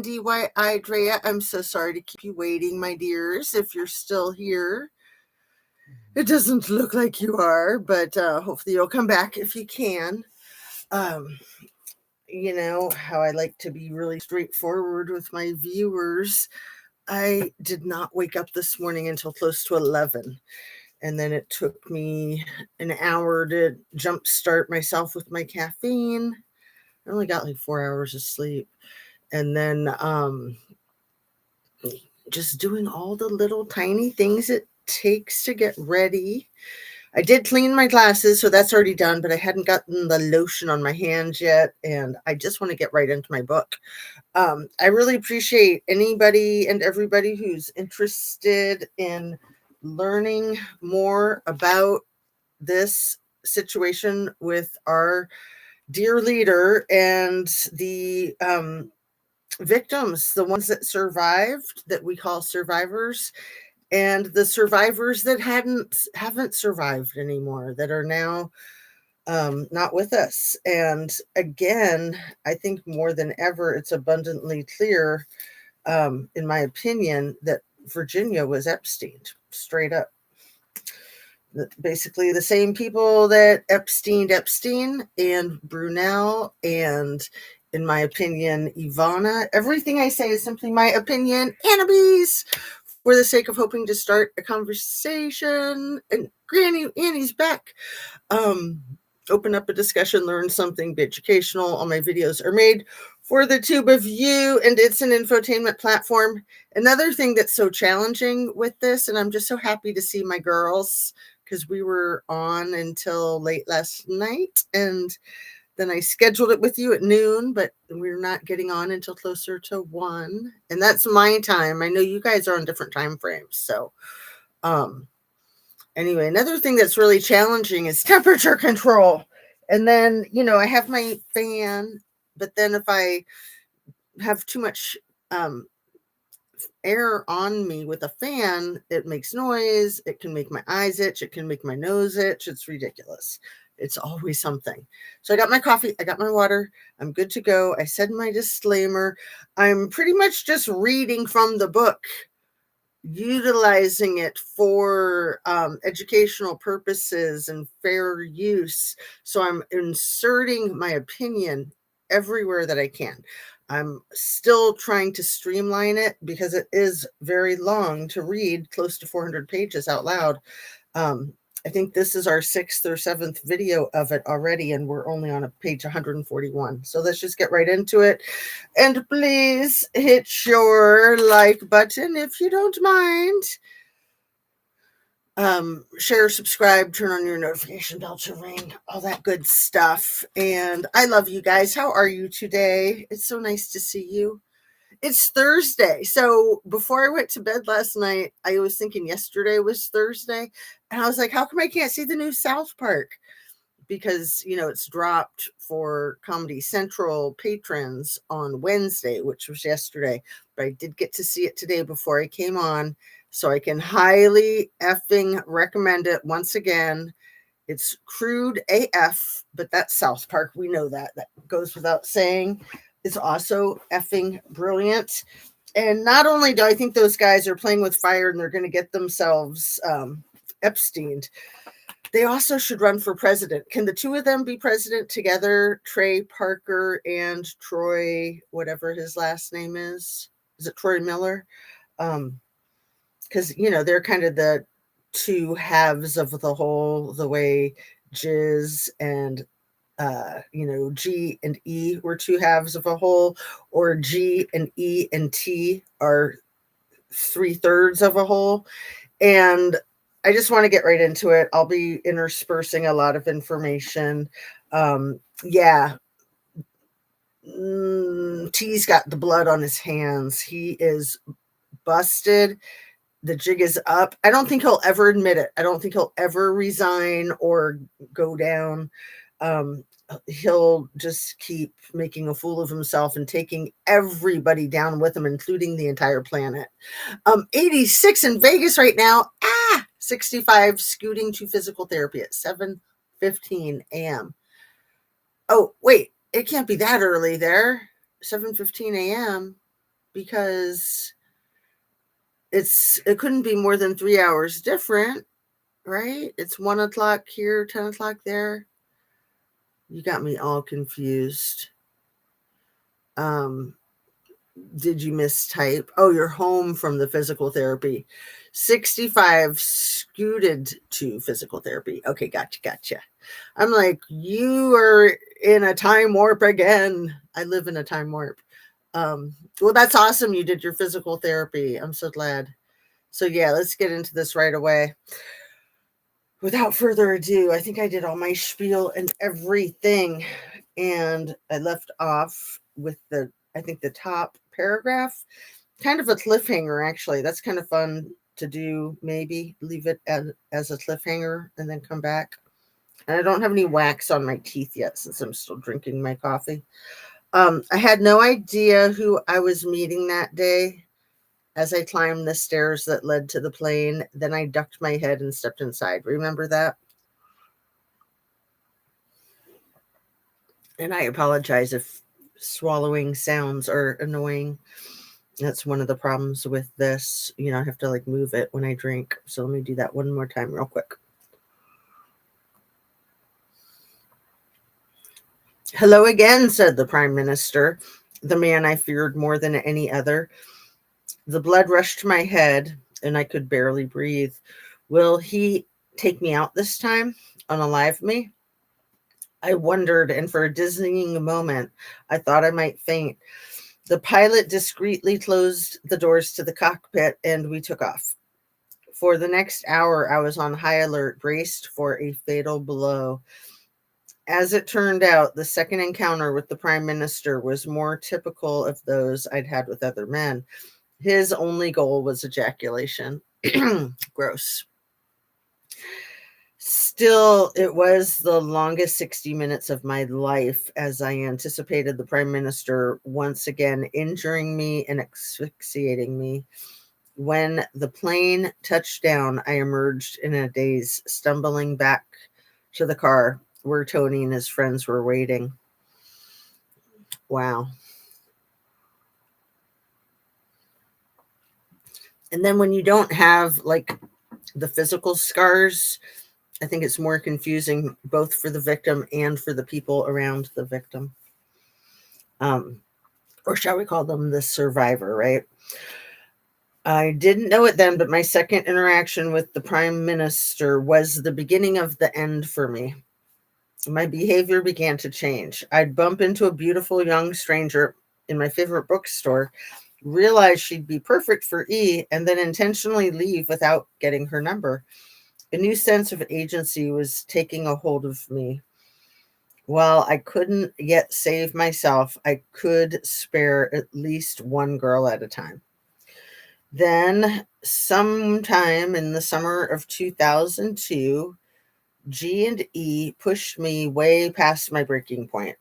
NDY Drea. I'm so sorry to keep you waiting, my dears, if you're still here. It doesn't look like you are, but hopefully you'll come back if you can. You know how I like to be really straightforward with my viewers. I did not wake up this morning until close to 11. And then it took me an hour to jumpstart myself with my caffeine. I only got like 4 hours of sleep. And then just doing all the little tiny things it takes to get ready. I did clean my glasses, so that's already done, but I hadn't gotten the lotion on my hands yet, and I just want to get right into my book. I really appreciate anybody and everybody who's interested in learning more about this situation with our dear leader and the victims, the ones that survived, that we call survivors, and the survivors that haven't survived anymore, that are now not with us. And again, I think more than ever, it's abundantly clear, in my opinion, that Virginia was Epstein, straight up. Basically the same people that Epstein and Brunel and, in my opinion, Ivana. Everything I say is simply my opinion. Annabees, for the sake of hoping to start a conversation. And Granny Annie's back. Open up a discussion, learn something, be educational. All my videos are made for the tube of you, and it's an infotainment platform. Another thing that's so challenging with this, and I'm just so happy to see my girls, because we were on until late last night, and then I scheduled it with you at noon, but we're not getting on until closer to 1. And that's my time. I know you guys are on different time frames. So anyway, another thing that's really challenging is temperature control. And then, you know, I have my fan, but then if I have too much air on me with a fan, it makes noise. It can make my eyes itch. It can make my nose itch. It's ridiculous. It's always something. So I got my coffee. I got my water. I'm good to go. I said my disclaimer. I'm pretty much just reading from the book, utilizing it for educational purposes and fair use. So I'm inserting my opinion everywhere that I can. I'm still trying to streamline it because it is very long to read, close to 400 pages out loud. I think this is our 6th or 7th video of it already, and we're only on page 141. So let's just get right into it. And please hit your like button if you don't mind. Share, subscribe, turn on your notification bell to ring, all that good stuff. And I love you guys. How are you today? It's so nice to see you. It's Thursday. So before I went to bed last night, I was thinking yesterday was Thursday. And I was like, how come I can't see the new South Park? Because, you know, it's dropped for Comedy Central patrons on Wednesday, which was yesterday. But I did get to see it today before I came on. So I can highly effing recommend it once again. It's crude AF, but that's South Park. We know that. That goes without saying. It's also effing brilliant. And not only do I think those guys are playing with fire and they're going to get themselves Epsteined, they also should run for president. Can the two of them be president together? Trey Parker and Troy, whatever his last name is. Is it Troy Miller? Because, you know, they're kind of the two halves of the whole, the way Jizz and you know, G and E were two halves of a whole, or G and E and T are 3/3 of a whole. And I just want to get right into it. I'll be interspersing a lot of information. Yeah. T's got the blood on his hands. He is busted. The jig is up. I don't think he'll ever admit it. I don't think he'll ever resign or go down. He'll just keep making a fool of himself and taking everybody down with him, including the entire planet. 86 in Vegas right now. 65 scooting to physical therapy at 7:15 a.m. Oh, wait, it can't be that early there. 7:15 a.m. because it couldn't be more than 3 hours different, right? It's 1 o'clock here, 10 o'clock there. You got me all confused. Um, did you mistype? Oh, you're home from the physical therapy. 65 scooted to physical therapy. Okay, gotcha. I'm like, you are in a time warp again. I live in a time warp. Well, that's awesome. You did your physical therapy. I'm so glad. So, yeah, let's get into this right away. Without further ado, I think I did all my spiel and everything. And I left off with I think the top paragraph, kind of a cliffhanger, actually. That's kind of fun to do. Maybe leave it as a cliffhanger and then come back. And I don't have any wax on my teeth yet since I'm still drinking my coffee. I had no idea who I was meeting that day as I climbed the stairs that led to the plane. Then I ducked my head and stepped inside. Remember that? And I apologize if swallowing sounds are annoying. That's one of the problems with this. I have to move it when I drink. So let me do that one more time real quick. Hello again, said the Prime Minister, the man I feared more than any other. The blood rushed to my head and I could barely breathe. Will he take me out this time? Unalive me? I wondered, and for a dizzying moment, I thought I might faint. The pilot discreetly closed the doors to the cockpit and we took off. For the next hour, I was on high alert, braced for a fatal blow. As it turned out, the second encounter with the Prime Minister was more typical of those I'd had with other men. His only goal was ejaculation. Gross. Still, it was the longest 60 minutes of my life as I anticipated the Prime Minister once again injuring me and asphyxiating me. When the plane touched down, I emerged in a daze, stumbling back to the car where Tony and his friends were waiting. Wow. And then when you don't have the physical scars, I think it's more confusing both for the victim and for the people around the victim. Or shall we call them the survivor, right? I didn't know it then, but my second interaction with the Prime Minister was the beginning of the end for me. My behavior began to change. I'd bump into a beautiful young stranger in my favorite bookstore, realize she'd be perfect for E, and then intentionally leave without getting her number. A new sense of agency was taking a hold of me. While I couldn't yet save myself, I could spare at least one girl at a time. Then, sometime in the summer of 2002, G and E pushed me way past my breaking point.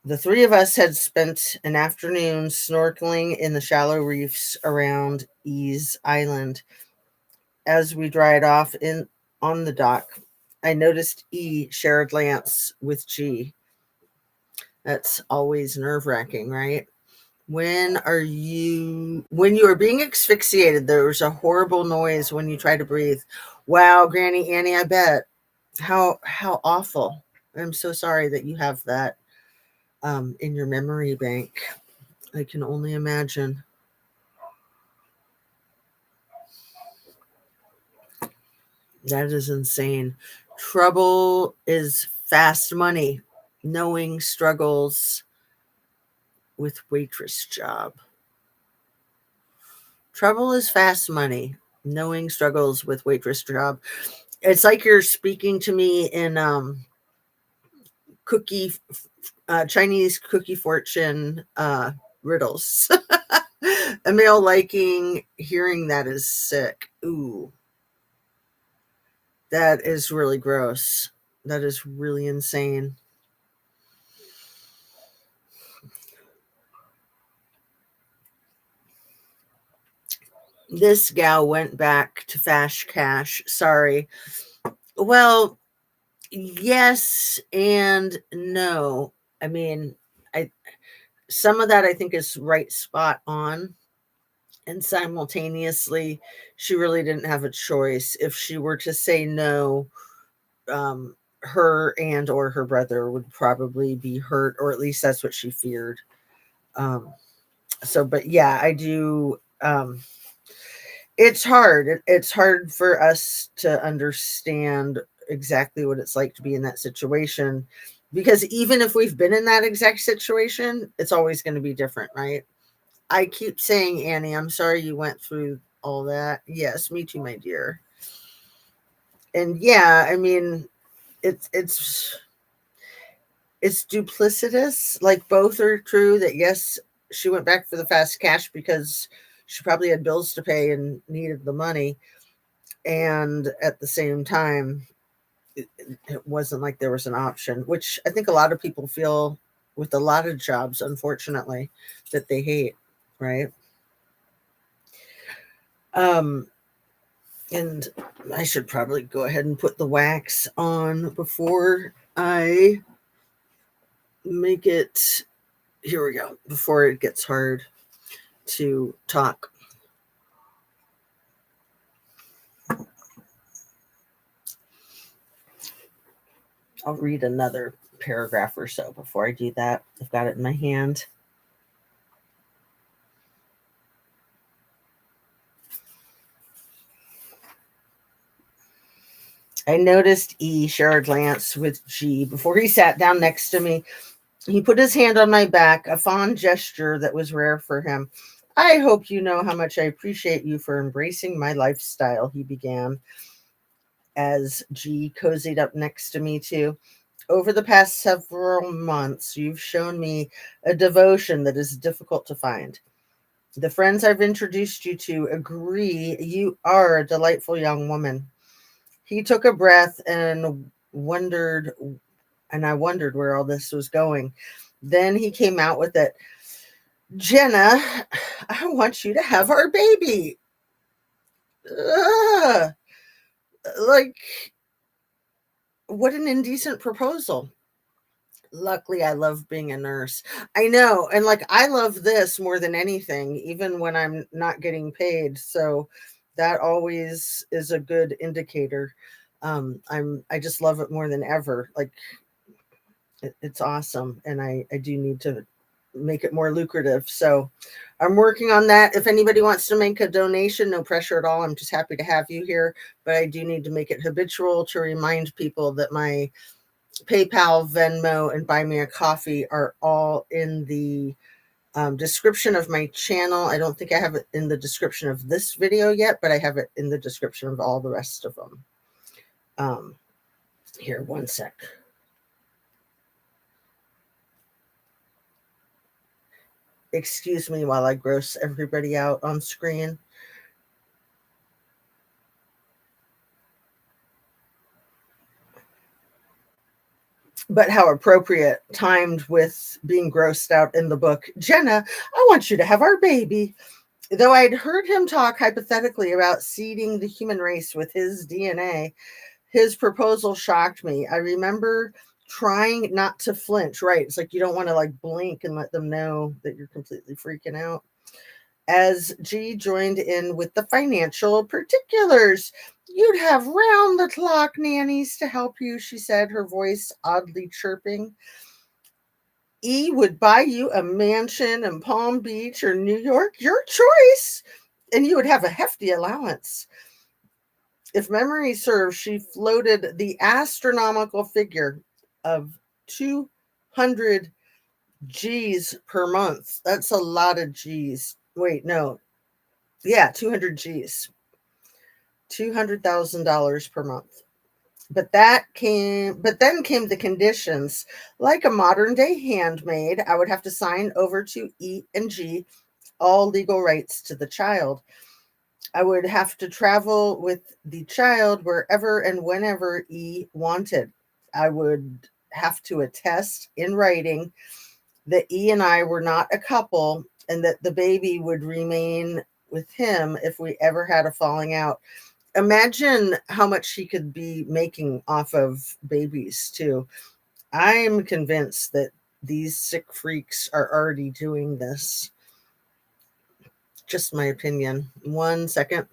The three of us had spent an afternoon snorkeling in the shallow reefs around E's Island. As we dried off on the dock, I noticed E share a glance with G. That's always nerve-wracking, right? When you are being asphyxiated, there's a horrible noise when you try to breathe. Wow, Granny Annie, I bet. How awful. I'm so sorry that you have that in your memory bank. I can only imagine. That is insane. Trouble is fast money. Knowing struggles with waitress job. Trouble is fast money. Knowing struggles with waitress job. It's like you're speaking to me in Chinese cookie fortune riddles. A male liking hearing that is sick. Ooh. That is really gross. That is really insane. This gal went back to Fash Cash. Sorry. Well, yes and no. I mean, some of that I think is right spot on. And simultaneously, she really didn't have a choice. If she were to say no, her and or her brother would probably be hurt, or at least that's what she feared. Um, but yeah, I do. It's hard. It's hard for us to understand exactly what it's like to be in that situation, because even if we've been in that exact situation, it's always going to be different, right? I keep saying, Annie, I'm sorry you went through all that. Yes, me too, my dear. And yeah, I mean, it's it's duplicitous. Like, both are true. That yes, she went back for the fast cash because she probably had bills to pay and needed the money, and at the same time, it wasn't like there was an option, which I think a lot of people feel with a lot of jobs, unfortunately, that they hate, right? Um, and I should probably go ahead and put the wax on before I make it. Here we go. Before it gets hard to talk. I'll read another paragraph or so before I do that. I've got it in my hand. I noticed E share a glance with G before he sat down next to me. He put his hand on my back, a fond gesture that was rare for him. I hope you know how much I appreciate you for embracing my lifestyle, he began, as G cozied up next to me, too. Over the past several months, you've shown me a devotion that is difficult to find. The friends I've introduced you to agree you are a delightful young woman. He took a breath and I wondered where all this was going. Then he came out with it. Jenna, I want you to have our baby. Ugh. Like, what an indecent proposal. Luckily, I love being a nurse. I know. And like, I love this more than anything, even when I'm not getting paid. So that always is a good indicator. I just love it more than ever. Like, it's awesome. And I do need to make it more lucrative. So I'm working on that. If anybody wants to make a donation, no pressure at all. I'm just happy to have you here. But I do need to make it habitual to remind people that my PayPal, Venmo, and Buy Me a Coffee are all in the description of my channel. I don't think I have it in the description of this video yet, but I have it in the description of all the rest of them. Here, one sec. Excuse me while I gross everybody out on screen. But how appropriate, timed with being grossed out in the book. Jenna, I want you to have our baby. Though I'd heard him talk hypothetically about seeding the human race with his DNA, his proposal shocked me. I remember trying not to flinch. Right. It's like you don't want to like blink and let them know that you're completely freaking out. As G joined in with the financial particulars. You'd have round the clock nannies to help you, she said, her voice oddly chirping. E would buy you a mansion in Palm Beach or New York, your choice, and you would have a hefty allowance. If memory serves, she floated the astronomical figure of 200 G's per month. That's a lot of G's. Wait, no. Yeah, 200 G's. $200,000 per month. But then came the conditions. Like a modern day handmaid, I would have to sign over to E and G all legal rights to the child. I would have to travel with the child wherever and whenever E wanted. I would have to attest in writing that E and I were not a couple and that the baby would remain with him if we ever had a falling out. Imagine how much he could be making off of babies too. I'm convinced that these sick freaks are already doing this. Just my opinion. 1 second.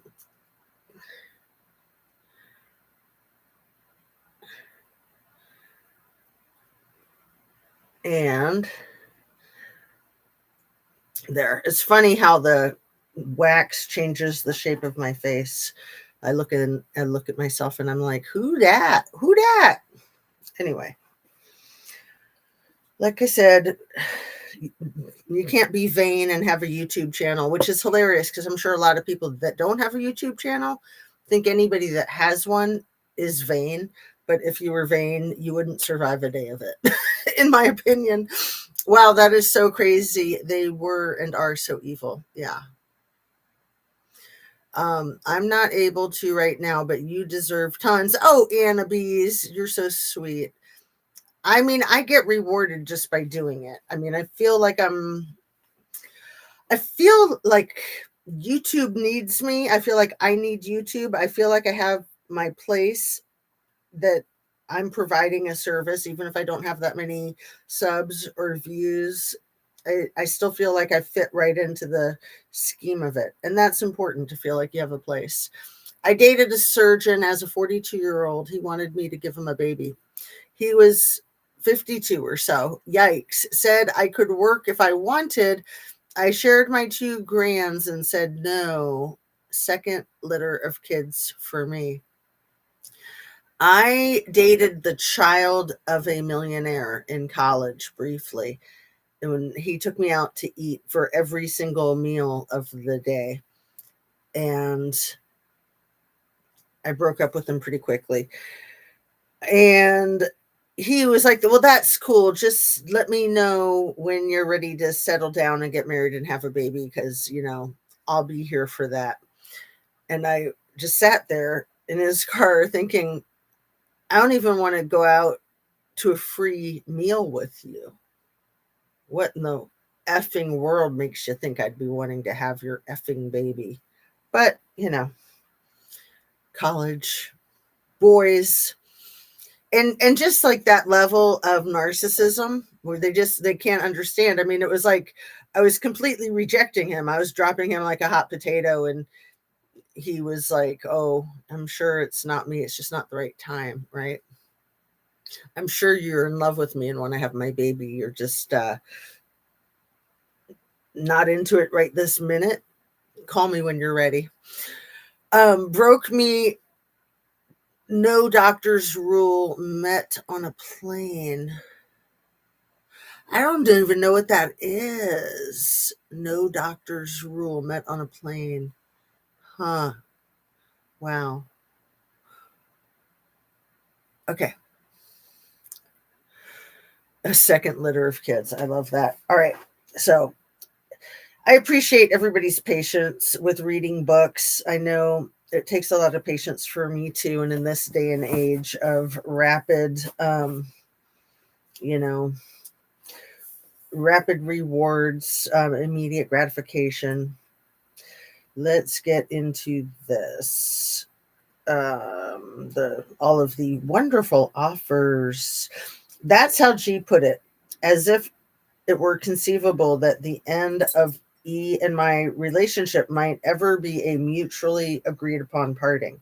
And there. It's funny how the wax changes the shape of my face. I look at myself and I'm like, who dat? Who dat? Anyway, like I said, you can't be vain and have a YouTube channel, which is hilarious because I'm sure a lot of people that don't have a YouTube channel think anybody that has one is vain. But if you were vain, you wouldn't survive a day of it, in my opinion. Wow, that is so crazy. They were and are so evil. Yeah. I'm not able to right now, but you deserve tons. Oh, Anna Bees, you're so sweet. I mean, I get rewarded just by doing it. I mean, I feel like YouTube needs me. I feel like I need YouTube. I feel like I have my place, that I'm providing a service, even if I don't have that many subs or views. I still feel like I fit right into the scheme of it. And that's important, to feel like you have a place. I dated a surgeon as a 42-year-old. He wanted me to give him a baby. He was 52 or so. Yikes. Said I could work if I wanted. I shared my 2 grands and said no. Second litter of kids for me. I dated the child of a millionaire in college briefly. And when he took me out to eat for every single meal of the day. And I broke up with him pretty quickly. And he was like, well, that's cool. Just let me know when you're ready to settle down and get married and have a baby, because, I'll be here for that. And I just sat there in his car thinking, I don't even want to go out to a free meal with you. What in the effing world makes you think I'd be wanting to have your effing baby? But, college boys, and just like that level of narcissism where they can't understand. I mean, it was like I was completely rejecting him. I was dropping him like a hot potato, and he was like, oh, I'm sure it's not me. It's just not the right time, right? I'm sure you're in love with me and want to have my baby. You're just not into it right this minute. Call me when you're ready. Broke me. No doctor's rule met on a plane. I don't even know what that is. No doctor's rule met on a plane. Huh. Wow. Okay. A second litter of kids. I love that. All right. So I appreciate everybody's patience with reading books. I know it takes a lot of patience for me too. And in this day and age of rapid, rapid rewards, immediate gratification. Let's get into this. All of the wonderful offers. That's how G put it, as if it were conceivable that the end of E and my relationship might ever be a mutually agreed upon parting.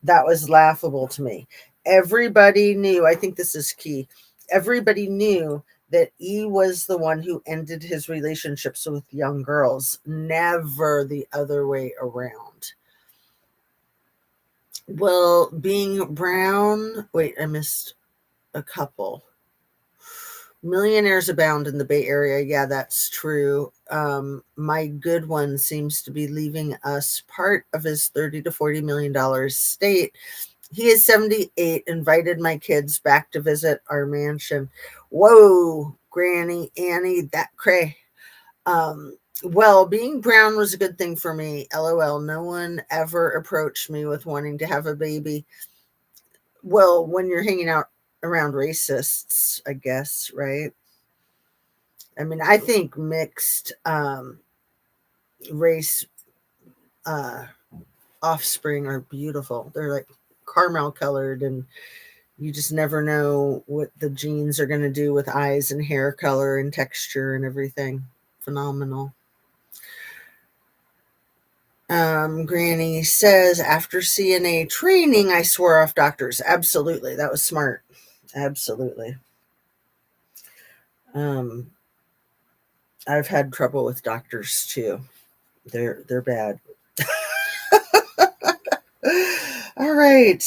That was laughable to me. Everybody knew, I think this is key. Everybody knew that E was the one who ended his relationships with young girls, never the other way around. Well, being brown, wait, I missed a couple. Millionaires abound in the Bay Area. Yeah, that's true. My good one seems to be leaving us part of his $30 to $40 million estate. He is 78, invited my kids back to visit our mansion. Whoa, Granny Annie, that cray. Well, being brown was a good thing for me. LOL. No one ever approached me with wanting to have a baby. Well, when you're hanging out around racists, I guess, right? I mean, I think mixed race offspring are beautiful. They're like caramel colored and You just never know what the genes are going to do with eyes and hair color and texture and everything. Phenomenal. Granny says, after CNA training, I swore off doctors. Absolutely. That was smart. Absolutely. I've had trouble with doctors too. They're bad. All right.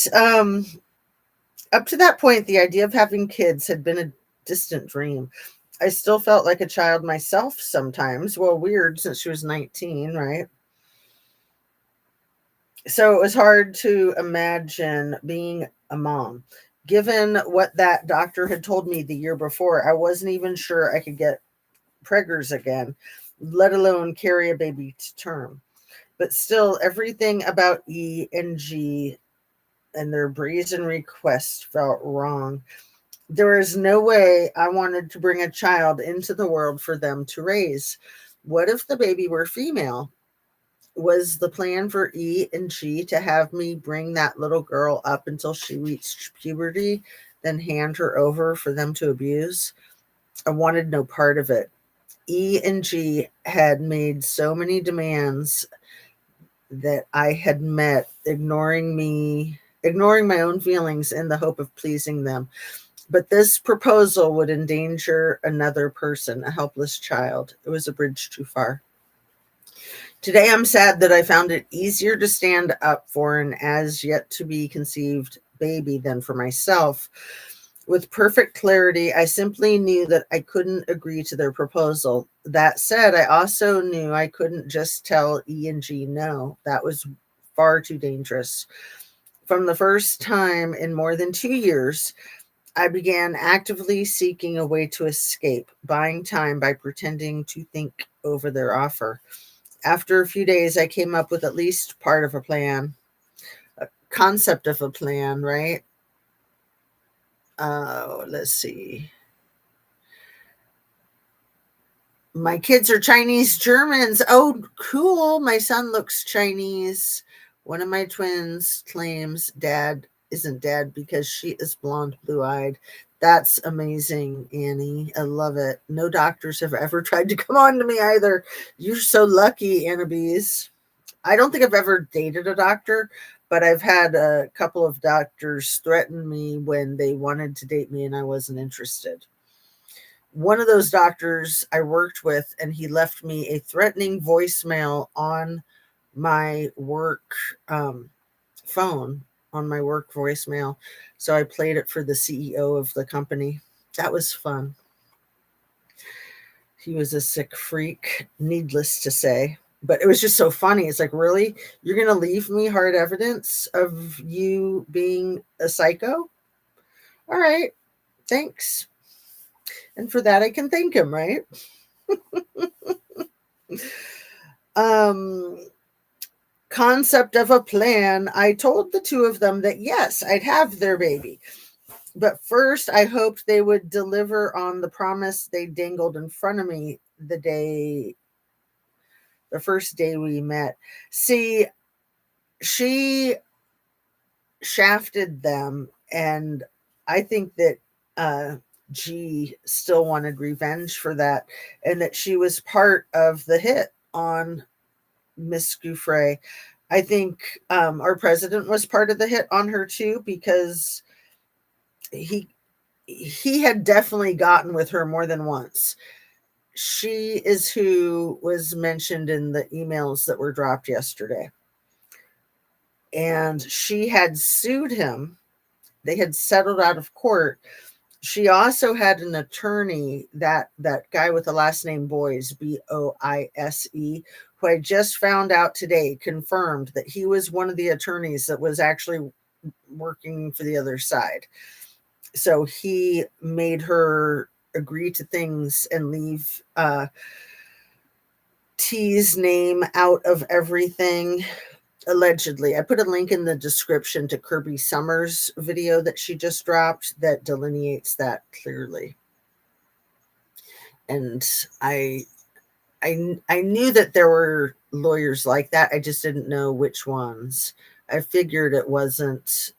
Up to that point, the idea of having kids had been a distant dream. I still felt like a child myself sometimes. Well, weird since she was 19, right? So it was hard to imagine being a mom. Given what that doctor had told me the year before, I wasn't even sure I could get preggers again, let alone carry a baby to term. But still, everything about E and G and their brazen request felt wrong. There is no way I wanted to bring a child into the world for them to raise. What if the baby were female? Was the plan for E and G to have me bring that little girl up until she reached puberty, then hand her over for them to abuse? I wanted no part of it. E and G had made so many demands that I had met, ignoring my own feelings in the hope of pleasing them. But this proposal would endanger another person, a helpless child. It was a bridge too far. Today, I'm sad that I found it easier to stand up for an as yet to be conceived baby than for myself. With perfect clarity, I simply knew that I couldn't agree to their proposal. That said, I also knew I couldn't just tell E and G no. That was far too dangerous. From the first time in more than 2 years, I began actively seeking a way to escape, buying time by pretending to think over their offer. After a few days, I came up with at least part of a plan, a concept of a plan, right? Let's see. My kids are Chinese Germans. Oh, cool. My son looks Chinese. One of my twins claims dad isn't dad because she is blonde, blue eyed. That's amazing, Annie. I love it. No doctors have ever tried to come on to me either. You're so lucky, Annabees. I don't think I've ever dated a doctor, but I've had a couple of doctors threaten me when they wanted to date me and I wasn't interested. One of those doctors I worked with, and he left me a threatening voicemail on my work phone, on my work voicemail. So I played it for the CEO of the company. That was fun. He was a sick freak, needless to say. But it was just so funny. It's like, really? You're going to leave me hard evidence of you being a psycho? All right. Thanks. And for that, I can thank him, right? um Concept of a plan. I told the two of them that yes, I'd have their baby, but first I hoped they would deliver on the promise they dangled in front of me the first day we met. See, she shafted them, and I think that G still wanted revenge for that, and that she was part of the hit on Miss Gouffre. I think our president was part of the hit on her too, because he he had definitely gotten with her more than once. She is who was mentioned in the emails that were dropped yesterday. And she had sued him. They had settled out of court. She also had an attorney, that guy with the last name Boyce, Boise, who I just found out today confirmed that he was one of the attorneys that was actually working for the other side. So he made her agree to things and leave T's name out of everything. Allegedly. I put a link in the description to Kirby Summers' video that she just dropped that delineates that clearly. And I knew that there were lawyers like that. I just didn't know which ones. I figured it wasn't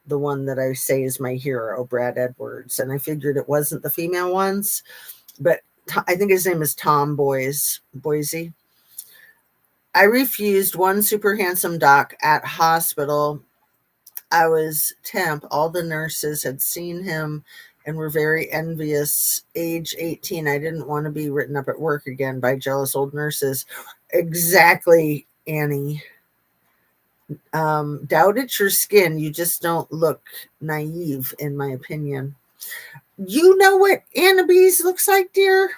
the one that I say is my hero, Brad Edwards. And I figured it wasn't the female ones, but I think his name is Tom Boise. I refused one super handsome doc at hospital. I was temp. All the nurses had seen him and were very envious. Age 18, I didn't want to be written up at work again by jealous old nurses. Exactly, Annie. Doubt it's your skin. You just don't look naive, in my opinion. You know what Annabise looks like, dear?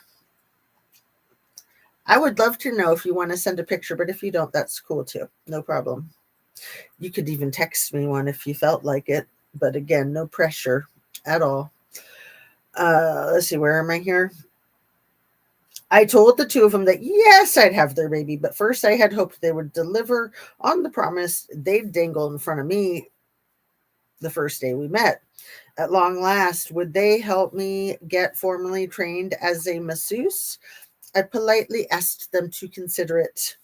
I would love to know if you want to send a picture, but if you don't, that's cool too. No problem. You could even text me one if you felt like it. But again, no pressure at all. Let's see, where am I here? I told the two of them that yes, I'd have their baby, but first I had hoped they would deliver on the promise they'd dangle in front of me the first day we met. At long last, would they help me get formally trained as a masseuse? I politely asked them to consider it.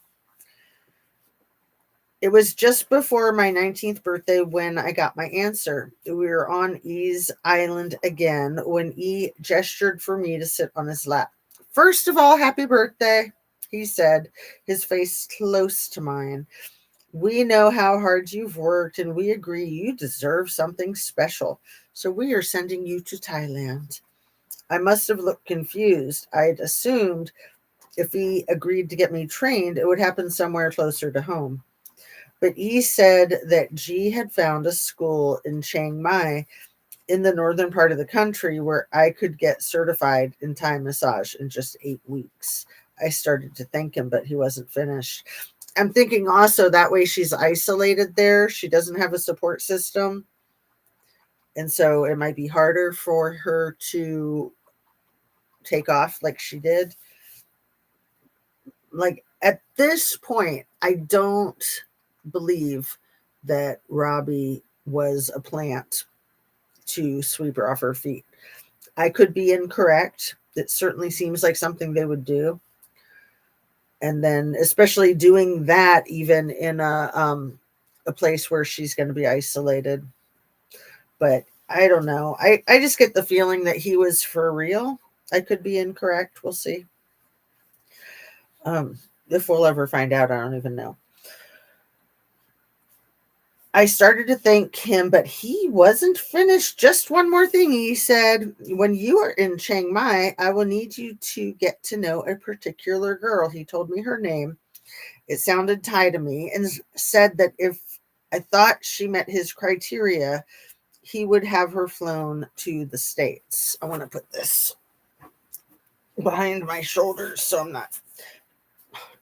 It was just before my 19th birthday when I got my answer. We were on E's island again when E gestured for me to sit on his lap. First of all, happy birthday, he said, his face close to mine. We know how hard you've worked, and we agree you deserve something special. So we are sending you to Thailand. I must have looked confused. I'd assumed if he agreed to get me trained, it would happen somewhere closer to home. But E said that G had found a school in Chiang Mai in the northern part of the country where I could get certified in Thai massage in just 8 weeks. I started to thank him, but he wasn't finished. I'm thinking also that way she's isolated there. She doesn't have a support system. And so it might be harder for her to take off like she did. Like at this point, I don't believe that Robbie was a plant to sweep her off her feet. I could be incorrect. It certainly seems like something they would do. And then especially doing that even in a place where she's going to be isolated. But I don't know. I just get the feeling that he was for real. I could be incorrect. We'll see. If we'll ever find out, I don't even know. I started to thank him, but he wasn't finished. Just one more thing, he said. When you are in Chiang Mai, I will need you to get to know a particular girl. He told me her name. It sounded Thai to me and said that if I thought she met his criteria, he would have her flown to the States. I want to put this behind my shoulders so I'm not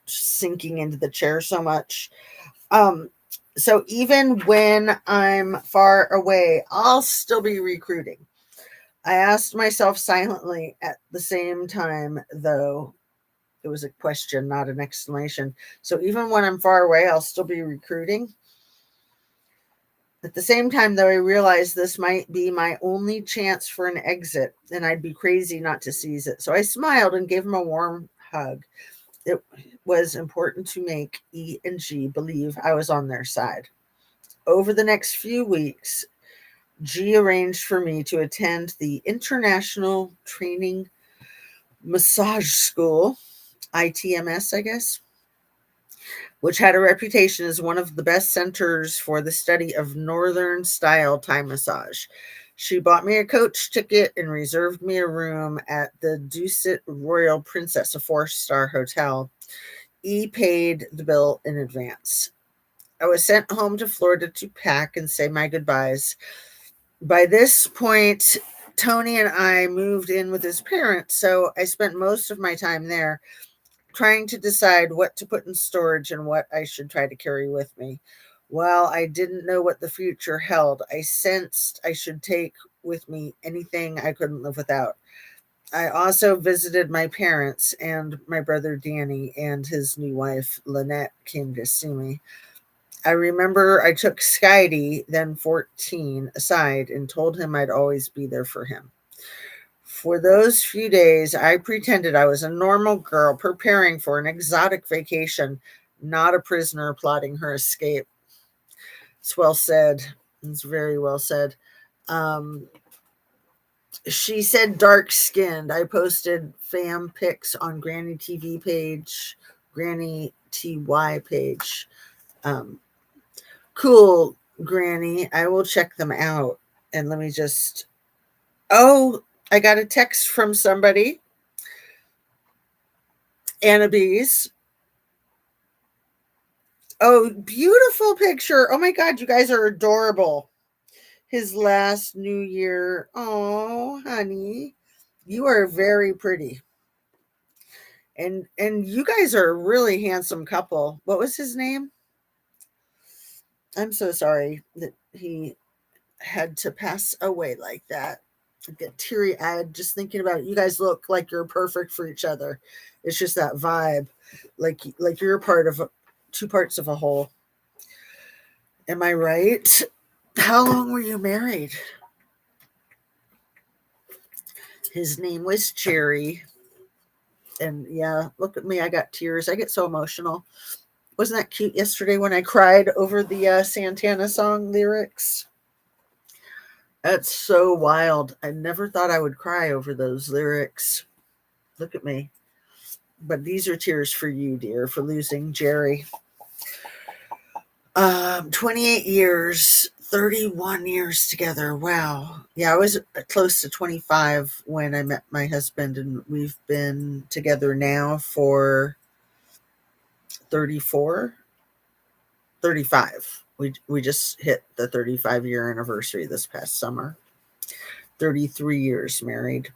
sinking into the chair so much. So even when I'm far away, I'll still be recruiting. I asked myself silently at the same time, though it was a question, not an exclamation. So even when I'm far away, I'll still be recruiting. At the same time, though, I realized this might be my only chance for an exit, and I'd be crazy not to seize it. So I smiled and gave him a warm hug. It was important to make E and G believe I was on their side. Over the next few weeks, G arranged for me to attend the International Training Massage School, ITMS, I guess, which had a reputation as one of the best centers for the study of Northern style Thai massage. She bought me a coach ticket and reserved me a room at the Dusit Royal Princess, a 4-star hotel. E paid the bill in advance. I was sent home to Florida to pack and say my goodbyes. By this point, Tony and I moved in with his parents, so I spent most of my time there trying to decide what to put in storage and what I should try to carry with me. While I didn't know what the future held, I sensed I should take with me anything I couldn't live without. I also visited my parents, and my brother Danny and his new wife Lynette came to see me. I remember I took Skydie, then 14, aside and told him I'd always be there for him. For those few days, I pretended I was a normal girl preparing for an exotic vacation, not a prisoner plotting her escape. It's well said. It's very well said. Um, she said dark skinned. I posted fam pics on Granny TV page, Granny TY page. Um, cool, Granny. I will check them out. And let me just. Oh, I got a text from somebody. Anna Bees. Oh, beautiful picture. Oh my God, you guys are adorable. His last New Year. Oh, honey. You are very pretty. And you guys are a really handsome couple. What was his name? I'm so sorry that he had to pass away like that. I get teary eyed just thinking about it. You guys look like you're perfect for each other. It's just that vibe, like you're part of two parts of a whole. Am I right? How long were you married? His name was Jerry. And yeah, look at me. I got tears. I get so emotional. Wasn't that cute yesterday when I cried over the Santana song lyrics? That's so wild. I never thought I would cry over those lyrics. Look at me. But these are tears for you, dear, for losing Jerry. 28 years, 31 years together. Wow. Yeah, I was close to 25 when I met my husband, and we've been together now for 34, 35. We just hit the 35-year anniversary this past summer. 33 years married.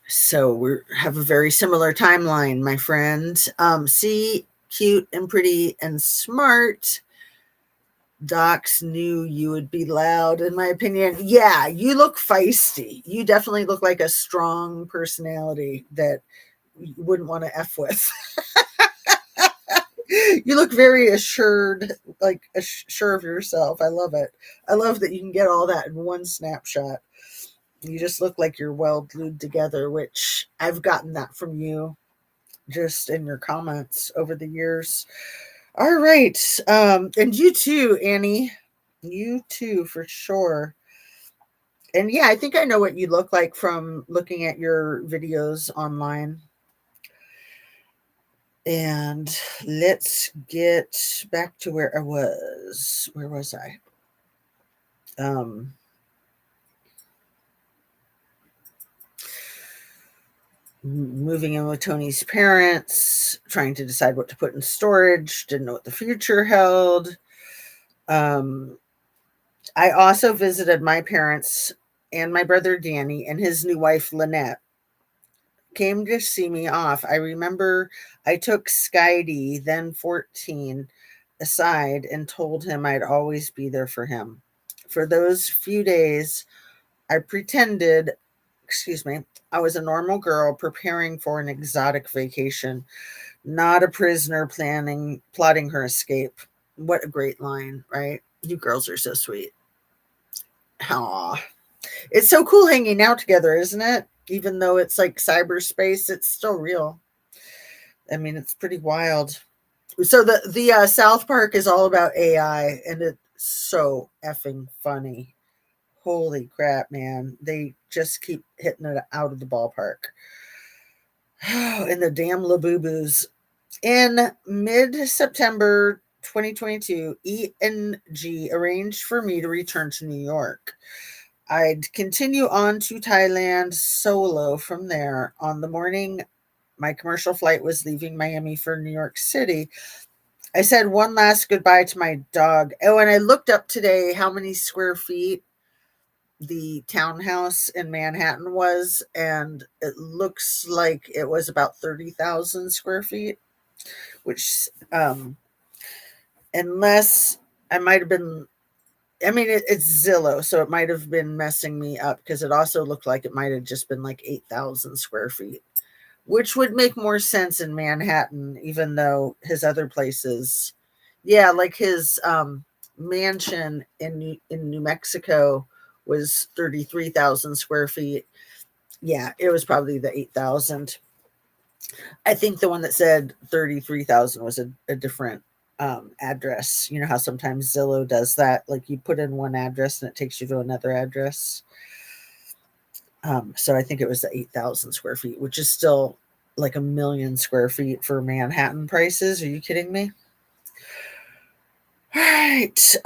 So we have a very similar timeline, my friend. See, cute and pretty and smart. Docs knew you would be loud, in my opinion. Yeah, you look feisty. You definitely look like a strong personality that you wouldn't want to F with. You look very assured, like sure of yourself. I love it. I love that you can get all that in one snapshot. You just look like you're well glued together, which I've gotten that from you just in your comments over the years. All right. And you too, Annie. You too, for sure. And yeah, I think I know what you look like from looking at your videos online. And let's get back to where I was. Where was I? Moving in with Tony's parents, trying to decide what to put in storage, didn't know what the future held. I also visited my parents and my brother Danny and his new wife Lynette came to see me off. I remember I took Skydie, then 14, aside and told him I'd always be there for him. For those few days, I pretended, excuse me, I was a normal girl preparing for an exotic vacation, not a prisoner plotting her escape. What a great line, right? You girls are so sweet. Aw. It's so cool hanging out together, isn't it? Even though it's like cyberspace, it's still real. I mean, it's pretty wild. So the South Park is all about AI, and it's so effing funny. Holy crap, man! They just keep hitting it out of the ballpark. And the damn Labubu's. In mid-September 2022, ENG arranged for me to return to New York. I'd continue on to Thailand solo from there. On the morning my commercial flight was leaving Miami for New York City, I said one last goodbye to my dog. Oh, and I looked up today how many square feet the townhouse in Manhattan was, and it looks like it was about 30,000 square feet, which, unless I might have been, I mean, it's Zillow, so it might have been messing me up because it also looked like it might have just been like 8,000 square feet, which would make more sense in Manhattan, even though his other places, yeah, like his mansion in New Mexico was 33,000 square feet. Yeah, it was probably the 8,000. I think the one that said 33,000 was a different address. You know how sometimes Zillow does that? Like you put in one address and it takes you to another address. So I think it was the 8,000 square feet, which is still like a million square feet for Manhattan prices. Are you kidding me? All right.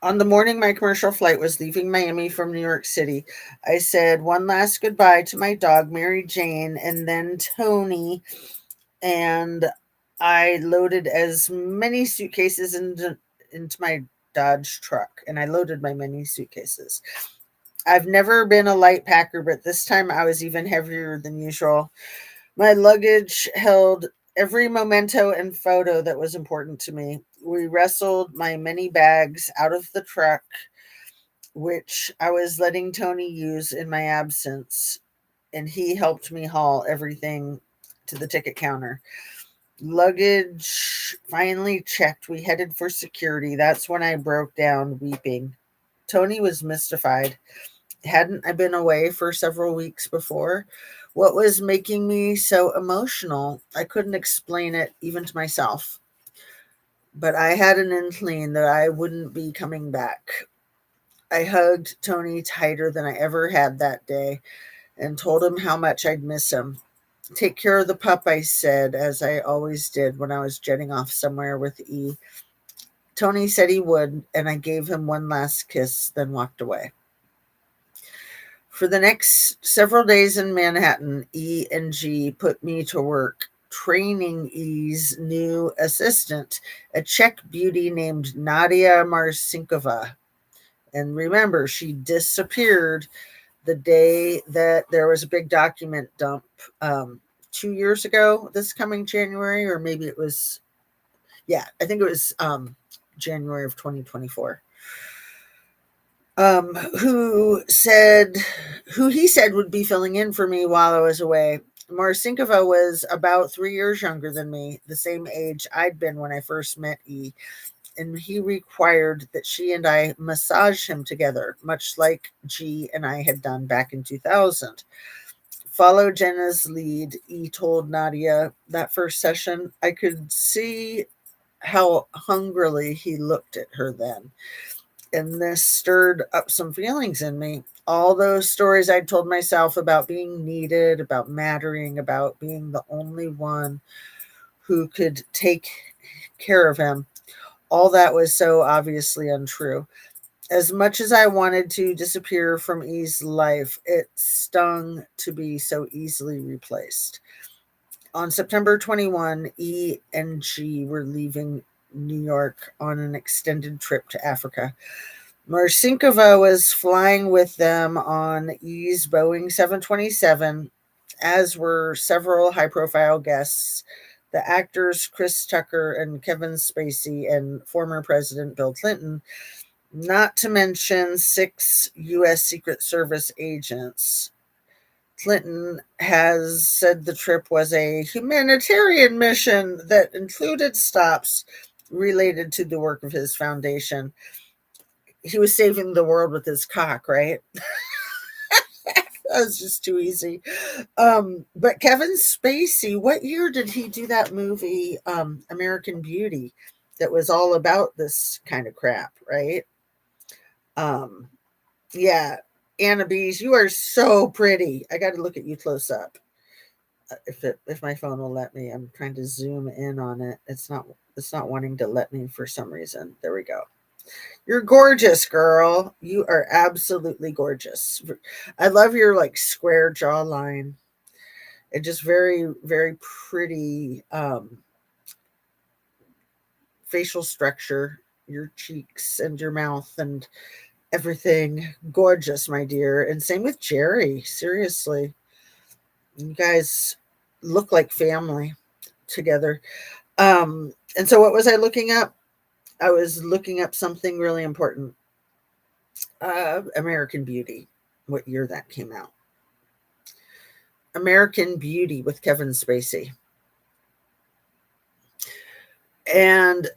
On the morning my commercial flight was leaving Miami from New York City, I said one last goodbye to my dog, Mary Jane, and then Tony, and I loaded as many suitcases into my Dodge truck, and I loaded my many suitcases. I've never been a light packer, but this time I was even heavier than usual. My luggage held every memento and photo that was important to me. We wrestled my many bags out of the truck, which I was letting Tony use in my absence, and he helped me haul everything to the ticket counter. Luggage finally checked. We headed for security. That's when I broke down weeping. Tony was mystified. Hadn't I been away for several weeks before? What was making me so emotional? I couldn't explain it even to myself, but I had an inkling that I wouldn't be coming back. I hugged Tony tighter than I ever had that day and told him how much I'd miss him. Take care of the pup, I said, as I always did when I was jetting off somewhere with E. Tony said he would, and I gave him one last kiss, then walked away. For the next several days in Manhattan, E and G put me to work training E's new assistant, a Czech beauty named Nadia Marcinkova. And remember, she disappeared the day that there was a big document dump 2 years ago, this coming January, or maybe it was, yeah, I think it was January of 2024. Who he said would be filling in for me while I was away. Marcinkova was about 3 years younger than me, the same age I'd been when I first met E, and he required that she and I massage him together, much like G and I had done back in 2000. Follow Jenna's lead, E told Nadia that first session. I could see how hungrily he looked at her then, and this stirred up some feelings in me. All those stories I'd told myself about being needed, about mattering, about being the only one who could take care of him, all that was so obviously untrue. As much as I wanted to disappear from E's life, it stung to be so easily replaced. On September 21, E and G were leaving New York on an extended trip to Africa. Marcinkova was flying with them on E's Boeing 727, as were several high profile guests, the actors Chris Tucker and Kevin Spacey and former President Bill Clinton, not to mention 6 U.S. Secret Service agents. Clinton has said the trip was a humanitarian mission that included stops related to the work of his foundation. He was saving the world with his cock, right? That was just too easy. But Kevin Spacey, what year did he do that movie, American Beauty, that was all about this kind of crap, right? Um, yeah, Anna Bees, you are so pretty. I got to look at you close up. If my phone will let me, I'm trying to zoom in on it. It's not wanting to let me for some reason. There we go. You're gorgeous, girl. You are absolutely gorgeous. I love your like square jawline. It just very, very pretty facial structure, your cheeks and your mouth and everything. Gorgeous, my dear. And same with Jerry. Seriously. You guys look like family together. And so what was I looking up? I was looking up something really important. American Beauty, what year that came out. American Beauty with Kevin Spacey. And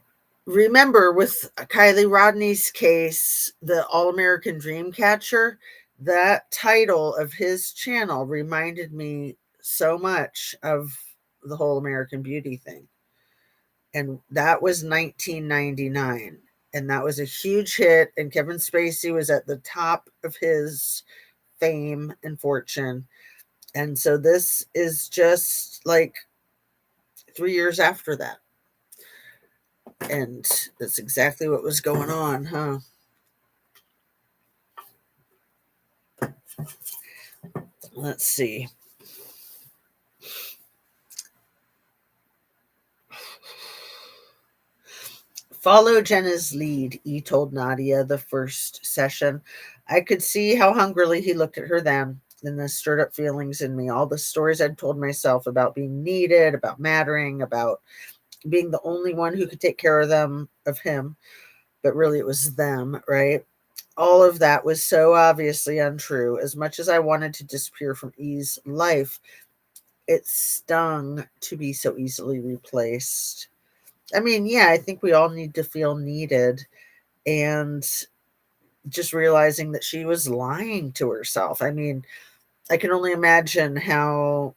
remember, with Kylie Rodney's case, the All American Dreamcatcher, that title of his channel reminded me so much of the whole American Beauty thing. And that was 1999. And that was a huge hit. And Kevin Spacey was at the top of his fame and fortune. And so this is just like 3 years after that. And that's exactly what was going on, huh? Let's see. Follow Jenna's lead, E told Nadia the first session. I could see how hungrily he looked at her then, and this stirred up feelings in me. All the stories I'd told myself about being needed, about mattering, about being the only one who could take care of him, but really it was them, right? All of that was so obviously untrue. As much as I wanted to disappear from E's life, it stung to be so easily replaced. I mean, yeah, I think we all need to feel needed, and just realizing that she was lying to herself. I mean, I can only imagine how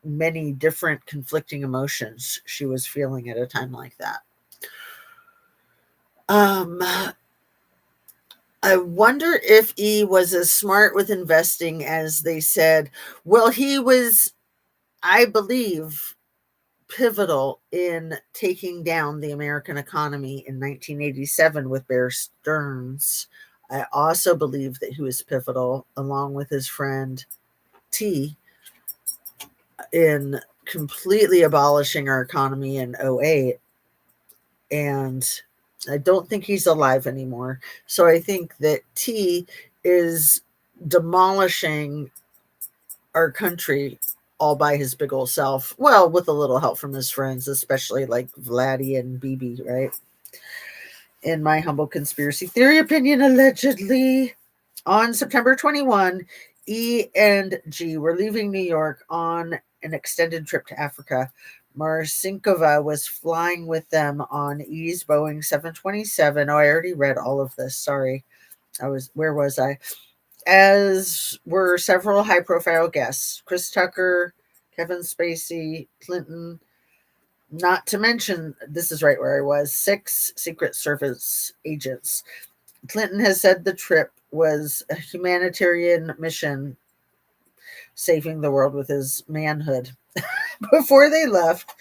many different conflicting emotions she was feeling at a time like that. I wonder if E was as smart with investing as they said. Well, he was, I believe, pivotal in taking down the American economy in 1987 with Bear Stearns. I also believe that he was pivotal, along with his friend T, in completely abolishing our economy in '08. And I don't think he's alive anymore. So I think that T is demolishing our country all by his big old self. Well, with a little help from his friends, especially like Vladdy and BB, right? In my humble conspiracy theory opinion, allegedly, on September 21, E and G were leaving New York on an extended trip to Africa. Marcinkova was flying with them on E's Boeing 727. Oh, I already read all of this. Sorry. Where was I? As were several high profile guests: Chris Tucker, Kevin Spacey, Clinton, not to mention, this is right where I was, 6 Secret Service agents. Clinton has said the trip was a humanitarian mission, saving the world with his manhood. Before they left,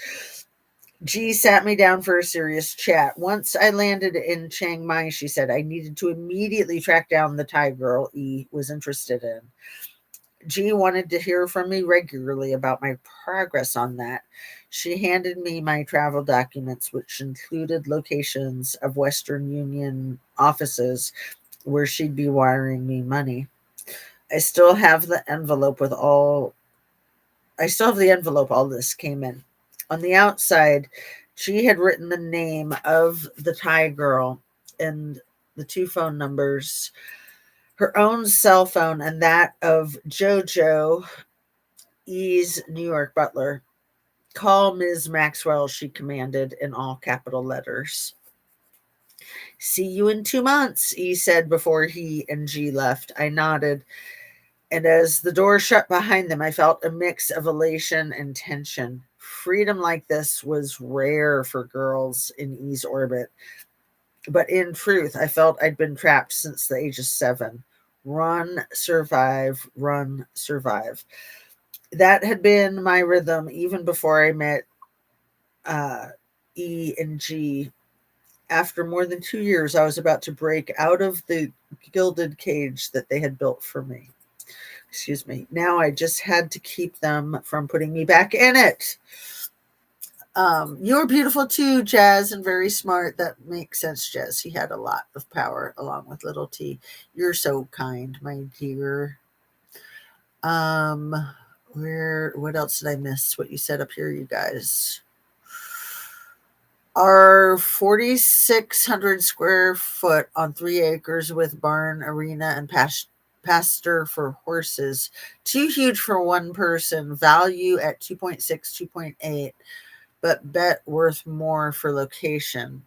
G sat me down for a serious chat. Once I landed in Chiang Mai, she said, I needed to immediately track down the Thai girl E was interested in. G wanted to hear from me regularly about my progress on that. She handed me my travel documents, which included locations of Western Union offices where she'd be wiring me money. I still have the envelope with all I still have the envelope all this came in. On the outside, she had written the name of the Thai girl and the 2 phone numbers, her own cell phone and that of Jojo, E's New York butler. Call Ms. Maxwell, she commanded in all capital letters. See you in 2 months, E said before he and G left. I nodded, and as the door shut behind them, I felt a mix of elation and tension. Freedom like this was rare for girls in E's orbit. But in truth, I felt I'd been trapped since the age of 7. Run, survive, run, survive. That had been my rhythm even before I met E and G. After more than 2 years, I was about to break out of the gilded cage that they had built for me. Excuse me. Now I just had to keep them from putting me back in it. You're beautiful too, Jazz, and very smart. That makes sense, Jazz. He had a lot of power along with little T. You're so kind, my dear. What else did I miss? What you said up here, you guys? Our 4,600 square foot on 3 acres with barn, arena, and pasture for horses. Too huge for one person. Value at 2.6, 2.8, but bet worth more for location.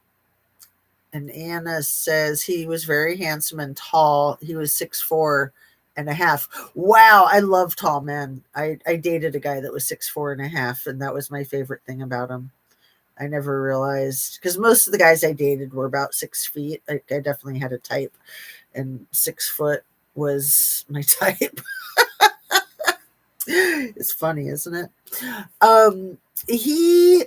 And Anna says he was very handsome and tall. He was 6'4", and a half. Wow, I love tall men. I dated a guy that was 6'4.5", and that was my favorite thing about him. I never realized, because most of the guys I dated were about 6 feet. I definitely had a type, and 6 foot was my type. It's funny, isn't it? He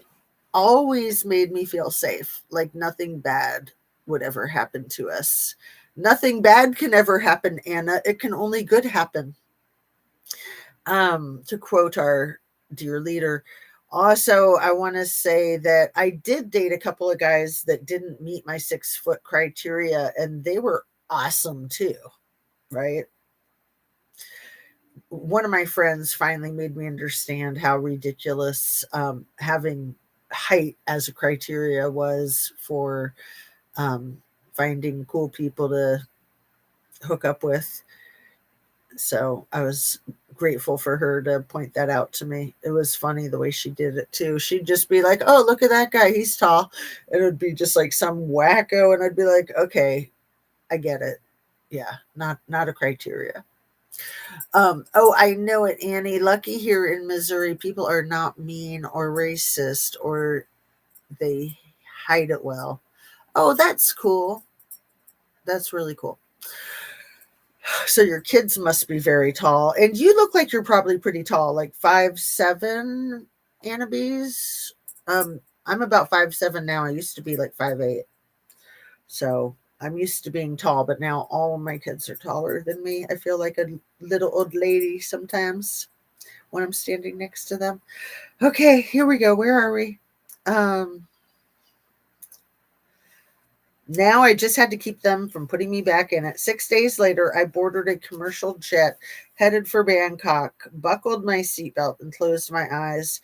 always made me feel safe, like nothing bad would ever happen to us. Nothing bad can ever happen, Anna. It can only good happen. To quote our dear leader. Also, I want to say that I did date a couple of guys that didn't meet my 6 foot criteria, and they were awesome too, right? One of my friends finally made me understand how ridiculous having height as a criteria was for um, finding cool people to hook up with. So I was grateful for her to point that out to me. It was funny the way she did it too. She'd just be like, "Oh, look at that guy, he's tall." It would be just like some wacko, and I'd be like, "Okay, I get it. Yeah, not a criteria." Oh, I know it, Annie. Lucky here in Missouri, people are not mean or racist, or they hide it well. Oh, that's cool. That's really cool. So your kids must be very tall, and you look like you're probably pretty tall, like 5'7", Annabees. I'm about 5'7" now. I used to be like 5'8", so I'm used to being tall. But now all of my kids are taller than me. I feel like a little old lady sometimes when I'm standing next to them. Okay, here we go. Where are we? Um, Now I just had to keep them from putting me back in it. 6 days later, I boarded a commercial jet, headed for Bangkok, buckled my seatbelt, and closed my eyes.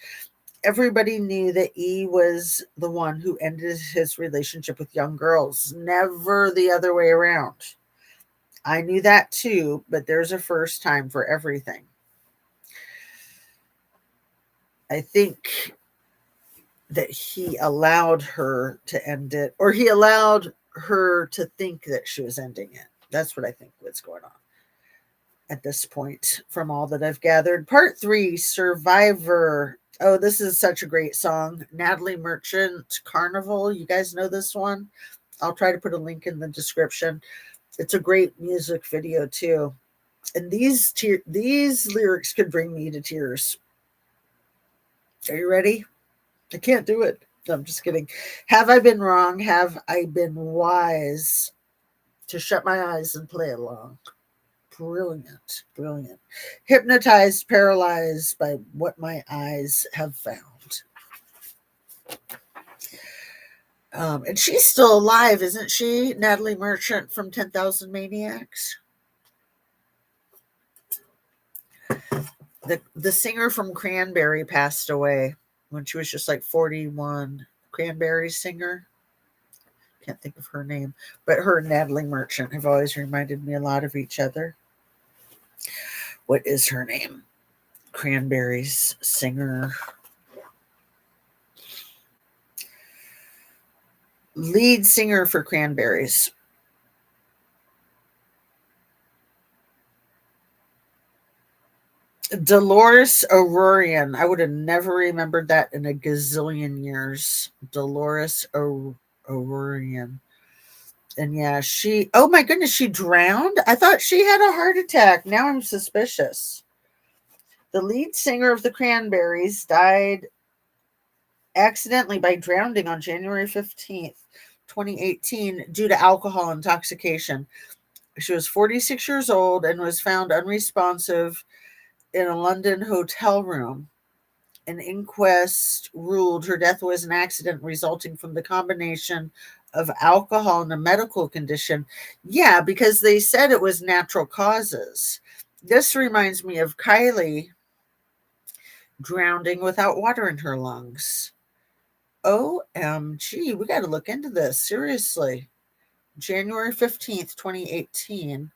Everybody knew that E was the one who ended his relationship with young girls, never the other way around. I knew that too, but there's a first time for everything. I think that he allowed her to end it, or he allowed her to think that she was ending it. That's what I think was going on at this point from all that I've gathered. Part 3, Survivor. Oh, this is such a great song. Natalie Merchant, Carnival. You guys know this one? I'll try to put a link in the description. It's a great music video too. And these lyrics could bring me to tears. Are you ready? I can't do it. No, I'm just kidding. Have I been wrong? Have I been wise to shut my eyes and play along? Brilliant, brilliant. Hypnotized, paralyzed by what my eyes have found. And she's still alive, isn't she? Natalie Merchant from 10,000 Maniacs. The singer from Cranberry passed away when she was just like 41. Cranberry singer. Can't think of her name, but her and Natalie Merchant have always reminded me a lot of each other. What is her name? Cranberries singer. Lead singer for Cranberries. Dolores O'Riordan. I would have never remembered that in a gazillion years. Dolores O'Riordan. And yeah, oh my goodness, she drowned? I thought she had a heart attack. Now I'm suspicious. The lead singer of the Cranberries died accidentally by drowning on January 15th, 2018, due to alcohol intoxication. She was 46 years old and was found unresponsive in a London hotel room. An inquest ruled her death was an accident resulting from the combination of alcohol and a medical condition. Yeah, because they said it was natural causes. This reminds me of Kylie drowning without water in her lungs. OMG, we got to look into this. Seriously. January 15th, 2018.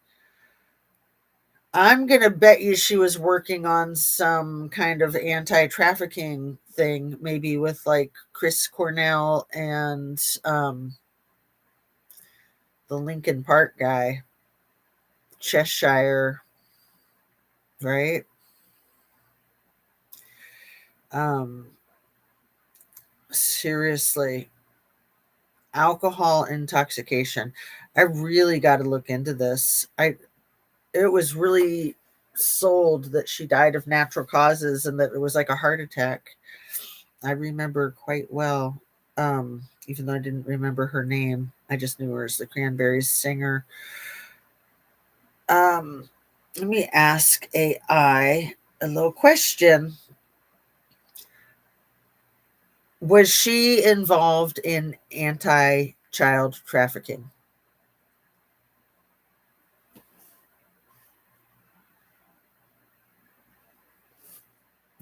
I'm going to bet you she was working on some kind of anti-trafficking thing, maybe with like Chris Cornell and the Lincoln Park guy, Cheshire. right? Um, Seriously, alcohol intoxication. I really got to look into this. It was really sold that she died of natural causes and that it was like a heart attack. I remember quite well. Even though I didn't remember her name, I just knew her as the Cranberries singer. Let me ask AI a little question. Was she involved in anti child trafficking?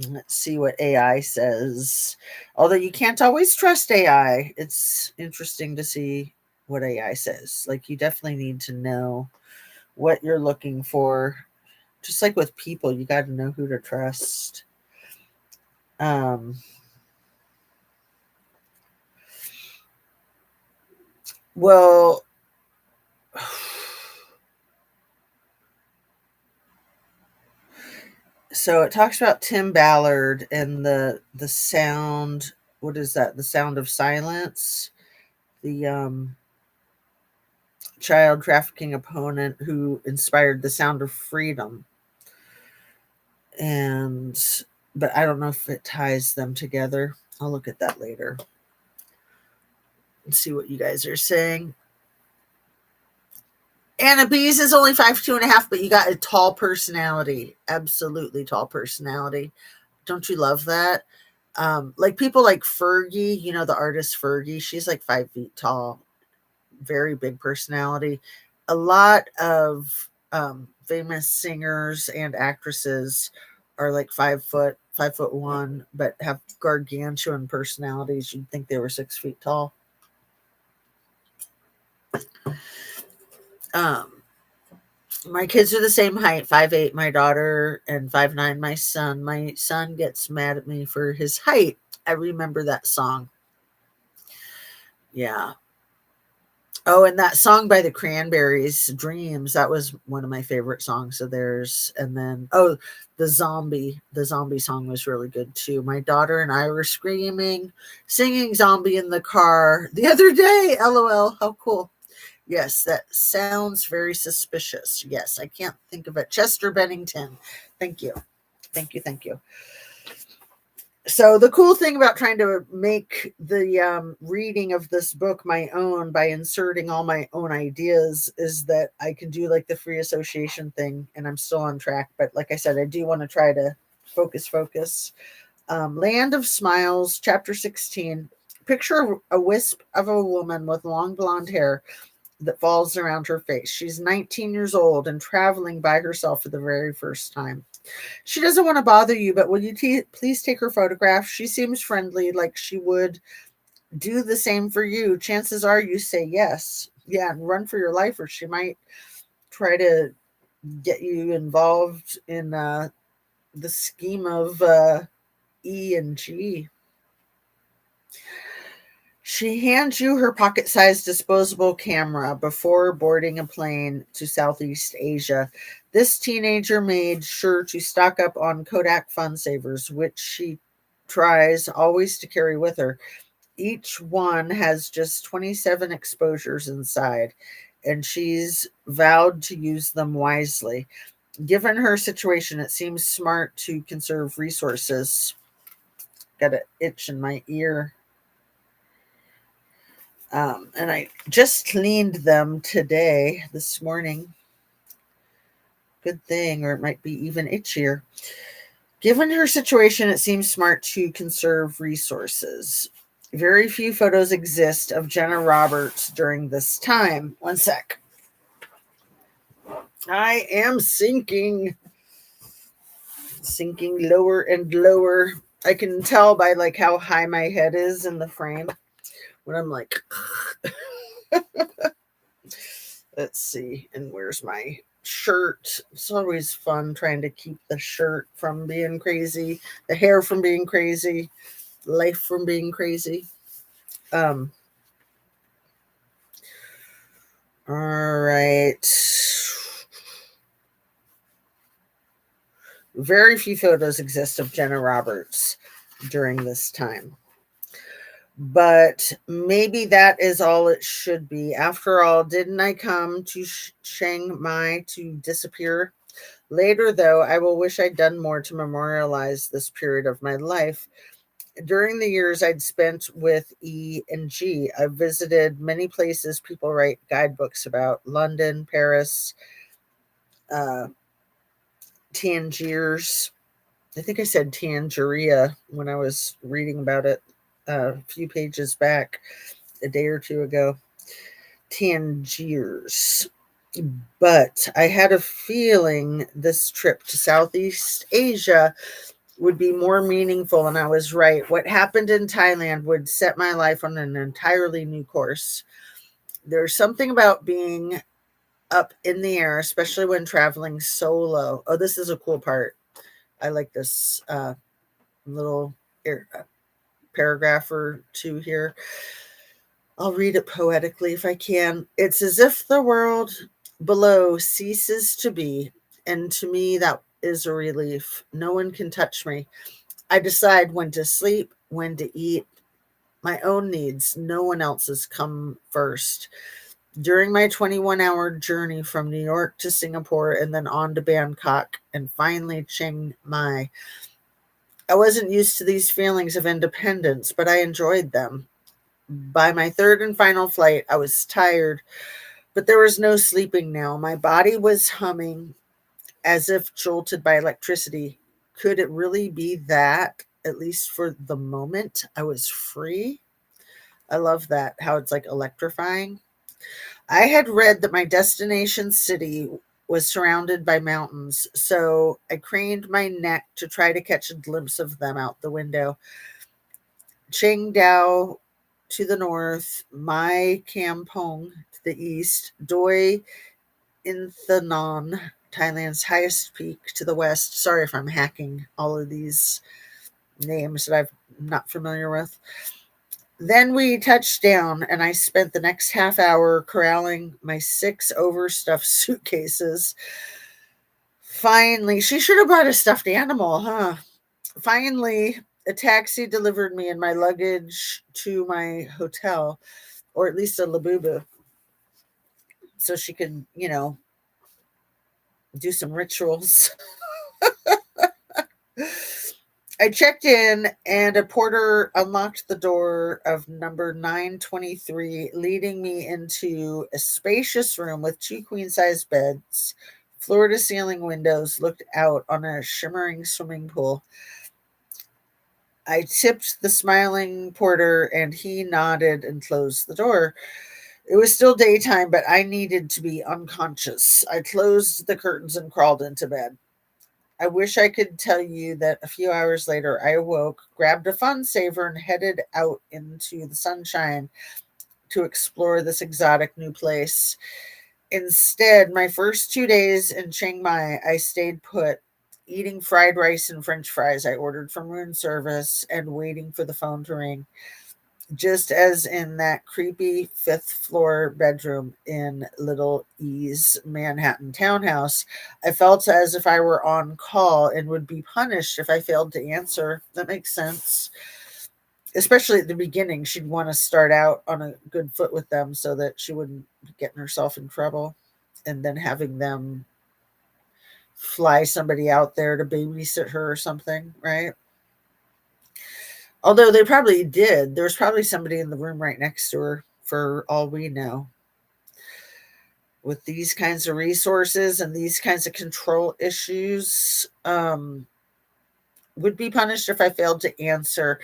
Let's see what AI says. Although you can't always trust AI, it's interesting to see what AI says. Like, you definitely need to know what you're looking for. Just like with people, you got to know who to trust. Um, well, so it talks about Tim Ballard and the sound. What is that? The Sound of Silence. The child trafficking opponent who inspired the Sound of Freedom. And but I don't know if it ties them together. I'll look at that later and see what you guys are saying. Anna Bees is only 5'2.5", but you got a tall personality. Absolutely tall personality. Don't you love that? Like people like Fergie, you know, the artist Fergie, she's like 5 feet tall, very big personality. A lot of famous singers and actresses are like 5 foot, 5'1", but have gargantuan personalities. You'd think they were 6 feet tall. Um, my kids are the same height, 5'8", my daughter, and 5'9", my son. My son gets mad at me for his height. I remember that song. Yeah. Oh, and that song by the Cranberries, Dreams, that was one of my favorite songs of theirs. And then, oh, the zombie song was really good too. My daughter and I were screaming, singing Zombie in the car the other day. LOL, how cool. Yes, that sounds very suspicious. Yes, I can't think of it. Chester Bennington. Thank you. Thank you. Thank you. So the cool thing about trying to make the reading of this book my own by inserting all my own ideas is that I can do like the free association thing, and I'm still on track. But like I said, I do want to try to focus. Land of Smiles, chapter 16. Picture a wisp of a woman with long blonde hair that falls around her face. She's 19 years old and traveling by herself for the very first time. She doesn't want to bother you, but will you please take her photograph? She seems friendly, like she would do the same for you. Chances are you say yes. Yeah, and run for your life, or she might try to get you involved in the scheme of E and G. She hands you her pocket sized disposable camera before boarding a plane to Southeast Asia. This teenager made sure to stock up on Kodak fun savers, which she tries always to carry with her. Each one has just 27 exposures inside, and she's vowed to use them wisely. Given her situation, it seems smart to conserve resources. Got an itch in my ear. And I just cleaned them this morning. Good thing, or it might be even itchier. Given her situation, it seems smart to conserve resources. Very few photos exist of Jenna Roberts during this time. One sec. I am sinking lower and lower. I can tell by like how high my head is in the frame when I'm like, let's see. And where's my shirt? It's always fun trying to keep the shirt from being crazy, the hair from being crazy, life from being crazy. Um, all right. Very few photos exist of Jenna Roberts during this time. But maybe that is all it should be. After all, didn't I come to Chiang Mai to disappear? Later, though, I will wish I'd done more to memorialize this period of my life. During the years I'd spent with E and G, I visited many places people write guidebooks about: London, Paris, uh, Tangiers. I think I said Tangeria when I was reading about it a few pages back, a day or two ago. Tangiers. But I had a feeling this trip to Southeast Asia would be more meaningful, and I was right. What happened in Thailand would set my life on an entirely new course. There's something about being up in the air, especially when traveling solo. Oh, this is a cool part. I like this little paragraph or two here. I'll read it poetically if I can. It's as if the world below ceases to be, and to me, that is a relief. No one can touch me. I decide when to sleep, when to eat, my own needs. No one else's come first. During my 21-hour journey from New York to Singapore and then on to Bangkok and finally Chiang Mai, I wasn't used to these feelings of independence, but I enjoyed them. By my third and final flight, I was tired, but there was no sleeping now. My body was humming as if jolted by electricity. Could it really be that, at least for the moment, I was free? I love that, how it's like electrifying. I had read that my destination city was surrounded by mountains, so I craned my neck to try to catch a glimpse of them out the window. Qingdao to the north, Mai Kampong to the east, Doi Inthanon, Thailand's highest peak, to the west. Sorry if I'm hacking all of these names that I'm not familiar with. Then we touched down, and I spent the next half hour corralling my 6 overstuffed suitcases. Finally, she should have brought a stuffed animal, huh? Finally, a taxi delivered me and my luggage to my hotel, or at least a labubu, so she could, do some rituals. I checked in, and a porter unlocked the door of number 923, leading me into a spacious room with 2 queen size beds. Floor to ceiling windows looked out on a shimmering swimming pool. I tipped the smiling porter, and he nodded and closed the door. It was still daytime, but I needed to be unconscious. I closed the curtains and crawled into bed. I wish I could tell you that a few hours later I awoke, grabbed a fun saver, and headed out into the sunshine to explore this exotic new place. Instead, my first 2 days in Chiang Mai, I stayed put, eating fried rice and french fries I ordered from room service and waiting for the phone to ring. Just as in that creepy 5th floor bedroom in Little E's Manhattan townhouse, I felt as if I were on call and would be punished if I failed to answer. That makes sense. Especially at the beginning, she'd want to start out on a good foot with them so that she wouldn't be getting herself in trouble. And then having them fly somebody out there to babysit her or something, right? Although they probably did. There was probably somebody in the room right next to her, for all we know. With these kinds of resources and these kinds of control issues, would be punished if I failed to answer.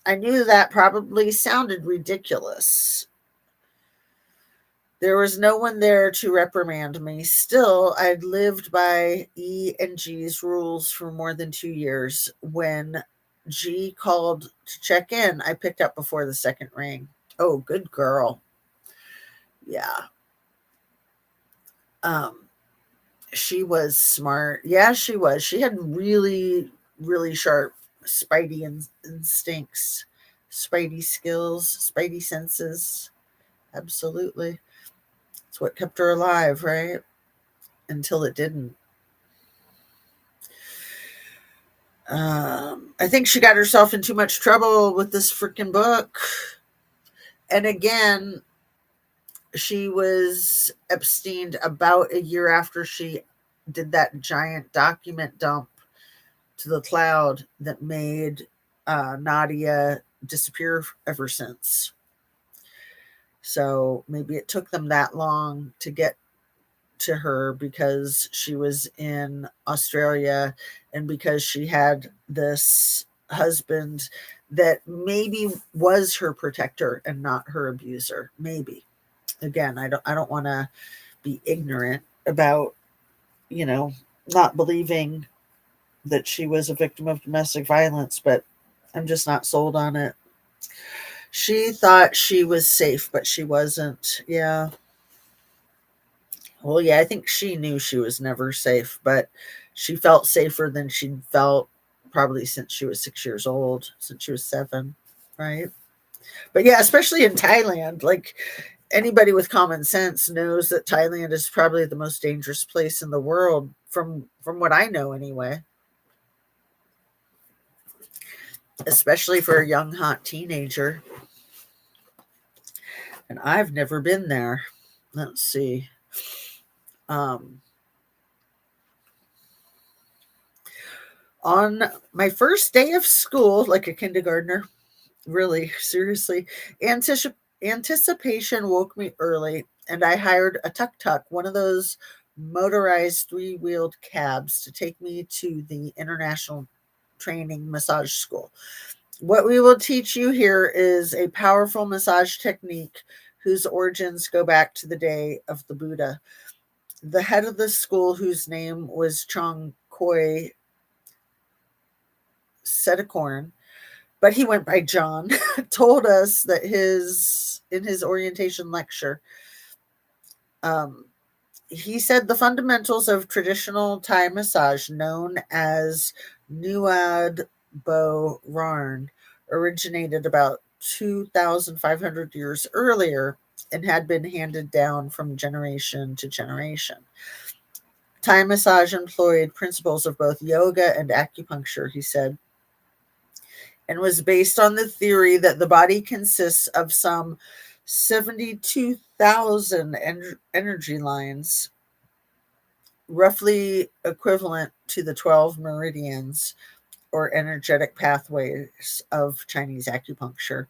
I knew that probably sounded ridiculous. There was no one there to reprimand me. Still, I'd lived by E and G's rules for more than 2 years. When G called to check in, I picked up before the second ring. Oh, good girl. Yeah. Um, she was smart. Yeah, she was. She had really, really sharp spidey instincts, spidey skills, spidey senses. Absolutely. It's what kept her alive, right? Until it didn't. I think she got herself in too much trouble with this freaking book. And again, she was abstained about a year after she did that giant document dump to the cloud that made Nadia disappear ever since. So maybe it took them that long to get to her because she was in Australia and because she had this husband that maybe was her protector and not her abuser. Maybe. Again, I don't want to be ignorant about, you know, not believing that she was a victim of domestic violence, but I'm just not sold on it. She thought she was safe, but she wasn't. Yeah. Well, yeah, I think she knew she was never safe, but she felt safer than she'd felt probably since she was 6 years old, since she was seven, right? But yeah, especially in Thailand, like anybody with common sense knows that Thailand is probably the most dangerous place in the world from what I know anyway, especially for a young hot teenager. And I've never been there. Let's see. Um, on my first day of school, like a kindergartner, really, seriously, anticipation woke me early, and I hired a tuk tuk, one of those motorized three-wheeled cabs, to take me to the International Training Massage School. What we will teach you here is a powerful massage technique whose origins go back to the day of the Buddha. The head of the school, whose name was Chong Koi Setakorn, but he went by John, told us that in his orientation lecture, um, he said the fundamentals of traditional Thai massage, known as Nuad Bo Rarn, originated about 2,500 years earlier and had been handed down from generation to generation. Thai massage employed principles of both yoga and acupuncture, he said, and was based on the theory that the body consists of some 72,000 energy lines, roughly equivalent to the 12 meridians or energetic pathways of Chinese acupuncture.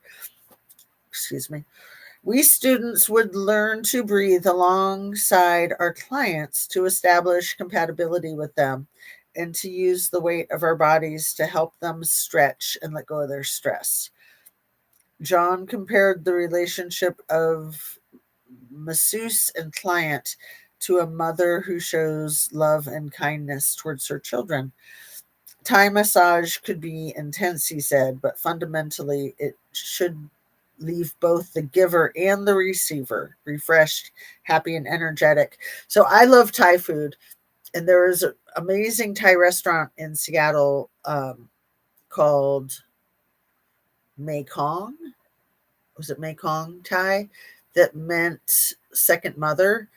Excuse me. We students would learn to breathe alongside our clients to establish compatibility with them and to use the weight of our bodies to help them stretch and let go of their stress. John compared the relationship of masseuse and client to a mother who shows love and kindness towards her children. Thai massage could be intense, he said, but fundamentally it should leave both the giver and the receiver refreshed, happy, and energetic. So I love Thai food, and there is an amazing Thai restaurant in Seattle called Mekong. Was it Mekong Thai? That meant second mother,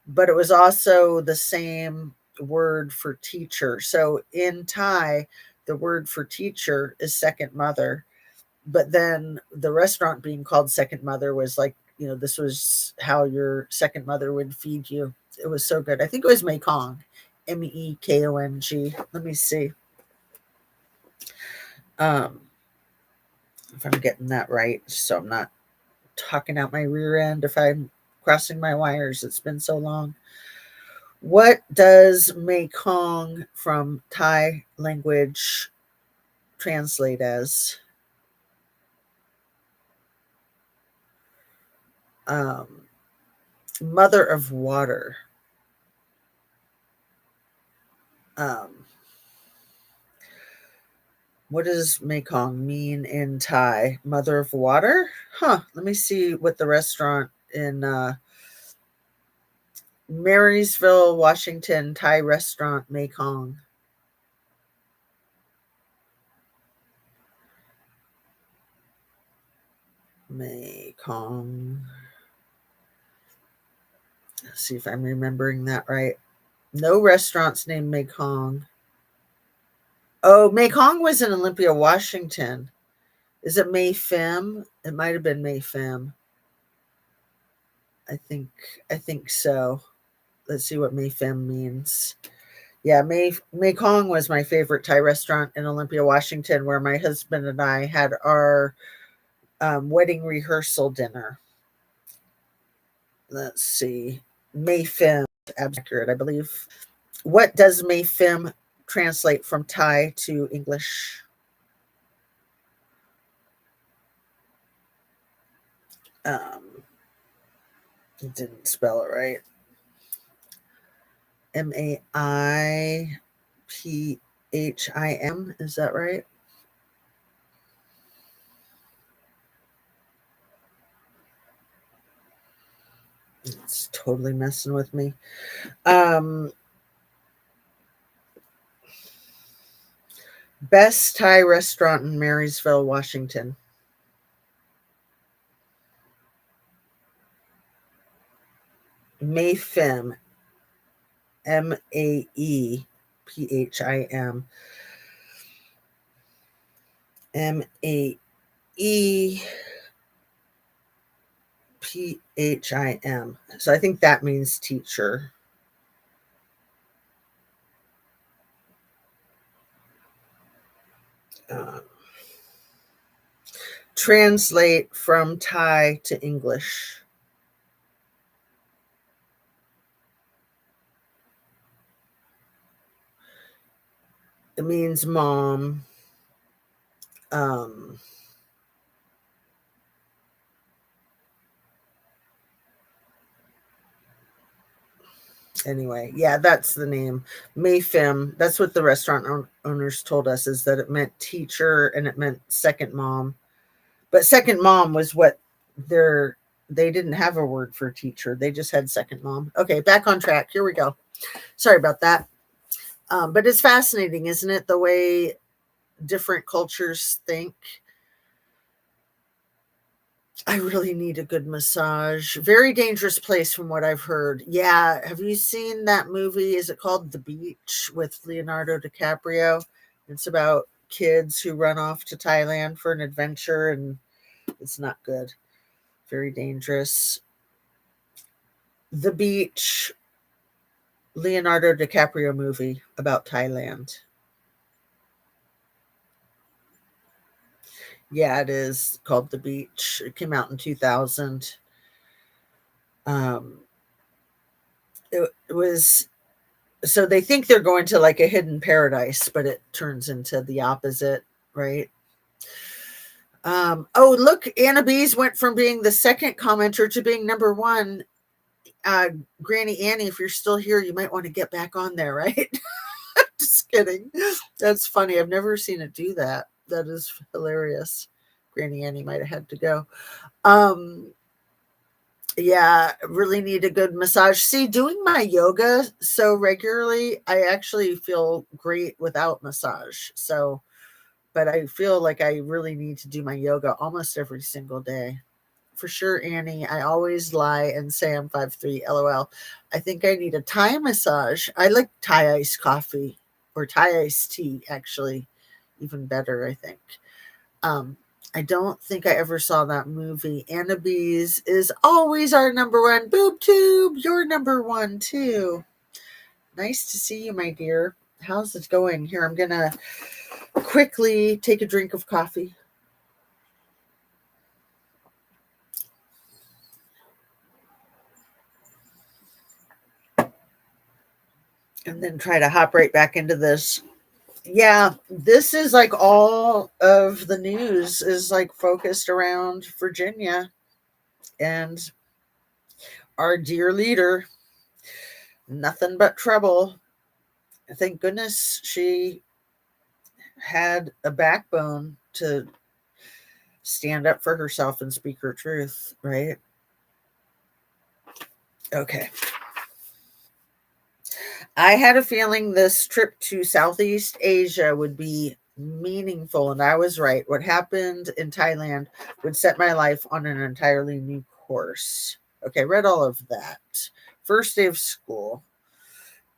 but it was also the same word for teacher. So in Thai, the word for teacher is second mother. But then the restaurant being called second mother was like, this was how your second mother would feed you. It was so good. I think it was Mekong, Mekong. Let me see. Um, if I'm getting that right, so I'm not talking out my rear end if I'm crossing my wires. It's been so long. What does Mekong from Thai language translate as? Um, Mother of water. Um, what does Mekong mean in Thai? Mother of water? Huh. Let me see what the restaurant in Marysville, Washington, Thai restaurant Mekong. Mekong. Let's see if I'm remembering that right. No restaurants named Mekong. Oh, Mekong was in Olympia, Washington. Is it May Fim? It might have been May Fim. I think I think so. Let's see what May Fim means. Yeah, Mekong was my favorite Thai restaurant in Olympia, Washington, where my husband and I had our wedding rehearsal dinner. Let's see. May Fim, accurate, I believe. What does May Fim translate from Thai to English? Um, it didn't spell it right. Maipphim. Is that right? It's totally messing with me. Um, Best Thai restaurant in Marysville, Washington. Mayphim. Maepphim. Maepphim. So I think that means teacher. Uh, Translate from Thai to English. It means mom. Um, anyway, yeah, that's the name. Mayfim. That's what the restaurant owners told us, is that it meant teacher and it meant second mom. But second mom was what their they didn't have a word for teacher. They just had second mom. Okay, back on track. Here we go. Sorry about that. But it's fascinating, isn't it? The way different cultures think. I really need a good massage. Very dangerous place from what I've heard. Yeah. Have you seen that movie? Is it called The Beach with Leonardo DiCaprio? It's about kids who run off to Thailand for an adventure, and it's not good. Very dangerous. The Beach, Leonardo DiCaprio movie about Thailand. Yeah, it is called The Beach. It came out in 2000. Um, it was so they think they're going to like a hidden paradise, but it turns into the opposite, right? Oh, look, Anna Bees went from being the second commenter to being number one. Uh, Granny Annie, if you're still here, you might want to get back on there, right? Just kidding. That's funny. I've never seen it do that. That is hilarious. Granny Annie might have had to go. Um, yeah, really need a good massage. See, doing my yoga so regularly, I actually feel great without massage. So, but I feel like I really need to do my yoga almost every single day. For sure, Annie. I always lie and say I'm 5'3". LOL. I think I need a Thai massage. I like Thai iced coffee or Thai iced tea, actually, even better, I think. Um, I don't think I ever saw that movie. Anna Bees is always our number one. Boob tube, you're number one too. Nice to see you, my dear. How's it going? Here, I'm gonna quickly take a drink of coffee. And then try to hop right back into this. Yeah, this is like all of the news is like focused around Virginia and our dear leader. Nothing but trouble. Thank goodness she had a backbone to stand up for herself and speak her truth, right? Okay. I had a feeling this trip to Southeast Asia would be meaningful, and I was right. What happened in Thailand would set my life on an entirely new course. Okay, read all of that. First day of school.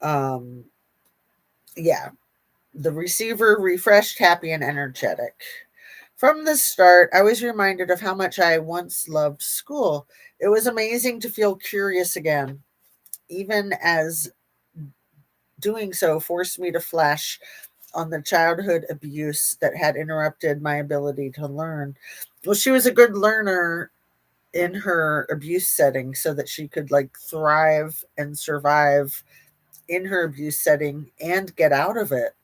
Um, yeah, The receiver refreshed, happy, and energetic. From the start, I was reminded of how much I once loved school. It was amazing to feel curious again, even as doing so forced me to flash on the childhood abuse that had interrupted my ability to learn. Well, she was a good learner in her abuse setting so that she could like thrive and survive in her abuse setting and get out of it.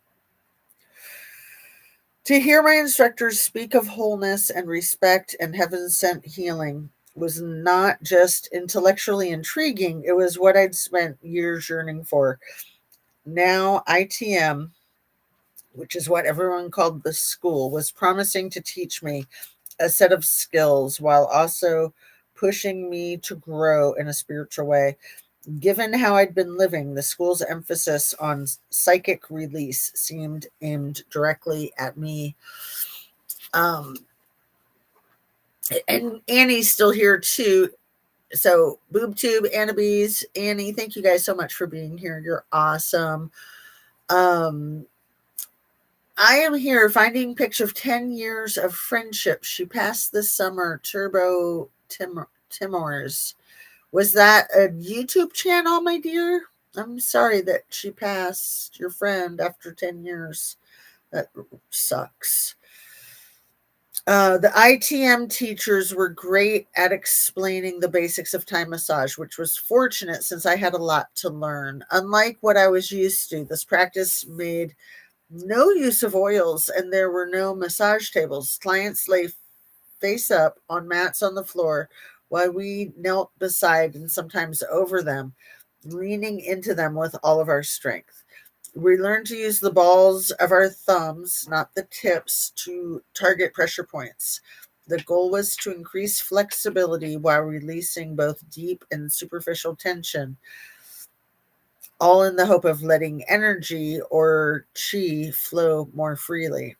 To hear my instructors speak of wholeness and respect and heaven sent healing was not just intellectually intriguing, it was what I'd spent years yearning for. Now, ITM, which is what everyone called the school, was promising to teach me a set of skills while also pushing me to grow in a spiritual way. Given how I'd been living, the school's emphasis on psychic release seemed aimed directly at me. Um, and Annie's still here too. So, BoobTube, Annabees, Annie, thank you guys so much for being here. You're awesome. Um, I am here finding picture of 10 years of friendship. She passed this summer, Turbo Timors. Was that a YouTube channel, my dear? I'm sorry that she passed your friend after 10 years. That sucks. The ITM teachers were great at explaining the basics of Thai massage, which was fortunate since I had a lot to learn. Unlike what I was used to, this practice made no use of oils and there were no massage tables. Clients lay face up on mats on the floor while we knelt beside and sometimes over them, leaning into them with all of our strength. We learned to use the balls of our thumbs, not the tips, to target pressure points. The goal was to increase flexibility while releasing both deep and superficial tension, all in the hope of letting energy or chi flow more freely.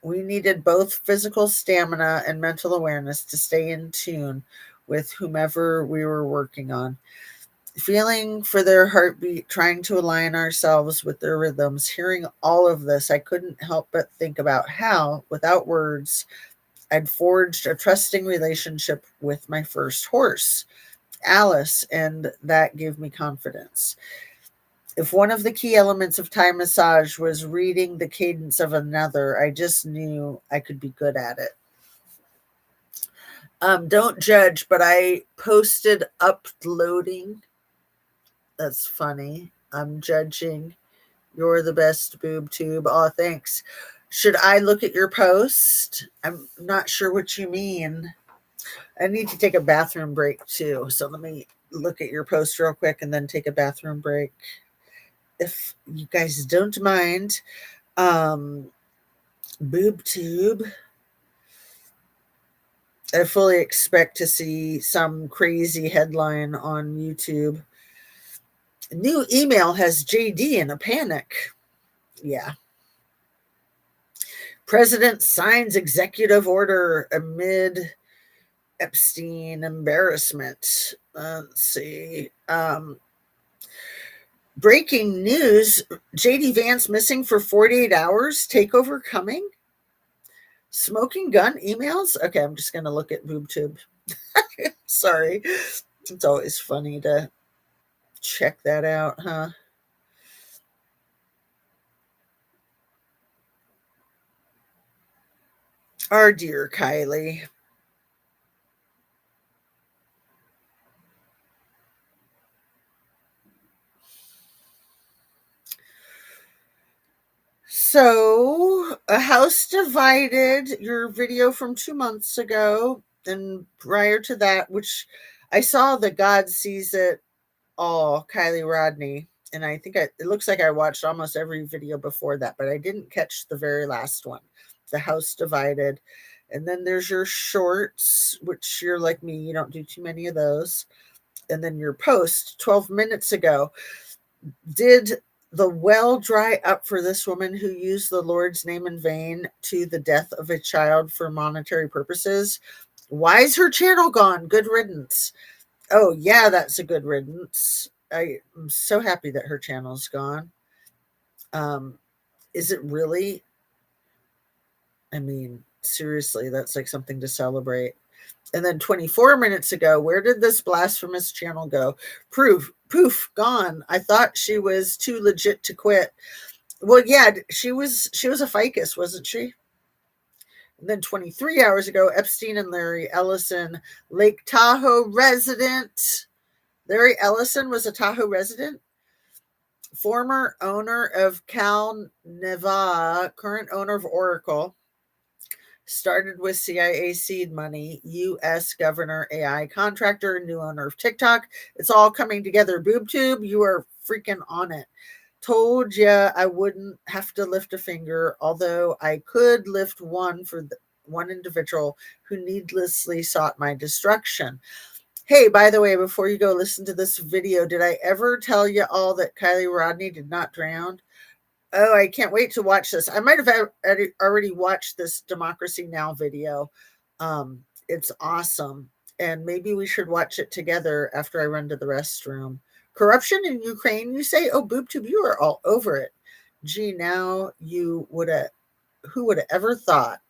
We needed both physical stamina and mental awareness to stay in tune with whomever we were working on. Feeling for their heartbeat, trying to align ourselves with their rhythms, hearing all of this, I couldn't help but think about how, without words, I'd forged a trusting relationship with my first horse, Alice, and that gave me confidence. If one of the key elements of Thai massage was reading the cadence of another, I just knew I could be good at it. Don't judge, but I posted uploading. That's funny. I'm judging. You're the best, boob tube. Oh, thanks. Should I look at your post? I'm not sure what you mean. I need to take a bathroom break too. So let me look at your post real quick and then take a bathroom break. If you guys don't mind. Boob tube. I fully expect to see some crazy headline on YouTube. New email has JD in a panic. Yeah. President signs executive order amid Epstein embarrassment. Let's see. Breaking news: JD Vance missing for 48 hours. Takeover coming. Smoking gun emails. Okay, I'm just going to look at BoobTube. Sorry. It's always funny to check that out, huh? Our dear Kylie. So, a house divided, your video from 2 months ago, and prior to that, which I saw the God Sees It All, Kylie Rodney, and I think it looks like I watched almost every video before that, but I didn't catch the very last one, the house divided. And then there's your shorts, which you're like me, you don't do too many of those. And then your post 12 minutes ago. Did the well dry up for this woman who used the Lord's name in vain to the death of a child for monetary purposes? Why is her channel gone? Good riddance. Oh, yeah, that's a good riddance. I am so happy that her channel's gone. Um, Is it really? I mean, seriously, that's like something to celebrate. And then 24 minutes ago, where did this blasphemous channel go? Poof, gone. I thought she was too legit to quit. Well, yeah, she was a ficus, wasn't she? And then 23 hours ago, Epstein and Larry Ellison, Lake Tahoe resident. Larry Ellison was a Tahoe resident, former owner of Cal Neva, current owner of Oracle, started with CIA seed money, U.S. governor, AI contractor, new owner of TikTok. It's all coming together. BoobTube, you are freaking on it. Told ya I wouldn't have to lift a finger, although I could lift one for one individual who needlessly sought my destruction. Hey, by the way, before you go listen to this video, did I ever tell you all that Kylie Rodney did not drown? Oh, I can't wait to watch this. I might have already watched this Democracy Now video. It's awesome. And maybe we should watch it together after I run to the restroom. Corruption in Ukraine, you say? Oh, BoobTube, you are all over it. Gee, now you would have, who would have ever thought?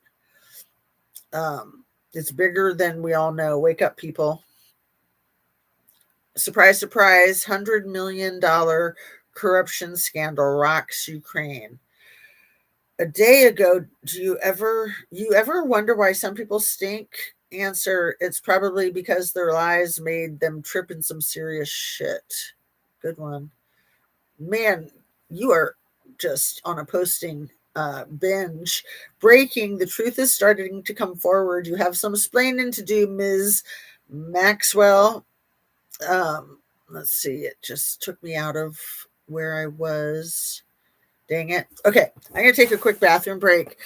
It's bigger than we all know. Wake up, people. Surprise, surprise, $100 million corruption scandal rocks Ukraine. A day ago, do you ever wonder why some people stink? Answer, it's probably because their lies made them trip in some serious shit. Good one. Man, you are just on a posting binge. Breaking, the truth is starting to come forward. You have some explaining to do, Ms. Maxwell. Let's see, it just took me out of where I was. Dang it. Okay, I'm going to take a quick bathroom break.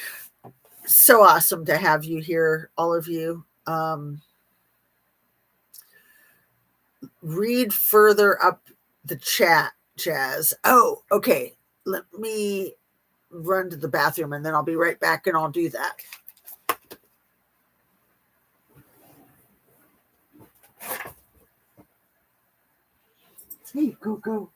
So awesome to have you here, all of you. Read further up the chat, Jazz. Oh, okay. Let me run to the bathroom and then I'll be right back and I'll do that. Hey, go.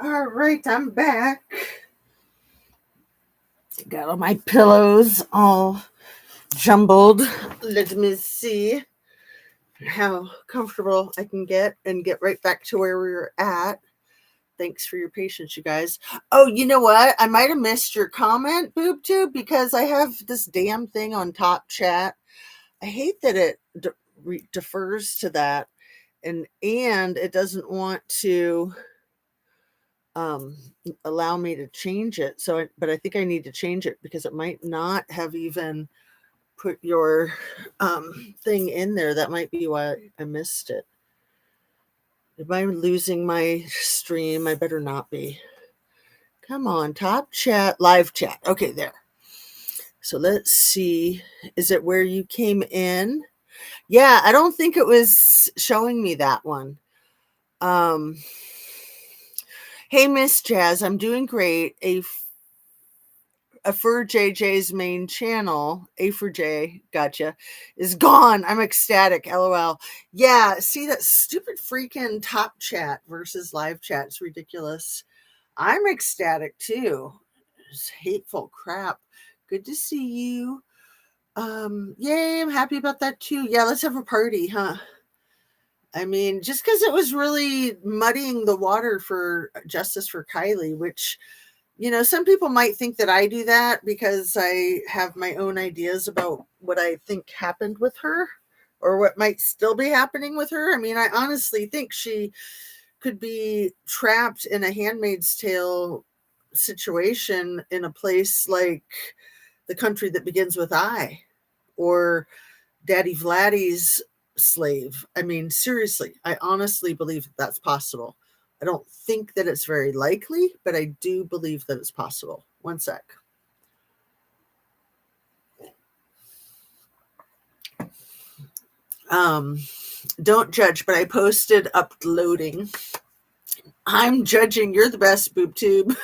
All right, I'm back. Got all my pillows all jumbled. Let me see how comfortable I can get and get right back to where we were at. Thanks for your patience, you guys. Oh, you know what? I might have missed your comment, BoobTube, because I have this damn thing on top chat. I hate that it defers to that, and it doesn't want to allow me to change it. So, but I think I need to change it because it might not have even put your thing in there. That might be why I missed it. Am I losing my stream? I better not be. Come on, top chat, live chat. Okay, there. So let's see. Is it where you came in? Yeah, I don't think it was showing me that one. Hey, Miss Jazz, I'm doing great. for JJ's main channel, A for J, gotcha, is gone. I'm ecstatic. LOL. Yeah, see that stupid freaking top chat versus live chat. It's ridiculous. I'm ecstatic too. It's hateful crap. Good to see you. Yay, I'm happy about that too. Yeah, let's have a party, huh? I mean, just because it was really muddying the water for justice for Kylie, which, some people might think that I do that because I have my own ideas about what I think happened with her or what might still be happening with her. I mean, I honestly think she could be trapped in a Handmaid's Tale situation in a place like the country that begins with I, or Daddy Vladdy's slave. I mean, seriously, I honestly believe that that's possible. I don't think that it's very likely, but I do believe that it's possible. One sec. Don't judge, but I posted uploading. I'm judging. You're the best, BoobTube.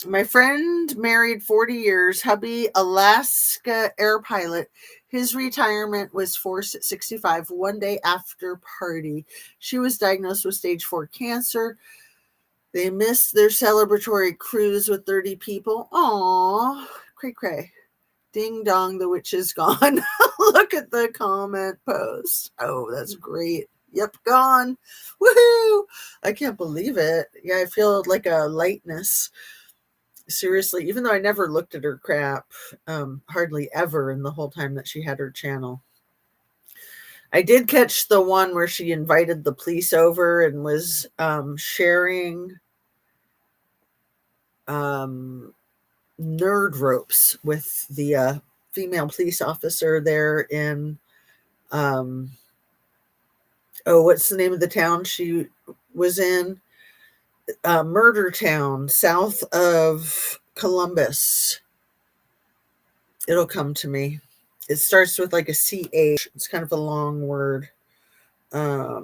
My friend married 40 years, hubby, Alaska air pilot. His retirement was forced at 65, one day after party. She was diagnosed with stage 4 cancer. They missed their celebratory cruise with 30 people. Aww, cray cray. Ding dong, the witch is gone. Look at the comment post. Oh, that's great. Yep, gone. Woohoo! I can't believe it. Yeah, I feel like a lightness. Seriously, even though I never looked at her crap, hardly ever in the whole time that she had her channel. I did catch the one where she invited the police over and was sharing nerd ropes with the female police officer there in what's the name of the town she was in? Murder Town, south of Columbus. It'll come to me. It starts with like a CH. It's kind of a long word. I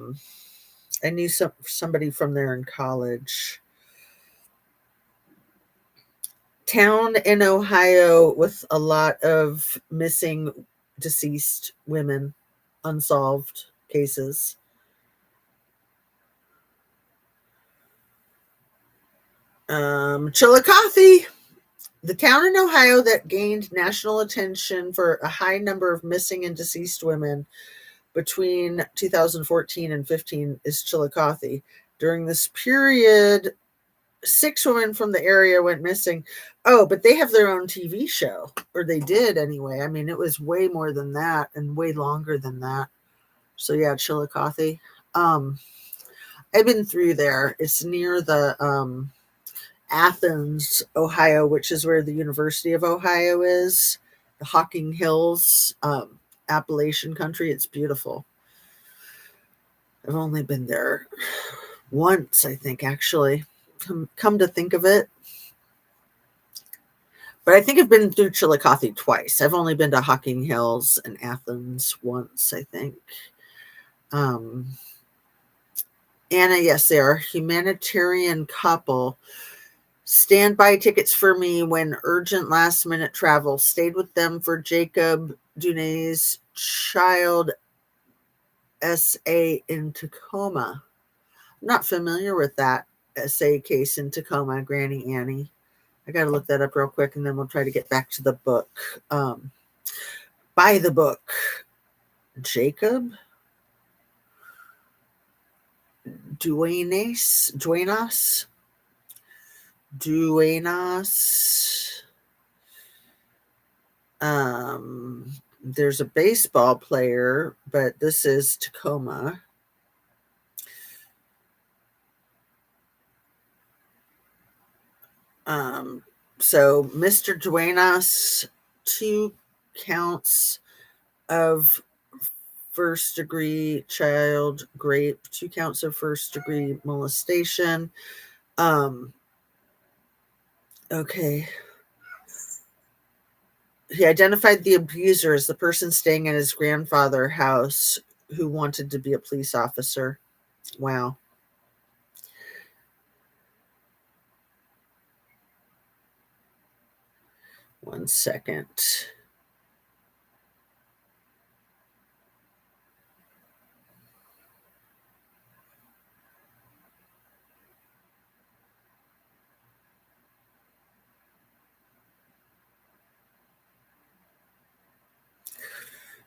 knew somebody from there in college. Town in Ohio with a lot of missing, deceased women, unsolved cases. Chillicothe, the town in Ohio that gained national attention for a high number of missing and deceased women between 2014 and 15 is Chillicothe. During this period, 6 women from the area went missing. Oh, but they have their own TV show, or they did anyway. I mean, it was way more than that and way longer than that. So yeah, Chillicothe. I've been through there. It's near the Athens, Ohio, which is where the University of Ohio is. The Hocking Hills, Appalachian country. It's beautiful. I've only been there once, I think, actually. Come to think of it. But I think I've been through Chillicothe twice. I've only been to Hocking Hills and Athens once, I think. Anna, yes, they are a humanitarian couple. Standby tickets for me when urgent last minute travel. Stayed with them for Jacob Dunay's child SA in Tacoma. I'm not familiar with that SA case in Tacoma, Granny Annie. I got to look that up real quick and then we'll try to get back to the book. Buy the book. Jacob Duenas. There's a baseball player, but this is Tacoma. So Mr. Duenas, 2 counts of first degree child rape, 2 counts of first degree molestation. Okay. He identified the abuser as the person staying at his grandfather's house who wanted to be a police officer. Wow. 1 second.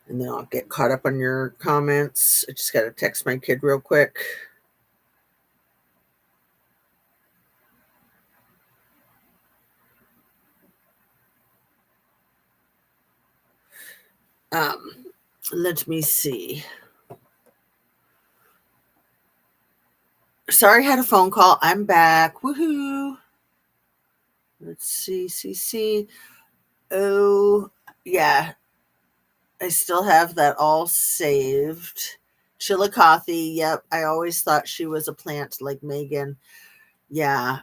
And then I'll get caught up on your comments. I just got to text my kid real quick. Let me see. Sorry, I had a phone call. I'm back. Woohoo. Let's see. Oh, yeah. I still have that all saved. Chillicothe. Yep. I always thought she was a plant like Megan. Yeah.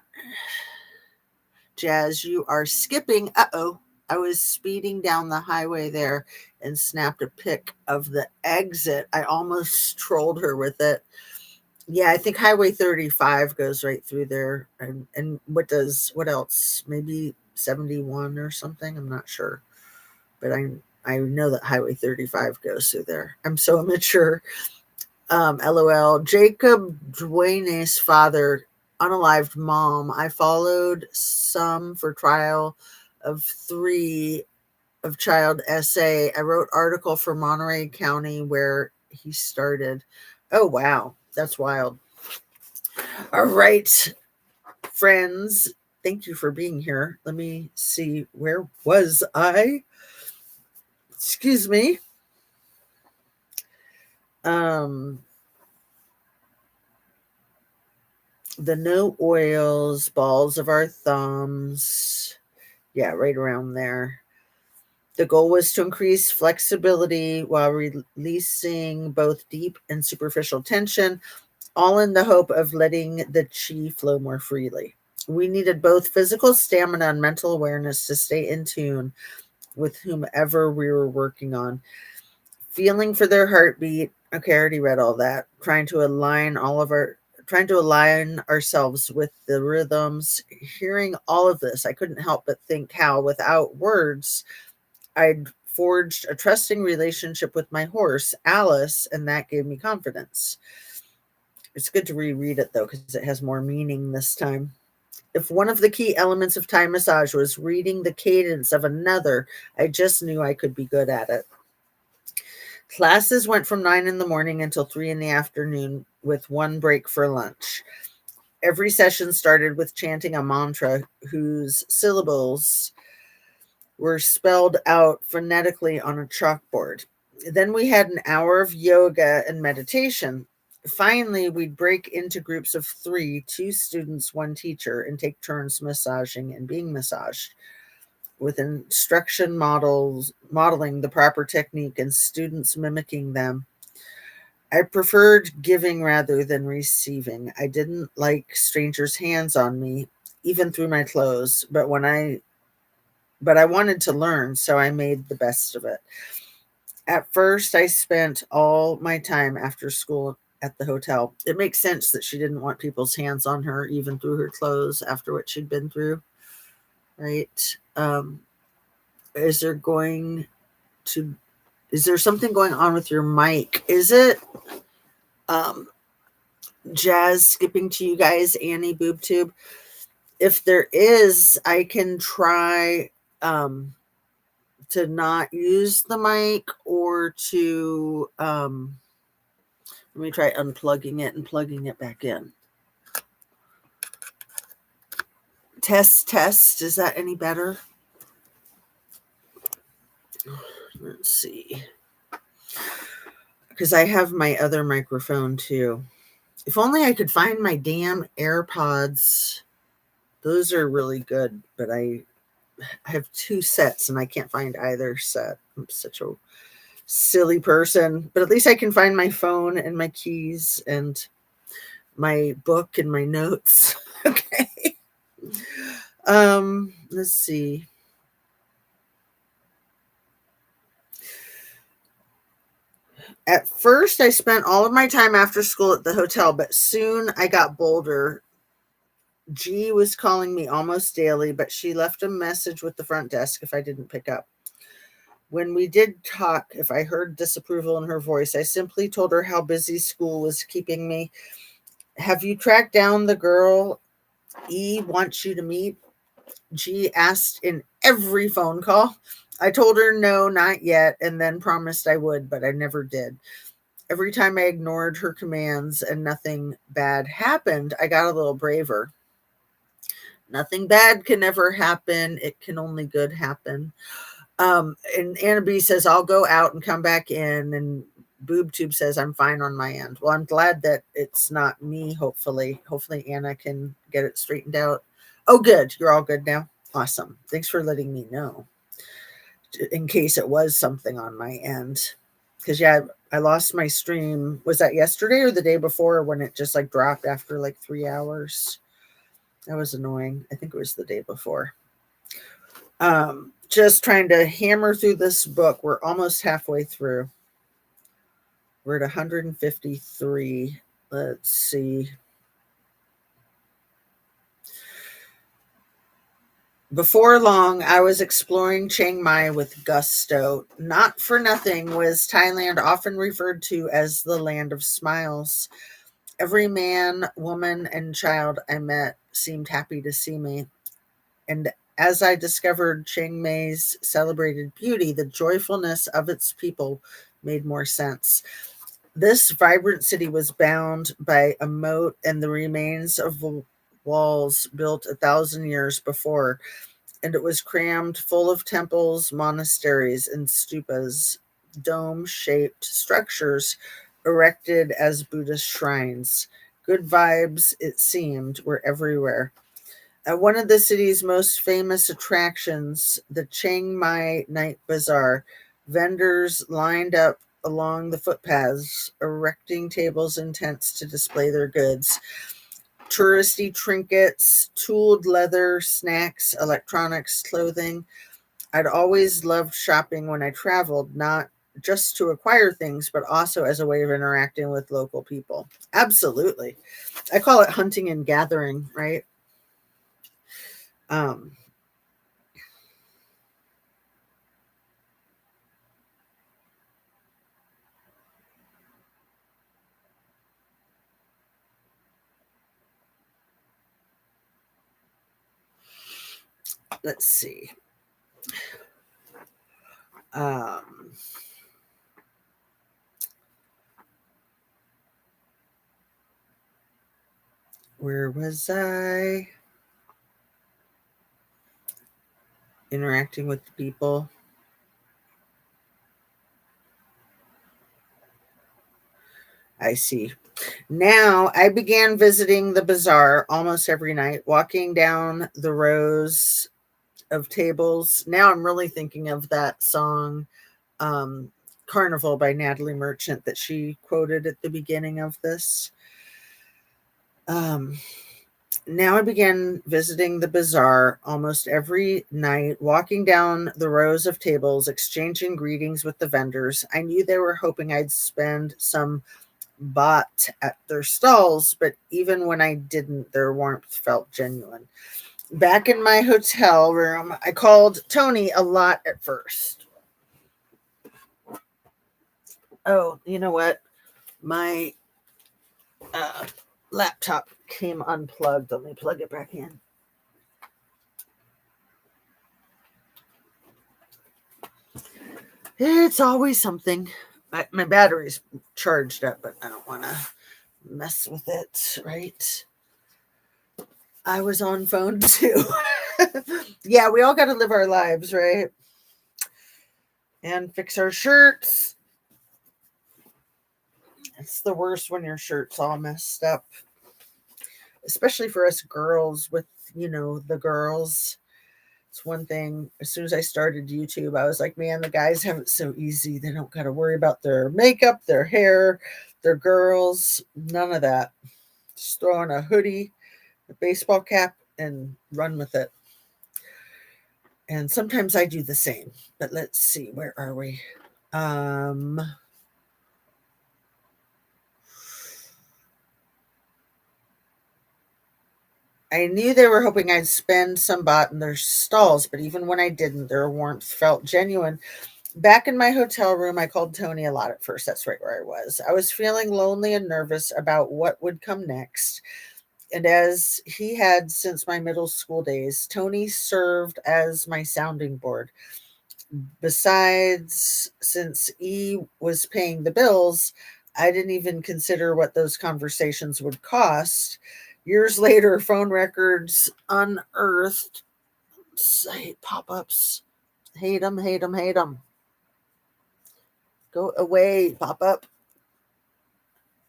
Jazz, you are skipping. Uh-oh. I was speeding down the highway there and snapped a pic of the exit. I almost trolled her with it. Yeah, I think Highway 35 goes right through there. And what else? Maybe 71 or something. I'm not sure. But I know that Highway 35 goes through there. I'm so immature. LOL. Jacob Duane's father, unalived mom. I followed some for trial of 3 of child essay. I wrote article for Monterey County where he started. Oh, wow. That's wild. All right, friends. Thank you for being here. Let me see. Where was I? Excuse me. The no oils, balls of our thumbs. Yeah, right around there. The goal was to increase flexibility while releasing both deep and superficial tension, all in the hope of letting the chi flow more freely. We needed both physical stamina and mental awareness to stay in tune with whomever we were working on. Feeling for their heartbeat. Okay, I already read all that. Trying to align ourselves with the rhythms. Hearing all of this, I couldn't help but think how, without words, I'd forged a trusting relationship with my horse, Alice, and that gave me confidence. It's good to reread it, though, because it has more meaning this time. If one of the key elements of Thai massage was reading the cadence of another, I just knew I could be good at it. Classes went from 9 in the morning until 3 in the afternoon with one break for lunch. Every session started with chanting a mantra whose syllables were spelled out phonetically on a chalkboard. Then we had an hour of yoga and meditation. Finally, we'd break into groups of 3, 2 students, 1 teacher, and take turns massaging and being massaged, with instruction modeling the proper technique and students mimicking them. I preferred giving rather than receiving. I didn't like strangers' hands on me, even through my clothes, but I wanted to learn, so I made the best of it. At first, I spent all my time after school at the hotel. It makes sense that she didn't want people's hands on her, even through her clothes, after what she'd been through, right? Is there something going on with your mic? Is it Jazz skipping to you guys, Annie BoobTube? If there is, I can try to not use the mic, or to let me try unplugging it and plugging it back in. Test. Is that any better? Let's see. Because I have my other microphone too. If only I could find my damn AirPods. Those are really good, but I have 2 sets and I can't find either set. I'm such a silly person, but at least I can find my phone and my keys and my book and my notes. Okay. Let's see. At first, I spent all of my time after school at the hotel, but soon I got bolder. G was calling me almost daily, but she left a message with the front desk if I didn't pick up. When we did talk, if I heard disapproval in her voice, I simply told her how busy school was keeping me. Have you tracked down the girl E wants you to meet? G asked in every phone call. I told her no, not yet, and then promised I would, but I never did. Every time I ignored her commands and nothing bad happened, I got a little braver. Nothing bad can ever happen. It can only good happen. And Anna B says, I'll go out and come back in. And BoobTube says, I'm fine on my end. Well, I'm glad that it's not me, hopefully. Hopefully Anna can get it straightened out. Oh, good. You're all good now. Awesome. Thanks for letting me know in case it was something on my end. Because, yeah, I lost my stream. Was that yesterday or the day before when it just like dropped after like 3 hours? That was annoying. I think it was the day before. Just trying to hammer through this book. We're almost halfway through. We're at 153. Let's see. Before long, I was exploring Chiang Mai with gusto. Not for nothing was Thailand often referred to as the land of smiles. Every man, woman, and child I met seemed happy to see me. And as I discovered Chiang Mai's celebrated beauty, the joyfulness of its people made more sense. This vibrant city was bound by a moat and the remains of walls built 1,000 years before, and it was crammed full of temples, monasteries, and stupas, dome-shaped structures erected as Buddhist shrines. Good vibes, it seemed, were everywhere. One of the city's most famous attractions, the Chiang Mai Night Bazaar, vendors lined up along the footpaths, erecting tables and tents to display their goods. Touristy trinkets, tooled leather, snacks, electronics, clothing. I'd always loved shopping when I traveled, not just to acquire things, but also as a way of interacting with local people. Absolutely. I call it hunting and gathering, right? Um, let's see. Um, where was I? Interacting with the people. I see. Now I began visiting the bazaar almost every night, walking down the rows of tables. Now I'm really thinking of that song, Carnival by Natalie Merchant, that she quoted at the beginning of this. Um, Now I began visiting the bazaar almost every night, walking down the rows of tables, exchanging greetings with the vendors. I knew they were hoping I'd spend some baht at their stalls, but even when I didn't, their warmth felt genuine. Back in my hotel room, I called Tony a lot at first. Oh, you know what? My uh, laptop came unplugged. Let me plug it back in. It's always something. My battery's charged up, but I don't want to mess with it, right? I was on phone too. Yeah, we all got to live our lives, right? And fix our shirts. It's the worst when your shirt's all messed up, especially for us girls with, the girls. It's one thing. As soon as I started YouTube, I was like, man, the guys have it so easy. They don't got to worry about their makeup, their hair, their girls, none of that. Just throw on a hoodie, a baseball cap, and run with it. And sometimes I do the same. But let's see, where are we? Um, I knew they were hoping I'd spend some bought in their stalls, but even when I didn't, their warmth felt genuine. Back in my hotel room, I called Tony a lot at first. That's right where I was. I was feeling lonely and nervous about what would come next. And as he had since my middle school days, Tony served as my sounding board. Besides, since E was paying the bills, I didn't even consider what those conversations would cost. Years later, phone records unearthed. I hate pop ups. Hate them, hate them, hate them. Go away, pop up.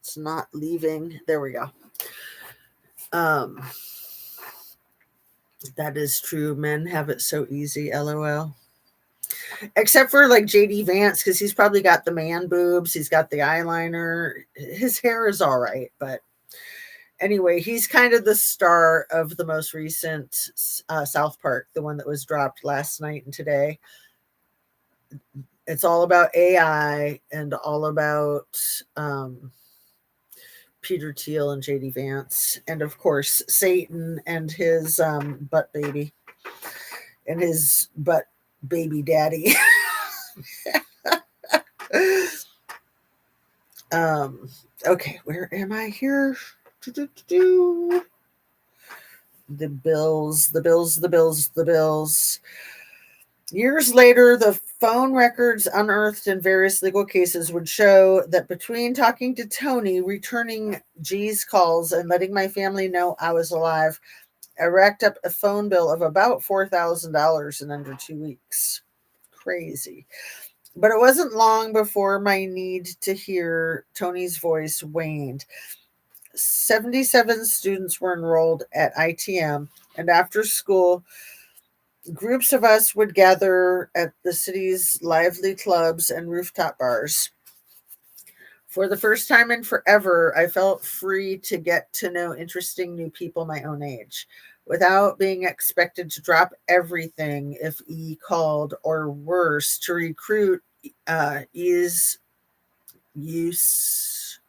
It's not leaving. There we go. Um, that is true. Men have it so easy, lol. Except for like JD Vance, because he's probably got the man boobs, he's got the eyeliner, his hair is all right, but anyway, he's kind of the star of the most recent South Park, the one that was dropped last night and today. It's all about AI and all about Peter Thiel and JD Vance, and of course Satan and his butt baby and his butt baby daddy. Okay, where am I here? The bills, the bills, the bills, the bills. Years later, the phone records unearthed in various legal cases would show that between talking to Tony, returning G's calls, and letting my family know I was alive, I racked up a phone bill of about $4,000 in under 2 weeks. Crazy. But it wasn't long before my need to hear Tony's voice waned. 77 students were enrolled at ITM, and after school, groups of us would gather at the city's lively clubs and rooftop bars. For the first time in forever, I felt free to get to know interesting new people my own age without being expected to drop everything if E called, or worse, to recruit E's use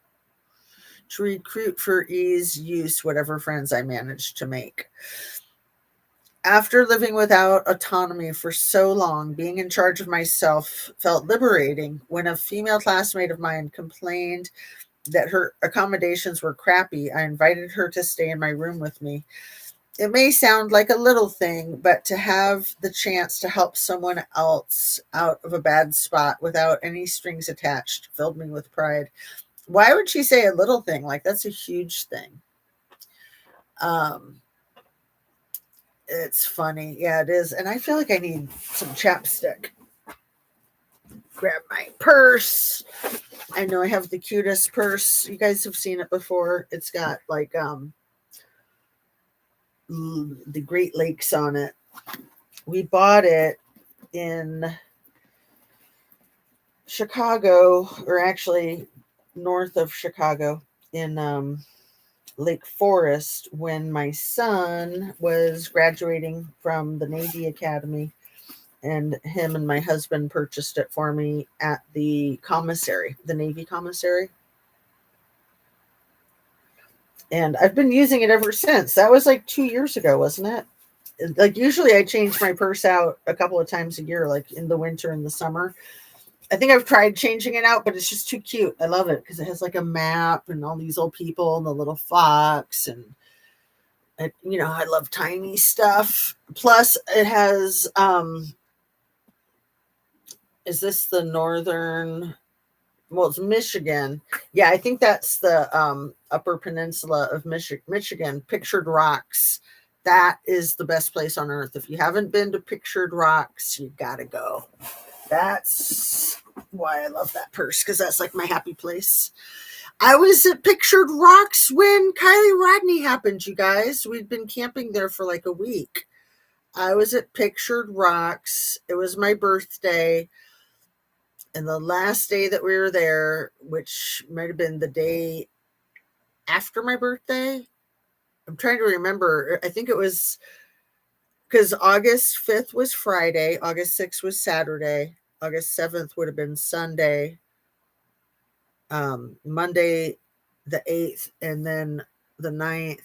to recruit for E's use whatever friends I managed to make. After living without autonomy for so long, being in charge of myself felt liberating. When a female classmate of mine complained that her accommodations were crappy, I invited her to stay in my room with me. It may sound like a little thing, but to have the chance to help someone else out of a bad spot without any strings attached filled me with pride. Why would she say a little thing? Like, that's a huge thing. It's funny. Yeah, it is. And I feel like I need some chapstick. Grab my purse. I know I have the cutest purse. You guys have seen it before. It's got like the Great Lakes on it. We bought it in Chicago, or actually north of Chicago, in Lake Forest, when my son was graduating from the Navy Academy, and him and my husband purchased it for me at the commissary, the Navy commissary. And I've been using it ever since. That was like 2 years ago, wasn't it? Like, usually I change my purse out a couple of times a year, like in the winter and the summer. I think I've tried changing it out, but it's just too cute. I love it because it has like a map and all these old people and the little fox, and I love tiny stuff. Plus, it has is this the northern? Well, it's Michigan. Yeah, I think that's the Upper Peninsula of Michigan. Pictured Rocks. That is the best place on earth. If you haven't been to Pictured Rocks, you gotta go. That's why I love that purse, because that's like my happy place. I was at Pictured Rocks when Kylie Rodney happened, you guys. We'd been camping there for like a week. I was at Pictured Rocks. It was my birthday. And the last day that we were there, which might have been the day after my birthday, I'm trying to remember. I think it was because August 5th was Friday, August 6th was Saturday, August 7th would have been Sunday, Monday the 8th, and then the 9th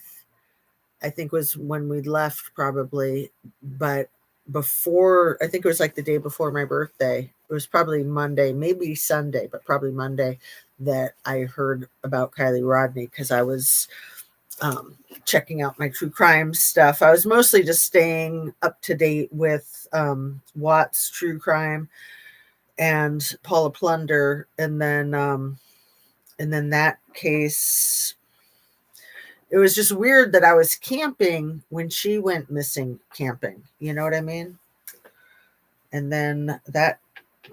I think was when we left probably, but before, I think it was like the day before my birthday. It was probably Monday, maybe Sunday, but probably Monday that I heard about Kylie Rodney because I was checking out my true crime stuff. I was mostly just staying up to date with Watts True Crime and Paula Plunder, and then that case. It was just weird that I was camping when she went missing camping. You know what I mean? And then that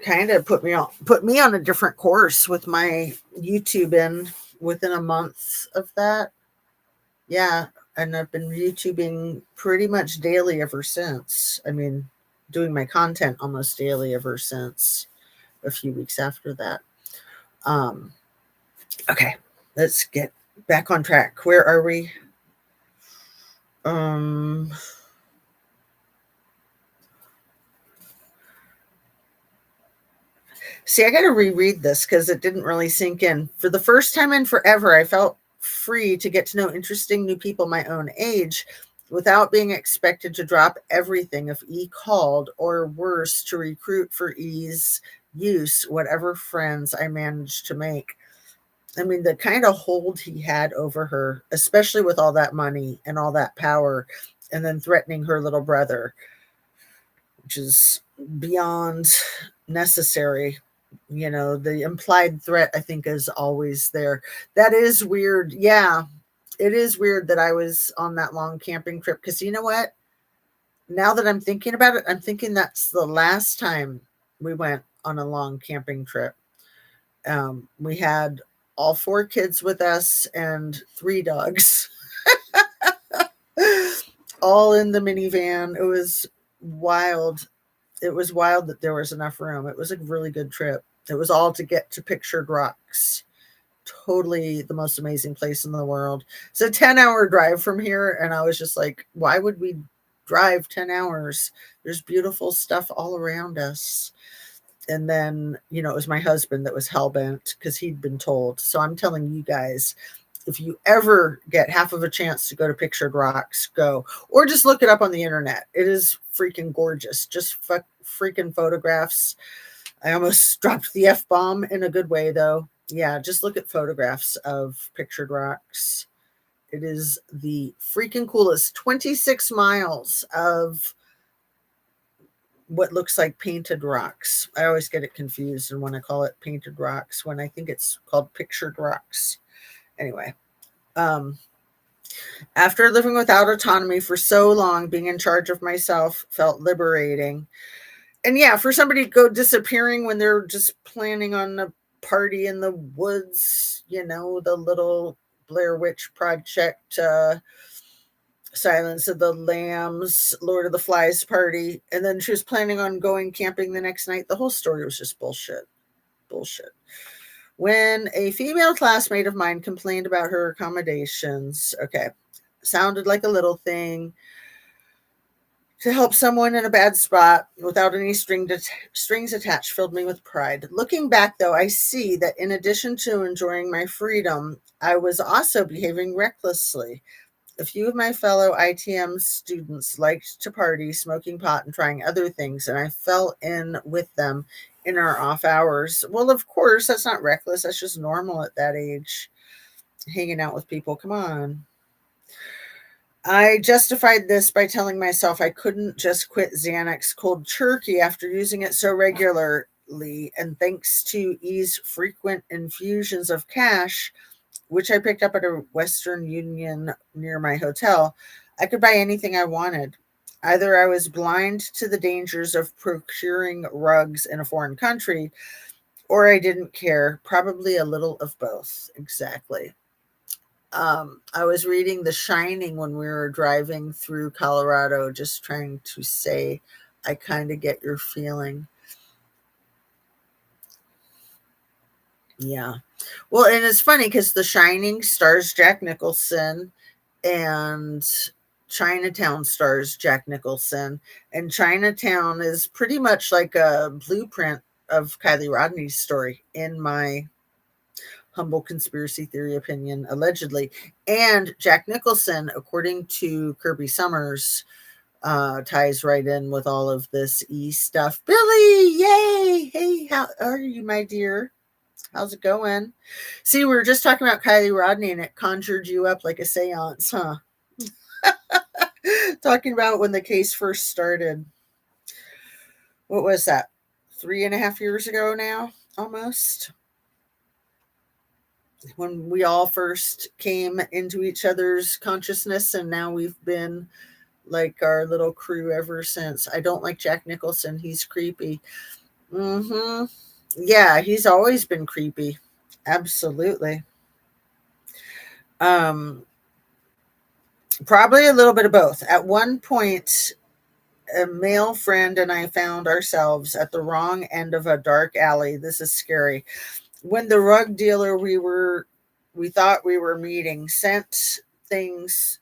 kind of put me on a different course with my YouTube in within a month of that. Yeah, and I've been YouTubing pretty much daily ever since. I mean, doing my content almost daily ever since a few weeks after that. Um, okay, let's get back on track. Where are we? Um, See, I got to reread this because it didn't really sink in. For the first time in forever, I felt free to get to know interesting new people my own age without being expected to drop everything if E called, or worse, to recruit for E's use whatever friends I managed to make. I mean, the kind of hold he had over her, especially with all that money and all that power, and then threatening her little brother, which is beyond necessary. You know, the implied threat, I think, is always there. That is weird. Yeah, it is weird that I was on that long camping trip because you know what? Now that I'm thinking about it, I'm thinking that's the last time we went on a long camping trip. We had all four kids with us and three dogs, all in the minivan. It was wild. It was wild that there was enough room. It was a really good trip. It was all to get to Pictured Rocks. Totally the most amazing place in the world. It's a 10-hour drive from here. And I was just like, why would we drive 10 hours? There's beautiful stuff all around us. And then, it was my husband that was hell bent because he'd been told. So I'm telling you guys, if you ever get half of a chance to go to Pictured Rocks, go. Or just look it up on the internet. It is freaking gorgeous. Just freaking photographs. I almost dropped the F-bomb in a good way, though. Yeah, just look at photographs of Pictured Rocks. It is the freaking coolest. 26 miles of what looks like painted rocks. I always get it confused and when I call it painted rocks, when I think it's called Pictured Rocks. Anyway, after living without autonomy for so long, being in charge of myself felt liberating. And yeah, for somebody to go disappearing when they're just planning on a party in the woods, the little Blair Witch Project, Silence of the Lambs, Lord of the Flies party, and then she was planning on going camping the next night. The whole story was just bullshit. Bullshit. When a female classmate of mine complained about her accommodations, okay, sounded like a little thing to help someone in a bad spot without any strings attached filled me with pride. Looking back, though, I see that in addition to enjoying my freedom, I was also behaving recklessly. A few of my fellow ITM students liked to party, smoking pot, and trying other things, and I fell in with them in our off hours. Well, of course, that's not reckless. That's just normal at that age. Hanging out with people. Come on. I justified this by telling myself I couldn't just quit Xanax cold turkey after using it so regularly, and thanks to E's frequent infusions of cash, which I picked up at a Western Union near my hotel, I could buy anything I wanted. Either I was blind to the dangers of procuring rugs in a foreign country, or I didn't care. Probably a little of both. Exactly. I was reading The Shining when we were driving through Colorado, just trying to say, I kind of get your feeling. Yeah. Well, and it's funny because The Shining stars Jack Nicholson and Chinatown stars Jack Nicholson. And Chinatown is pretty much like a blueprint of Kylie Rodney's story in my Humble conspiracy theory opinion, allegedly. And Jack Nicholson, according to Kirby Summers, ties right in with all of this stuff. Billy, yay! Hey, how are you, my dear? How's it going? See, we were just talking about Kylie Rodney, and it conjured you up like a seance, huh? Talking about when the case first started. What was that? 3.5 years ago now, almost. When we all first came into each other's consciousness, and now we've been like our little crew ever since. I don't like Jack Nicholson. He's creepy. Mm-hmm. Yeah, he's always been creepy. Absolutely. Um, Probably a little bit of both. At one point, a male friend and I found ourselves at the wrong end of a dark alley. This is scary. When the rug dealer we thought we were meeting sent thugs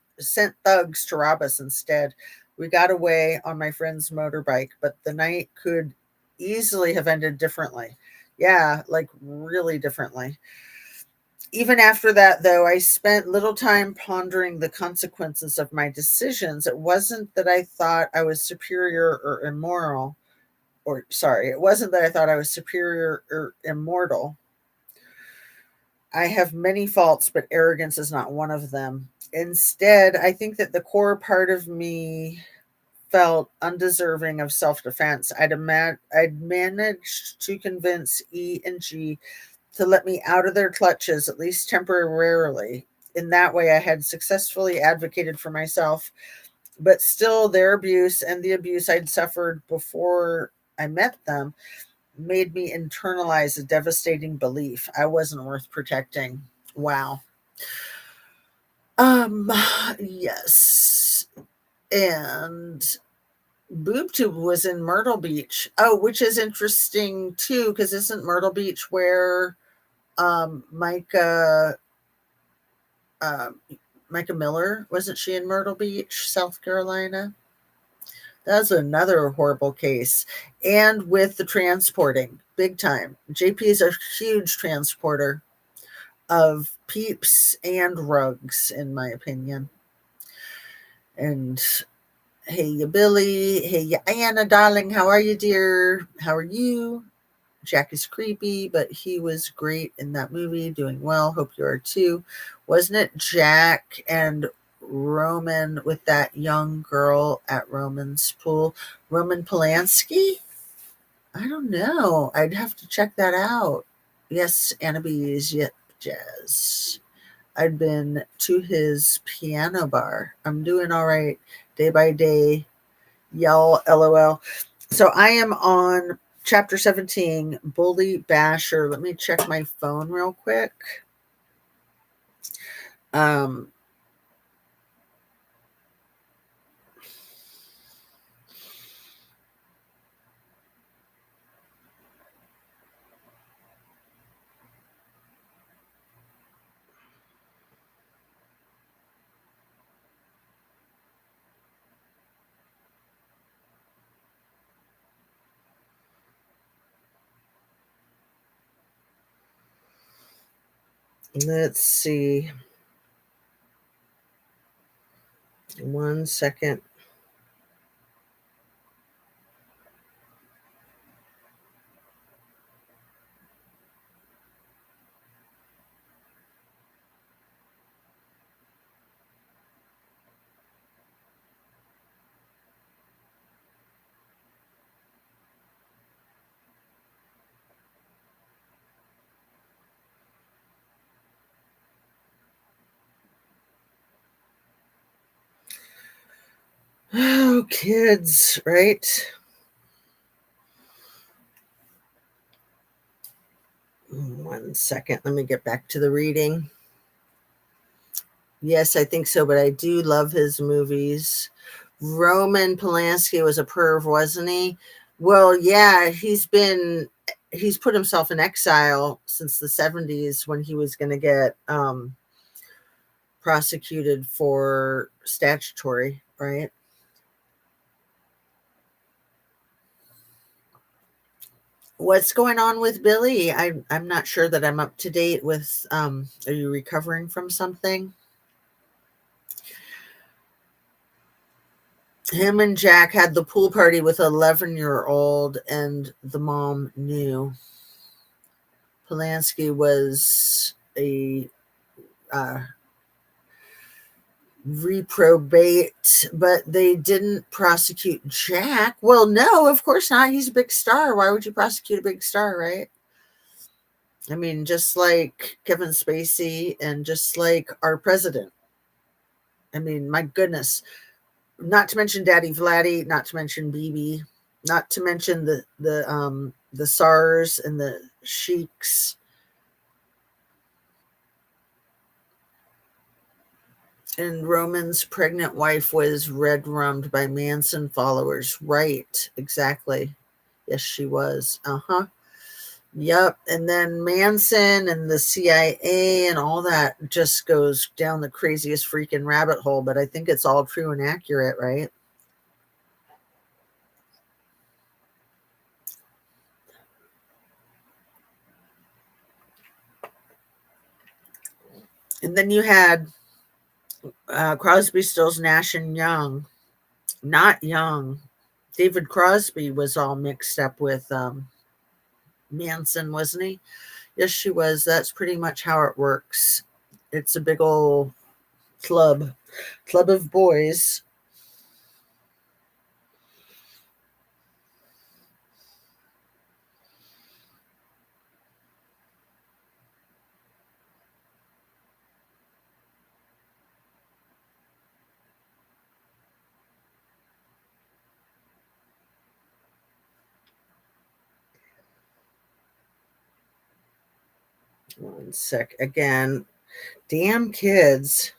to rob us instead. We got away on my friend's motorbike, but the night could easily have ended differently. Yeah, like really differently. Even after that, though, I spent little time pondering the consequences of my decisions. It wasn't that I thought I was superior or immoral, or sorry, it wasn't that I thought I was superior or immortal. I have many faults, but arrogance is not one of them. Instead, I think that the core part of me felt undeserving of self defense. I'd managed to convince E and G to let me out of their clutches, at least temporarily. In that way, I had successfully advocated for myself, but still, their abuse and the abuse I'd suffered before I met them made me internalize a devastating belief I wasn't worth protecting. Wow. Um, yes. And BoobTube was in Myrtle Beach. Oh, which is interesting too, because isn't Myrtle Beach where Micah uh, Micah Miller, wasn't she in Myrtle Beach, South Carolina? That's another horrible case. And with the transporting, big time. JP is a huge transporter of peeps and rugs, in my opinion. And hey, ya Billy. Hey, ya Anna, darling. How are you, dear? How are you? Jack is creepy, but he was great in that movie, doing well. Hope you are too. Wasn't it Jack and Roman with that young girl at Roman's pool? Roman Polanski? I don't know. I'd have to check that out. Yes, Annabee's Yet Jazz. I'd been to his piano bar. I'm doing all right day by day. Y'all, LOL. So I am on chapter 17, Bully Basher. Let me check my phone real quick. Um, let's see. 1 second. Oh, kids, right? 1 second. Let me get back to the reading. Yes, I think so, but I do love his movies. Roman Polanski was a perv, wasn't he? Well, yeah, he's put himself in exile since the 70s when he was going to get prosecuted for statutory, right? What's going on with Billy? I'm not sure that I'm up to date with. Are you recovering from something? Him and Jack had the pool party with 11-year-old, and the mom knew. Polanski was a uh, reprobate, but they didn't prosecute Jack. Well, no, of course not. He's a big star. Why would you prosecute a big star, right? I mean, just like Kevin Spacey and just like our president. I mean, my goodness. Not to mention Daddy Vladdy, not to mention BB, not to mention the SARS and the sheiks. And Roman's pregnant wife was red rummed by Manson followers. Right, exactly. Yes, she was. Uh-huh. Yep. And then Manson and the CIA and all that just goes down the craziest freaking rabbit hole. But I think it's all true and accurate, right? And then you had Crosby, Stills, Nash, and Young. Not Young. David Crosby was all mixed up with Manson, wasn't he? Yes, she was. That's pretty much how it works. It's a big old club of boys. One sec. Again, damn kids.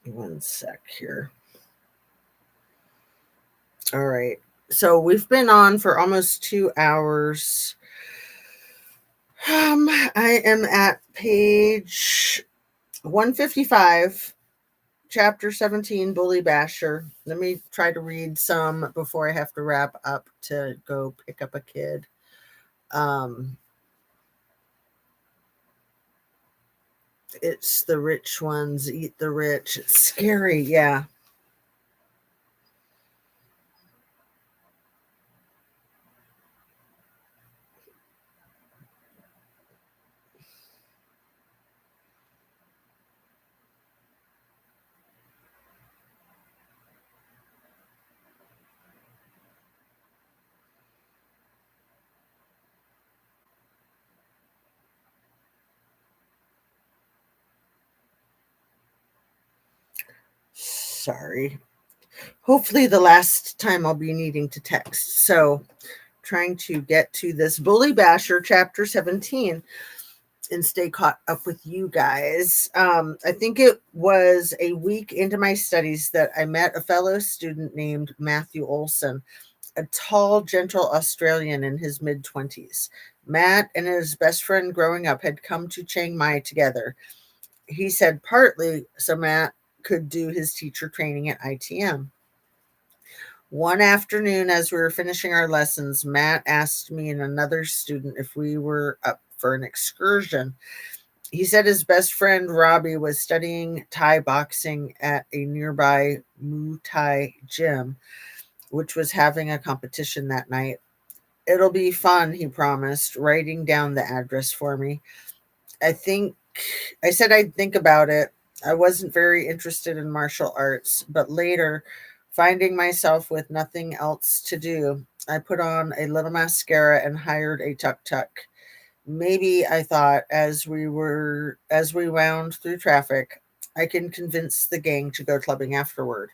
One sec here. All right. So we've been on for almost 2 hours. I am at page 155, chapter 17, Bully Basher. Let me try to read some before I have to wrap up to go pick up a kid. Um, it's the rich ones eat the rich. It's scary. Yeah. Sorry. Hopefully, the last time I'll be needing to text. So, trying to get to this Bully Basher, chapter 17, and stay caught up with you guys. I think it was a week into my studies that I met a fellow student named Matthew Olson, a tall, gentle Australian in his mid 20s. Matt and his best friend growing up had come to Chiang Mai together. He said partly so Matt could do his teacher training at ITM. One afternoon, as we were finishing our lessons, Matt asked me and another student if we were up for an excursion. He said his best friend Robbie was studying Thai boxing at a nearby Muay Thai gym, which was having a competition that night. It'll be fun, he promised, writing down the address for me. I think I said I'd think about it. I wasn't very interested in martial arts, but later, finding myself with nothing else to do, I put on a little mascara and hired a tuk tuk. Maybe I thought as we wound through traffic, I can convince the gang to go clubbing afterward.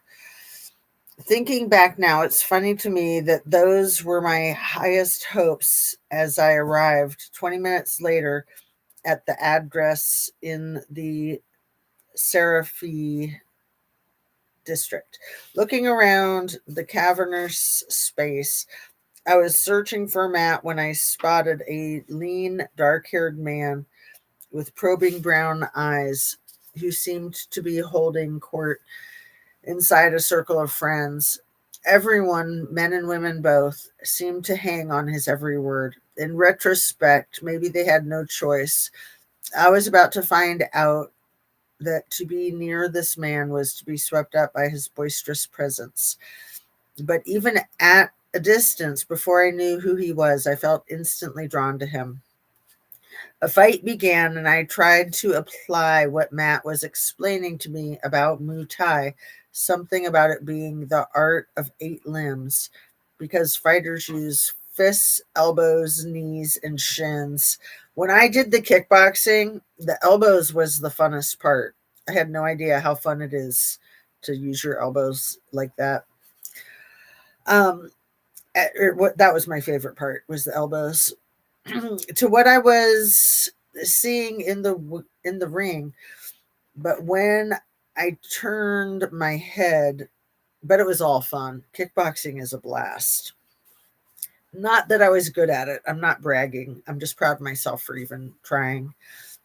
Thinking back now, it's funny to me that those were my highest hopes as I arrived 20 minutes later at the address in the Seraphi district. Looking around the cavernous space, I was searching for Matt when I spotted a lean, dark haired man with probing brown eyes who seemed to be holding court inside a circle of friends. Everyone, men and women both, seemed to hang on his every word. In retrospect, maybe they had no choice. I was about to find out that to be near this man was to be swept up by his boisterous presence. But even at a distance, before I knew who he was, I felt instantly drawn to him. A fight began, and I tried to apply what Matt was explaining to me about Muay Thai, something about it being the art of 8 limbs, because fighters use fists, elbows, knees, and shins. When I did the kickboxing, the elbows was the funnest part. I had no idea how fun it is to use your elbows like that. Um, that was my favorite part, was the elbows. To what I was seeing in the ring, but when I turned my head, but it was all fun. Kickboxing is a blast. Not that I was good at it. I'm not bragging. I'm just proud of myself for even trying.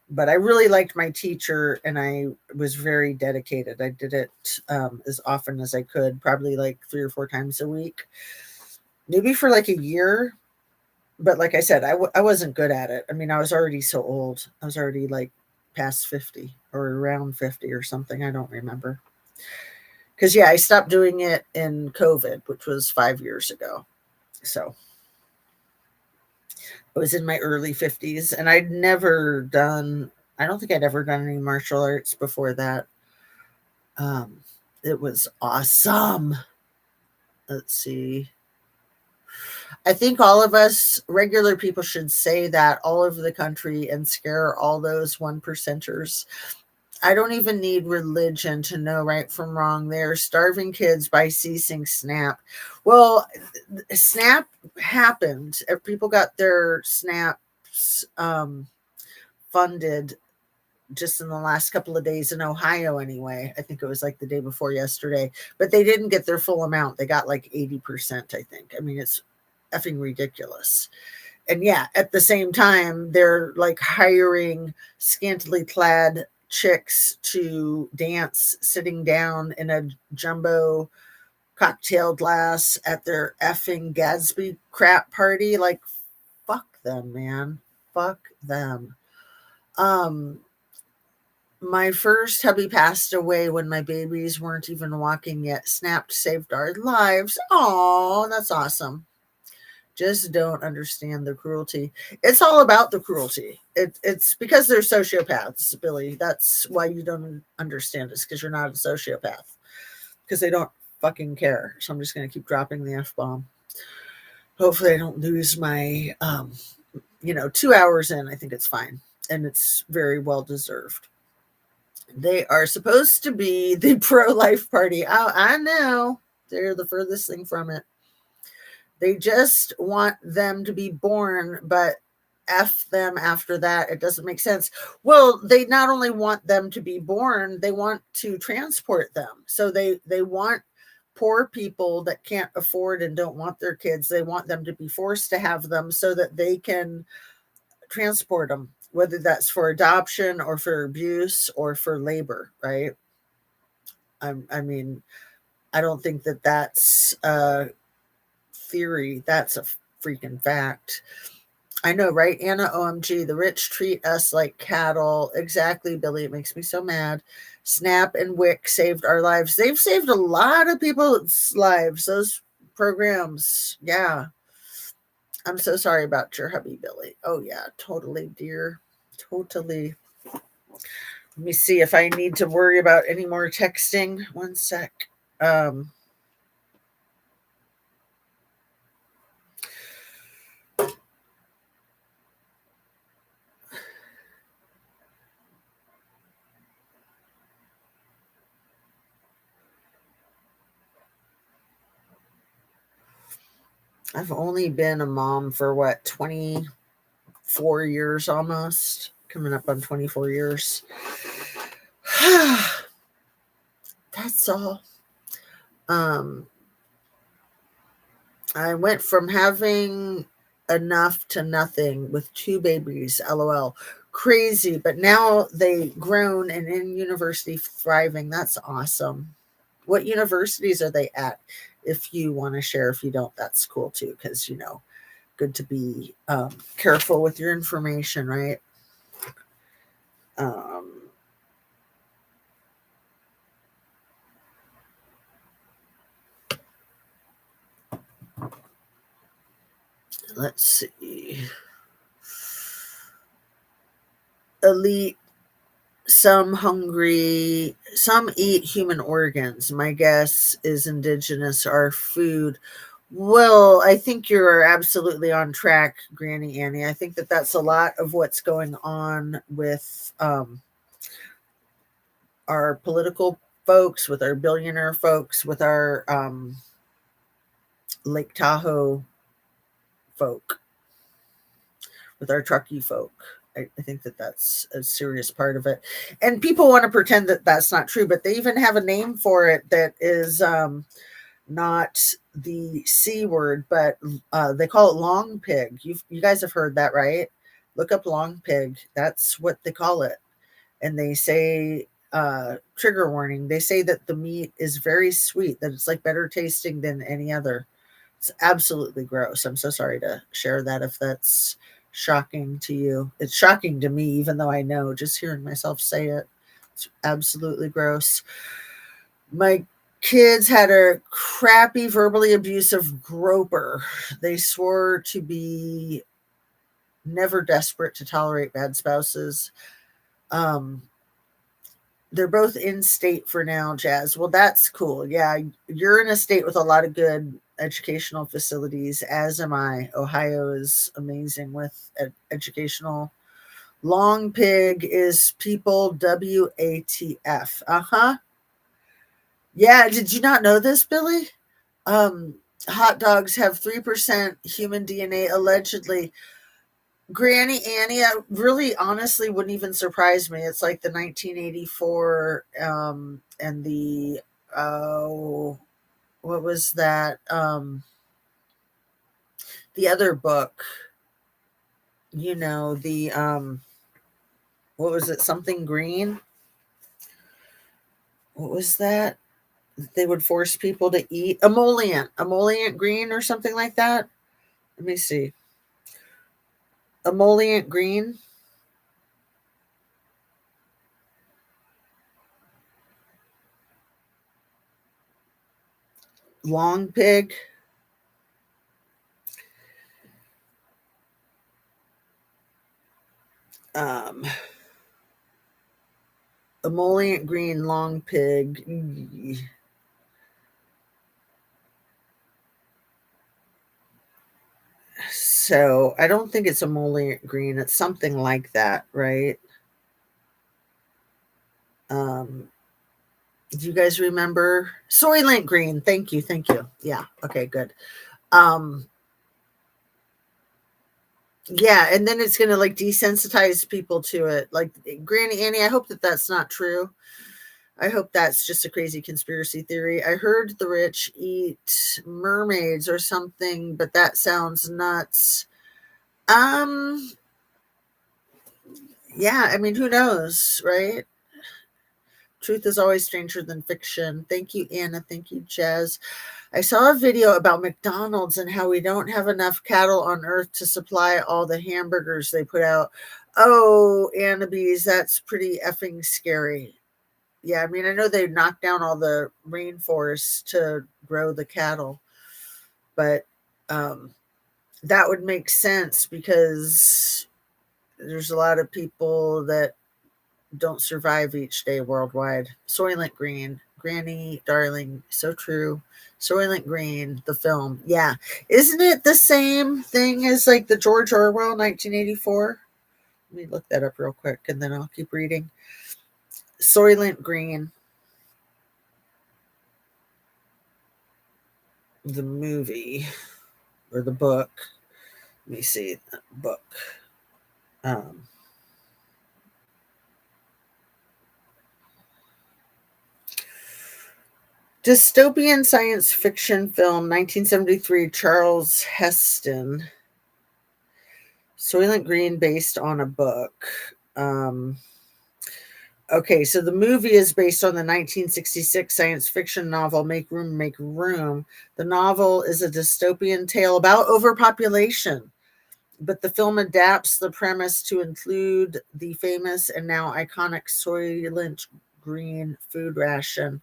But I really liked my teacher, and I was very dedicated. I did it as often as I could, probably like 3 or 4 times a week, maybe for like a year. But like I said, I wasn't good at it. I mean, I was already so old. I was already like past 50 or around 50 or something. I don't remember. Because, yeah, I stopped doing it in COVID, which was 5 years ago. So I was in my early 50s, and I don't think I'd ever done any martial arts before that. Um, it was awesome. Let's see. I think all of us regular people should say that all over the country and scare all those one percenters. I don't even need religion to know right from wrong. They're starving kids by ceasing SNAP. Well, SNAP happened. People got their SNAPs funded just in the last couple of days in Ohio, anyway. I think it was like the day before yesterday, but they didn't get their full amount. They got like 80%, I think. I mean, it's effing ridiculous. And yeah, at the same time, they're like hiring scantily clad chicks to dance sitting down in a jumbo cocktail glass at their effing Gatsby crap party. Like, fuck them, man. Fuck them. Um, my first hubby passed away when my babies weren't even walking yet. Snapped saved our lives. Oh, that's awesome. Just don't understand the cruelty. It's all about the cruelty. It's because they're sociopaths, Billy. That's why you don't understand this, because you're not a sociopath. Because they don't fucking care. So I'm just going to keep dropping the F bomb. Hopefully, I don't lose my, 2 hours in. I think it's fine. And it's very well deserved. They are supposed to be the pro life party. Oh, I know. They're the furthest thing from it. They just want them to be born, but F them after that. It doesn't make sense. Well, they not only want them to be born, they want to transport them. So they want poor people that can't afford and don't want their kids. They want them to be forced to have them so that they can transport them, whether that's for adoption or for abuse or for labor, right? I mean, I don't think that that's a theory. That's a freaking fact. I know, right, Anna? OMG, the rich treat us like cattle. Exactly, Billy. It makes me so mad. Snap and Wick saved our lives. They've saved a lot of people's lives, those programs. Yeah. I'm so sorry about your hubby, Billy. Oh, yeah, totally, dear. Totally. Let me see if I need to worry about any more texting. One sec. Um, I've only been a mom for what, 24 years almost, coming up on 24 years. That's all. Um, I went from having enough to nothing with 2 babies, LOL. Crazy, but now they grown and in university thriving. That's awesome. What universities are they at? If you want to share, if you don't, that's cool too, because good to be careful with your information, right? Um, let's see. Elite, some hungry, some eat human organs. My guess is indigenous are food. Well, I think you're absolutely on track, Granny Annie. I think that that's a lot of what's going on with our political folks, with our billionaire folks, with our Lake Tahoe folk, with our truckee folk. I think that that's a serious part of it. And people want to pretend that that's not true, but they even have a name for it that is not the C word, but they call it long pig. You guys have heard that, right? Look up long pig. That's what they call it. And they say, trigger warning, they say that the meat is very sweet, that it's like better tasting than any other. It's absolutely gross. I'm so sorry to share that if that's shocking to you. It's shocking to me, even though I know, just hearing myself say it. It's absolutely gross. My kids had a crappy, verbally abusive groper. They swore to be never desperate to tolerate bad spouses. Um, they're both in state for now, Jazz. Well, that's cool. Yeah, you're in a state with a lot of good educational facilities, as am I. Ohio is amazing with educational. Long pig is people, WATF. Uh huh. Yeah, did you not know this, Billy? Um, Hot dogs have 3% human DNA allegedly. Granny Annie, I really honestly wouldn't even surprise me. It's like the 1984 and the oh what was that? The other book, the what was it? Something green? What was that? They would force people to eat emollient green or something like that. Let me see. Emollient green, long pig. Um Emollient green long pig. So I don't think it's emollient green. It's something like that, right? Um, do you guys remember Soylent Green? Thank you, thank you. Yeah, okay, good. Um, yeah, and then it's gonna like desensitize people to it. Like Granny Annie, I hope that that's not true. I hope that's just a crazy conspiracy theory. I heard the rich eat mermaids or something, but that sounds nuts. Um, yeah, I mean, who knows, right? Truth is always stranger than fiction. Thank you, Anna. Thank you, Jazz. I saw a video about McDonald's and how we don't have enough cattle on earth to supply all the hamburgers they put out. Oh, Anna Bees, that's pretty effing scary. Yeah, I mean, I know they knocked down all the rainforests to grow the cattle, but um, that would make sense because there's a lot of people that don't survive each day worldwide. Soylent Green, Granny, darling, so true. Soylent Green, the film. Yeah. Isn't it the same thing as like the George Orwell 1984? Let me look that up real quick and then I'll keep reading. Soylent Green, the movie or the book. Let me see. Book. Um, Dystopian science fiction film, 1973, Charles Heston. Soylent Green based on a book. Um, okay, so the movie is based on the 1966 science fiction novel Make Room, Make Room. The novel is a dystopian tale about overpopulation, but the film adapts the premise to include the famous and now iconic Soylent Green food ration.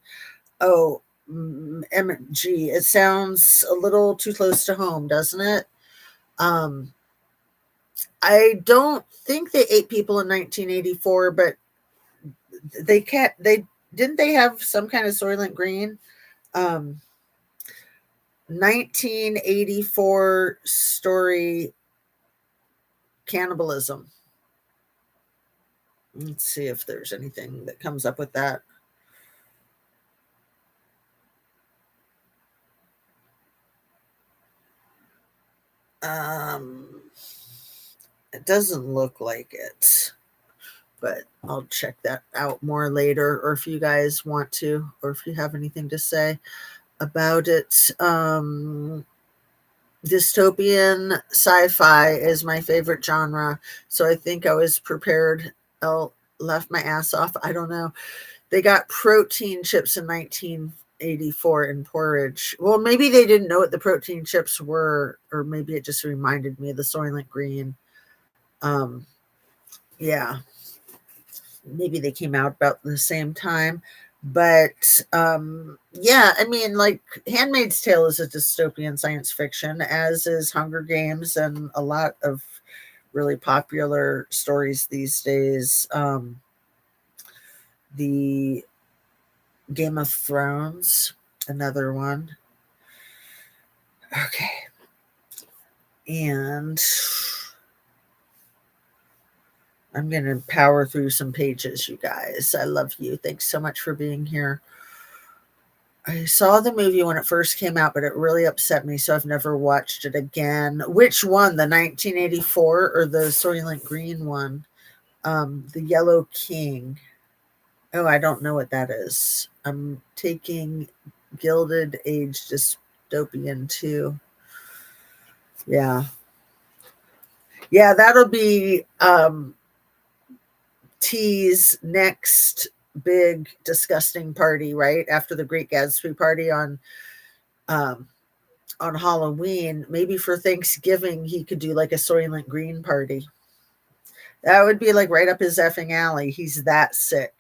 Oh, MG, it sounds a little too close to home, doesn't it? Um, I don't think they ate people in 1984, but they can't. They didn't. They have some kind of Soylent Green. Um, 1984 story cannibalism. Let's see if there's anything that comes up with that. Um, it doesn't look like it, but I'll check that out more later. Or if you guys want to, or if you have anything to say about it. Dystopian sci-fi is my favorite genre, so I think I was prepared. I left my ass off. I don't know. They got protein chips in 1984 in porridge. Well, maybe they didn't know what the protein chips were, or maybe it just reminded me of the Soylent Green. Um, yeah, maybe they came out about the same time. But yeah, I mean, like Handmaid's Tale is a dystopian science fiction, as is Hunger Games and a lot of really popular stories these days. The Game of Thrones, another one. Okay. And I'm going to power through some pages, you guys. I love you. Thanks so much for being here. I saw the movie when it first came out, but it really upset me, so I've never watched it again. Which one, the 1984 or the Soylent Green one? The Yellow King. Oh, I don't know what that is. I'm taking Gilded Age Dystopian too. Yeah. Yeah, that'll be T's next big disgusting party, right? After the Great Gatsby party um on Halloween. Maybe for Thanksgiving he could do like a Soylent Green party. That would be like right up his effing alley. He's that sick.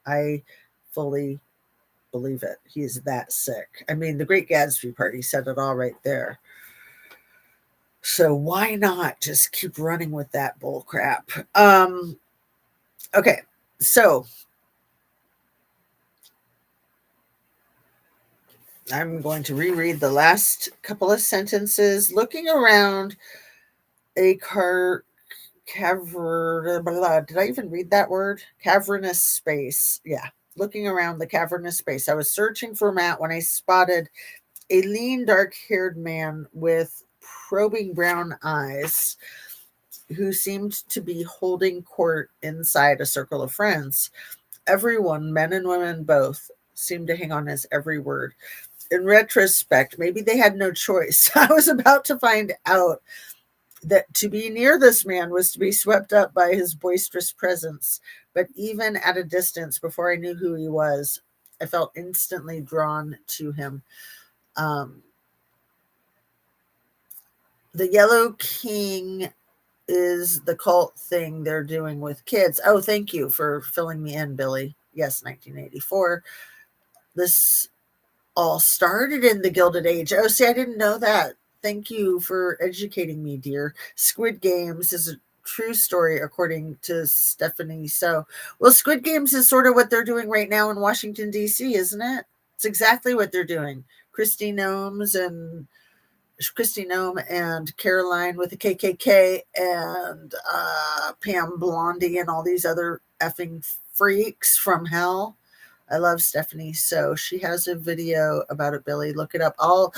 I fully believe it. He's that sick. I mean, the Great Gatsby party said it all right there. So why not just keep running with that bull crap? Okay, so I'm going to reread the last couple of sentences. Looking around a did I even read that word? Cavernous space. Yeah. Looking around the cavernous space. I was searching for Matt when I spotted a lean, dark haired man with probing brown eyes who seemed to be holding court inside a circle of friends. Everyone, men and women both, seemed to hang on his every word. In retrospect, maybe they had no choice. I was about to find out that to be near this man was to be swept up by his boisterous presence. But even at a distance, before I knew who he was, I felt instantly drawn to him. Um, the Yellow King is the cult thing they're doing with kids. Oh, thank you for filling me in, Billy. Yes, 1984. This all started in the Gilded Age. Oh, see, I didn't know that. Thank you for educating me, dear. Squid Games is a true story, according to Stephanie. So, well, Squid Games is sort of what they're doing right now in Washington, D.C., isn't it? It's exactly what they're doing. Christy Nome and Caroline with the KKK and Pam Blondie and all these other effing freaks from hell. I love Stephanie. So she has a video about it, Billy. Look it up. Oh,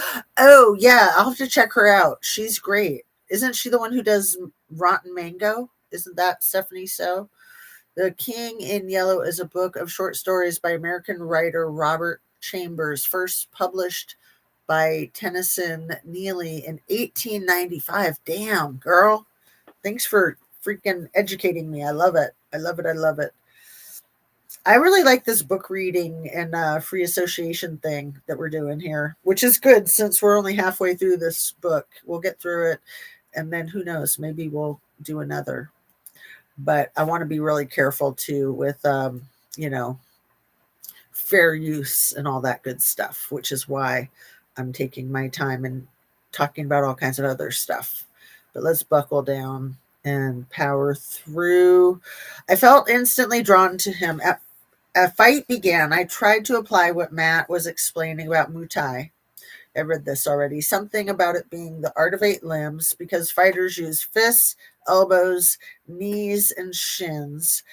yeah. I'll have to check her out. She's great. Isn't she the one who does Rotten Mango? Isn't that Stephanie So? The King in Yellow is a book of short stories by American writer Robert Chambers, first published by Tennyson Neely in 1895. Damn, girl. Thanks for freaking educating me. I love it. I love it. I love it. I really like this book reading and free association thing that we're doing here, which is good since we're only halfway through this book. We'll get through it, and then who knows? Maybe we'll do another. But I want to be really careful too with, you know, fair use and all that good stuff, which is why I'm taking my time and talking about all kinds of other stuff. But let's buckle down and power through. I felt instantly drawn to him. A fight began. I tried to apply what Matt was explaining about Muay Thai. I read this already. Something about it being the art of 8 limbs because fighters use fists, elbows, knees, and shins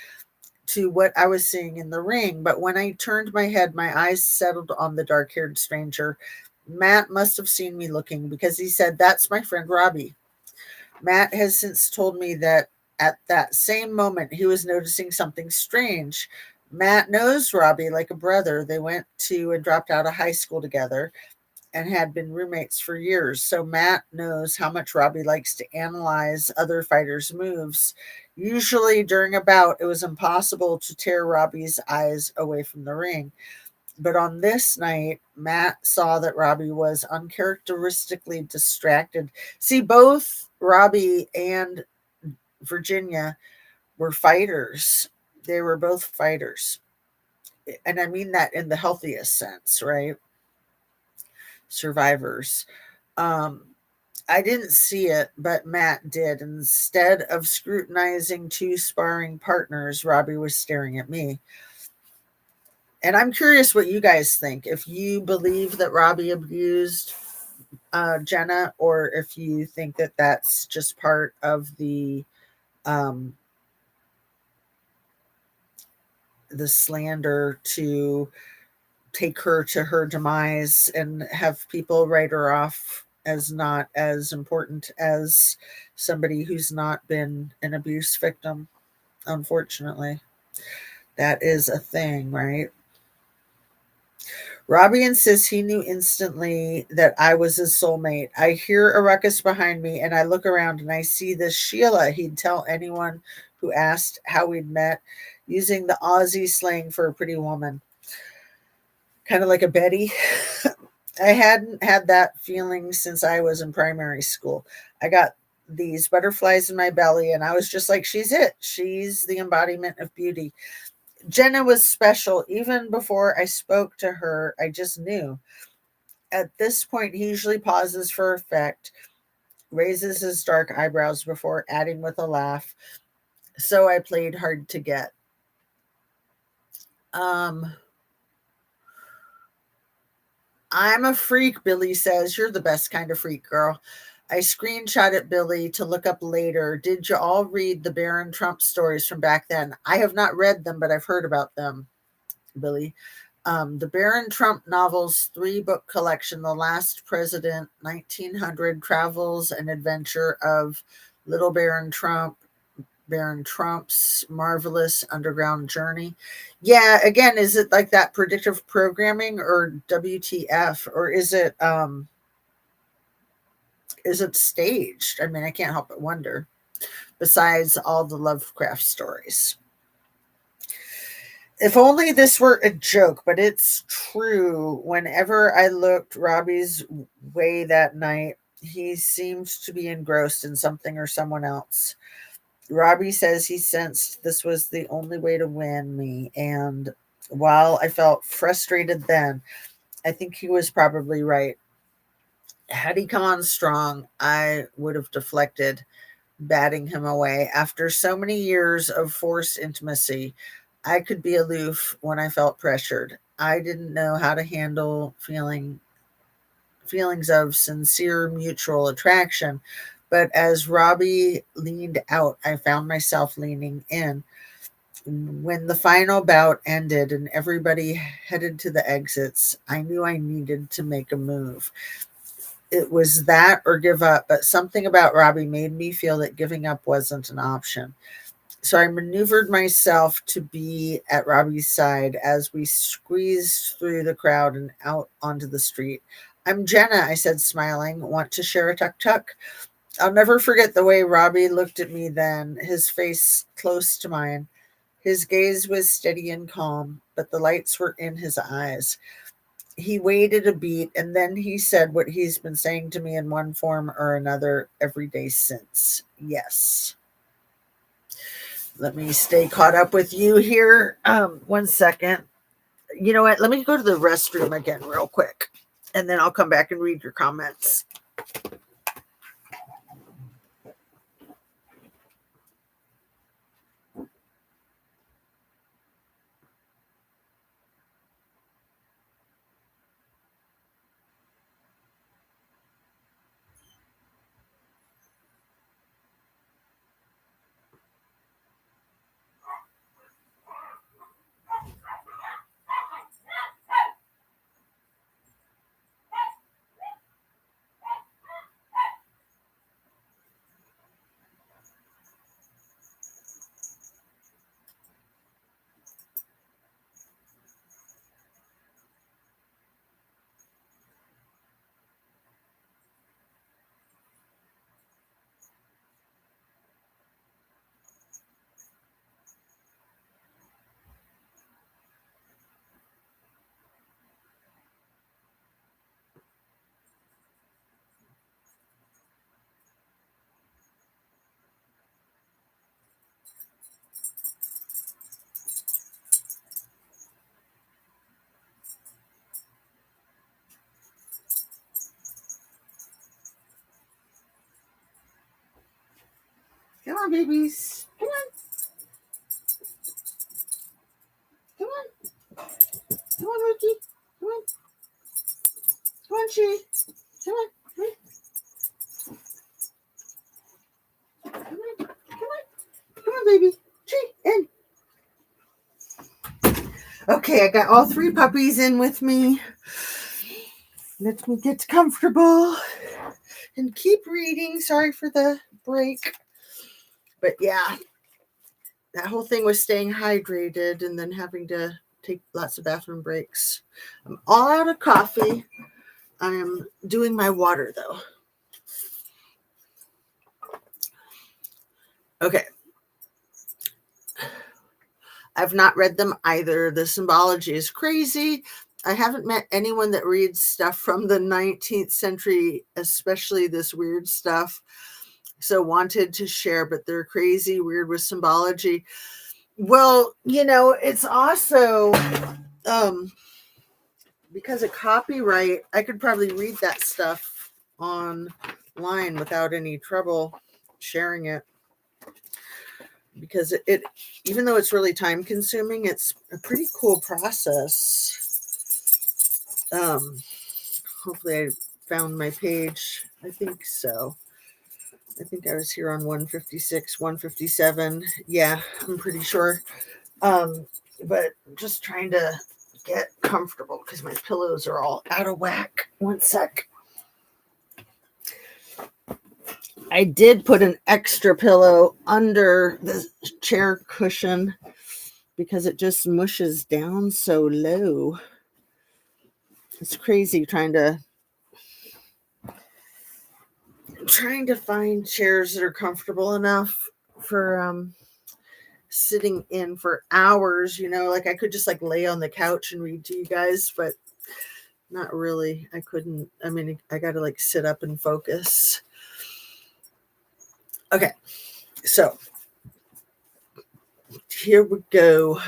to what I was seeing in the ring. But when I turned my head, my eyes settled on the dark haired stranger. Matt must have seen me looking because he said, "That's my friend Robbie." Matt has since told me that at that same moment, he was noticing something strange. Matt knows Robbie like a brother. They went to and dropped out of high school together and had been roommates for years. So Matt knows how much Robbie likes to analyze other fighters' moves. Usually during a bout, it was impossible to tear Robbie's eyes away from the ring. But on this night, Matt saw that Robbie was uncharacteristically distracted. See, both Robbie and Virginia were fighters. They were both fighters. And I mean that in the healthiest sense, right? Survivors. Um, I didn't see it, but Matt did. Instead of scrutinizing 2 sparring partners, Robbie was staring at me. And I'm curious what you guys think. If you believe that Robbie abused Jenna, or if you think that that's just part of um, the slander to take her to her demise and have people write her off as not as important as somebody who's not been an abuse victim. Unfortunately, that is a thing, right? Robbie insists he knew instantly that I was his soulmate. I hear a ruckus behind me and I look around and I see this Sheila he'd tell anyone who asked how we'd met, using the Aussie slang for a pretty woman. Kind of like a Betty. I hadn't had that feeling since I was in primary school. I got these butterflies in my belly, and I was just like, she's it. She's the embodiment of beauty. Jenna was special. Even before I spoke to her, I just knew. At this point, he usually pauses for effect, raises his dark eyebrows before adding with a laugh. So I played hard to get. Um, I'm a freak, Billy says. You're the best kind of freak, girl. I screenshotted Billy to look up later. Did you all read the Baron Trump stories from back then? I have not read them, but I've heard about them, Billy. The Baron Trump novels 3-book collection, The Last President, 1900, Travels and Adventure of Little Baron Trump, Baron Trump's Marvelous Underground Journey. Yeah, again, is it like that predictive programming or WTF, or is it staged? I mean, I can't help but wonder. Besides all the Lovecraft stories. If only this were a joke, but it's true. Whenever I looked Robbie's way that night, he seemed to be engrossed in something or someone else. Robbie says he sensed this was the only way to win me. And while I felt frustrated then, I think he was probably right. Had he come on strong, I would have deflected, batting him away. After so many years of forced intimacy, I could be aloof when I felt pressured. I didn't know how to handle feelings of sincere mutual attraction. But as Robbie leaned out, I found myself leaning in. When the final bout ended and everybody headed to the exits, I knew I needed to make a move. It was that or give up, but something about Robbie made me feel that giving up wasn't an option. So I maneuvered myself to be at Robbie's side as we squeezed through the crowd and out onto the street. I'm Jenna, I said, smiling. Want to share a tuk tuk? I'll never forget the way Robbie looked at me then, his face close to mine. His gaze was steady and calm, but the lights were in his eyes. He waited a beat, and then he said what he's been saying to me in one form or another every day since. Yes. Let me stay caught up with you here. 1 second. You know what? Let me go to the restroom again real quick, and then I'll come back and read your comments. Come on, babies. Come on. Come on. Come on, Ricky. Come on. Come on, Chi. Come on. Come on. Come on. Come on, baby. Chi, in. Okay, I got all three puppies in with me. Let me get comfortable and keep reading. Sorry for the break. But yeah, that whole thing was staying hydrated and then having to take lots of bathroom breaks. I'm all out of coffee. I am doing my water though. Okay. I've not read them either. The symbology is crazy. I haven't met anyone that reads stuff from the 19th century, especially this weird stuff. So wanted to share, but they're crazy, weird with symbology. Well, it's also because of copyright, I could probably read that stuff online without any trouble sharing it. Because it even though it's really time consuming, it's a pretty cool process. Hopefully I found my page. I think so. I think I was here on 156, 157. Yeah, I'm pretty sure. But just trying to get comfortable because my pillows are all out of whack. 1 sec. I did put an extra pillow under the chair cushion because it just mushes down so low. It's crazy trying to find chairs that are comfortable enough for sitting in for hours. Like I could just like lay on the couch and read to you guys, but not really. I couldn't. I mean, I got to like sit up and focus. Okay, so here we go.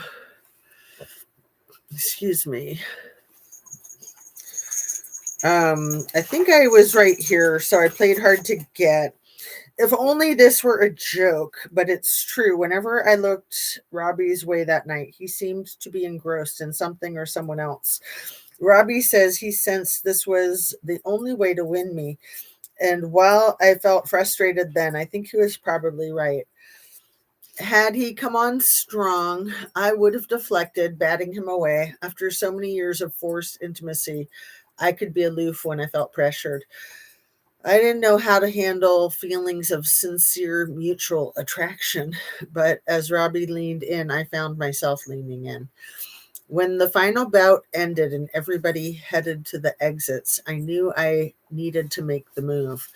Excuse me. I think I was right here, so I played hard to get. If only this were a joke, but it's true. Whenever I looked Robbie's way that night, he seemed to be engrossed in something or someone else. Robbie says he sensed this was the only way to win me. And while I felt frustrated then, I think he was probably right. Had he come on strong, I would have deflected, batting him away. After so many years of forced intimacy, I could be aloof when I felt pressured. I didn't know how to handle feelings of sincere mutual attraction, but as Robbie leaned in, I found myself leaning in. When the final bout ended and everybody headed to the exits, I knew I needed to make the move.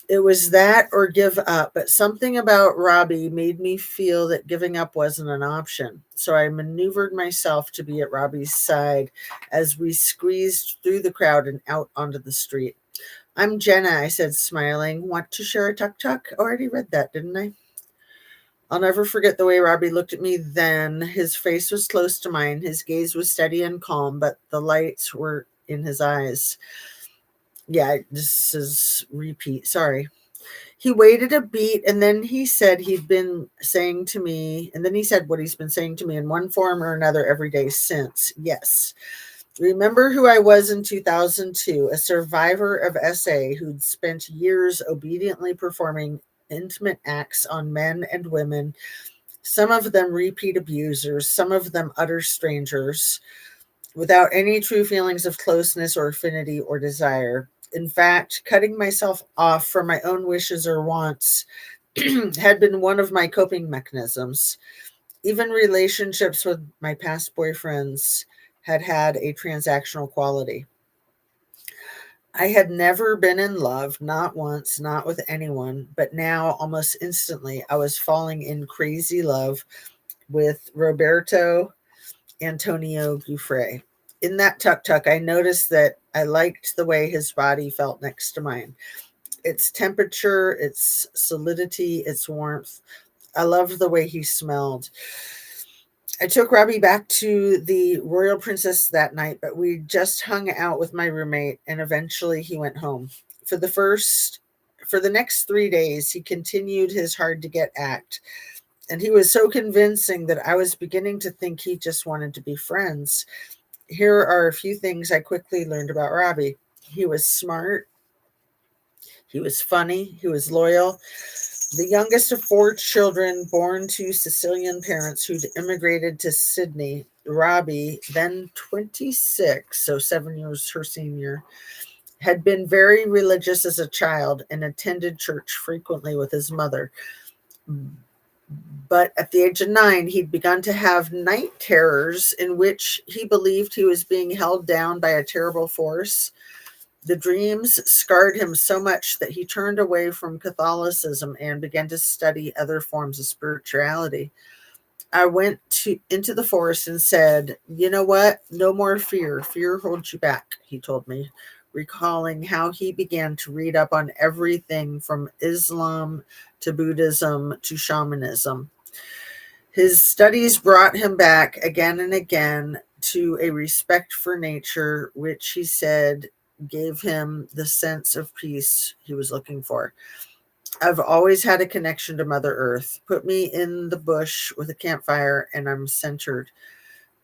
It was that or give up, but something about Robbie made me feel that giving up wasn't an option. So I maneuvered myself to be at Robbie's side as we squeezed through the crowd and out onto the street. I'm Jenna, I said, smiling. Want to share a tuk tuk? Already read that, didn't I? I'll never forget the way Robbie looked at me then. His face was close to mine. His gaze was steady and calm, but the lights were in his eyes. Yeah, this is repeat. Sorry. He waited a beat and then he said he'd been saying to me, and then he said what he's been saying to me in one form or another every day since. Yes. Remember who I was in 2002, a survivor of SA who'd spent years obediently performing intimate acts on men and women, some of them repeat abusers, some of them utter strangers, without any true feelings of closeness or affinity or desire. In fact, cutting myself off from my own wishes or wants had been one of my coping mechanisms. Even relationships with my past boyfriends had a transactional quality. I had never been in love, not once, not with anyone, but now almost instantly I was falling in crazy love with Roberto Antonio Gouffre. In that tuk tuk, I noticed that I liked the way his body felt next to mine. Its temperature, its solidity, its warmth. I loved the way he smelled. I took Robbie back to the Royal Princess that night, but we just hung out with my roommate and eventually he went home. For the first for the next 3 days, he continued his hard to get act, and he was so convincing that I was beginning to think he just wanted to be friends. Here are a few things I quickly learned about Robbie. He was smart, he was funny, he was loyal. The youngest of four children born to Sicilian parents who'd immigrated to Sydney, Robbie, then 26, so 7 years her senior, had been very religious as a child and attended church frequently with his mother. But at the age of 9, he'd begun to have night terrors in which he believed he was being held down by a terrible force. The dreams scarred him so much that he turned away from Catholicism and began to study other forms of spirituality. I went into the forest and said, "You know what? No more fear. Fear holds you back," he told me, recalling how he began to read up on everything from Islam to Buddhism to shamanism. His studies brought him back again and again to a respect for nature, which he said gave him the sense of peace he was looking for. I've always had a connection to Mother Earth. Put me in the bush with a campfire and I'm centered.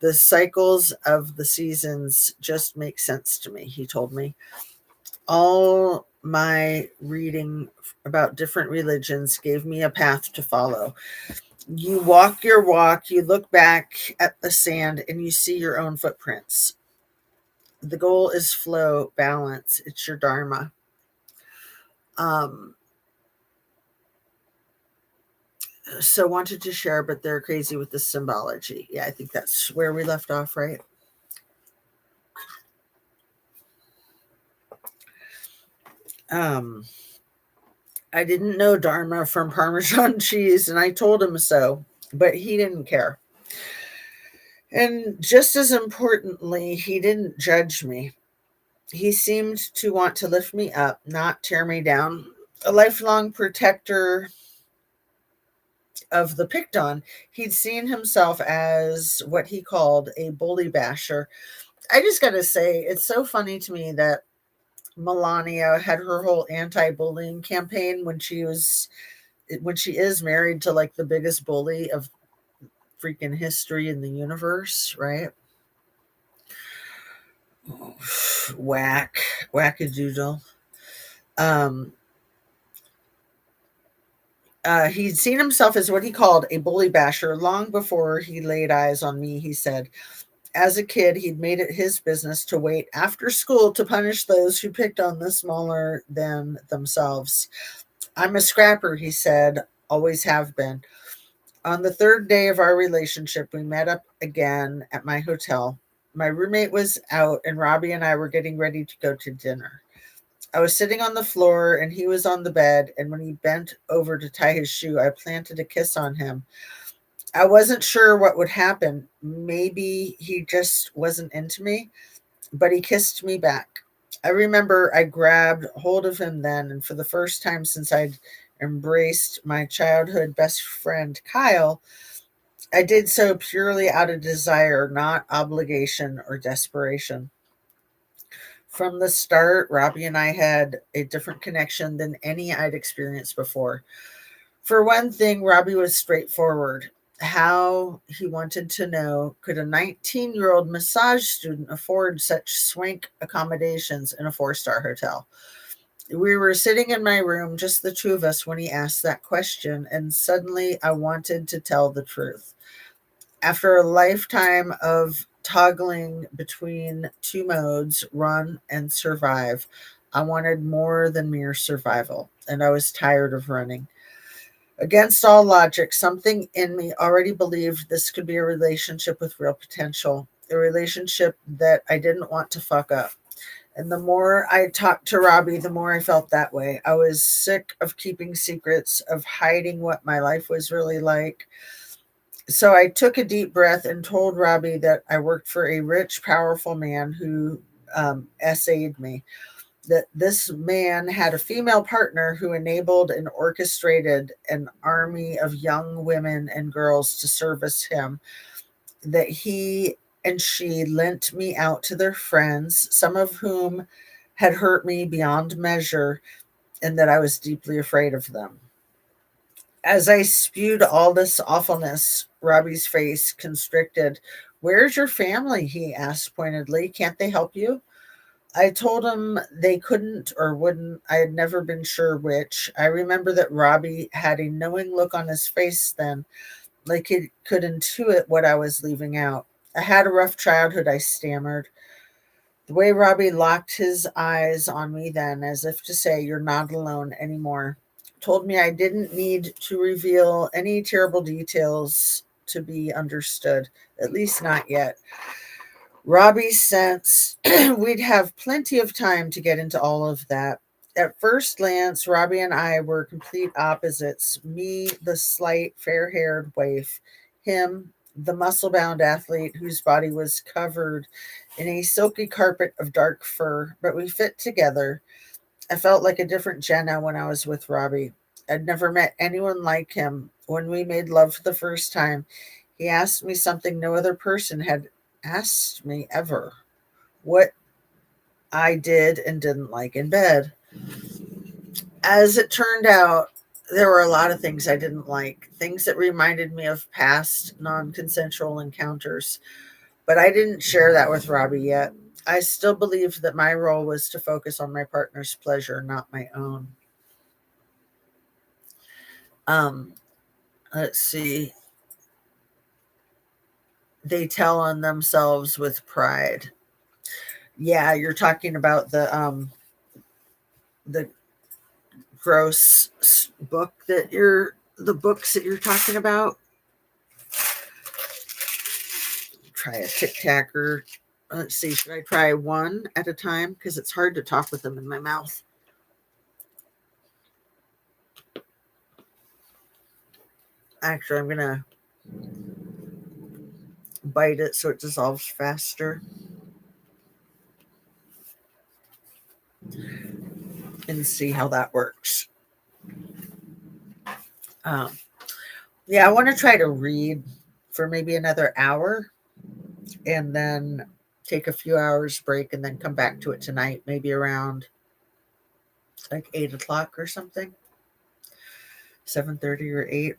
The cycles of the seasons just make sense to me, he told me. All my reading about different religions gave me a path to follow. You walk your walk, you look back at the sand, and you see your own footprints. The goal is flow, balance. It's your dharma. Um, so wanted to share, but they're crazy with the symbology. Yeah, I think that's where we left off, right? Um, I didn't know dharma from Parmesan cheese, and I told him so, but he didn't care. And just as importantly, he didn't judge me. He seemed to want to lift me up, not tear me down. A lifelong protector of the picked on, he'd seen himself as what he called a bully basher. I just got to say, it's so funny to me that Melania had her whole anti-bullying campaign when she is married to like the biggest bully of freaking history in the universe, right? Whack, wackadoodle. Um, he'd seen himself as what he called a bully basher long before he laid eyes on me, he said. As a kid, he'd made it his business to wait after school to punish those who picked on the smaller than themselves. I'm a scrapper, he said, always have been. On the third day of our relationship, we met up again at my hotel. My roommate was out, and Robbie and I were getting ready to go to dinner. I was sitting on the floor, and he was on the bed, and when he bent over to tie his shoe, I planted a kiss on him. I wasn't sure what would happen. Maybe he just wasn't into me, but he kissed me back. I remember I grabbed hold of him then, and for the first time since I'd embraced my childhood best friend, Kyle, I did so purely out of desire, not obligation or desperation. From the start, Robbie and I had a different connection than any I'd experienced before. For one thing, Robbie was straightforward. How, he wanted to know, could a 19-year-old massage student afford such swank accommodations in a four-star hotel? We were sitting in my room, just the two of us, when he asked that question, and suddenly I wanted to tell the truth. After a lifetime of toggling between two modes, run and survive, I wanted more than mere survival, and I was tired of running. Against all logic, something in me already believed this could be a relationship with real potential, a relationship that I didn't want to fuck up. And the more I talked to Robbie, the more I felt that way. I was sick of keeping secrets, of hiding what my life was really like. So I took a deep breath and told Robbie that I worked for a rich, powerful man who essayed me, that this man had a female partner who enabled and orchestrated an army of young women and girls to service him, that he and she lent me out to their friends, some of whom had hurt me beyond measure, and that I was deeply afraid of them. As I spewed all this awfulness, Robbie's face constricted. Where's your family? He asked pointedly. Can't they help you? I told him they couldn't or wouldn't. I had never been sure which. I remember that Robbie had a knowing look on his face then, like he could intuit what I was leaving out. I had a rough childhood, I stammered. The way Robbie locked his eyes on me then, as if to say, you're not alone anymore, told me I didn't need to reveal any terrible details to be understood, at least not yet. Robbie sensed we'd have plenty of time to get into all of that. At first glance, Robbie and I were complete opposites. Me, the slight, fair haired waif. Him, the muscle bound athlete whose body was covered in a silky carpet of dark fur. But we fit together. I felt like a different Jenna when I was with Robbie. I'd never met anyone like him. When we made love for the first time, he asked me something no other person had asked me ever: what I did and didn't like in bed. As it turned out, there were a lot of things I didn't like, things that reminded me of past non consensual encounters, but I didn't share that with Robbie yet. I still believed that my role was to focus on my partner's pleasure, not my own. Um, let's see. They tell on themselves with pride. Yeah, you're talking about the gross book that you're the books that you're talking about. Try a tic tacker. Let's see, should I try one at a time? Because it's hard to talk with them in my mouth. Actually, I'm gonna bite it so it dissolves faster and see how that works. Um, yeah, I want to try to read for maybe another hour and then take a few hours break and then come back to it tonight, maybe around like 8 o'clock or something, 7:30 or 8.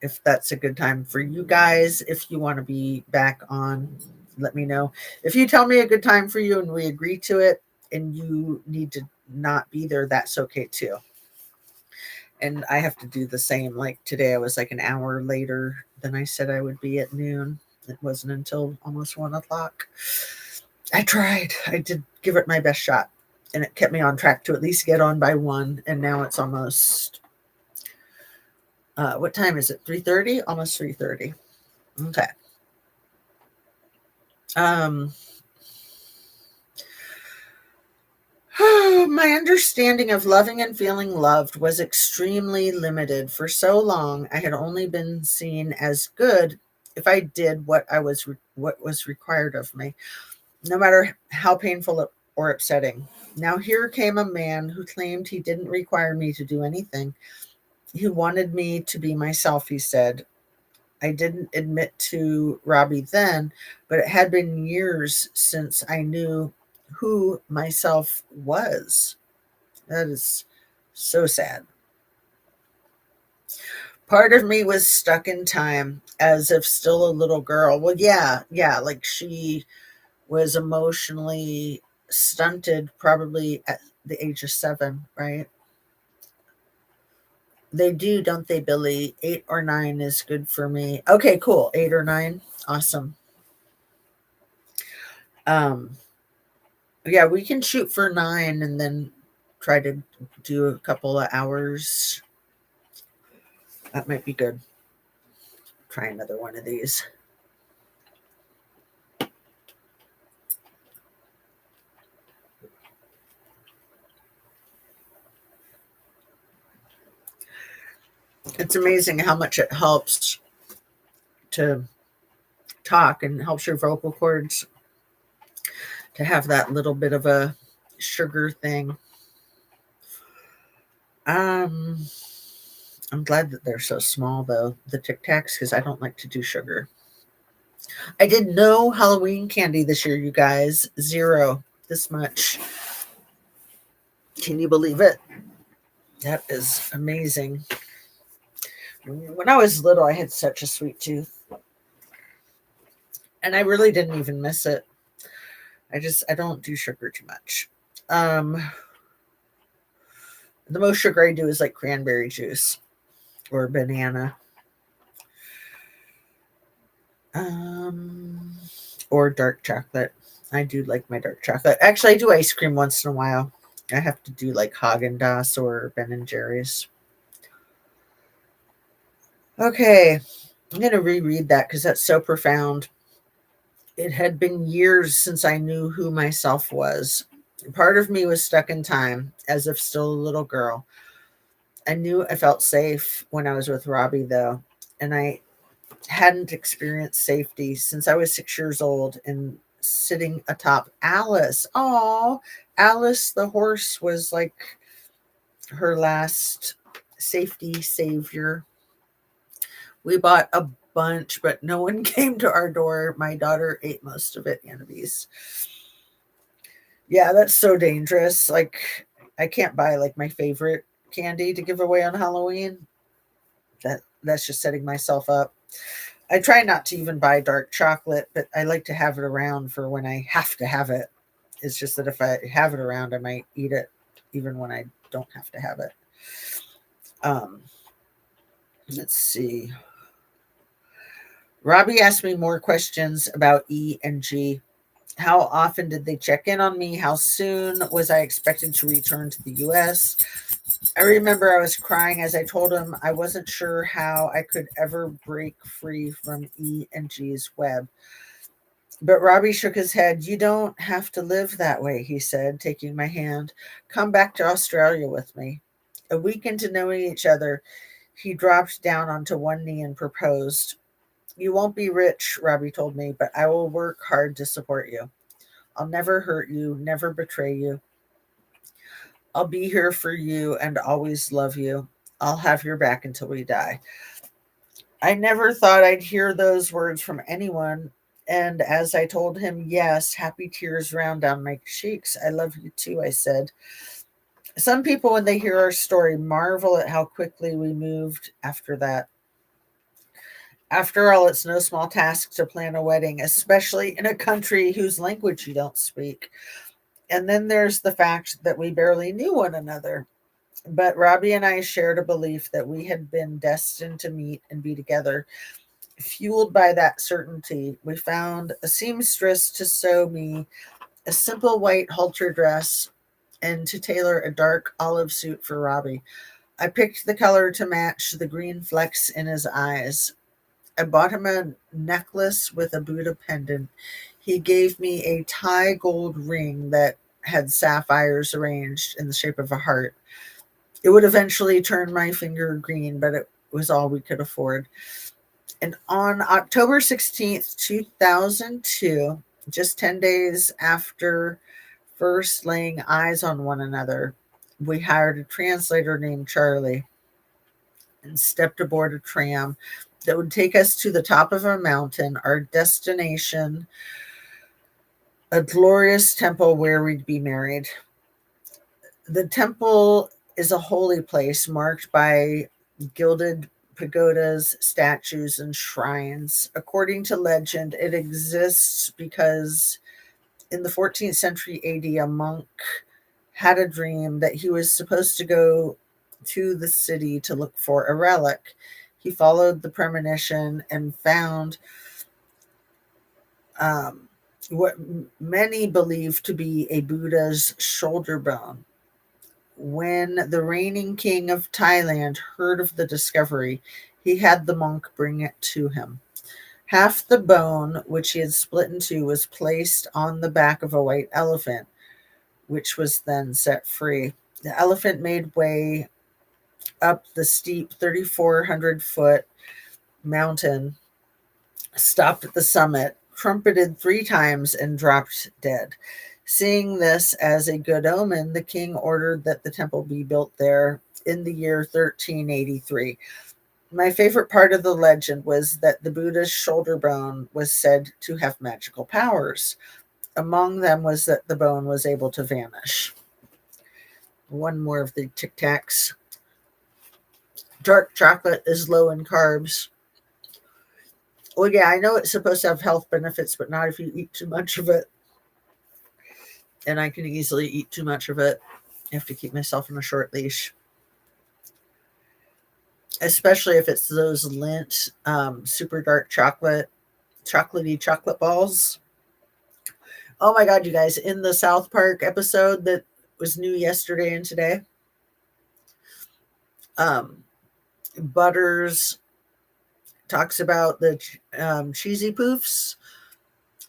If that's a good time for you guys, if you want to be back on, let me know. If you tell me a good time for you and we agree to it and you need to not be there, that's okay too. And I have to do the same. Like today, I was like an hour later than I said I would be at noon. It wasn't until almost 1 o'clock. I tried. I did give it my best shot, and it kept me on track to at least get on by 1. And now it's almost, what time is it? 3:30? Almost 3:30. Okay. My understanding of loving and feeling loved was extremely limited. For so long, I had only been seen as good if I did what was required of me, no matter how painful or upsetting. Now here came a man who claimed he didn't require me to do anything. He wanted me to be myself, he said. I didn't admit to Robbie then, but it had been years since I knew who myself was. That is so sad. Part of me was stuck in time as if still a little girl. Well, yeah, like she was emotionally stunted probably at the age of 7, right? They do, don't they, Billy? 8 or 9 is good for me. Okay, cool. 8 or 9. Awesome. Um, yeah, we can shoot for 9 and then try to do a couple of hours. That might be good. Try another one of these. It's amazing how much it helps to talk and helps your vocal cords to have that little bit of a sugar thing. Um, I'm glad that they're so small, though, the Tic Tacs, because I don't like to do sugar. I did no Halloween candy this year, you guys. 0. This much. Can you believe it? That is amazing. When I was little, I had such a sweet tooth, and I really didn't even miss it. I don't do sugar too much. The most sugar I do is like cranberry juice or banana. Or dark chocolate. I do like my dark chocolate. Actually, I do ice cream once in a while. I have to do like Haagen-Dazs or Ben and Jerry's. Okay, I'm going to reread that because that's so profound. It had been years since I knew who myself was. Part of me was stuck in time, as if still a little girl. I knew I felt safe when I was with Robbie, though, and I hadn't experienced safety since I was 6 years old and sitting atop Alice. Oh, Alice the horse was like her last safety savior. We bought a bunch, but no one came to our door. My daughter ate most of it, Annabise. Yeah, that's so dangerous. Like, I can't buy like my favorite candy to give away on Halloween. That's just setting myself up. I try not to even buy dark chocolate, but I like to have it around for when I have to have it. It's just that if I have it around, I might eat it even when I don't have to have it. Um, let's see. Robbie asked me more questions about E and G. How often did they check in on me? How soon was I expected to return to the US? I remember I was crying as I told him I wasn't sure how I could ever break free from E and G's web. But Robbie shook his head. You don't have to live that way, he said, taking my hand. Come back to Australia with me. A week into knowing each other, he dropped down onto one knee and proposed. You won't be rich, Robbie told me, but I will work hard to support you. I'll never hurt you, never betray you. I'll be here for you and always love you. I'll have your back until we die. I never thought I'd hear those words from anyone. And as I told him, yes, happy tears ran down my cheeks. I love you too, I said. Some people, when they hear our story, marvel at how quickly we moved after that. After all, it's no small task to plan a wedding, especially in a country whose language you don't speak. And then there's the fact that we barely knew one another. But Robbie and I shared a belief that we had been destined to meet and be together. Fueled by that certainty, we found a seamstress to sew me a simple white halter dress and to tailor a dark olive suit for Robbie. I picked the color to match the green flecks in his eyes. I bought him a necklace with a Buddha pendant. He gave me a Thai gold ring that had sapphires arranged in the shape of a heart. It would eventually turn my finger green, but it was all we could afford. And on October 16th, 2002, just 10 days after first laying eyes on one another, we hired a translator named Charlie and stepped aboard a tram that would take us to the top of a mountain, our destination, a glorious temple where we'd be married. The temple is a holy place marked by gilded pagodas, statues, and shrines. According to legend, it exists because in the 14th century AD, a monk had a dream that he was supposed to go to the city to look for a relic. He followed the premonition and found um, what many believe to be a Buddha's shoulder bone. When the reigning king of Thailand heard of the discovery, he had the monk bring it to him. Half the bone, which he had split in two, was placed on the back of a white elephant, which was then set free. The elephant made way up the steep 3,400-foot mountain, stopped at the summit, trumpeted 3 times, and dropped dead. Seeing this as a good omen, the king ordered that the temple be built there in the year 1383. My favorite part of the legend was that the Buddha's shoulder bone was said to have magical powers. Among them was that the bone was able to vanish. One more of the Tic Tacs. Dark chocolate is low in carbs. Well, yeah, I know it's supposed to have health benefits, but not if you eat too much of it. And I can easily eat too much of it. I have to keep myself on a short leash. Especially if it's those Lindt super dark chocolatey chocolate balls. Oh my God, you guys, in the South Park episode that was new yesterday and today, Butters talks about the cheesy poofs.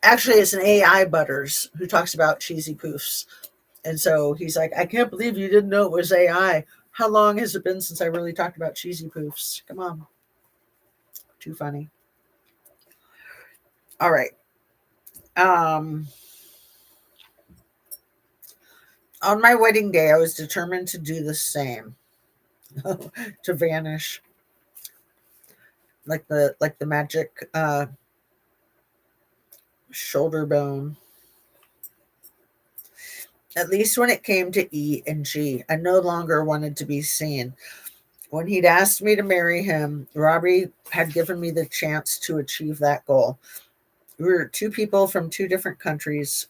Actually, it's an AI Butters who talks about cheesy poofs. And so he's like, I can't believe you didn't know it was AI. How long has it been since I really talked about cheesy poofs? Come on. Too funny. All right. On my wedding day, I was determined to do the same. To vanish. Like the magic shoulder bone. At least when it came to E and G, I no longer wanted to be seen. When he'd asked me to marry him, Robbie had given me the chance to achieve that goal. We were two people from two different countries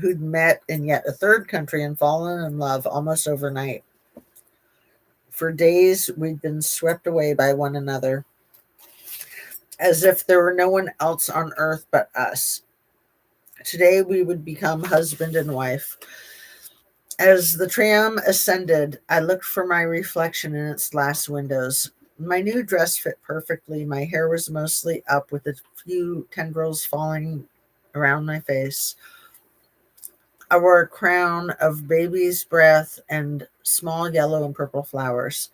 who'd met in yet a third country and fallen in love almost overnight. For days, we'd been swept away by one another, as if there were no one else on earth but us. Today, we would become husband and wife. As the tram ascended, I looked for my reflection in its glass windows. My new dress fit perfectly. My hair was mostly up with a few tendrils falling around my face. I wore a crown of baby's breath and small yellow and purple flowers.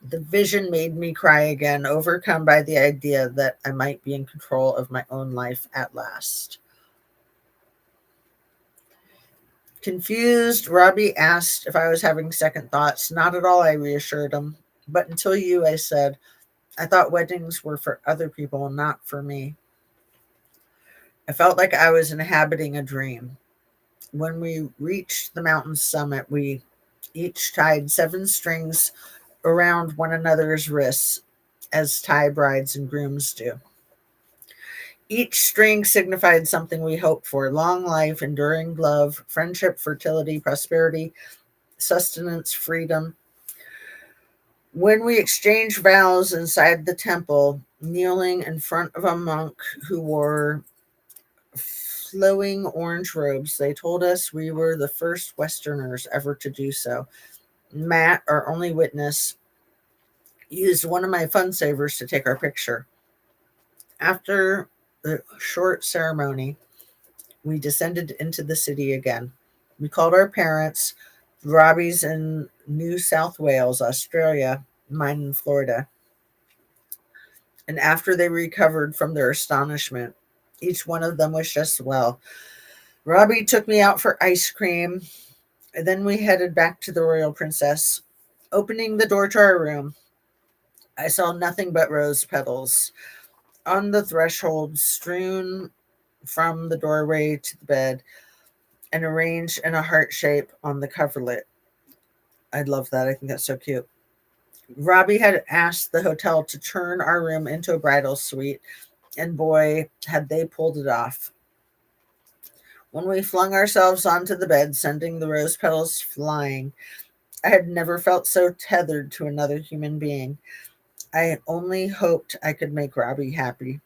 The vision made me cry again, overcome by the idea that I might be in control of my own life at last. Confused, Robbie asked if I was having second thoughts. Not at all, I reassured him. But until you, I said, I thought weddings were for other people, not for me. I felt like I was inhabiting a dream. When we reached the mountain's summit, we each tied 7 strings around one another's wrists, as Thai brides and grooms do. Each string signified something we hoped for: long life, enduring love, friendship, fertility, prosperity, sustenance, freedom. When we exchanged vows inside the temple, kneeling in front of a monk who wore flowing orange robes. They told us we were the first Westerners ever to do so. Matt, our only witness, used one of my fun savers to take our picture. After the short ceremony, we descended into the city again. We called our parents. Robbie's in New South Wales, Australia, mine in Florida. And after they recovered from their astonishment, each one of them wished us well. Robbie took me out for ice cream, and then we headed back to the Royal Princess. Opening the door to our room, I saw nothing but rose petals on the threshold, strewn from the doorway to the bed, and arranged in a heart shape on the coverlet. I love that. I think that's so cute. Robbie had asked the hotel to turn our room into a bridal suite, and boy, had they pulled it off. When we flung ourselves onto the bed, sending the rose petals flying, I had never felt so tethered to another human being. I only hoped I could make Robbie happy.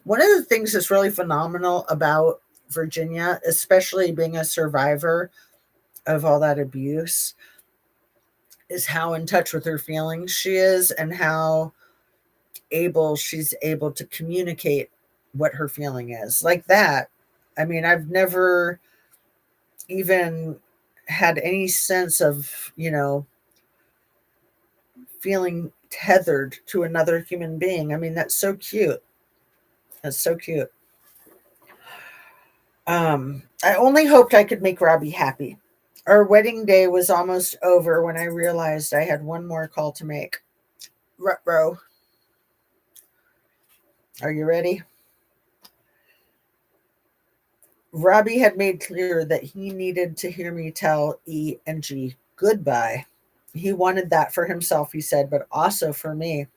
One of the things that's really phenomenal about Virginia, especially being a survivor of all that abuse, is how in touch with her feelings she is and how she's able to communicate what her feeling is. Like that. I mean, I've never even had any sense of, feeling tethered to another human being. I mean, that's so cute. That's so cute. I only hoped I could make Robbie happy. Our wedding day was almost over when I realized I had one more call to make. Rutro, are you ready? Robbie had made clear that he needed to hear me tell E and G goodbye. He wanted that for himself, he said, but also for me.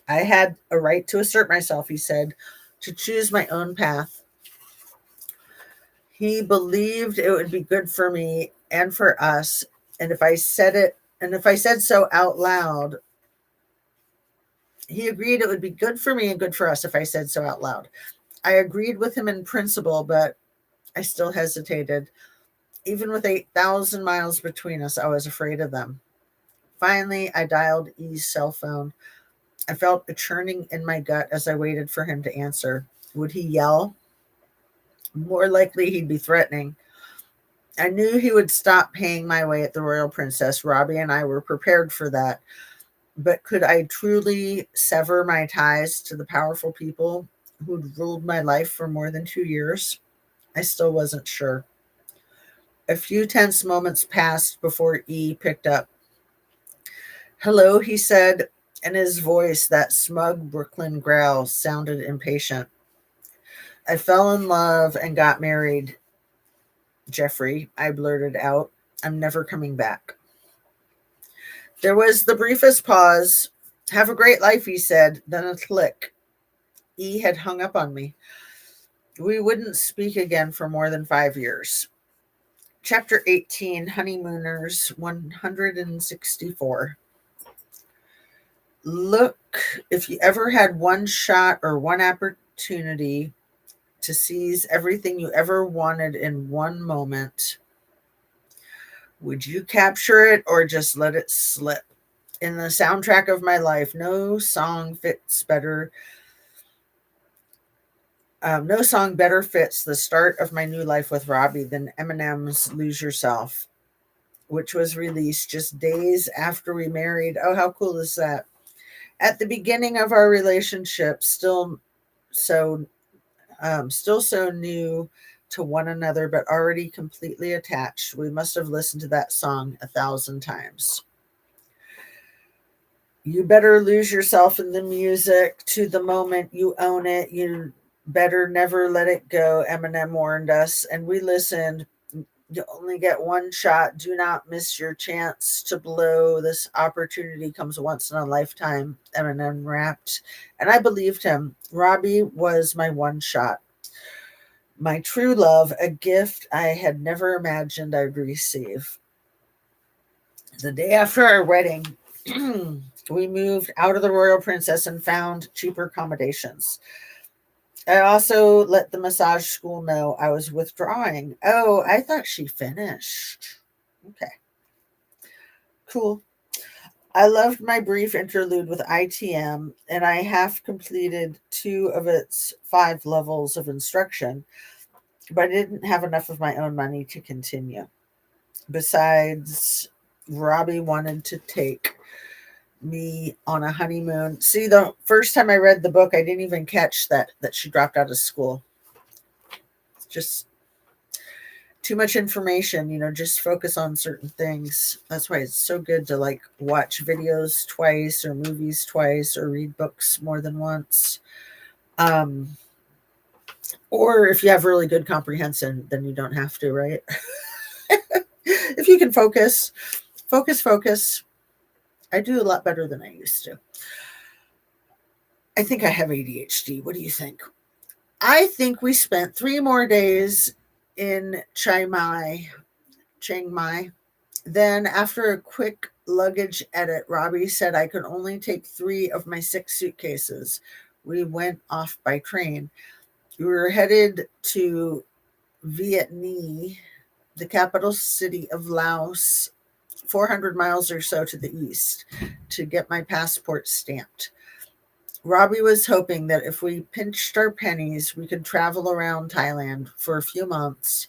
I had a right to assert myself, he said, to choose my own path. He believed it would be good for me and for us. And if I said so out loud, he agreed it would be good for me and good for us if I said so out loud. I agreed with him in principle, but I still hesitated. Even with 8,000 miles between us, I was afraid of them. Finally, I dialed E's cell phone. I felt a churning in my gut as I waited for him to answer. Would he yell? More likely, he'd be threatening. I knew he would stop paying my way at the Royal Princess. Robbie and I were prepared for that. But could I truly sever my ties to the powerful people who'd ruled my life for more than 2 years? I still wasn't sure. A few tense moments passed before E picked up. Hello, he said, and his voice, that smug Brooklyn growl, sounded impatient. I fell in love and got married, Jeffrey, I blurted out. I'm never coming back. There was the briefest pause. Have a great life, he said, then a click. E had hung up on me. We wouldn't speak again for more than 5 years. Chapter 18, Honeymooners 164. Look, if you ever had one shot or one opportunity to seize everything you ever wanted in one moment, would you capture it or just let it slip? In the soundtrack of my life, no song better fits the start of my new life with Robbie than Eminem's Lose Yourself, which was released just days after we married. Oh, how cool is that? At the beginning of our relationship, still so new to one another, but already completely attached. We must have listened to that song 1,000 times. You better lose yourself in the music to the moment you own it. You better never let it go, Eminem warned us, and we listened. You only get one shot. Do not miss your chance to blow. This opportunity comes once in a lifetime, Eminem rapped. And I believed him. Robbie was my one shot. My true love, a gift I had never imagined I'd receive. The day after our wedding, We moved out of the Royal Princess and found cheaper accommodations. I also let the massage school know I was withdrawing. Oh, I thought she finished. Okay, cool. I loved my brief interlude with ITM, and I half completed 2 of its 5 levels of instruction, but I didn't have enough of my own money to continue. Besides, Robbie wanted to take me on a honeymoon. See, the first time I read the book, I didn't even catch that she dropped out of school. It's just too much information, just focus on certain things. That's why it's so good to like watch videos twice or movies twice or read books more than once. Um, or if you have really good comprehension, then you don't have to, right? If you can focus. I do a lot better than I used to. I think I have ADHD. What do you think? I think we spent 3 more days in Chiang Mai. Then, after a quick luggage edit, Robbie said I could only take 3 of my 6 suitcases. We went off by train. We were headed to Vietnam, the capital city of Laos, 400 miles or so to the east, to get my passport stamped. Robbie was hoping that if we pinched our pennies, we could travel around Thailand for a few months,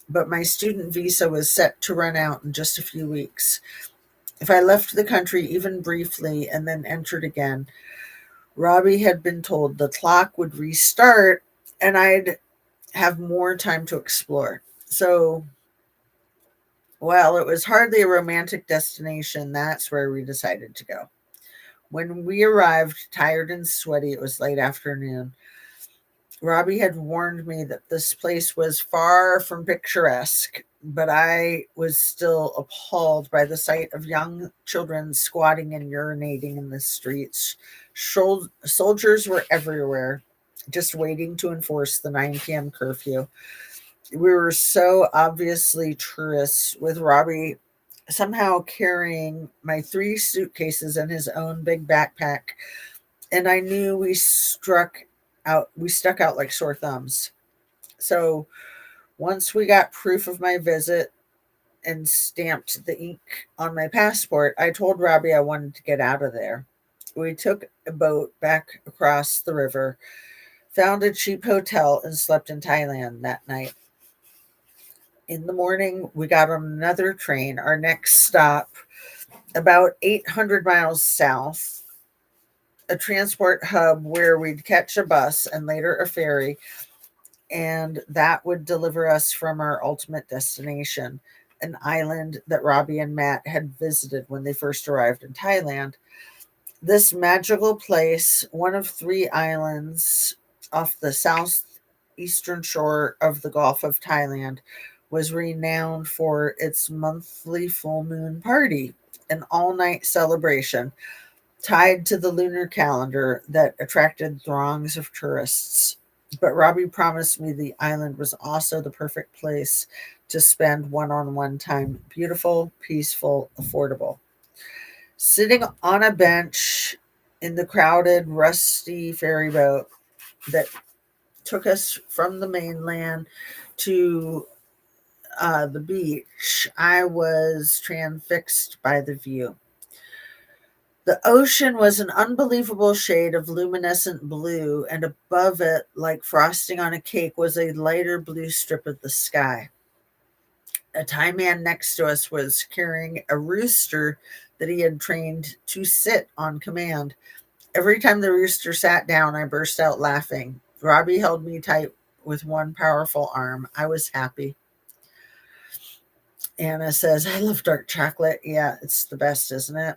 but my student visa was set to run out in just a few weeks. If I left the country even briefly and then entered again, Robbie had been told the clock would restart and I'd have more time to explore. So, while it was hardly a romantic destination, that's where we decided to go. When we arrived, tired and sweaty, it was late afternoon. Robbie had warned me that this place was far from picturesque, but I was still appalled by the sight of young children squatting and urinating in the streets. Soldiers were everywhere, just waiting to enforce the 9 p.m. curfew. We were so obviously tourists, with Robbie somehow carrying my 3 suitcases and his own big backpack, and I knew we stuck out like sore thumbs. So once we got proof of my visit and stamped the ink on my passport, I told Robbie I wanted to get out of there. We took a boat back across the river, found a cheap hotel, and slept in Thailand that night. In the morning, we got on another train, our next stop, about 800 miles south, a transport hub where we'd catch a bus and later a ferry, and that would deliver us from our ultimate destination, an island that Robbie and Matt had visited when they first arrived in Thailand. This magical place, one of 3 islands off the southeastern shore of the Gulf of Thailand, was renowned for its monthly full moon party, an all night celebration tied to the lunar calendar that attracted throngs of tourists. But Robbie promised me the island was also the perfect place to spend one on one time. Beautiful, peaceful, affordable. Sitting on a bench in the crowded, rusty ferry boat that took us from the mainland to the beach, I was transfixed by the view. The ocean was an unbelievable shade of luminescent blue, and above it, like frosting on a cake, was a lighter blue strip of the sky. A Thai man next to us was carrying a rooster that he had trained to sit on command. Every time the rooster sat down, I burst out laughing. Robbie held me tight with one powerful arm. I was happy. Anna says, I love dark chocolate. Yeah, it's the best, isn't it?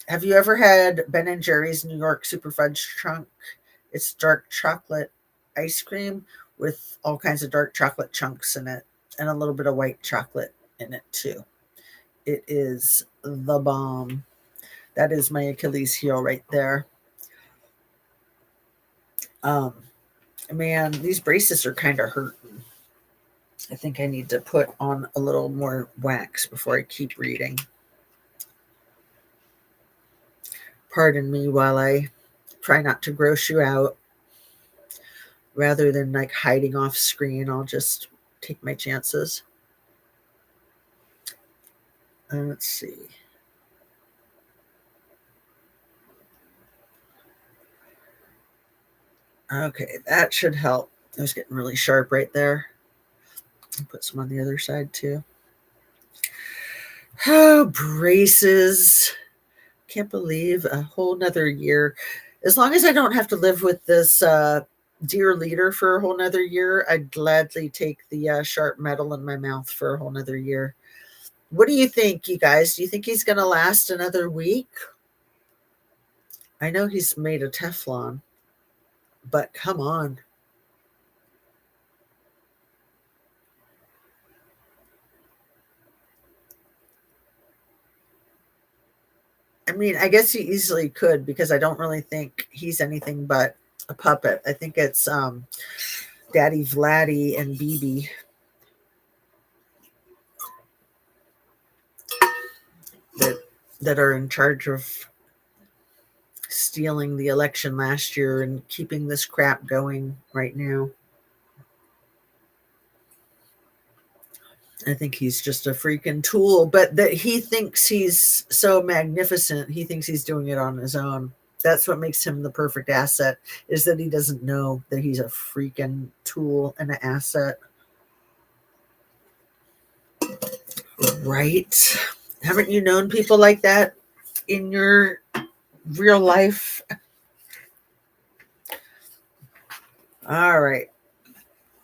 Have you ever had Ben and Jerry's New York Super Fudge Chunk? It's dark chocolate ice cream with all kinds of dark chocolate chunks in it and a little bit of white chocolate in it too. It is the bomb. That is my Achilles heel right there. Um, Man, these braces are kind of hurting. I think I need to put on a little more wax before I keep reading. Pardon me while I try not to gross you out. Rather than like hiding off screen, I'll just take my chances. Let's see. Okay, that should help. It was getting really sharp right there. I'll put some on the other side too. Oh, braces. Can't believe a whole nother year. As long as I don't have to live with this dear leader for a whole nother year, I'd gladly take the sharp metal in my mouth for a whole nother year. What do you think, you guys? Do you think he's going to last another week? I know he's made of Teflon, but come on. I mean, I guess he easily could because I don't really think he's anything but a puppet. I think it's Daddy Vladdy and BB that that are in charge of stealing the election last year and keeping this crap going right now. I think he's just a freaking tool, but that he thinks he's so magnificent, he thinks he's doing it on his own. That's what makes him the perfect asset, is that he doesn't know that he's a freaking tool and an asset. Right? Haven't you known people like that in your real life? All right.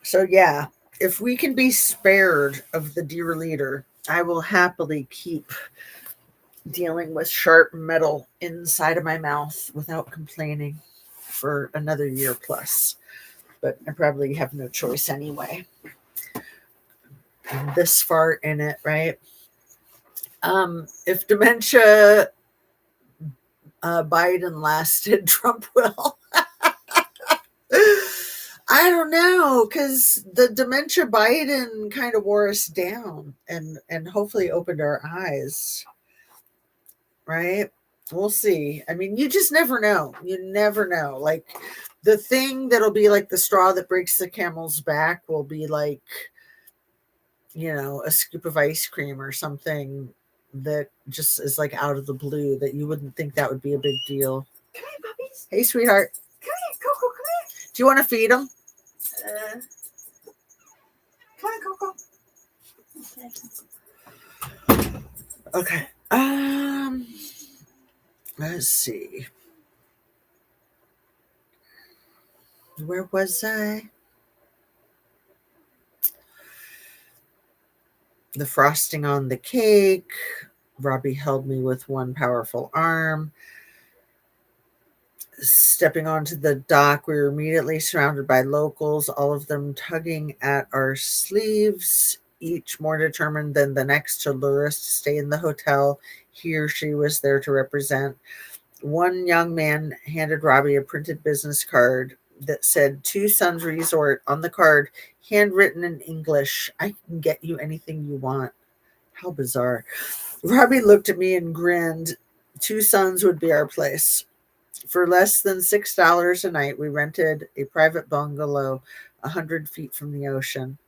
So, yeah, if we can be spared of the dear leader, I will happily keep dealing with sharp metal inside of my mouth without complaining for another year plus. But I probably have no choice anyway. I'm this far in it, right? If dementia Biden lasted, Trump will. I don't know, because the dementia Biden kind of wore us down and hopefully opened our eyes, right? We'll see. I mean, you just never know. You never know. Like the thing that'll be like the straw that breaks the camel's back will be like, a scoop of ice cream or something that just is like out of the blue that you wouldn't think that would be a big deal. Come here, puppies. Hey, sweetheart. Come here, Coco. Come here. Do you want to feed them? Come on, Coco. Okay. Let's see. Where was I? The frosting on the cake. Robbie held me with one powerful arm. Stepping onto the dock, we were immediately surrounded by locals, all of them tugging at our sleeves, each more determined than the next to lure us to stay in the hotel he or she was there to represent. One young man handed Robbie a printed business card that said Two Sons Resort on the card, handwritten in English. I can get you anything you want. How bizarre. Robbie looked at me and grinned. Two Sons would be our place. For less than $6 a night, we rented a private bungalow 100 feet from the ocean.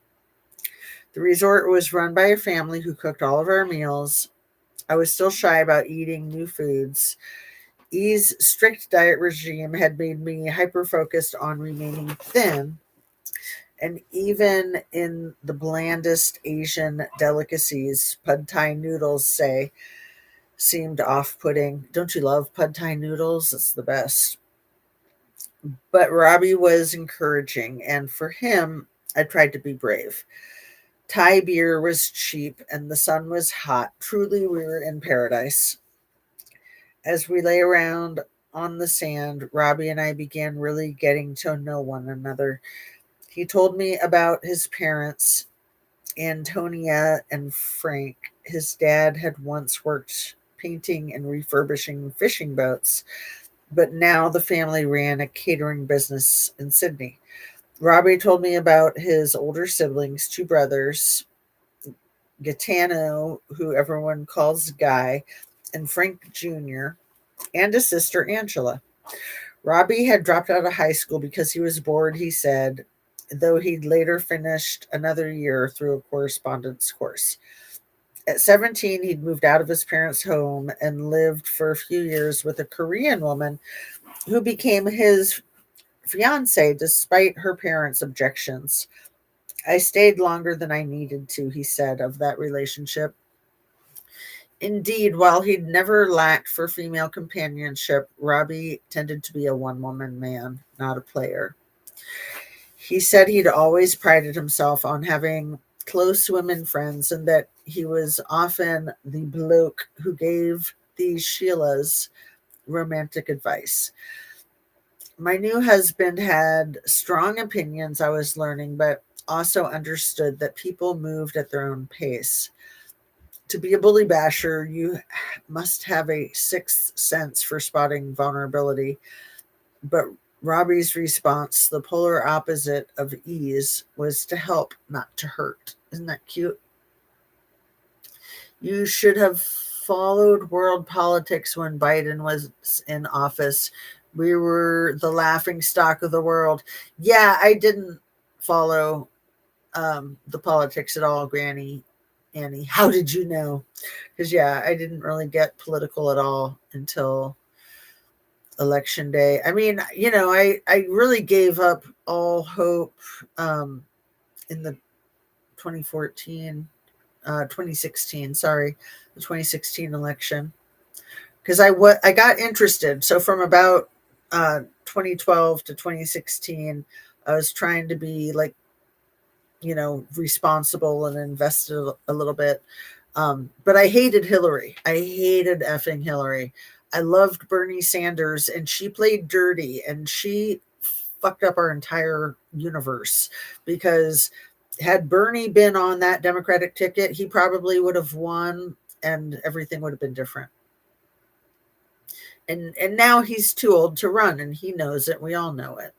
The resort was run by a family who cooked all of our meals. I was still shy about eating new foods. E's strict diet regime had made me hyper-focused on remaining thin, and even in the blandest Asian delicacies, pad thai noodles, seemed off-putting. Don't you love pad thai noodles? It's the best. But Robbie was encouraging, and for him, I tried to be brave. Thai beer was cheap, and the sun was hot. Truly, we were in paradise. As we lay around on the sand, Robbie and I began really getting to know one another. He told me about his parents, Antonia and Frank. His dad had once worked painting and refurbishing fishing boats, but now the family ran a catering business in Sydney. Robbie told me about his older siblings, two brothers, Gaetano, who everyone calls Guy, and Frank Jr. and a sister, Angela. Robbie had dropped out of high school because he was bored, he said, though he'd later finished another year through a correspondence course. At 17, he'd moved out of his parents' home and lived for a few years with a Korean woman who became his fiance despite her parents' objections. I stayed longer than I needed to, he said of that relationship. Indeed, while he'd never lacked for female companionship, Robbie tended to be a one woman man, not a player. He said he'd always prided himself on having close women friends and that he was often the bloke who gave these Sheilas romantic advice. My new husband had strong opinions, I was learning, but also understood that people moved at their own pace. To be a bully basher, you must have a sixth sense for spotting vulnerability. But Robbie's response, the polar opposite of ease, was to help, not to hurt. Isn't that cute? You should have followed world politics when Biden was in office. We were the laughing stock of the world. Yeah, I didn't follow the politics at all, Granny Annie. How did you know? Because, yeah, I didn't really get political at all until election day. I mean, I really gave up all hope um, in the 2014, 2016, sorry, the 2016 election. Because I got interested. So from about 2012 to 2016, I was trying to be like, responsible and invested a little bit. But I hated Hillary. I hated effing Hillary. I loved Bernie Sanders, and she played dirty, and she fucked up our entire universe because had Bernie been on that Democratic ticket, he probably would have won and everything would have been different. And now he's too old to run, and he knows it. We all know it.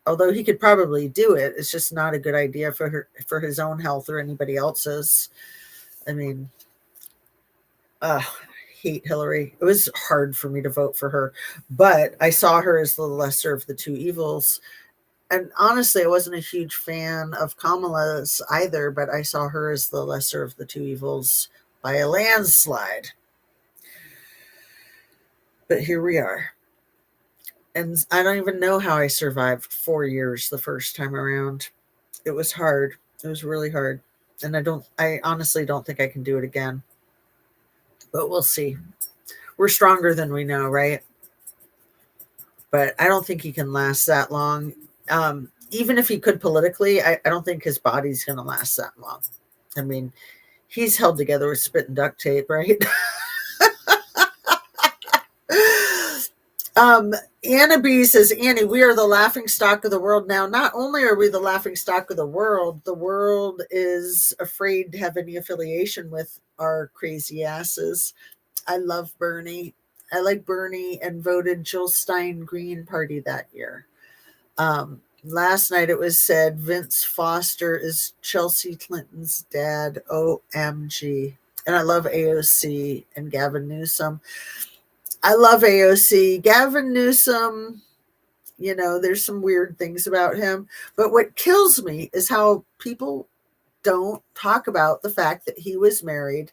Although he could probably do it, it's just not a good idea for his own health or anybody else's. I mean, I hate Hillary. It was hard for me to vote for her, but I saw her as the lesser of the two evils. And honestly, I wasn't a huge fan of Kamala's either, but I saw her as the lesser of the two evils by a landslide. But here we are. And I don't even know how I survived 4 years the first time around. It was hard. It was really hard. And I honestly don't think I can do it again. But we'll see. We're stronger than we know, right? But I don't think he can last that long. Even if he could politically, I don't think his body's going to last that long. I mean, he's held together with spit and duct tape, right? Anna B says, Annie, we are the laughing stock of the world now. Not only are we the laughing stock of the world is afraid to have any affiliation with our crazy asses. I love Bernie. I like Bernie and voted Jill Stein Green Party that year. Last night it was said Vince Foster is Chelsea Clinton's dad. OMG. And I love AOC and Gavin Newsom. I love AOC. Gavin Newsom, there's some weird things about him. But what kills me is how people don't talk about the fact that he was married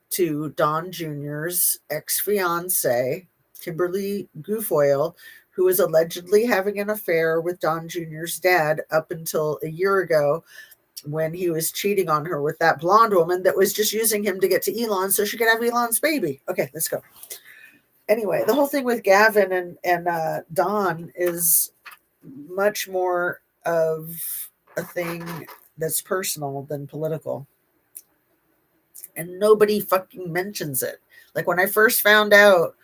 to Don Jr.'s ex-fiance, Kimberly Guilfoyle, who was allegedly having an affair with Don Jr.'s dad up until a year ago when he was cheating on her with that blonde woman that was just using him to get to Elon so she could have Elon's baby. Okay, let's go. Anyway, the whole thing with Gavin and Don is much more of a thing that's personal than political. And nobody fucking mentions it. Like when I first found out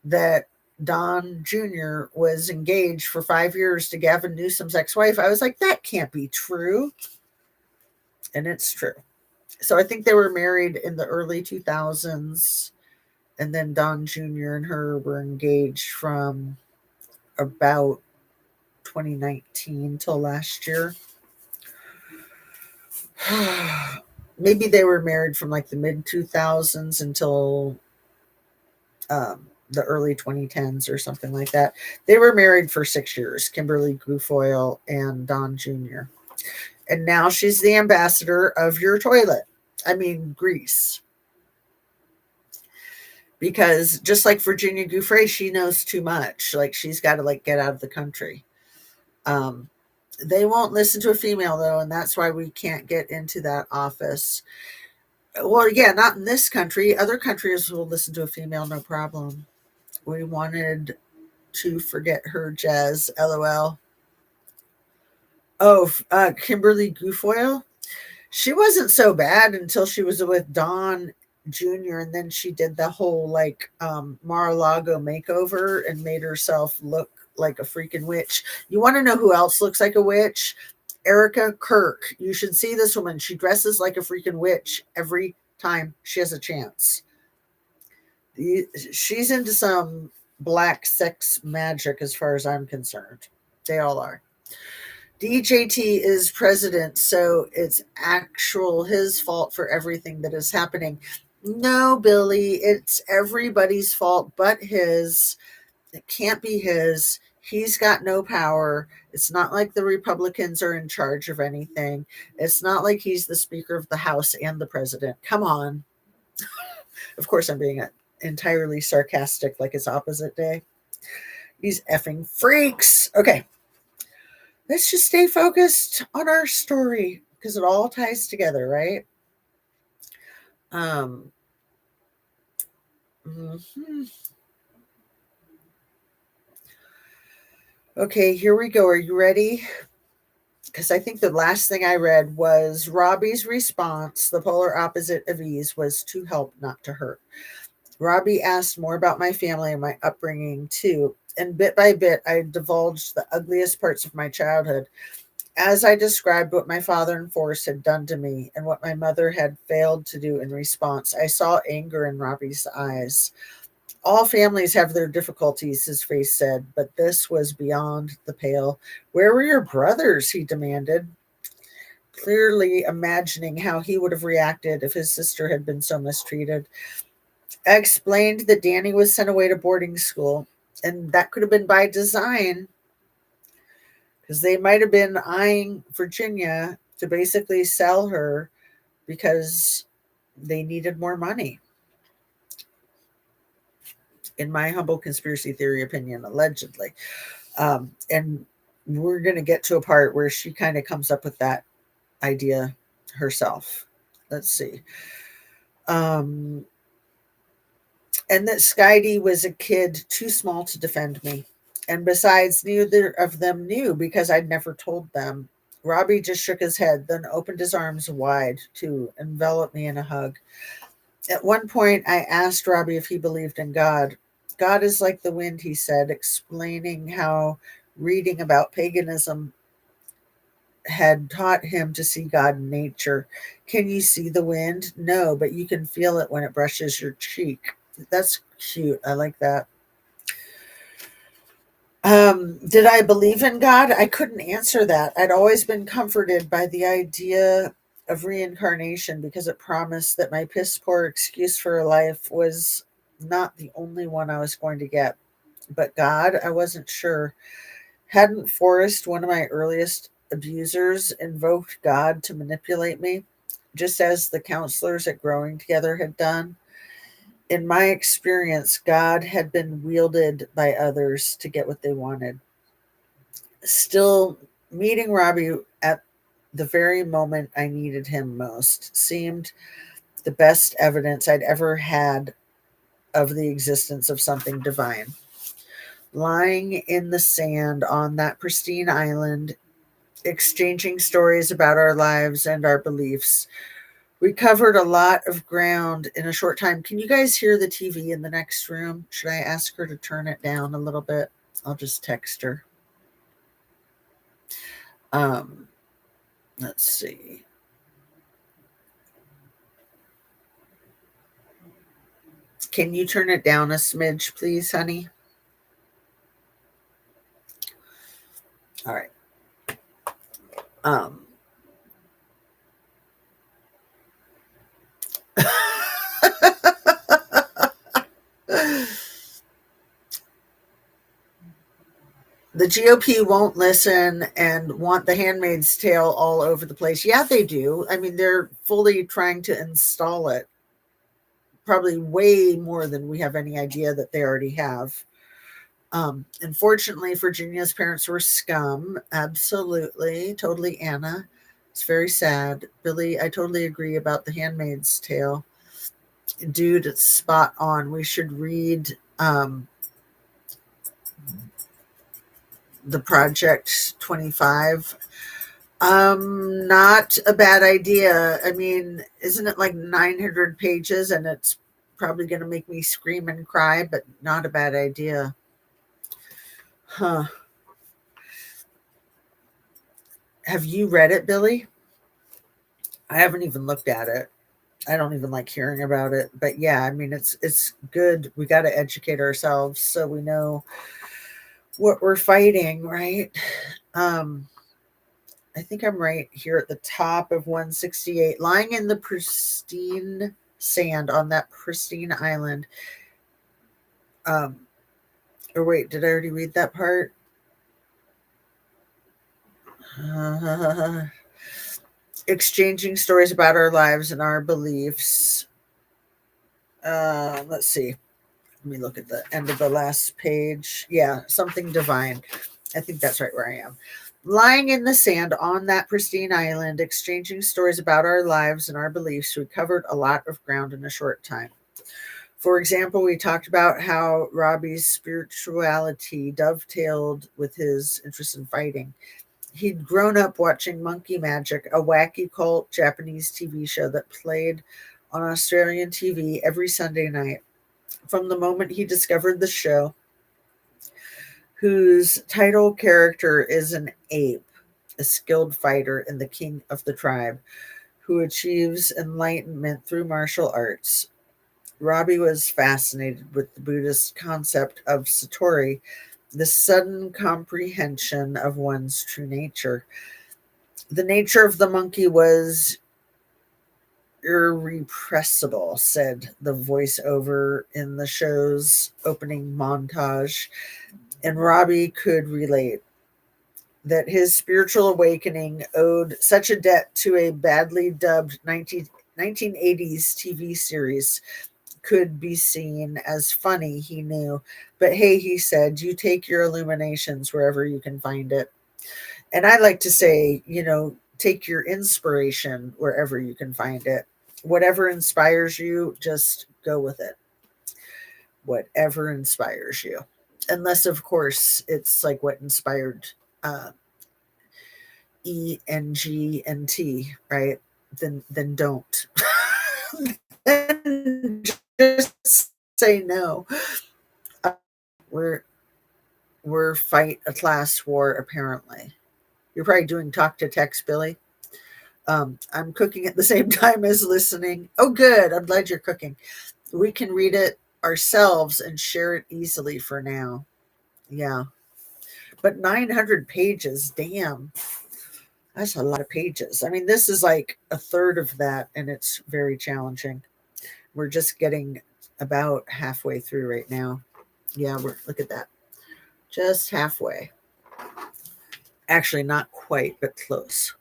that Don Jr. was engaged for 5 years to Gavin Newsom's ex-wife, I was like, that can't be true. And it's true. So I think they were married in the early 2000s. And then Don Jr. and her were engaged from about 2019 till last year. Maybe they were married from like the mid 2000s until the early 2010s or something like that. They were married for 6 years, Kimberly Guilfoyle and Don Jr. And now she's the ambassador of your toilet. I mean, Greece. Because just like Virginia Giuffre, she knows too much. Like she's got to like get out of the country. Um, they won't listen to a female though, and that's why we can't get into that office. Well, yeah, not in this country. Other countries will listen to a female, no problem. We wanted to forget her, Jazz. LOL. Oh, Kimberly Guilfoyle. She wasn't so bad until she was with Don Jr. and then she did the whole like Mar-a-Lago makeover and made herself look like a freaking witch. You want to know who else looks like a witch? Erica Kirk. You should see this woman. She dresses like a freaking witch every time she has a chance. She's into some black sex magic as far as I'm concerned. They all are. DJT is president, so it's actual his fault for everything that is happening. No, Billy, it's everybody's fault but his. It can't be his. He's got no power. It's not like the Republicans are in charge of anything. It's not like he's the Speaker of the House and the president. Come on. Of course, I'm being entirely sarcastic like it's opposite day. These effing freaks. Okay. Let's just stay focused on our story because it all ties together, right? Um, mhm. Okay, here we go. Are you ready? Because I think the last thing I read was Robbie's response, the polar opposite of ease, was to help, not to hurt. Robbie asked more about my family and my upbringing, too. And bit by bit, I divulged the ugliest parts of my childhood. As I described what my father and Forrest had done to me and what my mother had failed to do in response, I saw anger in Robbie's eyes. All families have their difficulties, his face said, but this was beyond the pale. Where were your brothers? He demanded, clearly imagining how he would have reacted if his sister had been so mistreated. I explained that Danny was sent away to boarding school, and that could have been by design because they might have been eyeing Virginia to basically sell her because they needed more money. In my humble conspiracy theory opinion, allegedly. And we're going to get to a part where she kind of comes up with that idea herself. Let's see. And that Skydie was a kid too small to defend me. And besides, neither of them knew because I'd never told them. Robbie just shook his head, then opened his arms wide to envelop me in a hug. At one point, I asked Robbie if he believed in God. God is like the wind, he said, explaining how reading about paganism had taught him to see God in nature. Can you see the wind? No, but you can feel it when it brushes your cheek. That's cute. I like that. Did I believe in God? I couldn't answer that. I'd always been comforted by the idea of reincarnation because it promised that my piss poor excuse for a life was not the only one I was going to get. But God, I wasn't sure. Hadn't Forrest, one of my earliest abusers, invoked God to manipulate me, just as the counselors at Growing Together had done? In my experience, God had been wielded by others to get what they wanted. Still, meeting Robbie at the very moment I needed him most seemed the best evidence I'd ever had of the existence of something divine. Lying in the sand on that pristine island, exchanging stories about our lives and our beliefs. We covered a lot of ground in a short time. Can you guys hear the TV in the next room? Should I ask her to turn it down a little bit? I'll just text her. Um, let's see. Can you turn it down a smidge, please, honey? All right. Um, The GOP won't listen and want the Handmaid's Tale all over the place. Yeah, they do. I mean, they're fully trying to install it, probably way more than we have any idea that they already have. Unfortunately, Virginia's parents were scum. Absolutely. Totally, Anna. It's very sad. Billy, I totally agree about the Handmaid's Tale. Dude, it's spot on. We should read the Project 25. Not a bad idea. I mean, isn't it like 900 pages and it's probably going to make me scream and cry, but not a bad idea. Huh. Have you read it, Billy? I haven't even looked at it. I don't even like hearing about it. But yeah, I mean it's good. We got to educate ourselves so we know what we're fighting, right? Um I think I'm right here at the top of 168, lying in the pristine sand on that pristine island. Um, or wait, did I already read that part? Exchanging stories about our lives and our beliefs. Let's see. Let me look at the end of the last page. Yeah, something divine. I think that's right where I am. Lying in the sand on that pristine island, exchanging stories about our lives and our beliefs, we covered a lot of ground in a short time. For example, we talked about how Robbie's spirituality dovetailed with his interest in fighting. He'd grown up watching Monkey Magic, a wacky cult Japanese TV show that played on Australian TV every Sunday night. From the moment he discovered the show, whose title character is an ape, a skilled fighter and the king of the tribe, who achieves enlightenment through martial arts. Robbie was fascinated with the Buddhist concept of satori, the sudden comprehension of one's true nature. The nature of the monkey was irrepressible, said the voiceover in the show's opening montage, and Robbie could relate that his spiritual awakening owed such a debt to a badly dubbed 1980s TV series could be seen as funny, he knew. But hey, he said, you take your illuminations wherever you can find it. And I like to say, take your inspiration wherever you can find it. Whatever inspires you, just go with it. Whatever inspires you. Unless, of course, it's like what inspired uh, ENGNT, right? Then don't. Then just say no. Uh, we're we're fight a class war apparently. You're probably doing talk to text, Billy. I'm cooking at the same time as listening. Oh, good. I'm glad you're cooking. We can read it ourselves and share it easily for now. Yeah. But 900 pages, damn. That's a lot of pages. I mean, this is like a third of that, and it's very challenging. We're just getting about halfway through right now. Yeah, look at that. Just halfway. Actually, not quite, but close.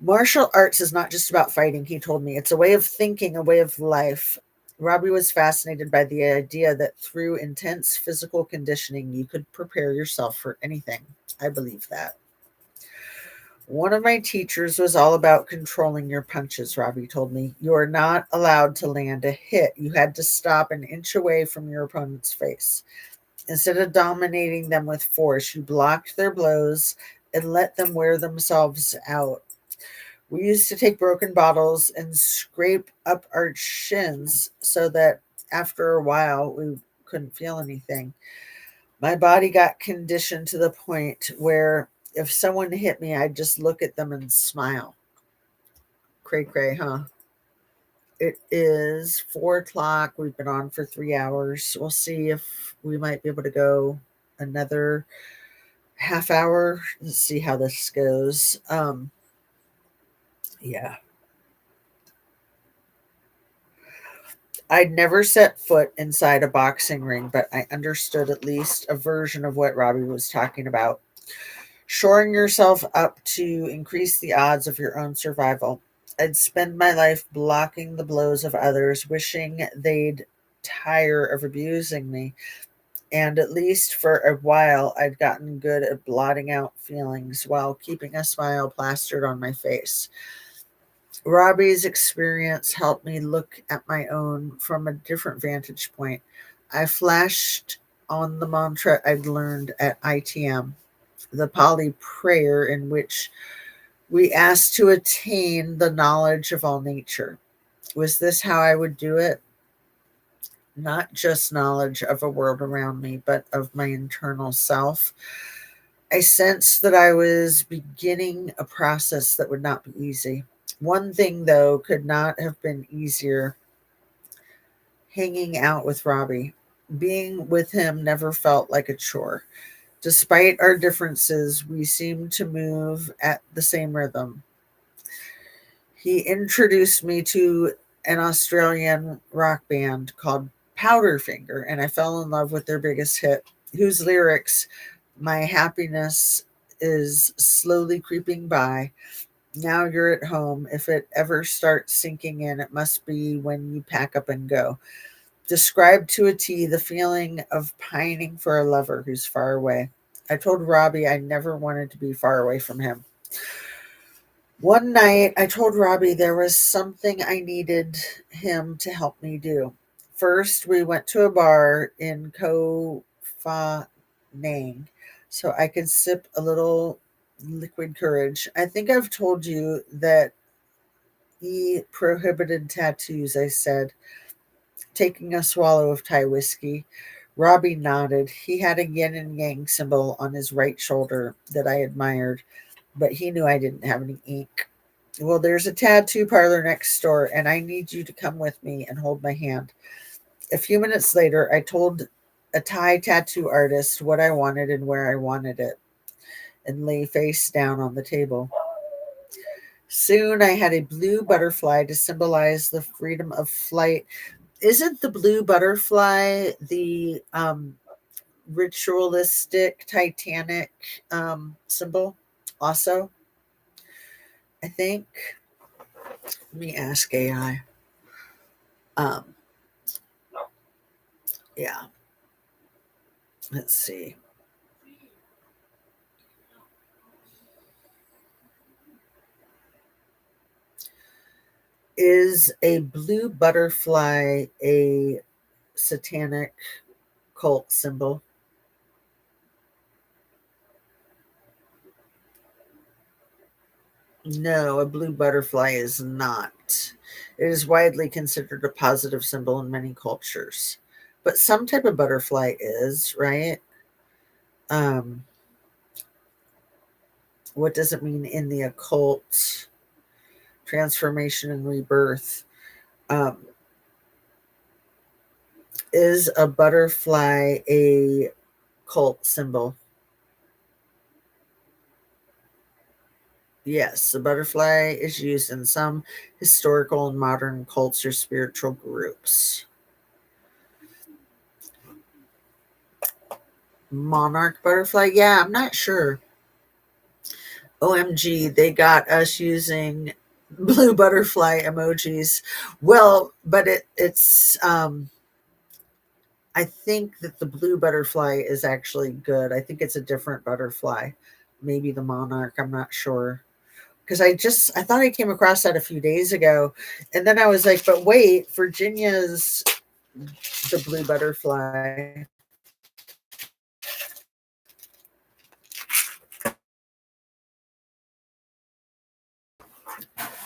Martial arts is not just about fighting, he told me. It's a way of thinking, a way of life. Robbie was fascinated by the idea that through intense physical conditioning, you could prepare yourself for anything. I believe that. One of my teachers was all about controlling your punches, Robbie told me. You are not allowed to land a hit. You had to stop an inch away from your opponent's face. Instead of dominating them with force, you blocked their blows and let them wear themselves out. We used to take broken bottles and scrape up our shins so that after a while we couldn't feel anything. My body got conditioned to the point where if someone hit me, I'd just look at them and smile. Cray cray, huh? It is 4 o'clock. We've been on for 3 hours. We'll see if we might be able to go another half hour. Let's see how this goes. Yeah. I'd never set foot inside a boxing ring, but I understood at least a version of what Robbie was talking about. Shoring yourself up to increase the odds of your own survival. I'd spend my life blocking the blows of others, wishing they'd tire of abusing me. And at least for a while, I'd gotten good at blotting out feelings while keeping a smile plastered on my face. Robbie's experience helped me look at my own from a different vantage point. I flashed on the mantra I'd learned at ITM, the Pali prayer in which we asked to attain the knowledge of all nature. Was this how I would do it? Not just knowledge of a world around me, but of my internal self. I sensed that I was beginning a process that would not be easy. One thing, though, could not have been easier: hanging out with Robbie. Being with him never felt like a chore. Despite our differences, we seemed to move at the same rhythm. He introduced me to an Australian rock band called Powderfinger, and I fell in love with their biggest hit, whose lyrics, "My happiness is slowly creeping by. Now you're at home. If it ever starts sinking in, it must be when you pack up and go," described to a T the feeling of pining for a lover who's far away. I told Robbie I never wanted to be far away from him. One night, I told Robbie there was something I needed him to help me do. First, we went to a bar in Koh Pha Nang so I could sip a little liquid courage. I think I've told you that he prohibited tattoos, I said, taking a swallow of Thai whiskey. Robbie nodded. He had a yin and yang symbol on his right shoulder that I admired, but he knew I didn't have any ink. "Well, there's a tattoo parlor next door, and I need you to come with me and hold my hand." A few minutes later, I told a Thai tattoo artist what I wanted and where I wanted it, and lay face down on the table. Soon I had a blue butterfly to symbolize the freedom of flight. Isn't the blue butterfly the ritualistic Titanic symbol also? I think. Let me ask AI. Um, yeah, let's see. Is a blue butterfly a satanic cult symbol? No, a blue butterfly is not. It is widely considered a positive symbol in many cultures, but some type of butterfly is, right? Um, what does it mean in the occult? Transformation and rebirth. Um, is a butterfly a cult symbol? Yes, the butterfly is used in some historical and modern cults or spiritual groups. Monarch butterfly? Yeah, I'm not sure. OMG, they got us using blue butterfly emojis. Well, but it's I think that the blue butterfly is actually good. I think it's a different butterfly. Maybe the monarch, I'm not sure. Because I thought I came across that a few days ago, and then I was like, but wait, Virginia's the blue butterfly.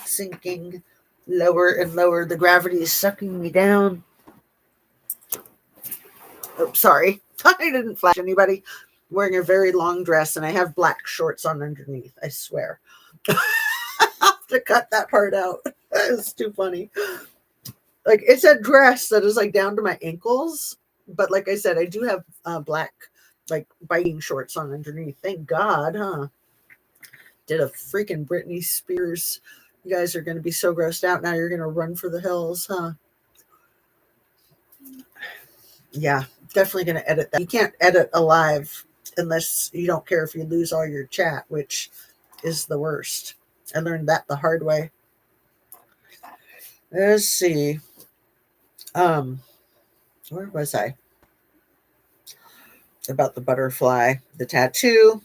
Sinking lower and lower. The gravity is sucking me down. Oh, sorry. I didn't flash anybody. I'm wearing a very long dress and I have black shorts on underneath. I swear. I have to cut that part out. It's too funny. Like, it's a dress that is like down to my ankles, but like I said, I do have black like biking shorts on underneath. Thank God, huh? Did a freaking Britney Spears. You guys are going to be so grossed out now. You're going to run for the hills, huh? Yeah, definitely going to edit that. You can't edit alive unless you don't care if you lose all your chat, which is the worst. I learned that the hard way. Let's see. Um, where was I? About the butterfly, the tattoo.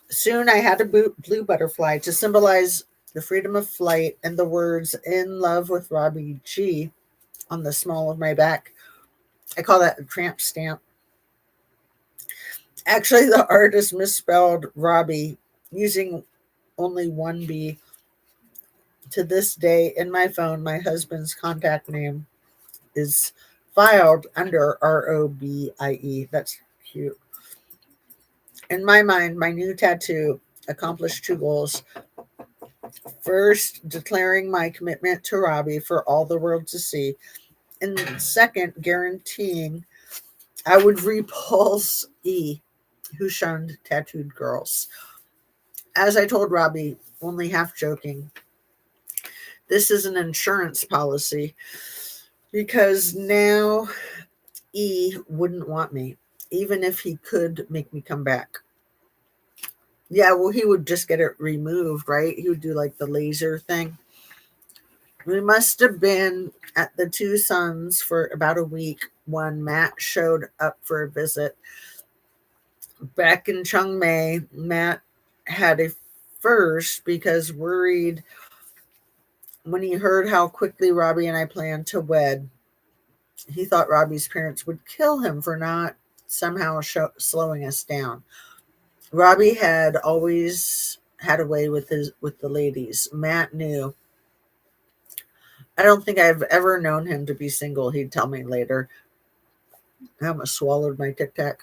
Soon I had a blue butterfly to symbolize the freedom of flight and the words "In love with Robbie G" on the small of my back. I call that a tramp stamp. Actually, the artist misspelled Robbie using only one B. To this day, in my phone, my husband's contact name is filed under Robie. That's cute. In my mind, my new tattoo accomplished two goals. First, declaring my commitment to Robbie for all the world to see. And second, guaranteeing I would repulse E, who shunned tattooed girls. As I told Robbie, only half joking, this is an insurance policy because now E wouldn't want me, even if he could make me come back. Yeah, well, he would just get it removed, right? He would do like the laser thing. We must have been at the Two Sons for about a week when Matt showed up for a visit. Back in Chung Mai, Matt had a first because worried when he heard how quickly Robbie and I planned to wed. He thought Robbie's parents would kill him for not somehow slowing us down. Robbie had always had a way with the ladies. Matt knew. I don't think I've ever known him to be single, he'd tell me later. I almost swallowed my Tic Tac.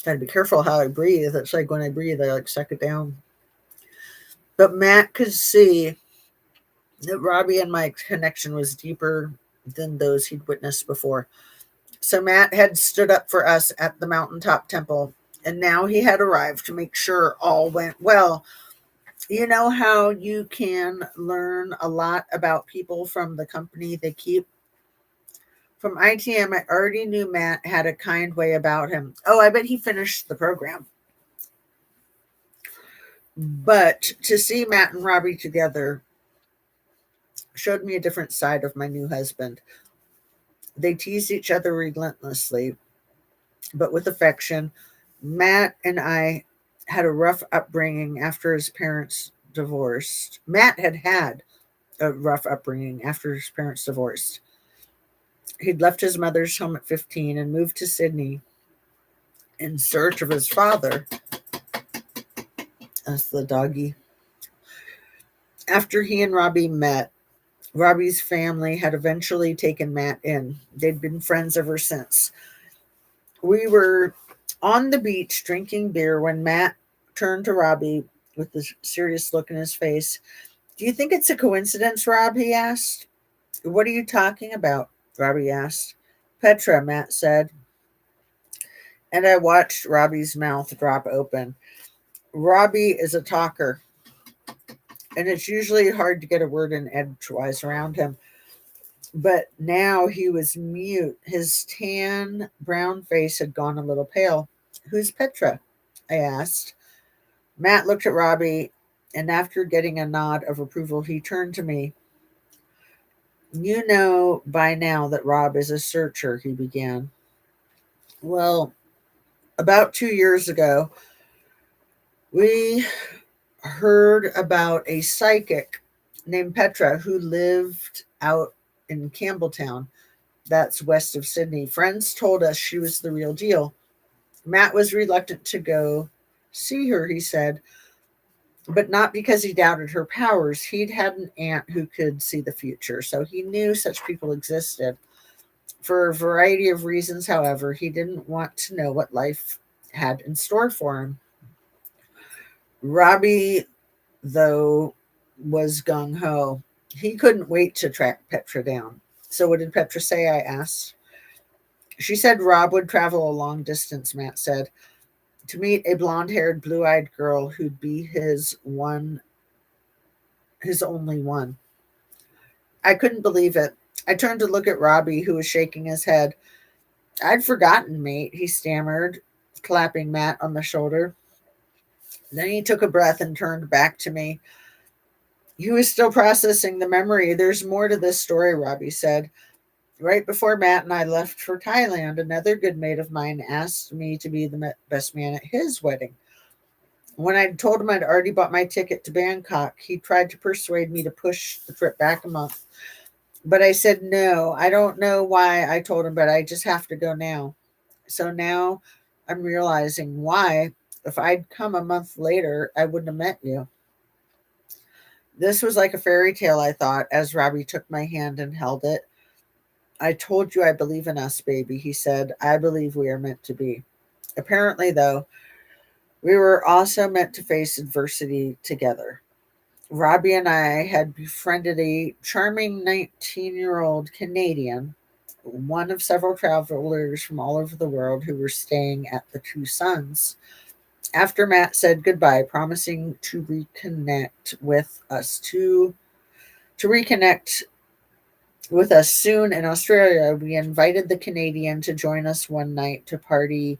Gotta be careful how I breathe. It's like when I breathe, I like suck it down. But Matt could see that Robbie and my connection was deeper than those he'd witnessed before. So Matt had stood up for us at the mountaintop temple, and now he had arrived to make sure all went well. You know how you can learn a lot about people from the company they keep? From ITM, I already knew Matt had a kind way about him. Oh, I bet he finished the program. But to see Matt and Robbie together showed me a different side of my new husband. They teased each other relentlessly, but with affection. Matt and I had a rough upbringing after his parents divorced. Matt had a rough upbringing after his parents divorced. He'd left his mother's home at 15 and moved to Sydney in search of his father. That's the doggy. After he and Robbie met, Robbie's family had eventually taken Matt in. They'd been friends ever since. We were on the beach drinking beer when Matt turned to Robbie with a serious look in his face. Do you think it's a coincidence, Rob? He asked. What are you talking about? Robbie asked. Petra, Matt said. And I watched Robbie's mouth drop open. Robbie is a talker, and it's usually hard to get a word in edgewise around him. But now he was mute. His tan brown face had gone a little pale. Who's Petra? I asked. Matt looked at Robbie, and after getting a nod of approval, he turned to me. You know by now that Rob is a searcher, he began. Well, about 2 years ago, we heard about a psychic named Petra who lived out in Campbelltown. That's west of Sydney. Friends told us she was the real deal. Matt was reluctant to go see her, he said, but not because he doubted her powers. He'd had an aunt who could see the future, so he knew such people existed. For a variety of reasons, however, he didn't want to know what life had in store for him. Robbie, though, was gung ho. He couldn't wait to track Petra down. So, what did Petra say? I asked. She said Rob would travel a long distance, Matt said, to meet a blonde haired, blue eyed girl who'd be his only one. I couldn't believe it. I turned to look at Robbie, who was shaking his head. I'd forgotten, mate, he stammered, clapping Matt on the shoulder. Then he took a breath and turned back to me. He was still processing the memory. There's more to this story, Robbie said. Right before Matt and I left for Thailand, another good mate of mine asked me to be the best man at his wedding. When I told him I'd already bought my ticket to Bangkok, he tried to persuade me to push the trip back a month. But I said no. I don't know why I told him, but I just have to go now. So now I'm realizing why. If I'd come a month later, I wouldn't have met you. This was like a fairy tale, I thought, as Robbie took my hand and held it. I told you I believe in us, baby, he said. I believe we are meant to be. Apparently, though, we were also meant to face adversity together. Robbie and I had befriended a charming 19-year-old Canadian, one of several travelers from all over the world who were staying at the Two Suns. After Matt said goodbye, promising to reconnect with us to reconnect with us soon in Australia, we invited the Canadian to join us one night to party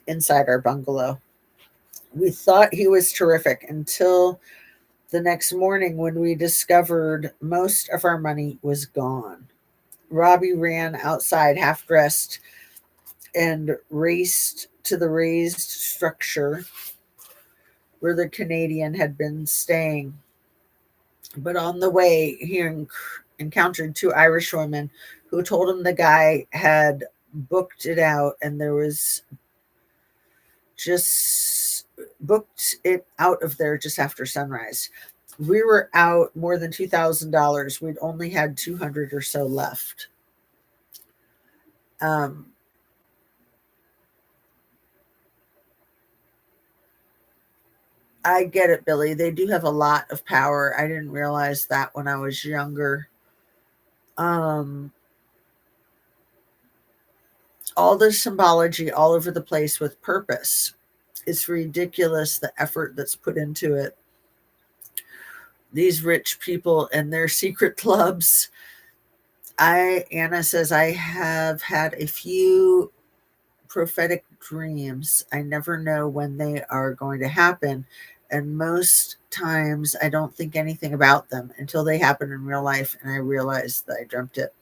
inside our bungalow. We thought he was terrific until the next morning when we discovered most of our money was gone. Robbie ran outside half dressed and raced to the raised structure where the Canadian had been staying. But on the way, he encountered two Irish women who told him the guy had booked it out and there was just booked it out of there just after sunrise. We were out more than $2,000. We'd only had 200 or so left. Um, I get it, Billy. They do have a lot of power. I didn't realize that when I was younger. Um, all the symbology all over the place with purpose. It's ridiculous the effort that's put into it. These rich people and their secret clubs. Anna says, I have had a few prophetic dreams. I never know when they are going to happen. And most times I don't think anything about them until they happen in real life and I realize that I dreamt it.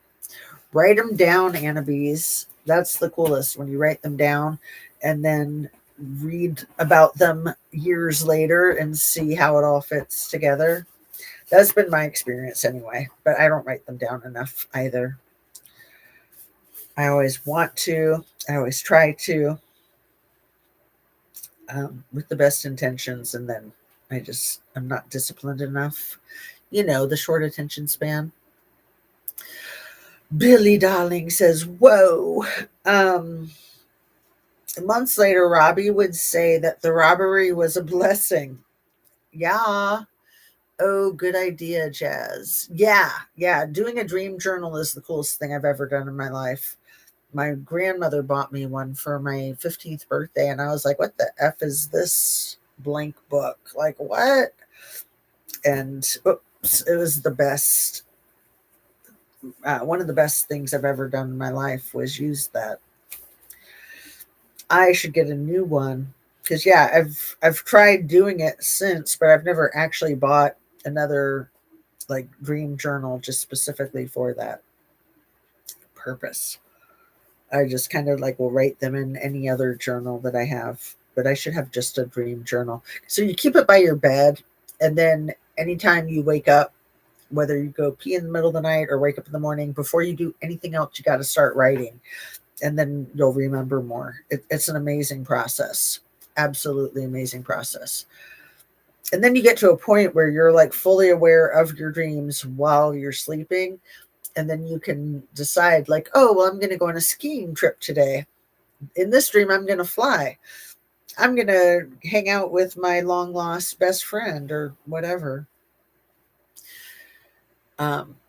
Write them down, Anna Bees. That's the coolest when you write them down and then read about them years later and see how it all fits together. That's been my experience anyway, but I don't write them down enough either. I always want to, I always try to, with the best intentions, and then I'm not disciplined enough. You know, the short attention span. Billy Darling says, whoa. Um, Months later, Robbie would say that the robbery was a blessing. Yeah. Oh, good idea, Jazz. Yeah. Yeah. Doing a dream journal is the coolest thing I've ever done in my life. My grandmother bought me one for my 15th birthday, and I was like, what the F is this blank book? Like, what? And oops, it was the best. One of the best things I've ever done in my life was use that. I should get a new one because yeah, I've tried doing it since, but I've never actually bought another like dream journal just specifically for that purpose. I just kind of like will write them in any other journal that I have, but I should have just a dream journal. So you keep it by your bed, and then anytime you wake up, whether you go pee in the middle of the night or wake up in the morning, before you do anything else, you got to start writing, and then you'll remember more. It's an amazing process, absolutely amazing process. And then you get to a point where you're like fully aware of your dreams while you're sleeping, and then you can decide like, oh well, I'm going to go on a skiing trip today. In this dream, I'm going to fly. I'm going to hang out with my long lost best friend or whatever.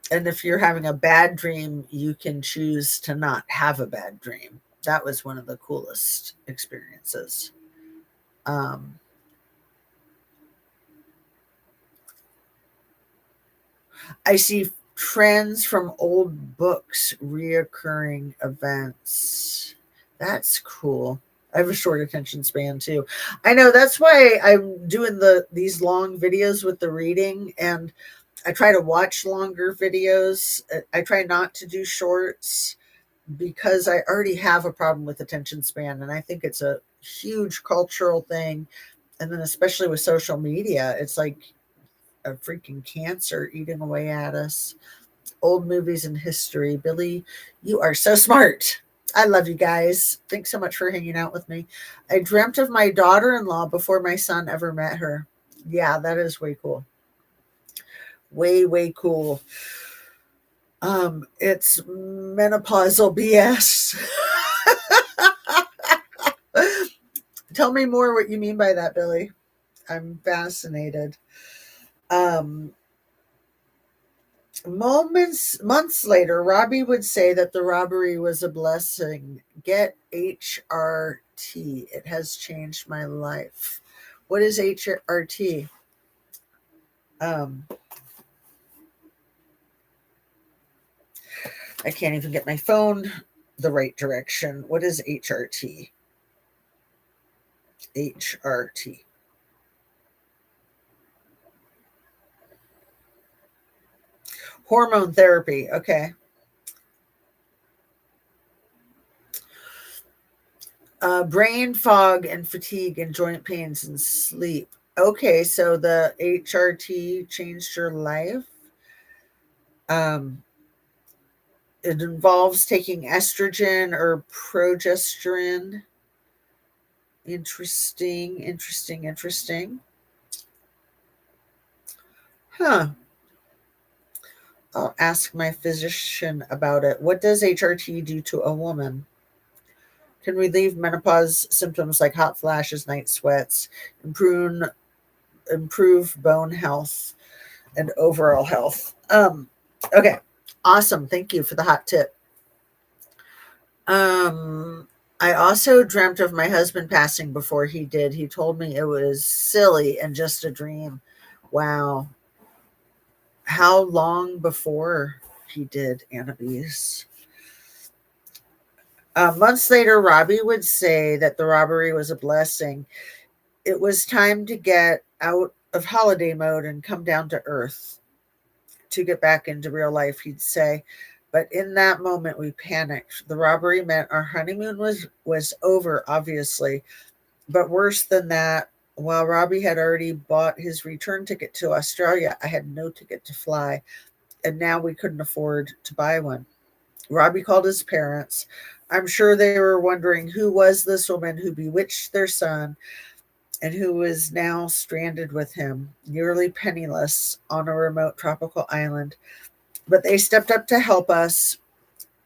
And if you're having a bad dream, you can choose to not have a bad dream. That was one of the coolest experiences. um, I see Trends from old books, reoccurring events. That's cool. I have a short attention span too. I know that's why I'm doing these long videos with the reading, and I try to watch longer videos. I try not to do shorts because I already have a problem with attention span, and I think it's a huge cultural thing. And then especially with social media, it's like a freaking cancer eating away at us. Old movies and history. Billy, you are so smart. I love you guys. Thanks so much for hanging out with me. I dreamt of my daughter in law before my son ever met her. Yeah, that is way cool. Way, way cool. It's menopausal BS. Tell me more what you mean by that, Billy. I'm fascinated. Um, months later, Robbie would say that the robbery was a blessing. Get HRT. It has changed my life. What is HRT? Um, I can't even get my phone the right direction. What is HRT? HRT. Hormone therapy. Okay. Brain fog and fatigue and joint pains and sleep. Okay, so the HRT changed your life. Um, it involves taking estrogen or progesterone. Interesting, interesting, interesting. Huh. I'll ask my physician about it. What does HRT do to a woman? Can relieve menopause symptoms like hot flashes, night sweats, improve bone health and overall health. Okay. Awesome. Thank you for the hot tip. Um, I also dreamt of my husband passing before he did. He told me it was silly and just a dream. Wow. How long before he did, Annabise? Months later, Robbie would say that the robbery was a blessing. It was time to get out of holiday mode and come down to earth, to get back into real life, he'd say. But in that moment, we panicked. The robbery meant our honeymoon was over, obviously. But worse than that, while Robbie had already bought his return ticket to Australia, I had no ticket to fly, and now we couldn't afford to buy one. Robbie called his parents. I'm sure they were wondering who was this woman who bewitched their son and who was now stranded with him, nearly penniless on a remote tropical island. But they stepped up to help us,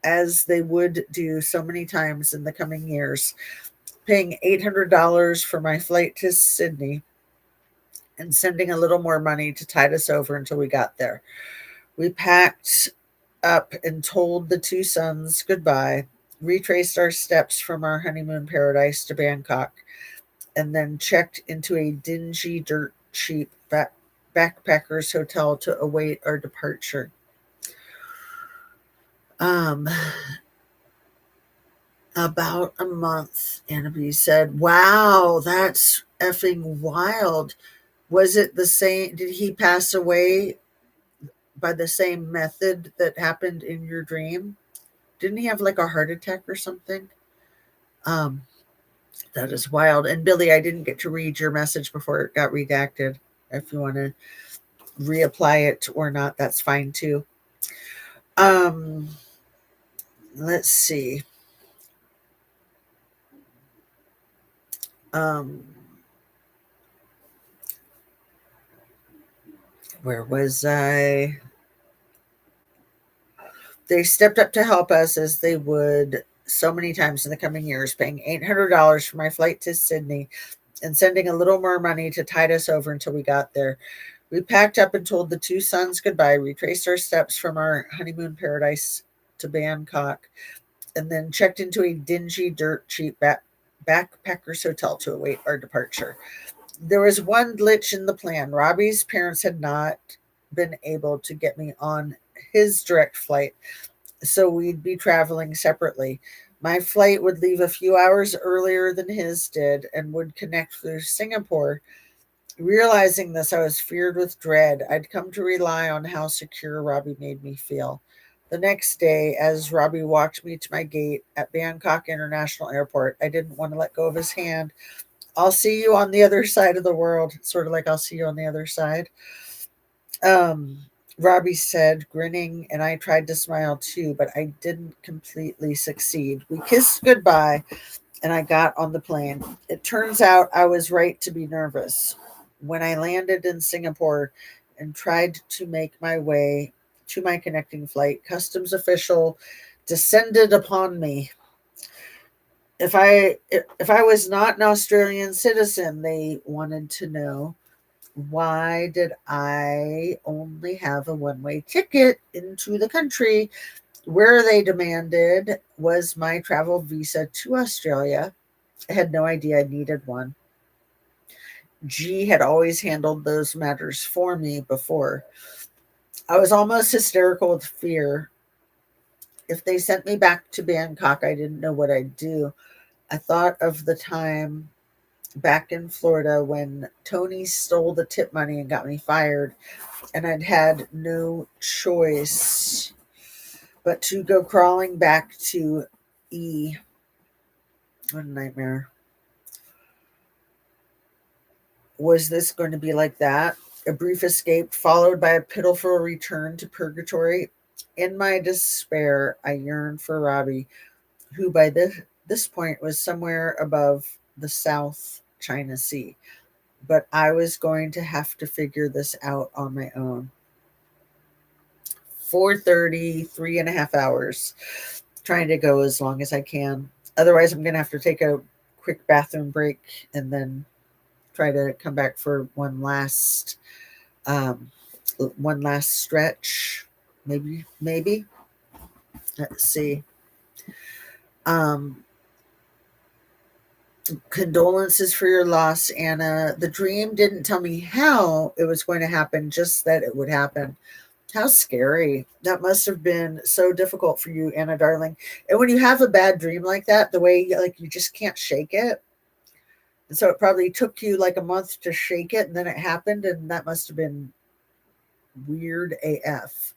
as they would do so many times in the coming years, paying $800 for my flight to Sydney and sending a little more money to tide us over until we got there. We packed up and told the two sons goodbye, retraced our steps from our honeymoon paradise to Bangkok, and then checked into a dingy, dirt cheap backpackers hotel to await our departure. Um, about a month, Annabelle said. Wow, that's effing wild. Was it the same? Did he pass away by the same method that happened in your dream? Didn't he have like a heart attack or something? Um, that is wild. And Billy, I didn't get to read your message before it got redacted. If you want to reapply it or not, that's fine too. Um, let's see. Um, where was I? They stepped up to help us, as they would so many times in the coming years, paying $800 for my flight to Sydney and sending a little more money to tide us over until we got there. We packed up and told the two sons goodbye, retraced our steps from our honeymoon paradise to Bangkok, and then checked into a dingy, dirt cheap backpackers hotel to await our departure. There was one glitch in the plan. Robbie's parents had not been able to get me on his direct flight, so we'd be traveling separately. My flight would leave a few hours earlier than his did and would connect through Singapore. Realizing this, I was feared with dread. I'd come to rely on how secure Robbie made me feel. The next day, as Robbie walked me to my gate at Bangkok International Airport, I didn't want to let go of his hand. I'll see you on the other side of the world, sort of like I'll see you on the other side. Um, Robbie said, grinning, and I tried to smile too, but I didn't completely succeed. We kissed goodbye, and I got on the plane. It turns out I was right to be nervous. When I landed in Singapore and tried to make my way to my connecting flight, customs official descended upon me. If I was not an Australian citizen, they wanted to know why did I only have a one-way ticket into the country, where they demanded was my travel visa to Australia. I had no idea I needed one. G had always handled those matters for me before. I was almost hysterical with fear. If they sent me back to Bangkok, I didn't know what I'd do. I thought of the time back in Florida when Tony stole the tip money and got me fired, and I'd had no choice but to go crawling back to E. What a nightmare. Was this going to be like that? A brief escape followed by a pitiful return to purgatory. In my despair, I yearned for Robbie, who by this point was somewhere above the South China Sea. But I was going to have to figure this out on my own. 4:30, 3.5 hours, trying to go as long as I can. Otherwise, I'm going to have to take a quick bathroom break and then try to come back for um, one last stretch. Maybe. Let's see. Um, Condolences for your loss, Anna. The dream didn't tell me how it was going to happen, just that it would happen. How scary. That must have been so difficult for you, Anna, darling. And when you have a bad dream like that, the way like you just can't shake it. And so it probably took you like a month to shake it, and then it happened, and that must have been weird AF.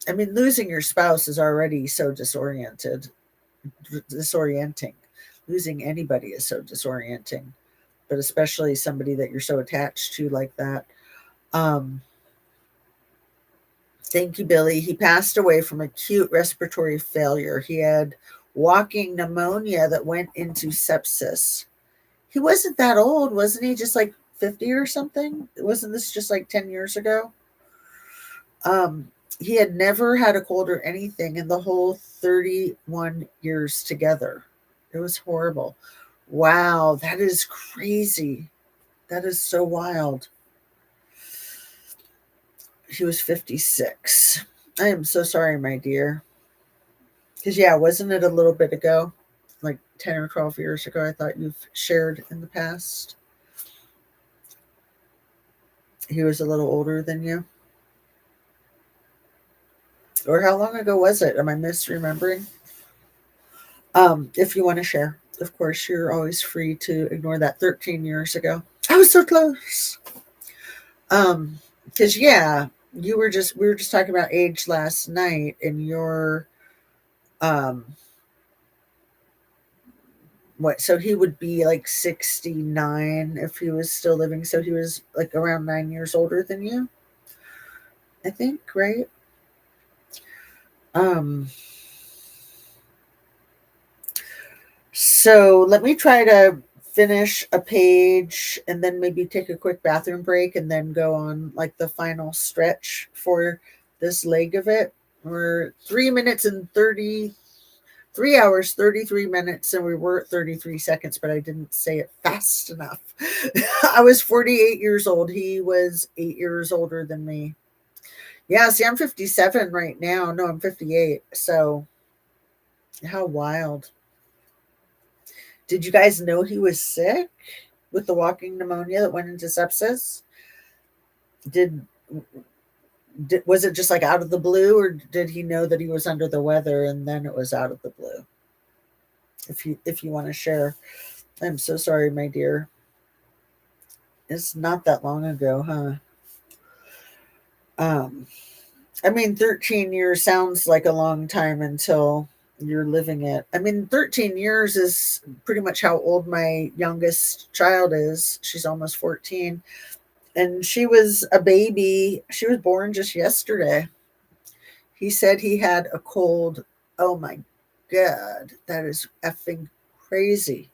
I mean, losing your spouse is already so disorienting. Losing anybody is so disorienting, but especially somebody that you're so attached to like that. Um, Thank you, Billy. He passed away from acute respiratory failure. He had walking pneumonia that went into sepsis. He wasn't that old, wasn't he? Just like 50 or something? Wasn't this just like 10 years ago? Um, he had never had a cold or anything in the whole 31 years together. It was horrible. Wow, that is crazy. That is so wild. He was 56. I am so sorry, my dear. Because, yeah, wasn't it a little bit ago? Like 10 or 12 years ago, I thought you've shared in the past. He was a little older than you. Or how long ago was it? Am I misremembering? If you want to share, of course, you're always free to ignore that. 13 years ago. I was so close. Because yeah, we were just talking about age last night, and your um, what? So he would be like 69 if he was still living. So he was like around 9 years older than you, I think, right? Um, so let me try to finish a page and then maybe take a quick bathroom break and then go on like the final stretch for this leg of it. We're 3 minutes and 3 hours, 33 minutes, and we were at 33 seconds, but I didn't say it fast enough. I was 48 years old. He was 8 years older than me. Yeah, see, I'm 57 right now. No, I'm 58. So, how wild. Did you guys know he was sick with the walking pneumonia that went into sepsis? Did Was it just like out of the blue, or did he know that he was under the weather and then it was out of the blue? If you want to share. I'm so sorry, my dear. It's not that long ago, huh? Um, I mean, 13 years sounds like a long time until you're living it. I mean, 13 years is pretty much how old my youngest child is. She's almost 14. And she was a baby. She was born just yesterday. He said he had a cold. Oh my God. That is effing crazy.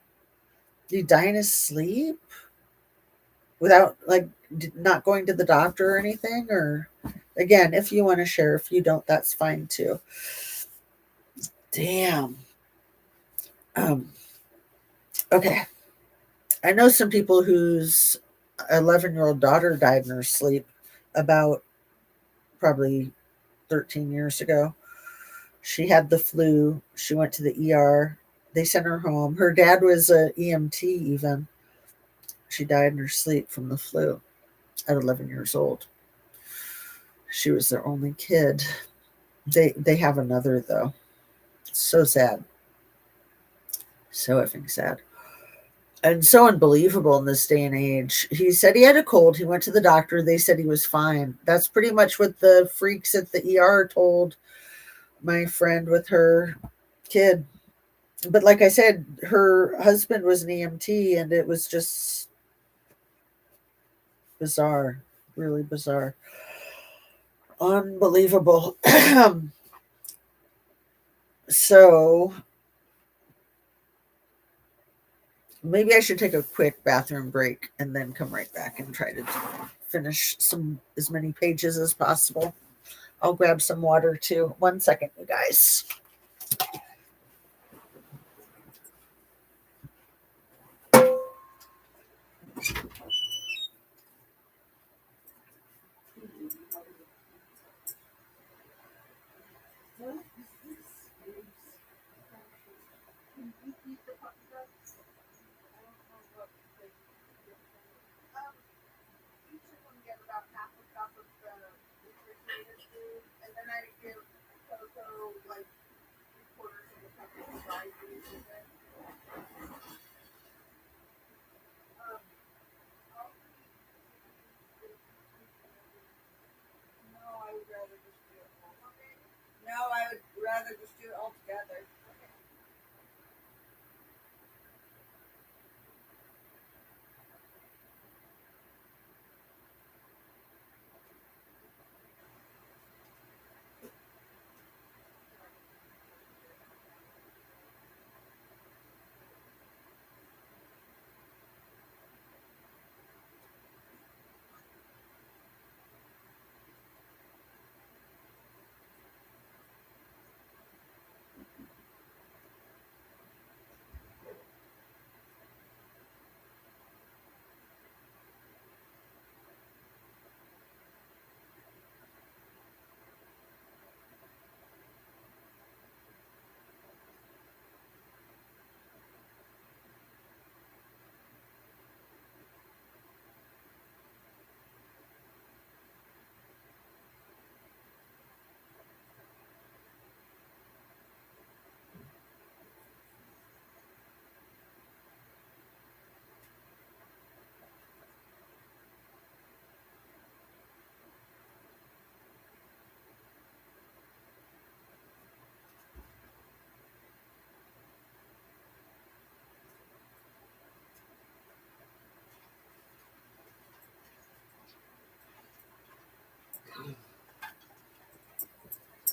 Did he die in his sleep without, like, not going to the doctor or anything? Or, again, if you want to share, if you don't, that's fine too. Damn. Um, okay. I know some people whose 11-year-old daughter died in her sleep about probably 13 years ago. She had the flu. She went to the ER. They sent her home. Her dad was a EMT even. She died in her sleep from the flu at 11 years old. She was their only kid. They have another though. So sad. So effing sad. And so unbelievable in this day and age. He said he had a cold. He went to the doctor. They said he was fine. That's pretty much what the freaks at the ER told my friend with her kid. But like I said, her husband was an EMT, and it was just bizarre, really bizarre, unbelievable. So maybe I should take a quick bathroom break and then come right back and try to finish as many pages as possible. I'll grab some water too. 1 second, you guys. No, I would rather just do it all together.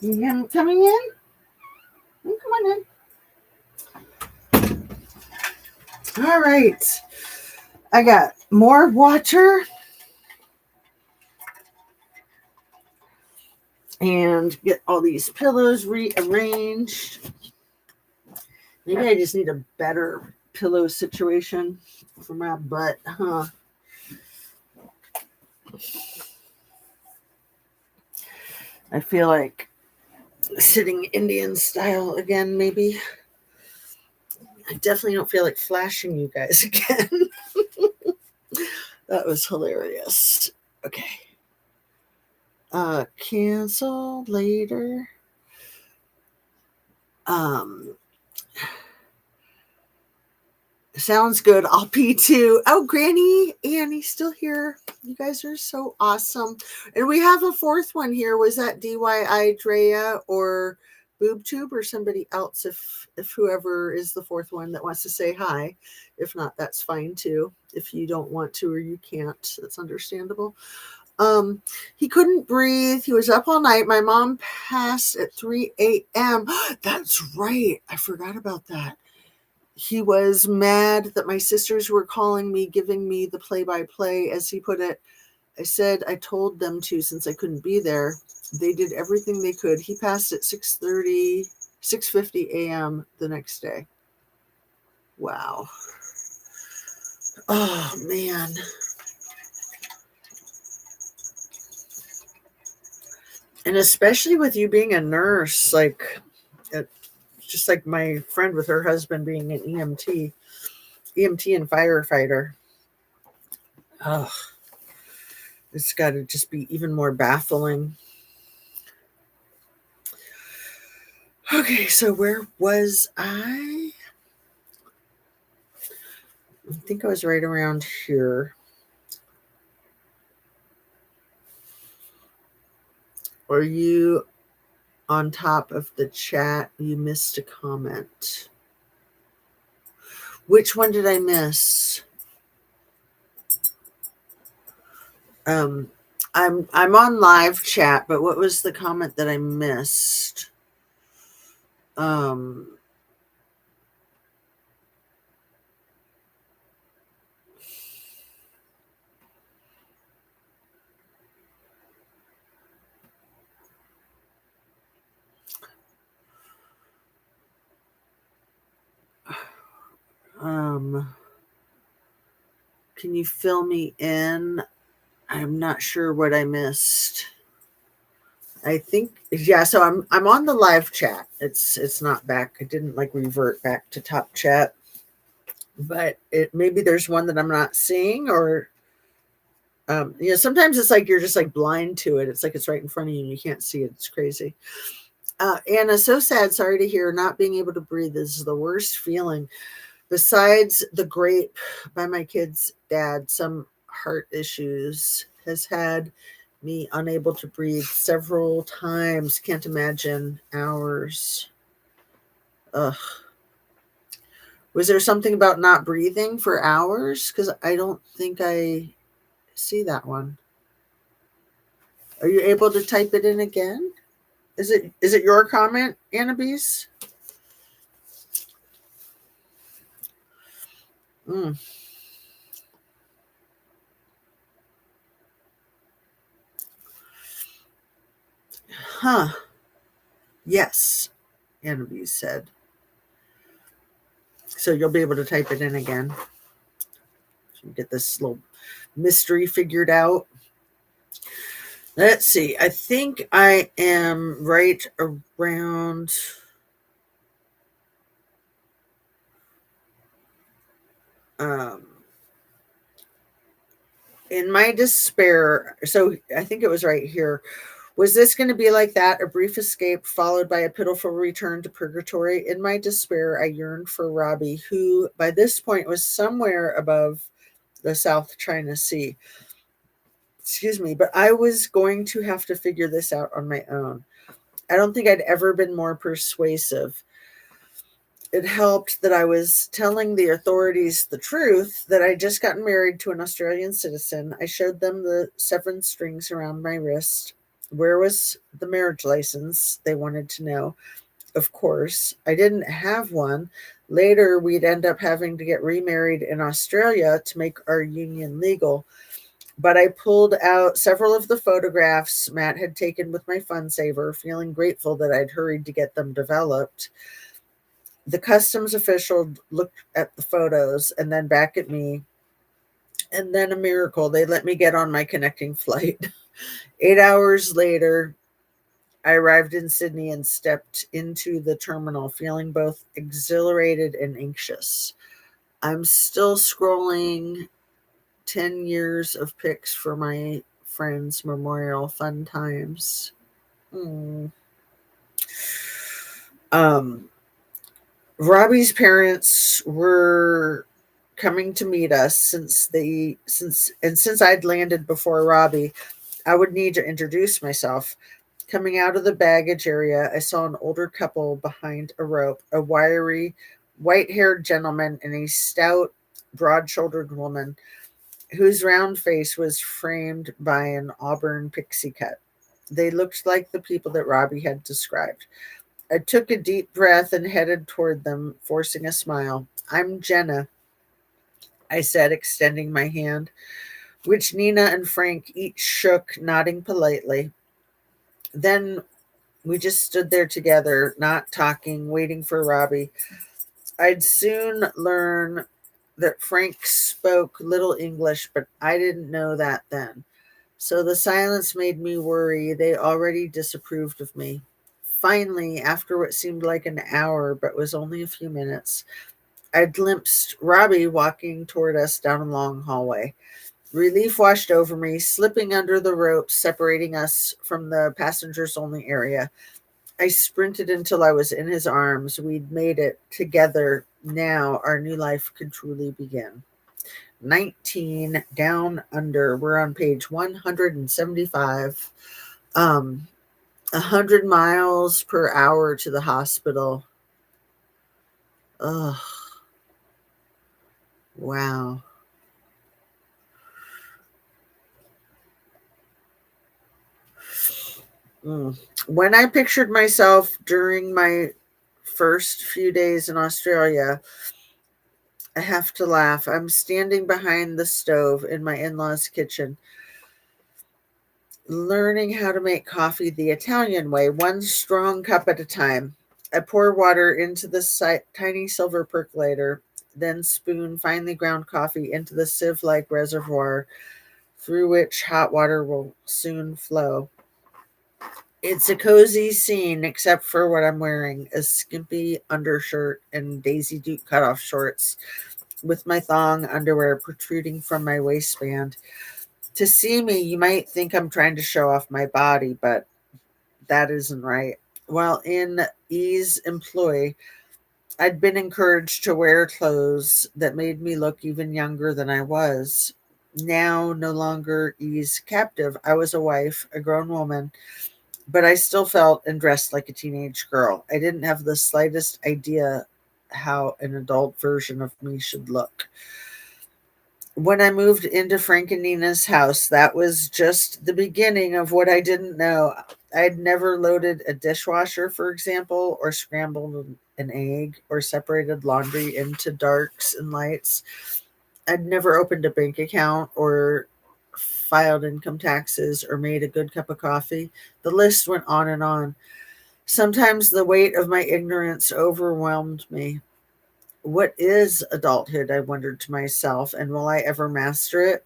You coming in? Come on in. All right. I got more water and get all these pillows rearranged. Maybe I just need a better pillow situation for my butt, huh? I feel like sitting Indian style again, maybe. I definitely don't feel like flashing you guys again. That was hilarious. Okay. Cancel later. Um, Sounds good. I'll pee too. Oh, Granny Annie's still here. You guys are so awesome. And we have a fourth one here. Was that DYI Drea or BoobTube or somebody else? If whoever is the fourth one that wants to say hi. If not, that's fine too. If you don't want to or you can't, that's understandable. He couldn't breathe. He was up all night. My mom passed at 3 a.m. That's right. I forgot about that. He was mad that my sisters were calling me, giving me the play-by-play, as he put it. I said I told them to since I couldn't be there. They did everything they could. He passed at 6:50 a.m. the next day. Wow. Oh, man. And especially with you being a nurse, like, just like my friend with her husband being an EMT and firefighter. Oh, it's got to just be even more baffling. Okay, so where was I? I think I was right around here. Are you on top of the chat? You missed a comment. Which one did I miss? I'm on live chat, but what was the comment that I missed? Um can you fill me in? I'm not sure what I missed. I think, yeah, so I'm on the live chat. It's not back. It didn't like revert back to top chat. But it maybe there's one that I'm not seeing, or sometimes it's like you're just like blind to it. It's like it's right in front of you and you can't see it. It's crazy. Anna, so sad. Sorry to hear. Not being able to breathe is the worst feeling. Besides the grape by my kid's dad, some heart issues has had me unable to breathe several times. Can't imagine hours. Ugh. Was there something about not breathing for hours? Because I don't think I see that one. Are you able to type it in again? Is it your comment, Annabise? Mm. Huh. Yes, Annabise said. So you'll be able to type it in again. So get this little mystery figured out. Let's see. I think I am right around in my despair. So I think it was right here. Was this going to be like that? A brief escape followed by a pitiful return to purgatory? In my despair, I yearned for Robbie, who by this point was somewhere above the South China Sea. Excuse me, but I was going to have to figure this out on my own. I don't think I'd ever been more persuasive. It helped that I was telling the authorities the truth, that I'd just gotten married to an Australian citizen. I showed them the 7 strings around my wrist. Where was the marriage license? They wanted to know. Of course, I didn't have one. Later, we'd end up having to get remarried in Australia to make our union legal. But I pulled out several of the photographs Matt had taken with my fun saver, feeling grateful that I'd hurried to get them developed. The customs official looked at the photos and then back at me. And then a miracle, they let me get on my connecting flight. 8 hours later, I arrived in Sydney and stepped into the terminal, feeling both exhilarated and anxious. I'm still scrolling 10 years of pics for my friends memorial fun times. Hmm. Um, Robbie's parents were coming to meet us since I'd landed before Robbie, I would need to introduce myself. Coming out of the baggage area, I saw an older couple behind a rope, a wiry, white-haired gentleman and a stout, broad-shouldered woman whose round face was framed by an auburn pixie cut. They looked like the people that Robbie had described. I took a deep breath and headed toward them, forcing a smile. "I'm Jenna," I said, extending my hand, which Nina and Frank each shook, nodding politely. Then we just stood there together, not talking, waiting for Robbie. I'd soon learn that Frank spoke little English, but I didn't know that then. So the silence made me worry. They already disapproved of me. Finally, after what seemed like an hour, but was only a few minutes, I glimpsed Robbie walking toward us down a long hallway. Relief washed over me, slipping under the ropes separating us from the passengers only area. I sprinted until I was in his arms. We'd made it together. Now our new life could truly begin. 19 Down Under. We're on page 175. 100 miles per hour to the hospital. Ugh. Wow. When I pictured myself during my first few days in Australia, I have to laugh. I'm standing behind the stove in my in law's kitchen, learning how to make coffee the Italian way, one strong cup at a time. I pour water into the tiny silver percolator, then spoon finely ground coffee into the sieve like reservoir through which hot water will soon flow. It's a cozy scene, except for what I'm wearing, a skimpy undershirt and Daisy Duke cutoff shorts with my thong underwear protruding from my waistband. To see me, you might think I'm trying to show off my body, but that isn't right. While in E's employ, I'd been encouraged to wear clothes that made me look even younger than I was. Now, no longer E's captive, I was a wife, a grown woman, but I still felt and dressed like a teenage girl. I didn't have the slightest idea how an adult version of me should look. When I moved into Frank and Nina's house, that was just the beginning of what I didn't know. I'd never loaded a dishwasher, for example, or scrambled an egg, or separated laundry into darks and lights. I'd never opened a bank account, or filed income taxes, or made a good cup of coffee. The list went on and on. Sometimes the weight of my ignorance overwhelmed me. What is adulthood? I wondered to myself, and will I ever master it?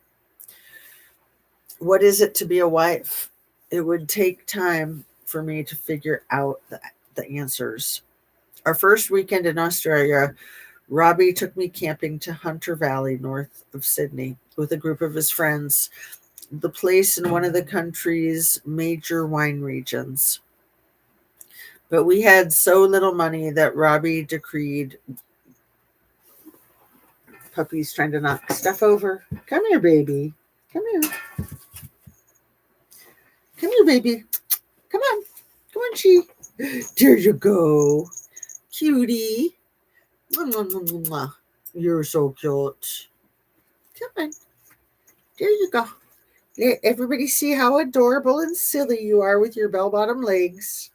What is it to be a wife? It would take time for me to figure out the answers. Our first weekend in Australia, Robbie took me camping to Hunter Valley, north of Sydney, with a group of his friends, the place in one of the country's major wine regions. But we had so little money that Robbie decreed. Puppy's trying to knock stuff over. Come here, baby. Come here. Come here, baby. Come on. Come on, she. There you go. Cutie. Mwah, mwah, mwah, mwah, mwah. You're so cute. Come on. There you go. Let everybody see how adorable and silly you are with your bell-bottom legs.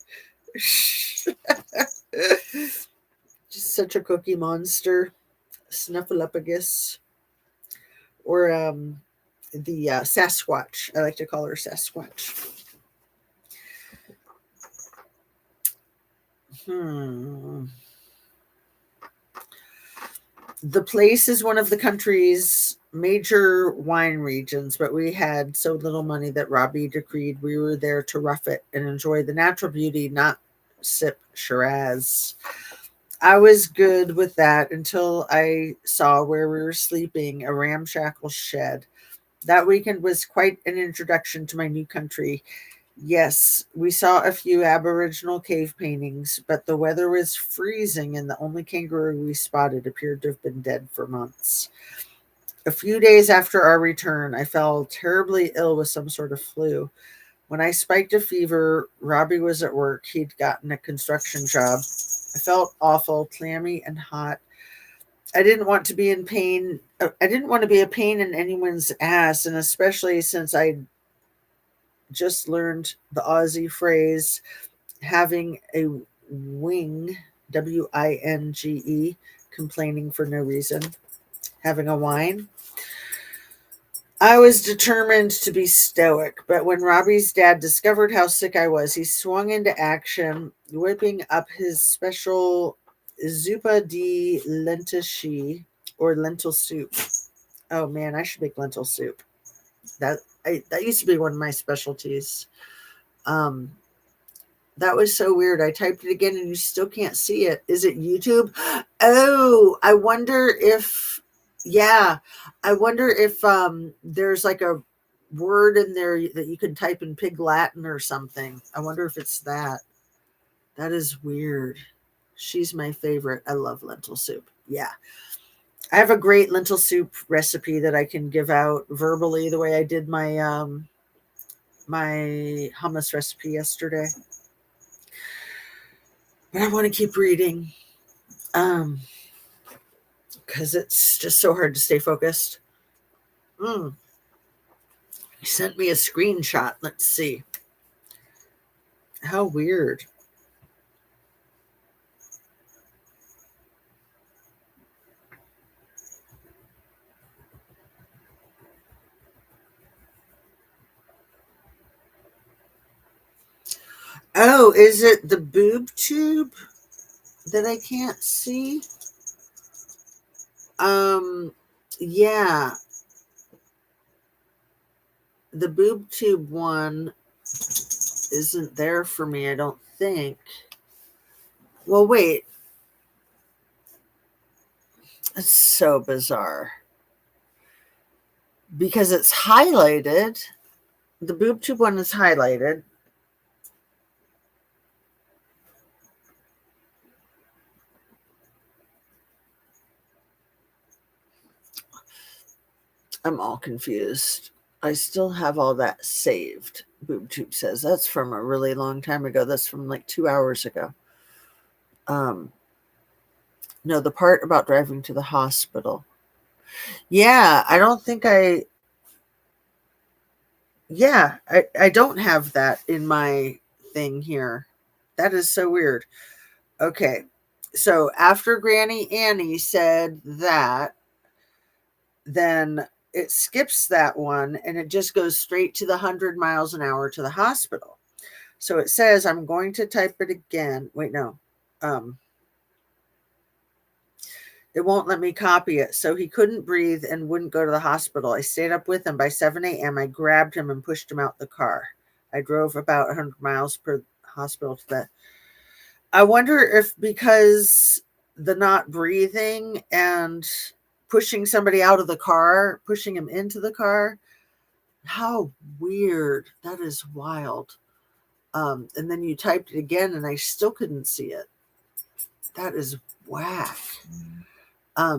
Just such a cookie monster. Snuffleupagus. Or the Sasquatch. I like to call her Sasquatch. The place is one of the country's major wine regions, but we had so little money that Robbie decreed we were there to rough it and enjoy the natural beauty, not sip Shiraz. I was good with that until I saw where we were sleeping, a ramshackle shed. That weekend was quite an introduction to my new country. Yes, we saw a few Aboriginal cave paintings, but the weather was freezing and the only kangaroo we spotted appeared to have been dead for months. A few days after our return, I fell terribly ill with some sort of flu. When I spiked a fever, Robbie was at work. He'd gotten a construction job. I felt awful, clammy, and hot. I didn't want to be in pain. I didn't want to be a pain in anyone's ass, and especially since I just learned the Aussie phrase having a wing, WINGE, complaining for no reason, having a whine. I was determined to be stoic, but when Robbie's dad discovered how sick I was, he swung into action, whipping up his special zuppa di lentisci, or lentil soup. Oh man, I should make lentil soup. That used to be one of my specialties. Um, that was so weird. I typed it again and you still can't see it. Is it YouTube? Oh, I wonder if, yeah, I wonder if there's like a word in there that you can type in Pig Latin or something. I wonder if it's that. That is weird. She's my favorite. I love lentil soup. Yeah. I have a great lentil soup recipe that I can give out verbally the way I did my hummus recipe yesterday. But I want to keep reading. Because it's just so hard to stay focused. He sent me a screenshot. Let's see. How weird. Oh, is it the boob tube that I can't see? Um, yeah, the boob tube one isn't there for me, I don't think. Well, wait. It's so bizarre. Because it's highlighted. The boob tube one is highlighted. I'm all confused. I still have all that saved. BoobTube says that's from a really long time ago. That's from like 2 hours ago. Um, no, the part about driving to the hospital. Yeah, I don't think I. Yeah, I don't have that in my thing here. That is so weird. Okay, so after Granny Annie said that, then it skips that one and it just goes straight to the 100 miles an hour to the hospital. So it says, I'm going to type it again. Wait, no. Um, it won't let me copy it. So he couldn't breathe and wouldn't go to the hospital. I stayed up with him. By 7 a.m., I grabbed him and pushed him out the car. I drove about 100 miles per hospital to that. I wonder if because the not breathing and pushing somebody out of the car, pushing him into the car, how weird. That is wild. And then you typed it again and I still couldn't see it. That is whack.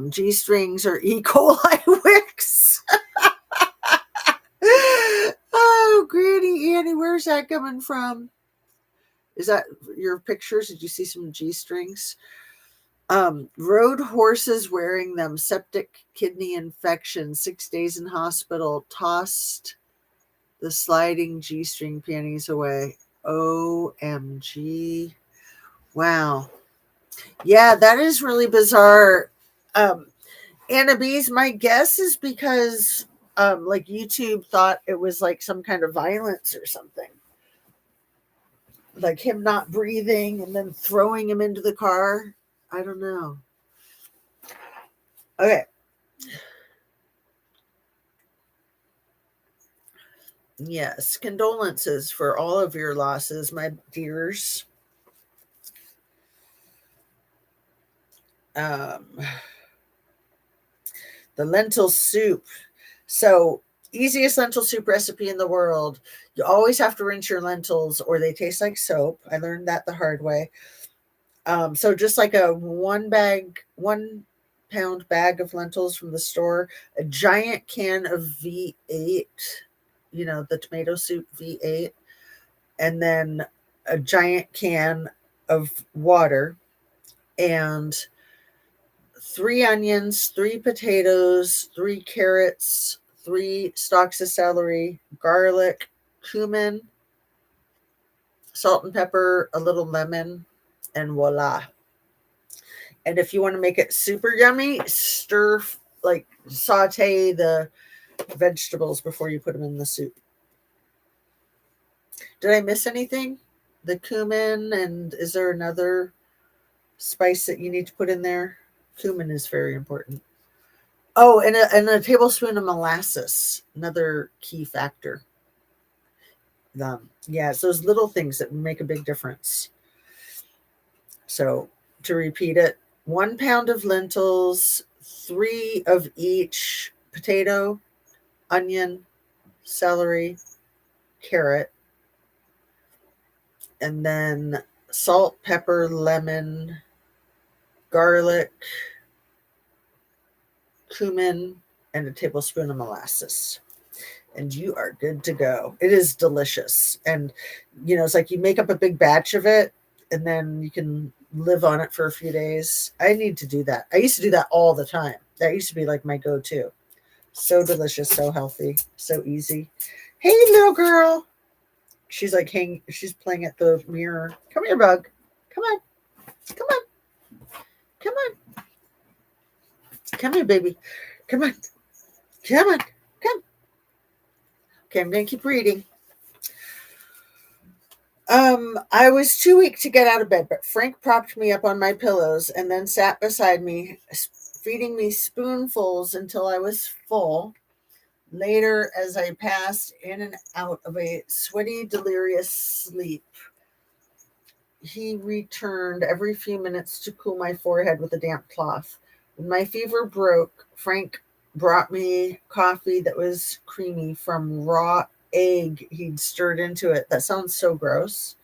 G strings or E. coli wicks. Oh, Granny Annie, where's that coming from? Is that your pictures? Did you see some G strings? Rode horses wearing them, septic kidney infection, 6 days in hospital, tossed the sliding G string panties away. OMG. Wow. Yeah, that is really bizarre. Anna B's, my guess is because like YouTube thought it was like some kind of violence or something. Like him not breathing and then throwing him into the car. I don't know. Okay. Yes, condolences for all of your losses, my dears. Um, the lentil soup. So Easiest lentil soup recipe in the world. You always have to rinse your lentils or they taste like soap. I learned that the hard way. So just like a 1 pound bag of lentils from the store, a giant can of V8, the tomato soup V8, and then a giant can of water, and 3 onions, 3 potatoes, 3 carrots, 3 stalks of celery, garlic, cumin, salt and pepper, a little lemon, and voila. And if you want to make it super yummy, saute the vegetables before you put them in the soup. Did I miss anything? The cumin, and is there another spice that you need to put in there? Cumin is very important. Oh, and a tablespoon of molasses, another key factor. Yeah, it's those little things that make a big difference. So to repeat it, 1 pound of lentils, 3 of each potato, onion, celery, carrot, and then salt, pepper, lemon, garlic, cumin, and a tablespoon of molasses. And you are good to go. It is delicious. And, it's like you make up a big batch of it and then you can live on it for a few days. I need to do that. I used to do that all the time. That used to be like my go-to. So delicious, so healthy, so easy. Hey, little girl. She's like she's playing at the mirror. Come here, bug. Come on. Come on. Come on. Come here, baby. Come on. Come on. Come. Okay, I'm going to keep reading. I was too weak to get out of bed, but Frank propped me up on my pillows and then sat beside me, feeding me spoonfuls until I was full. Later, as I passed in and out of a sweaty, delirious sleep, he returned every few minutes to cool my forehead with a damp cloth. When my fever broke, Frank brought me coffee that was creamy from raw egg he'd stirred into it. That sounds so gross.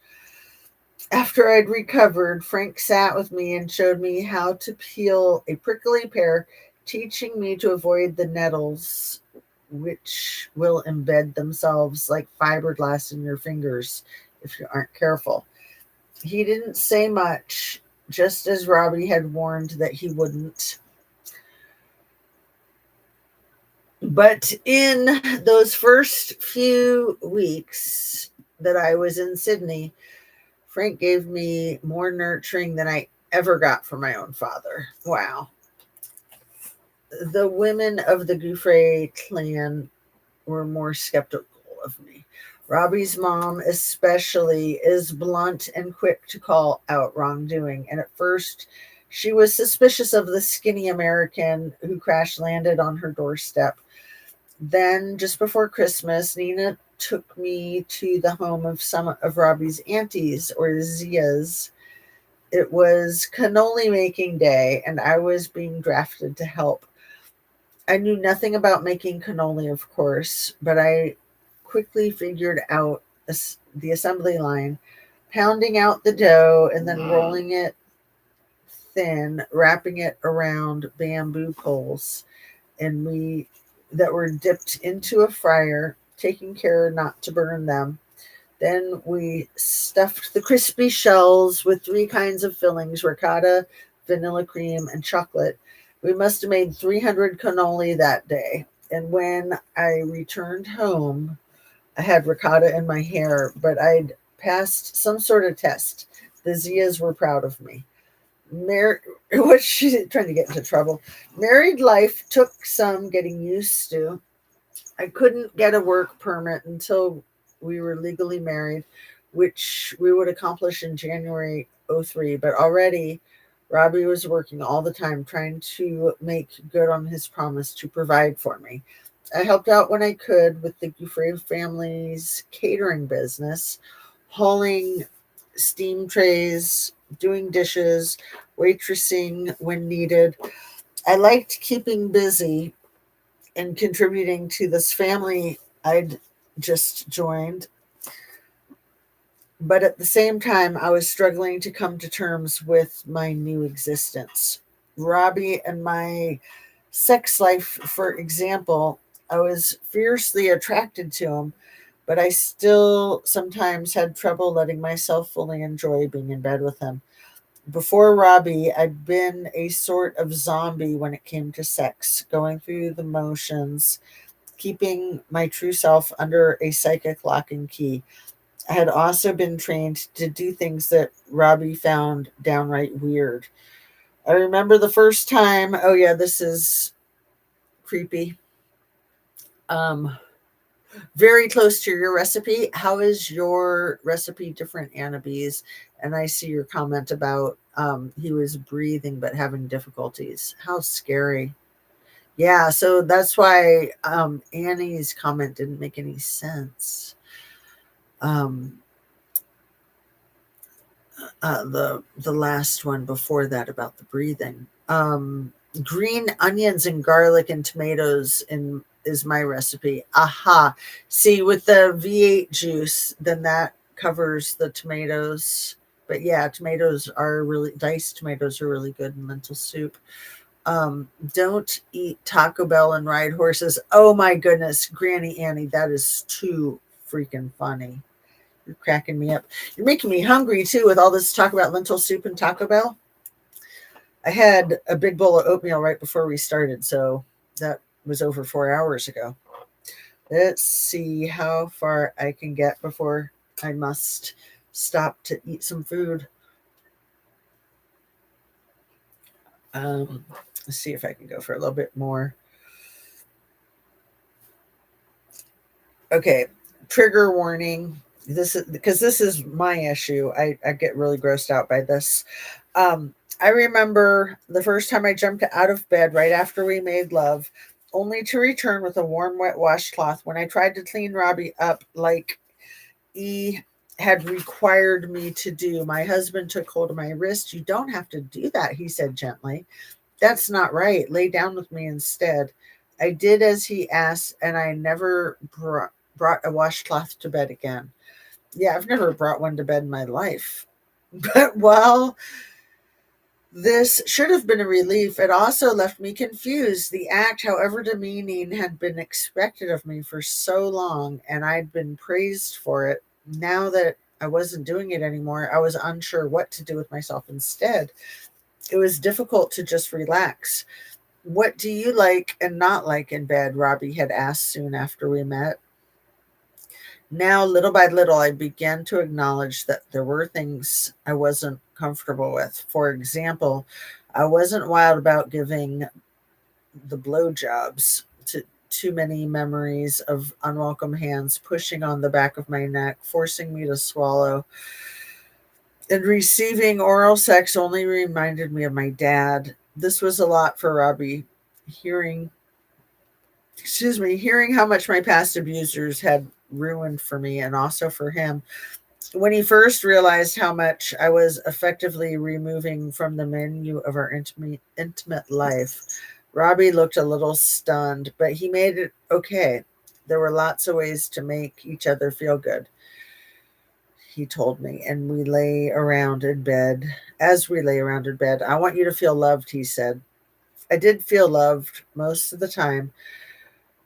After I'd recovered, Frank sat with me and showed me how to peel a prickly pear, teaching me to avoid the nettles, which will embed themselves like fiberglass in your fingers if you aren't careful. He didn't say much, just as Robbie had warned that he wouldn't. But in those first few weeks that I was in Sydney, Frank gave me more nurturing than I ever got from my own father. Wow. The women of the Gouffre clan were more skeptical of me. Robbie's mom, especially, is blunt and quick to call out wrongdoing. And at first, she was suspicious of the skinny American who crash landed on her doorstep. Then, just before Christmas, Nina took me to the home of some of Robbie's aunties, or Zias. It was cannoli making day, and I was being drafted to help. I knew nothing about making cannoli, of course, but I quickly figured out the assembly line, pounding out the dough and then rolling it thin, wrapping it around bamboo poles, and that were dipped into a fryer, taking care not to burn them. Then we stuffed the crispy shells with 3 kinds of fillings: ricotta, vanilla cream, and chocolate. We must have made 300 cannoli that day. And when I returned home, I had ricotta in my hair, but I'd passed some sort of test. The Zias were proud of me. Was she trying to get into trouble? Married life took some getting used to. I couldn't get a work permit until we were legally married, which we would accomplish in January 03. But already, Robbie was working all the time, trying to make good on his promise to provide for me. I helped out when I could with the Gouffre family's catering business, hauling steam trays, doing dishes, waitressing when needed. I liked keeping busy, and contributing to this family I'd just joined. But at the same time, I was struggling to come to terms with my new existence. Robbie and my sex life, for example, I was fiercely attracted to him, but I still sometimes had trouble letting myself fully enjoy being in bed with him. Before Robbie, I'd been a sort of zombie when it came to sex, going through the motions, keeping my true self under a psychic lock and key. I had also been trained to do things that Robbie found downright weird. I remember the first time, oh yeah, this is creepy. Um, very close to your recipe. How is your recipe different, Anna Bees? And I see your comment about he was breathing but having difficulties. How scary. Yeah, so that's why Annie's comment didn't make any sense. Um, the last one before that about the breathing. Green onions and garlic and tomatoes in is my recipe. Aha. See, with the V8 juice, then that covers the tomatoes. But yeah, tomatoes are really diced tomatoes are really good in lentil soup. Don't eat Taco Bell and ride horses. Oh my goodness, Granny Annie, that is too freaking funny. You're cracking me up. You're making me hungry too with all this talk about lentil soup and Taco Bell. I had a big bowl of oatmeal right before we started, so that was over 4 hours ago. Let's see how far I can get before I must stop to eat some food. Let's see if I can go for a little bit more. Okay, trigger warning. This is because this is my issue. I get really grossed out by this. I remember the first time I jumped out of bed right after we made love, only to return with a warm, wet washcloth when I tried to clean Robbie up like E had required me to do. My husband took hold of my wrist. You don't have to do that, he said gently. That's not right. Lay down with me instead. I did as he asked, and I never brought a washcloth to bed again. Yeah, I've never brought one to bed in my life. But while this should have been a relief, it also left me confused. The act, however demeaning, had been expected of me for so long, and I'd been praised for it. Now that I wasn't doing it anymore, I was unsure what to do with myself instead. It was difficult to just relax. What do you like and not like in bed? Robbie had asked soon after we met. Now, little by little, I began to acknowledge that there were things I wasn't comfortable with. For example, I wasn't wild about giving the blowjobs. To too many memories of unwelcome hands pushing on the back of my neck, forcing me to swallow. And receiving oral sex only reminded me of my dad. This was a lot for Robbie. Hearing, hearing how much my past abusers had ruined for me and also for him. When he first realized how much I was effectively removing from the menu of our intimate life, Robbie looked a little stunned, but he made it okay. There were lots of ways to make each other feel good, he told me, and we lay around in bed. As we lay around in bed, I want you to feel loved, he said. I did feel loved most of the time,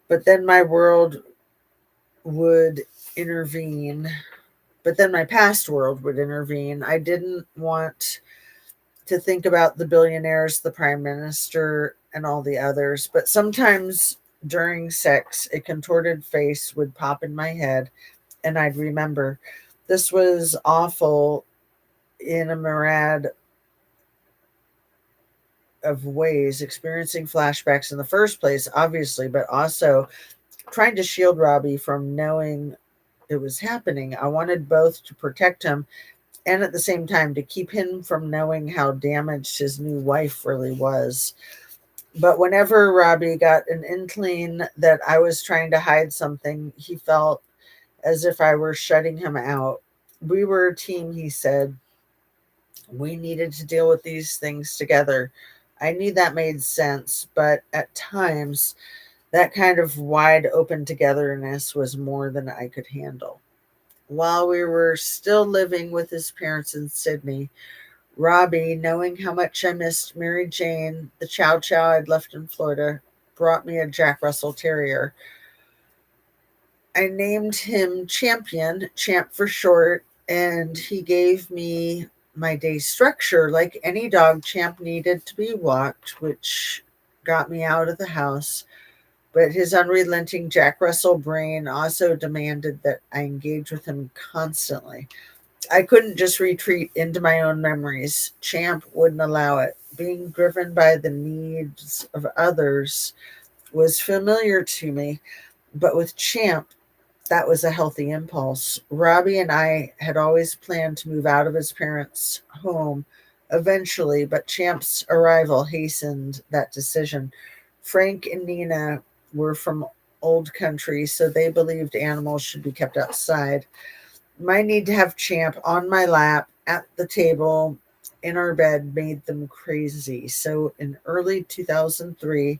but then my world would intervene. But then my past world would intervene. I didn't want to think about the billionaires, the prime minister, and all the others. But sometimes during sex, a contorted face would pop in my head, and I'd remember. This was awful in a myriad of ways, experiencing flashbacks in the first place, obviously, but also trying to shield Robbie from knowing it was happening. I wanted both to protect him and at the same time to keep him from knowing how damaged his new wife really was. But whenever Robbie got an inkling that I was trying to hide something, he felt as if I were shutting him out. We were a team, he said. We needed to deal with these things together. I knew that made sense, but at times That kind of wide open togetherness was more than I could handle. While we were still living with his parents in Sydney, Robbie, knowing how much I missed Mary Jane, the Chow Chow I'd left in Florida, brought me a Jack Russell Terrier. I named him Champion, Champ for short, and he gave me my day structure. Like any dog, Champ needed to be walked, which got me out of the house. But his unrelenting Jack Russell brain also demanded that I engage with him constantly. I couldn't just retreat into my own memories. Champ wouldn't allow it. Being driven by the needs of others was familiar to me, but with Champ, that was a healthy impulse. Robbie and I had always planned to move out of his parents' home eventually, but Champ's arrival hastened that decision. Frank and Nina were from old country, so they believed animals should be kept outside. My need to have Champ on my lap, at the table, in our bed made them crazy. So in early 2003,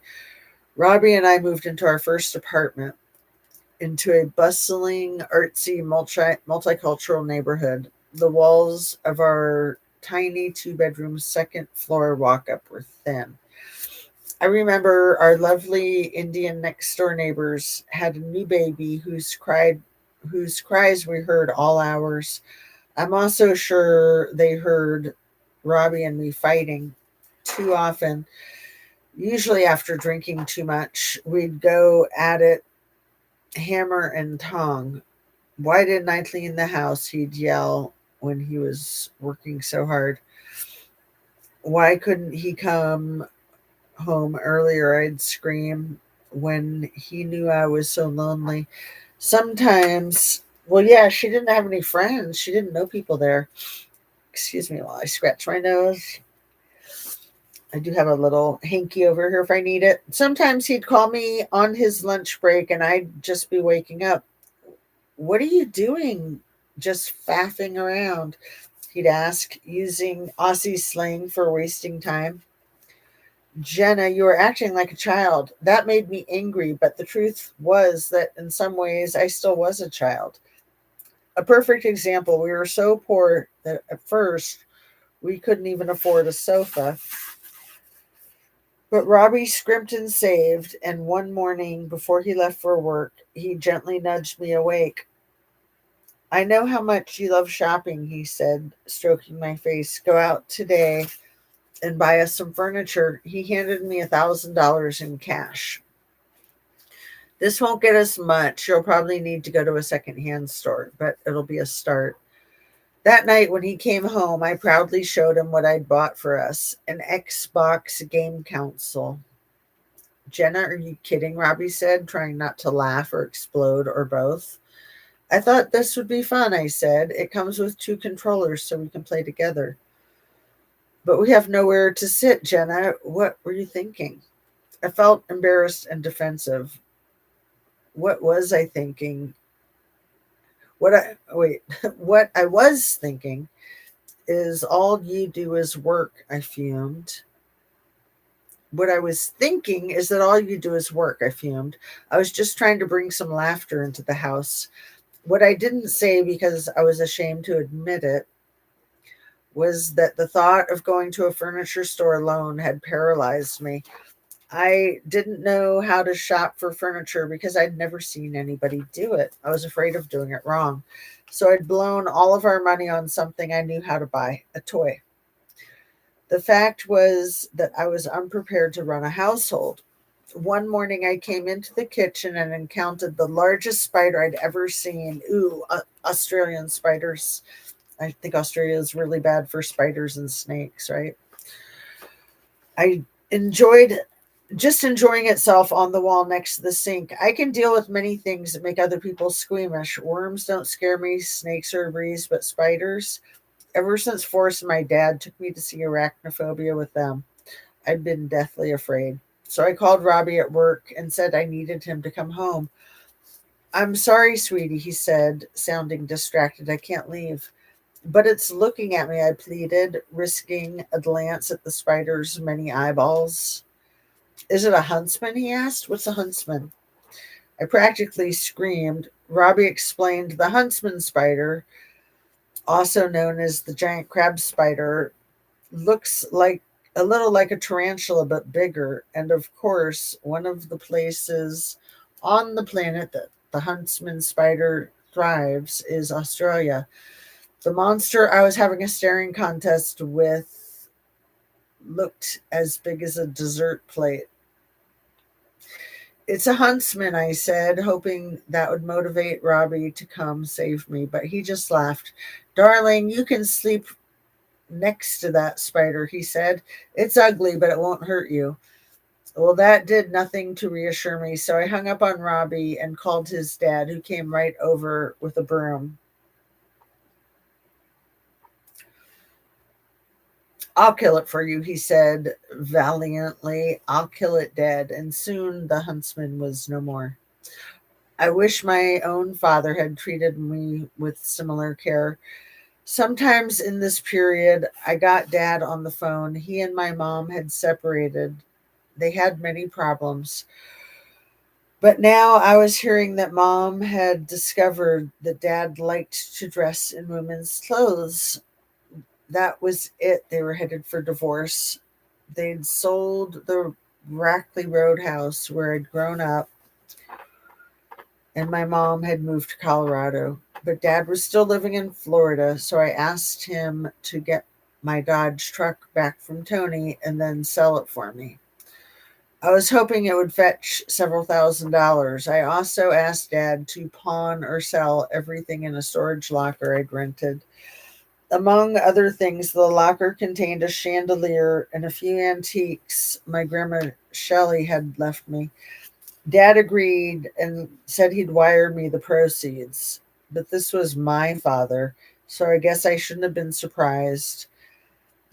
Robbie and I moved into our first apartment, into a bustling, artsy, multicultural neighborhood. The walls of our tiny two-bedroom second floor walk up were thin. I remember our lovely Indian next door neighbors had a new baby whose cries we heard all hours. I'm also sure they heard Robbie and me fighting too often. Usually after drinking too much, we'd go at it hammer and tong. Why didn't I clean the house? He'd yell when he was working so hard. Why couldn't he come home earlier? I'd scream when he knew I was so lonely. Sometimes, well, yeah, she didn't have any friends. She didn't know people there. Excuse me while I scratch my nose. I do have a little hanky over here if I need it. Sometimes he'd call me on his lunch break and I'd just be waking up. What are you doing? Just faffing around, he'd ask, using Aussie slang for wasting time. Jenna, you are acting like a child. That made me angry, but the truth was that in some ways I still was a child. A perfect example, we were so poor that at first we couldn't even afford a sofa. But Robbie scrimped and saved, and one morning before he left for work, he gently nudged me awake. I know how much you love shopping, he said, stroking my face. Go out today and buy us some furniture. He handed me $1,000 in cash. This won't get us much. You'll probably need to go to a secondhand store, but it'll be a start. That night, when he came home, I proudly showed him what I'd bought for us, an Xbox game console. Jenna, are you kidding? Robbie said, trying not to laugh or explode or both. I thought this would be fun, I said. It comes with two controllers so we can play together. But we have nowhere to sit, Jenna. What were you thinking? I felt embarrassed and defensive. What was I thinking? What I was thinking is all you do is work, I fumed. What I was thinking is that all you do is work, I fumed. I was just trying to bring some laughter into the house. What I didn't say, because I was ashamed to admit it, was that the thought of going to a furniture store alone had paralyzed me. I didn't know how to shop for furniture because I'd never seen anybody do it. I was afraid of doing it wrong. So I'd blown all of our money on something I knew how to buy, a toy. The fact was that I was unprepared to run a household. One morning I came into the kitchen and encountered the largest spider I'd ever seen. Ooh, Australian spiders. I think Australia is really bad for spiders and snakes, right? I enjoyed just enjoying itself on the wall next to the sink. I can deal with many things that make other people squeamish. Worms don't scare me, snakes are a breeze, but spiders, ever since Forrest and my dad took me to see Arachnophobia with them, I'd been deathly afraid. So I called Robbie at work and said I needed him to come home. I'm sorry, sweetie, he said, sounding distracted. I can't leave. But it's looking at me, I pleaded, risking a glance at the spider's many eyeballs. Is it a huntsman? He asked. What's a huntsman? I practically screamed. Robbie explained the huntsman spider, also known as the giant crab spider, looks like a little like a tarantula but bigger. And of course, one of the places on the planet that the huntsman spider thrives is Australia. The monster I was having a staring contest with looked as big as a dessert plate. It's a huntsman, I said, hoping that would motivate Robbie to come save me, but he just laughed. Darling, you can sleep next to that spider, he said. It's ugly, but it won't hurt you. Well, that did nothing to reassure me, so I hung up on Robbie and called his dad, who came right over with a broom. I'll kill it for you, he said valiantly. I'll kill it dead. And soon the huntsman was no more. I wish my own father had treated me with similar care. Sometimes in this period, I got dad on the phone. He and my mom had separated. They had many problems. But now I was hearing that mom had discovered that dad liked to dress in women's clothes. That was it. They were headed for divorce. They'd sold the Rackley Roadhouse where I'd grown up, and my mom had moved to Colorado. But dad was still living in Florida, so I asked him to get my Dodge truck back from Tony and then sell it for me. I was hoping it would fetch several $1,000s. I also asked dad to pawn or sell everything in a storage locker I'd rented. Among other things, the locker contained a chandelier and a few antiques my grandma Shelley had left me. Dad agreed and said he'd wire me the proceeds. But this was my father, so I guess I shouldn't have been surprised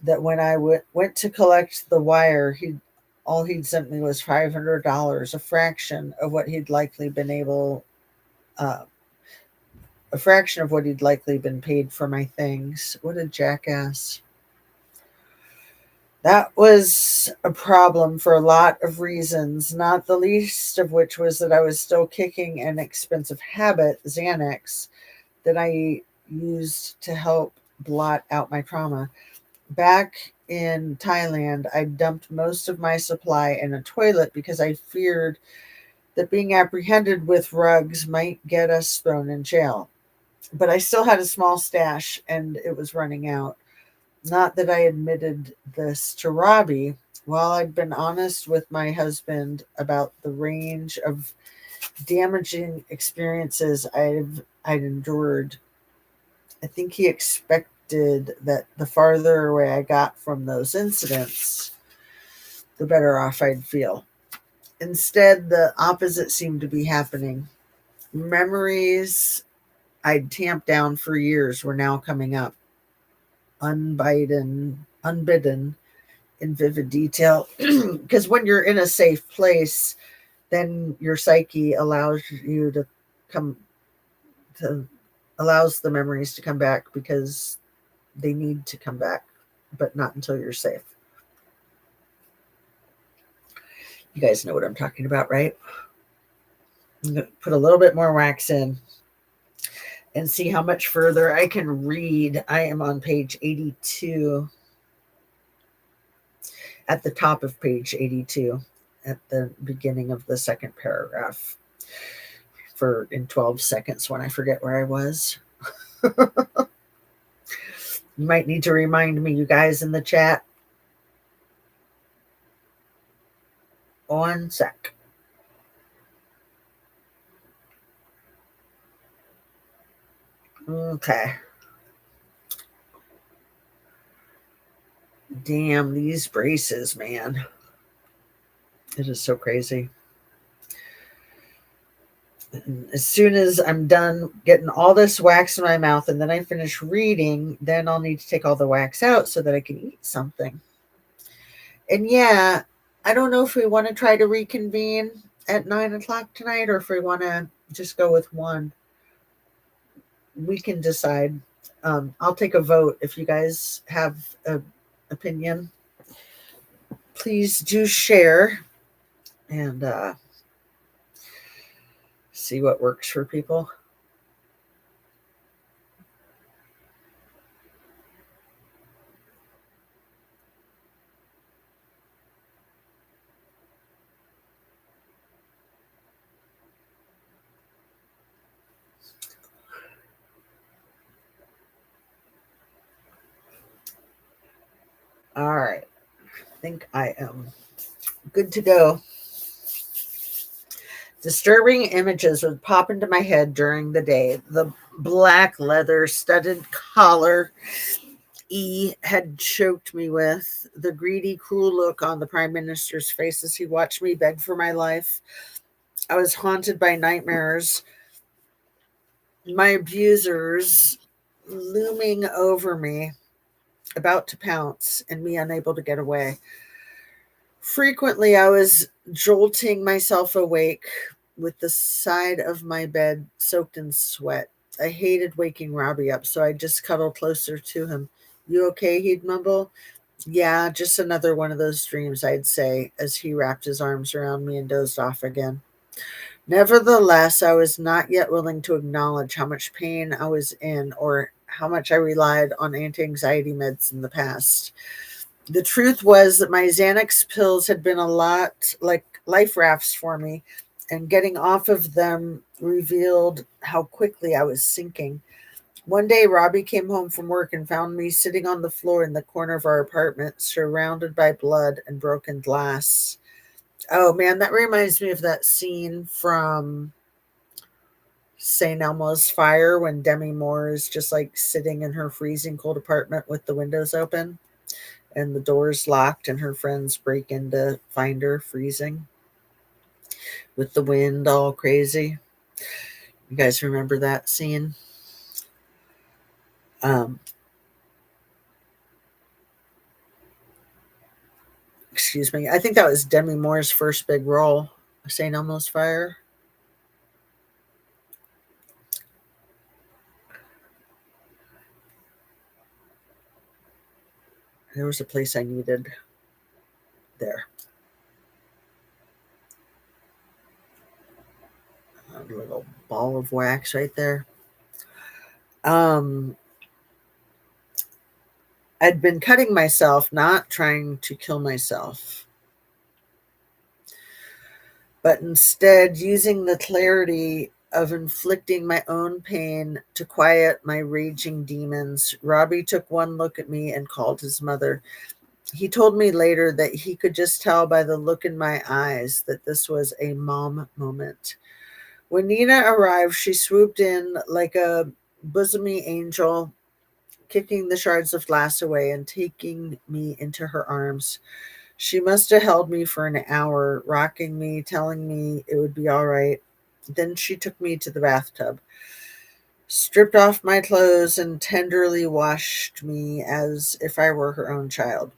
that when I went to collect the wire, all he'd sent me was $500, uh, a fraction of what he'd likely been paid for my things. What a jackass! That was a problem for a lot of reasons, not the least of which was that I was still kicking an expensive habit, Xanax, that I used to help blot out my trauma. Back in Thailand, I dumped most of my supply in a toilet because I feared that being apprehended with rugs might get us thrown in jail. But I still had a small stash and it was running out. Not that I admitted this to Robbie. While I'd been honest with my husband about the range of damaging experiences I'd endured, I think he expected that the farther away I got from those incidents, the better off I'd feel. Instead, the opposite seemed to be happening. Memories I'd tamped down for years were now coming up, unbidden, in vivid detail. Because when you're in a safe place, then your psyche come to allows the memories to come back because they need to come back, but not until you're safe. You guys know what I'm talking about, right? I'm going to put a little bit more wax in and see how much further I can read. I am on page 82, at the top of page 82, at the beginning of the second paragraph, for in 12 seconds when I forget where I was. You might need to remind me, you guys in the chat. One sec. Okay. Damn, these braces, man. It is so crazy. And as soon as I'm done getting all this wax in my mouth and then I finish reading, then I'll need to take all the wax out so that I can eat something. And yeah, I don't know if we want to try to reconvene at 9 o'clock tonight or if we want to just go with one. We can decide. I'll take a vote. If you guys have an opinion, please do share. and see what works for people. All right. I think I am good to go. Disturbing images would pop into my head during the day. The black leather studded collar E had choked me with, the greedy, cruel look on the Prime Minister's face as he watched me beg for my life. I was haunted by nightmares, my abusers looming over me, about to pounce, and me unable to get away. Frequently, I was jolting myself awake with the side of my bed soaked in sweat. I hated waking Robbie up, so I just cuddled closer to him. You okay? He'd mumble. Yeah, just another one of those dreams, I'd say, as he wrapped his arms around me and dozed off again. Nevertheless, I was not yet willing to acknowledge how much pain I was in or how much I relied on anti anxiety meds in the past. The truth was that my Xanax pills had been a lot like life rafts for me, and getting off of them revealed how quickly I was sinking. One day, Robbie came home from work and found me sitting on the floor in the corner of our apartment, surrounded by blood and broken glass. Oh man, that reminds me of that scene from St. Elmo's Fire when Demi Moore is just like sitting in her freezing cold apartment with the windows open and the doors locked, and her friends break in to find her freezing with the wind all crazy. You guys remember that scene? Um, Excuse me. I think that was Demi Moore's first big role, St. Elmo's Fire. There was a place I needed there. A little ball of wax right there. Um, I'd been cutting myself, not trying to kill myself, but instead using the clarity of inflicting my own pain to quiet my raging demons. Robbie took one look at me and called his mother. He told me later that he could just tell by the look in my eyes that this was a mom moment. When Nina arrived, she swooped in like a bosomy angel, kicking the shards of glass away and taking me into her arms. She must have held me for an hour, rocking me, telling me it would be all right. Then she took me to the bathtub, stripped off my clothes, and tenderly washed me as if I were her own child.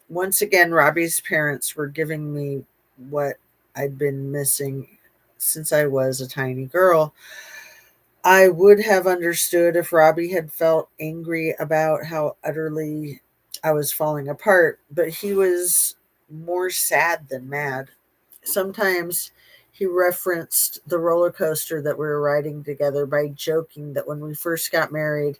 Once again, Robbie's parents were giving me what I'd been missing since I was a tiny girl. I would have understood if Robbie had felt angry about how utterly I was falling apart, but he was more sad than mad. Sometimes he referenced the roller coaster that we were riding together by joking that when we first got married,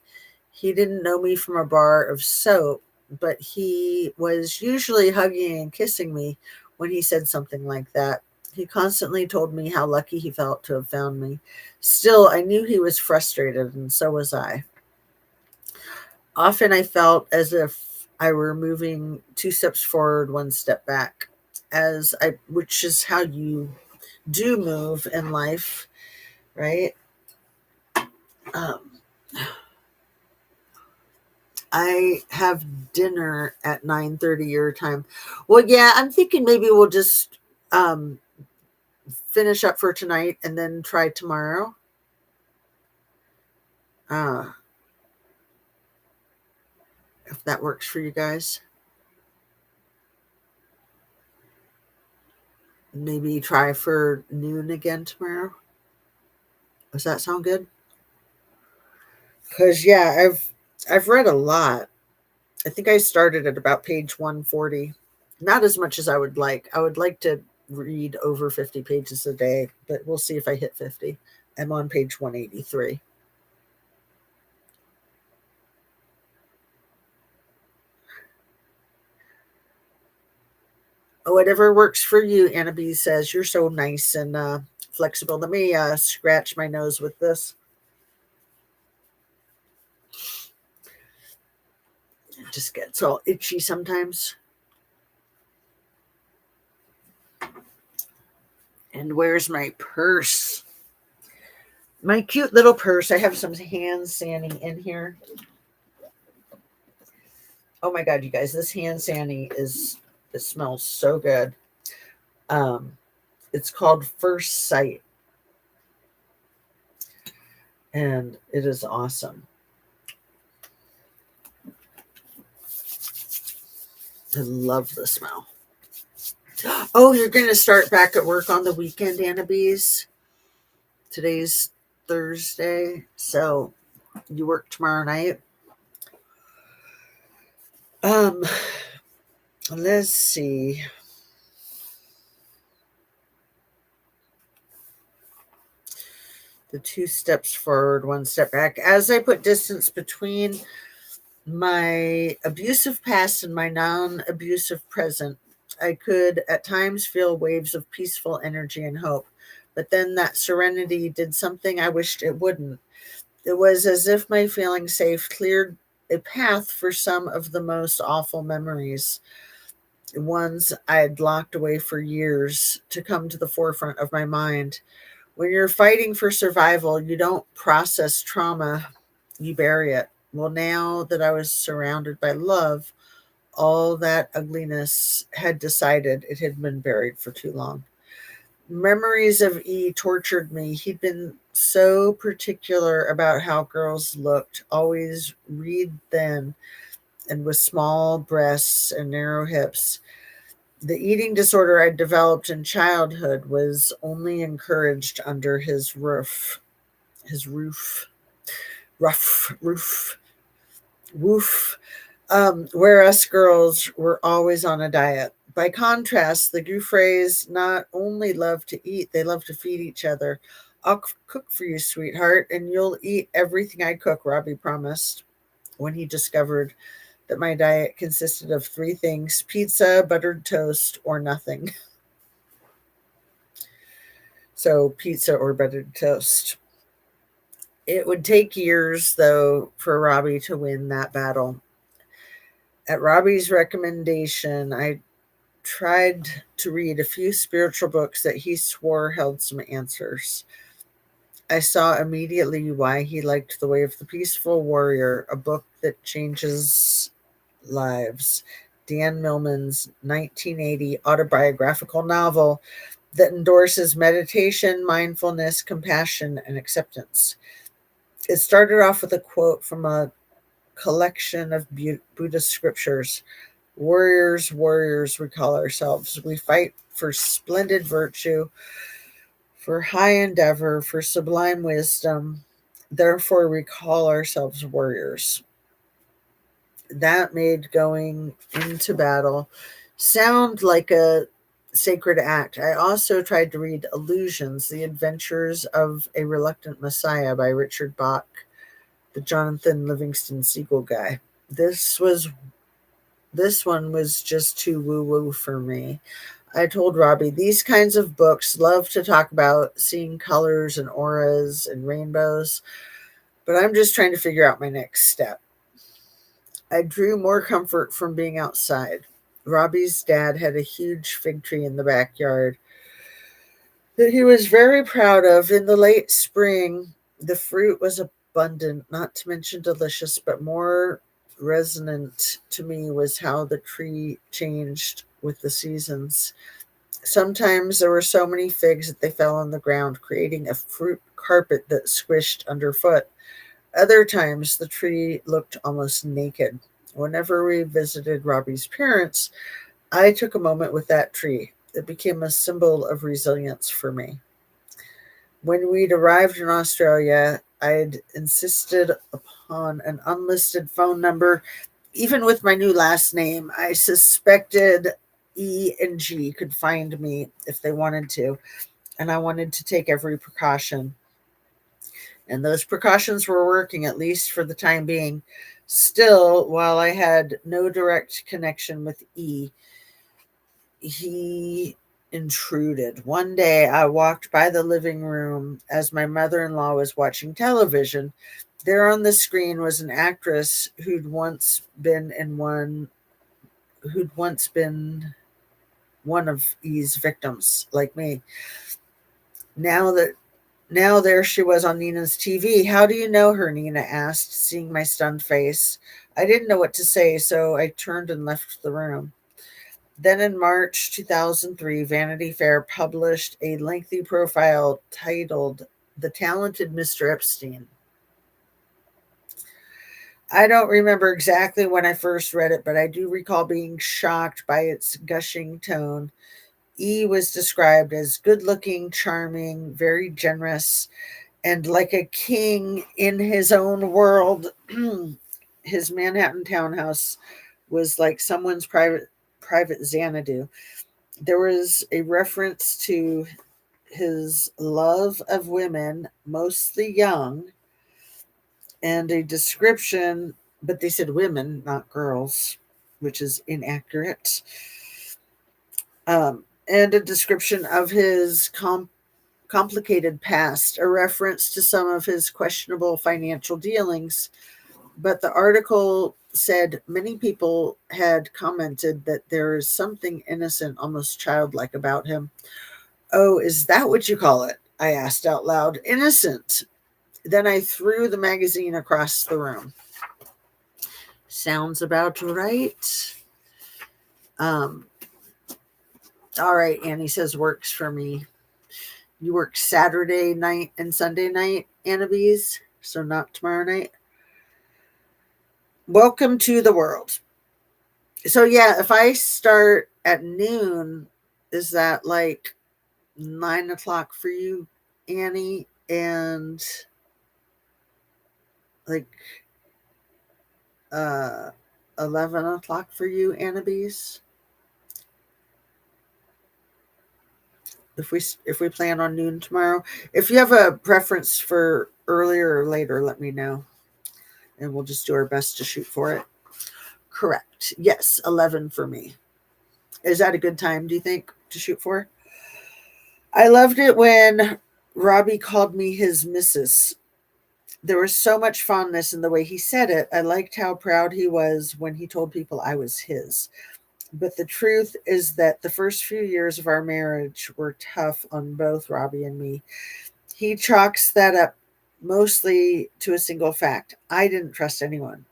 he didn't know me from a bar of soap, but he was usually hugging and kissing me when he said something like that. He constantly told me how lucky he felt to have found me. Still, I knew he was frustrated, and so was I. Often I felt as if I were moving two steps forward, one step back, which is how you do move in life, right? Um, I have dinner at 9:30 your time. Well, yeah, I'm thinking maybe we'll just um, finish up for tonight and then try tomorrow. Uh, if that works for you guys. Maybe try for noon again tomorrow. Does that sound good? Because yeah, I've read a lot. I think I started at about page 140. Not as much as I would like. I would like to. read over 50 pages a day, but we'll see if I hit 50. I'm on page 183. Whatever works for you, Anna B says. You're so nice and flexible. Let me scratch my nose with this. It just gets all itchy sometimes. And where's my purse? My cute little purse. I have some hand sanding in here. Oh my God, you guys, this hand sanding it smells so good. It's called First Sight, and it is awesome. I love the smell. Oh, you're going to start back at work on the weekend, Anna Bees. Today's Thursday, so you work tomorrow night. Let's see. The 2 steps forward, 1 step back. As I put distance between my abusive past and my non-abusive present, I could at times feel waves of peaceful energy and hope. But then that serenity did something I wished it wouldn't. It was as if my feeling safe cleared a path for some of the most awful memories, ones I had locked away for years, to come to the forefront of my mind. When you're fighting for survival, you don't process trauma, you bury it. Well, now that I was surrounded by love, all that ugliness had decided it had been buried for too long. Memories of E tortured me. He'd been so particular about how girls looked, always reed thin and with small breasts and narrow hips. The eating disorder I developed in childhood was only encouraged under his roof. His roof. Rough roof. Woof. Where us girls were always on a diet. By contrast, the Gouffres not only love to eat, they love to feed each other. I'll cook for you, sweetheart, and you'll eat everything I cook, Robbie promised when he discovered that my diet consisted of 3 things: pizza, buttered toast, or nothing. So, pizza or buttered toast. It would take years, though, for Robbie to win that battle. At Robbie's recommendation, I tried to read a few spiritual books that he swore held some answers. I saw immediately why he liked The Way of the Peaceful Warrior, a book that changes lives. Dan Millman's 1980 autobiographical novel that endorses meditation, mindfulness, compassion, and acceptance. It started off with a quote from a collection of Buddhist scriptures. Warriors, warriors, we call ourselves. We fight for splendid virtue, for high endeavor, for sublime wisdom. Therefore, we call ourselves warriors. That made going into battle sound like a sacred act. I also tried to read Illusions, The Adventures of a Reluctant Messiah by Richard Bach, the Jonathan Livingston Seagull guy. This one was just too woo-woo for me. I told Robbie, these kinds of books love to talk about seeing colors and auras and rainbows, but I'm just trying to figure out my next step. I drew more comfort from being outside. Robbie's dad had a huge fig tree in the backyard that he was very proud of. In the late spring, the fruit was abundant, not to mention delicious, but more resonant to me was how the tree changed with the seasons. Sometimes there were so many figs that they fell on the ground, creating a fruit carpet that squished underfoot. Other times the tree looked almost naked. Whenever we visited Robbie's parents, I took a moment with that tree. It became a symbol of resilience for me. When we'd arrived in Australia, I'd insisted upon an unlisted phone number. Even with my new last name, I suspected E and G could find me if they wanted to. And I wanted to take every precaution. And those precautions were working, at least for the time being. Still, while I had no direct connection with E, he intruded. One day I walked by the living room as my mother in law was watching television. There on the screen was an actress who'd once been one of E's victims, like me. Now that Now there she was on Nina's TV. How do you know her? Nina asked, seeing my stunned face. I didn't know what to say, so I turned and left the room. Then in March 2003, Vanity Fair published a lengthy profile titled The Talented Mr. Epstein. I don't remember exactly when I first read it, but I do recall being shocked by its gushing tone. E was described as good looking, charming, very generous, and like a king in his own world. His Manhattan townhouse was like someone's private Xanadu. There was a reference to his love of women, mostly young, and a description, but they said women, not girls, which is inaccurate. And a description of his complicated past, a reference to some of his questionable financial dealings. But the article said many people had commented that there is something innocent, almost childlike about him. Oh, is that what you call it? I asked out loud. Innocent. Then I threw the magazine across the room. Sounds about right. Um, all right, Annie says works for me. You work Saturday night and Sunday night, Annabees, so not tomorrow night. Welcome to the world. So yeah, if I start at noon, is that like 9 o'clock for you, Annie, and like uh 11 o'clock for you, Annabees? If we plan on noon tomorrow. If you have a preference for earlier or later, let me know, and we'll just do our best to shoot for it. Correct. Yes, 11 for me. Is that a good time, do you think, to shoot for? I loved it when Robbie called me his missus. There was so much fondness in the way he said it. I liked how proud he was when he told people I was his. But the truth is that the first few years of our marriage were tough on both Robbie and me. He chalks that up mostly to a single fact: I didn't trust anyone.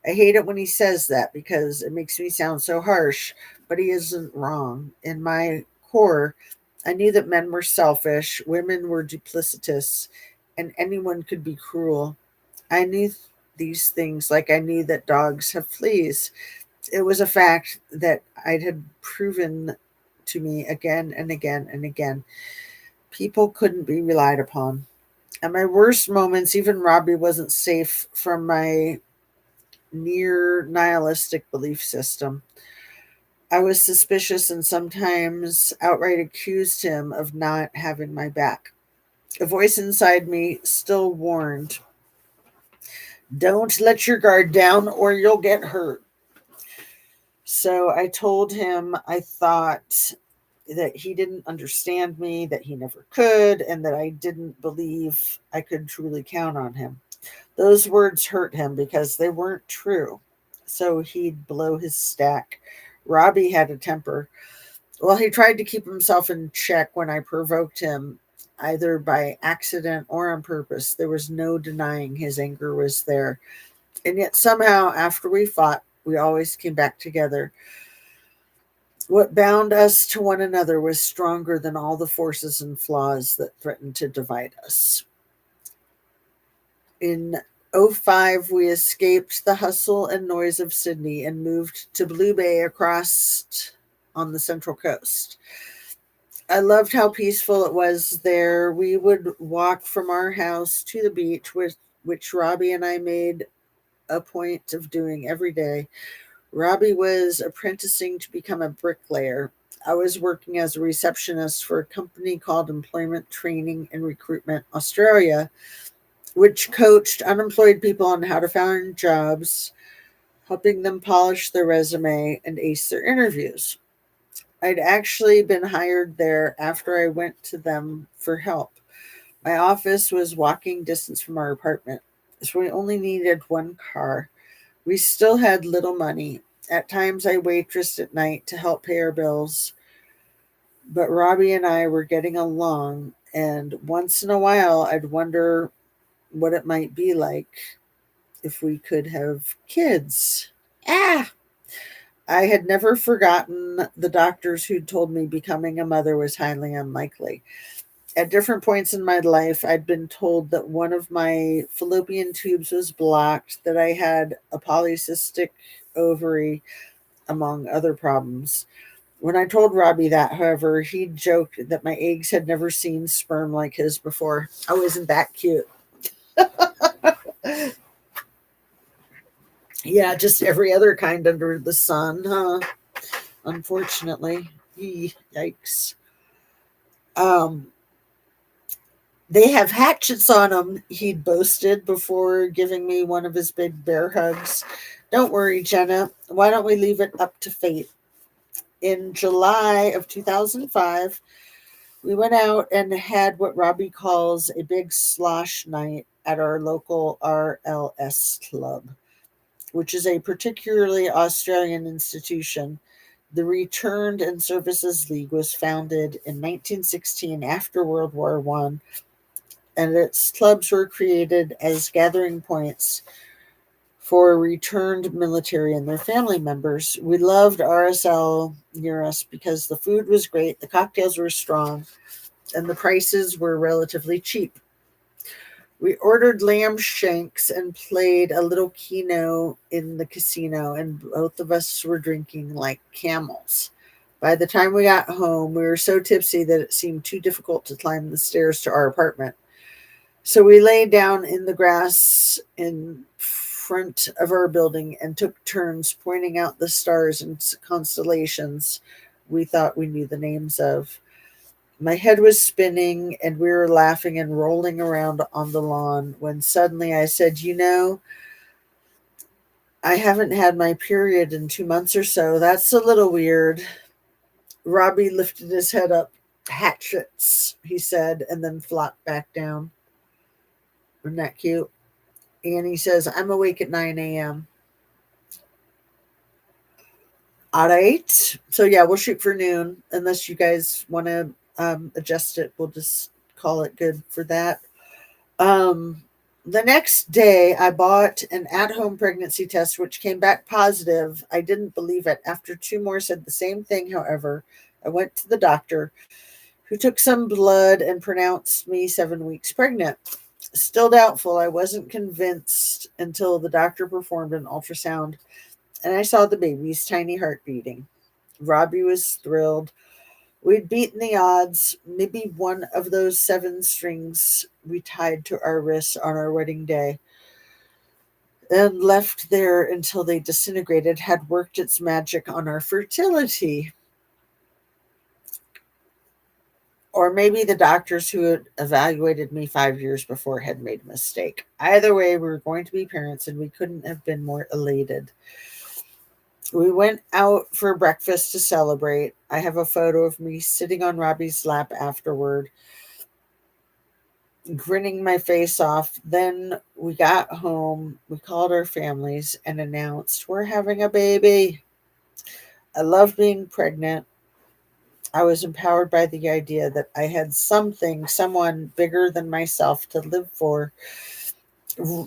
I hate it when he says that because it makes me sound so harsh, but he isn't wrong. In my core, I knew that men were selfish, women were duplicitous, and anyone could be cruel. I knew these things like I knew that dogs have fleas. It was a fact that I had proven to me again and again and again. People couldn't be relied upon. At my worst moments, even Robbie wasn't safe from my near nihilistic belief system. I was suspicious and sometimes outright accused him of not having my back. A voice inside me still warned, don't let your guard down or you'll get hurt. So I told him I thought that he didn't understand me, that he never could, and that I didn't believe I could truly count on him. Those words hurt him because they weren't true. So he'd blow his stack. Robbie had a temper. Well, he tried to keep himself in check when I provoked him, either by accident or on purpose. There was no denying his anger was there. And yet, somehow, after we fought, we always came back together. What bound us to one another was stronger than all the forces and flaws that threatened to divide us. In '05, we escaped the hustle and noise of Sydney and moved to Blue Bay across on the Central Coast. I loved how peaceful it was there. We would walk from our house to the beach, which Robbie and I made a point of doing every day. Robbie was apprenticing to become a bricklayer. I was working as a receptionist for a company called Employment Training and Recruitment Australia, which coached unemployed people on how to find jobs, helping them polish their resume and ace their interviews. I'd actually been hired there after I went to them for help. My office was walking distance from our apartment, so we only needed one car. We still had little money. At times, I waitressed at night to help pay our bills, but Robbie and I were getting along, and once in a while, I'd wonder what it might be like if we could have kids. Ah! I had never forgotten the doctors who'd told me becoming a mother was highly unlikely. At different points in my life, I'd been told that one of my fallopian tubes was blocked, that I had a polycystic ovary, among other problems. When I told Robbie that, however, he joked that my eggs had never seen sperm like his before. Oh, isn't that cute? Yeah, just every other kind under the sun, huh? Unfortunately. Yikes. Um, they have hatchets on them, he'd boasted before giving me one of his big bear hugs. Don't worry, Jenna. Why don't we leave it up to fate? In July of 2005, we went out and had what Robbie calls a big slosh night at our local RLS club, which is a particularly Australian institution. The Returned and Services League was founded in 1916 after World War One, and its clubs were created as gathering points for returned military and their family members. We loved RSL near us because the food was great, the cocktails were strong, and the prices were relatively cheap. We ordered lamb shanks and played a little keno in the casino, and both of us were drinking like camels. By the time we got home, we were so tipsy that it seemed too difficult to climb the stairs to our apartment. So we lay down in the grass in front of our building and took turns pointing out the stars and constellations we thought we knew the names of. My head was spinning and we were laughing and rolling around on the lawn when suddenly I said, I haven't had my period in 2 months or so. That's a little weird. Robbie lifted his head up. Hatchets, he said, and then flopped back down. Isn't that cute? And he says, I'm awake at 9 a.m. All right. So, yeah, we'll shoot for noon. Unless you guys want to adjust it, we'll just call it good for that. Um, the next day, I bought an at home pregnancy test, which came back positive. I didn't believe it. After two more said the same thing, however, I went to the doctor who took some blood and pronounced me 7 weeks pregnant. Still doubtful, I wasn't convinced until the doctor performed an ultrasound and I saw the baby's tiny heart beating. Robbie was thrilled. We'd beaten the odds, maybe one of those seven strings we tied to our wrists on our wedding day and left there until they disintegrated had worked its magic on our fertility. Or maybe the doctors who had evaluated me 5 years before had made a mistake. Either way, we were going to be parents and we couldn't have been more elated. We went out for breakfast to celebrate. I have a photo of me sitting on Robbie's lap afterward, grinning my face off. Then we got home, we called our families and announced we're having a baby. I love being pregnant. I was empowered by the idea that I had something, someone bigger than myself to live for.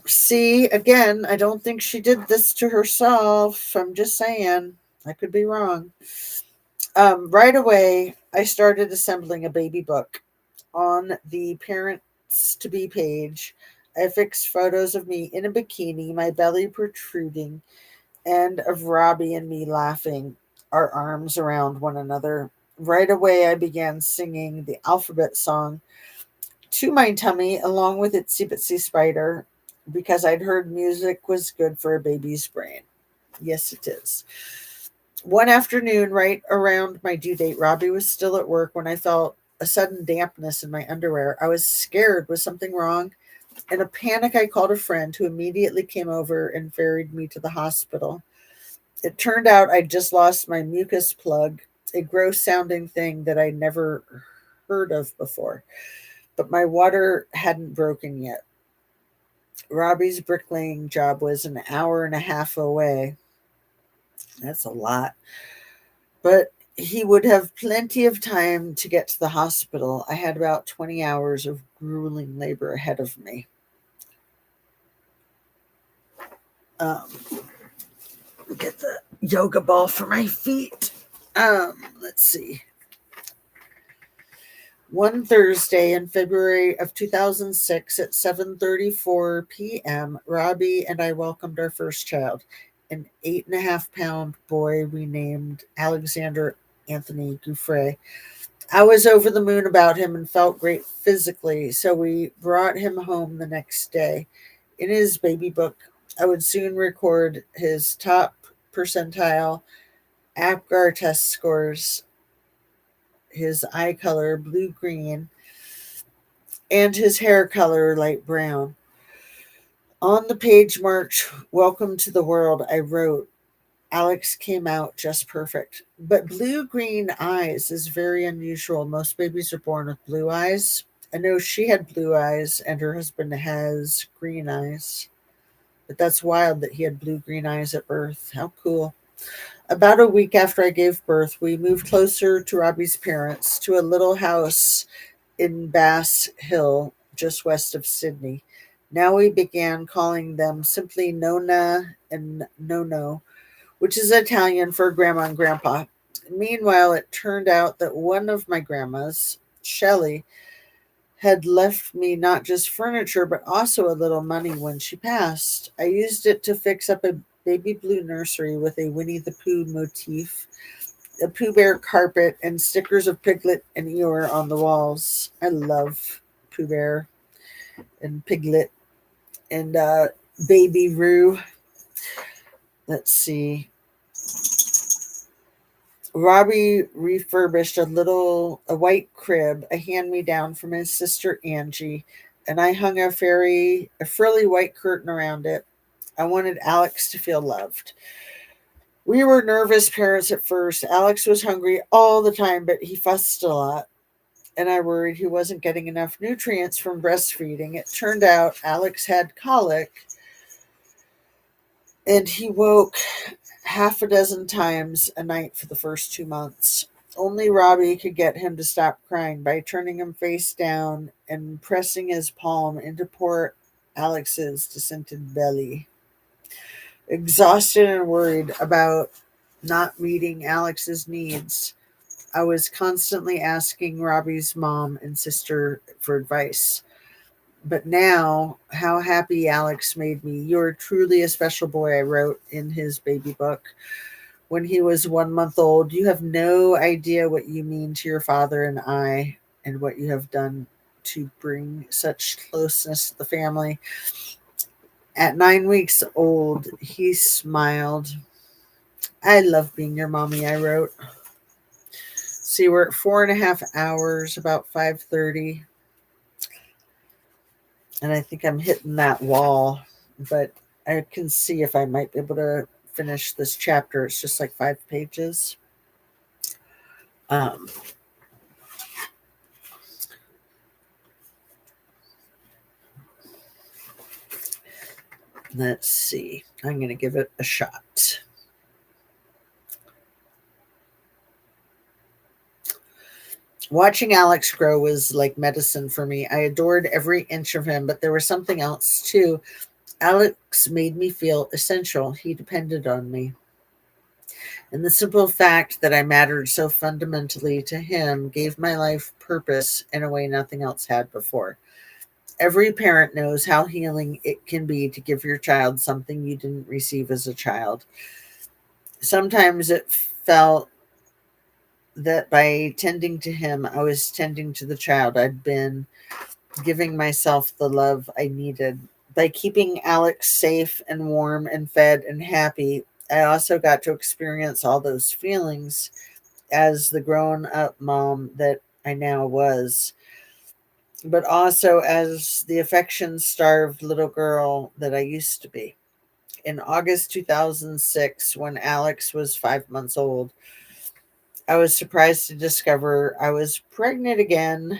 See, again, I don't think she did this to herself. I'm just saying. I could be wrong. Right away, I started assembling a baby book. On the parents to be page, I fixed photos of me in a bikini, my belly protruding, and of Robbie and me laughing, our arms around one another. Right away, I began singing the alphabet song to my tummy along with Itsy Bitsy Spider because I'd heard music was good for a baby's brain. Yes, it is. One afternoon, right around my due date, Robbie was still at work when I felt a sudden dampness in my underwear. I was scared. Was something wrong? In a panic, I called a friend who immediately came over and ferried me to the hospital. It turned out I'd just lost my mucus plug, a gross sounding thing that I'd never heard of before. But my water hadn't broken yet. Robbie's bricklaying job was an hour and a half away. That's a lot. But he would have plenty of time to get to the hospital. I had about 20 hours of grueling labor ahead of me. Um, get the yoga ball for my feet. Let's see. One Thursday in February of 2006 at 7:34 p.m., Robbie and I welcomed our first child, an 8.5 pound boy we named Alexander Anthony Gouffre. I was over the moon about him and felt great physically, so we brought him home the next day. In his baby book, I would soon record his top percentile APGAR test scores, his eye color blue green, and his hair color light brown. On the page marked Welcome to the World, I wrote, Alex came out just perfect. But blue green eyes is very unusual. Most babies are born with blue eyes. I know she had blue eyes and her husband has green eyes. But that's wild that he had blue green eyes at birth. How cool. About a week after I gave birth, we moved closer to Robbie's parents to a little house in Bass Hill, just west of Sydney. Now we began calling them simply Nona and Nono, which is Italian for grandma and grandpa. Meanwhile, it turned out that one of my grandmas, Shelley, had left me not just furniture but also a little money when she passed. I used it to fix up a baby blue nursery with a Winnie the Pooh motif, a Pooh Bear carpet, and stickers of Piglet and Eeyore on the walls. I love Pooh Bear and Piglet and Baby Roo. Let's see. Robbie refurbished a white crib, a hand me down from his sister Angie, and I hung a frilly white curtain around it. I wanted Alex to feel loved. We were nervous parents at first. Alex was hungry all the time, but he fussed a lot, and I worried he wasn't getting enough nutrients from breastfeeding. It turned out Alex had colic, and he woke half a dozen times a night for the first 2 months. Only Robbie could get him to stop crying by turning him face down and pressing his palm into poor Alex's descended belly. Exhausted and worried about not meeting Alex's needs, I was constantly asking Robbie's mom and sister for advice. But now, how happy Alex made me. You're truly a special boy, I wrote in his baby book. When he was 1 month old, you have no idea what you mean to your father and I, and what you have done to bring such closeness to the family. At 9 weeks old, he smiled. I love being your mommy, I wrote. See, we're at 4.5 hours, about 5:30, and I think I'm hitting that wall, but I can see if I might be able to finish this chapter. It's just like 5 pages. Um, let's see. I'm going to give it a shot. Watching Alex grow was like medicine for me. I adored every inch of him, but there was something else too. Alex made me feel essential. He depended on me. And the simple fact that I mattered so fundamentally to him gave my life purpose in a way nothing else had before. Every parent knows how healing it can be to give your child something you didn't receive as a child. Sometimes it felt that by tending to him, I was tending to the child I'd been, giving myself the love I needed. By keeping Alex safe and warm and fed and happy, I also got to experience all those feelings as the grown up mom that I now was, but also as the affection starved little girl that I used to be. In August 2006, when Alex was 5 months old, I was surprised to discover I was pregnant again.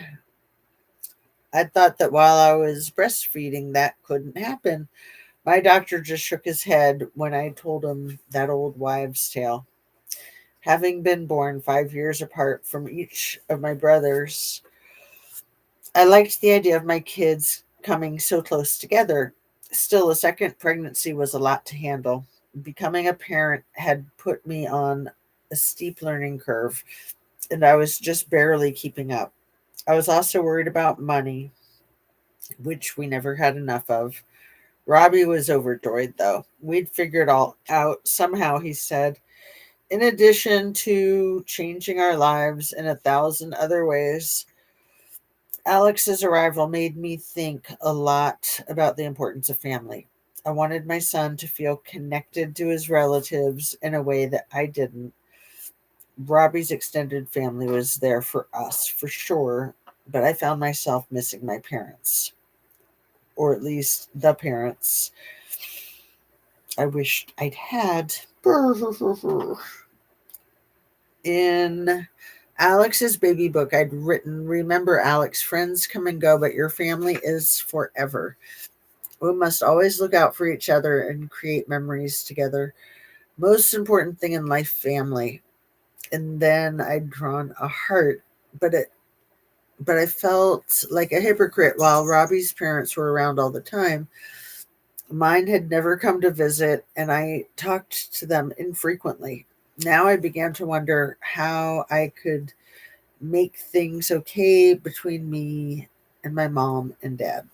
I thought that while I was breastfeeding, that couldn't happen. My doctor just shook his head when I told him that old wives' tale. Having been born 5 years apart from each of my brothers, I liked the idea of my kids coming so close together. Still, a second pregnancy was a lot to handle. Becoming a parent had put me on a steep learning curve, and I was just barely keeping up. I was also worried about money, which we never had enough of. Robbie was overjoyed, though. We'd figured all out somehow, he said. In addition to changing our lives in 1,000 other ways, Alex's arrival made me think a lot about the importance of family. I wanted my son to feel connected to his relatives in a way that I didn't. Robbie's extended family was there for us, for sure, but I found myself missing my parents, or at least the parents I wished I'd had. In Alex's baby book, I'd written, "Remember, Alex, friends come and go, but your family is forever. We must always look out for each other and create memories together. Most important thing in life, family." And then I'd drawn a heart, but I felt like a hypocrite. While Robbie's parents were around all the time, mine had never come to visit, and I talked to them infrequently. Now I began to wonder how I could make things okay between me and my mom and dad.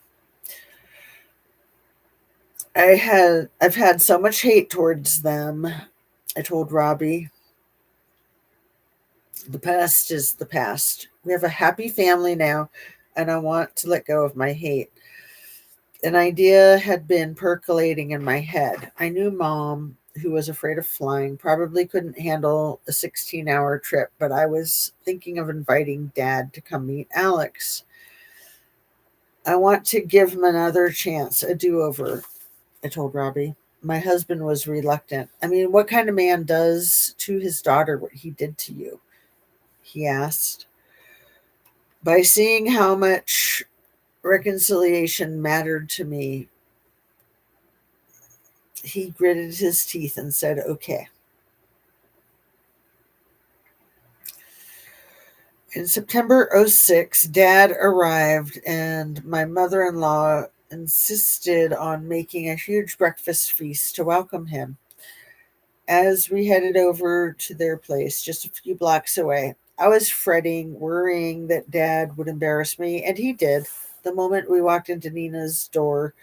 I've had so much hate towards them. I told Robbie, the past is the past. We have a happy family now, and I want to let go of my hate. An idea had been percolating in my head. I knew mom, who was afraid of flying, probably couldn't handle a 16-hour trip, but I was thinking of inviting dad to come meet Alex. I want to give him another chance, a do over, I told Robbie. My husband was reluctant. I mean, what kind of man does to his daughter what he did to you? He asked. By seeing how much reconciliation mattered to me, he gritted his teeth and said, "Okay." In September '06, Dad arrived, and my mother in law insisted on making a huge breakfast feast to welcome him. As we headed over to their place, just a few blocks away, I was fretting, worrying that Dad would embarrass me, and he did the moment we walked into Nina's door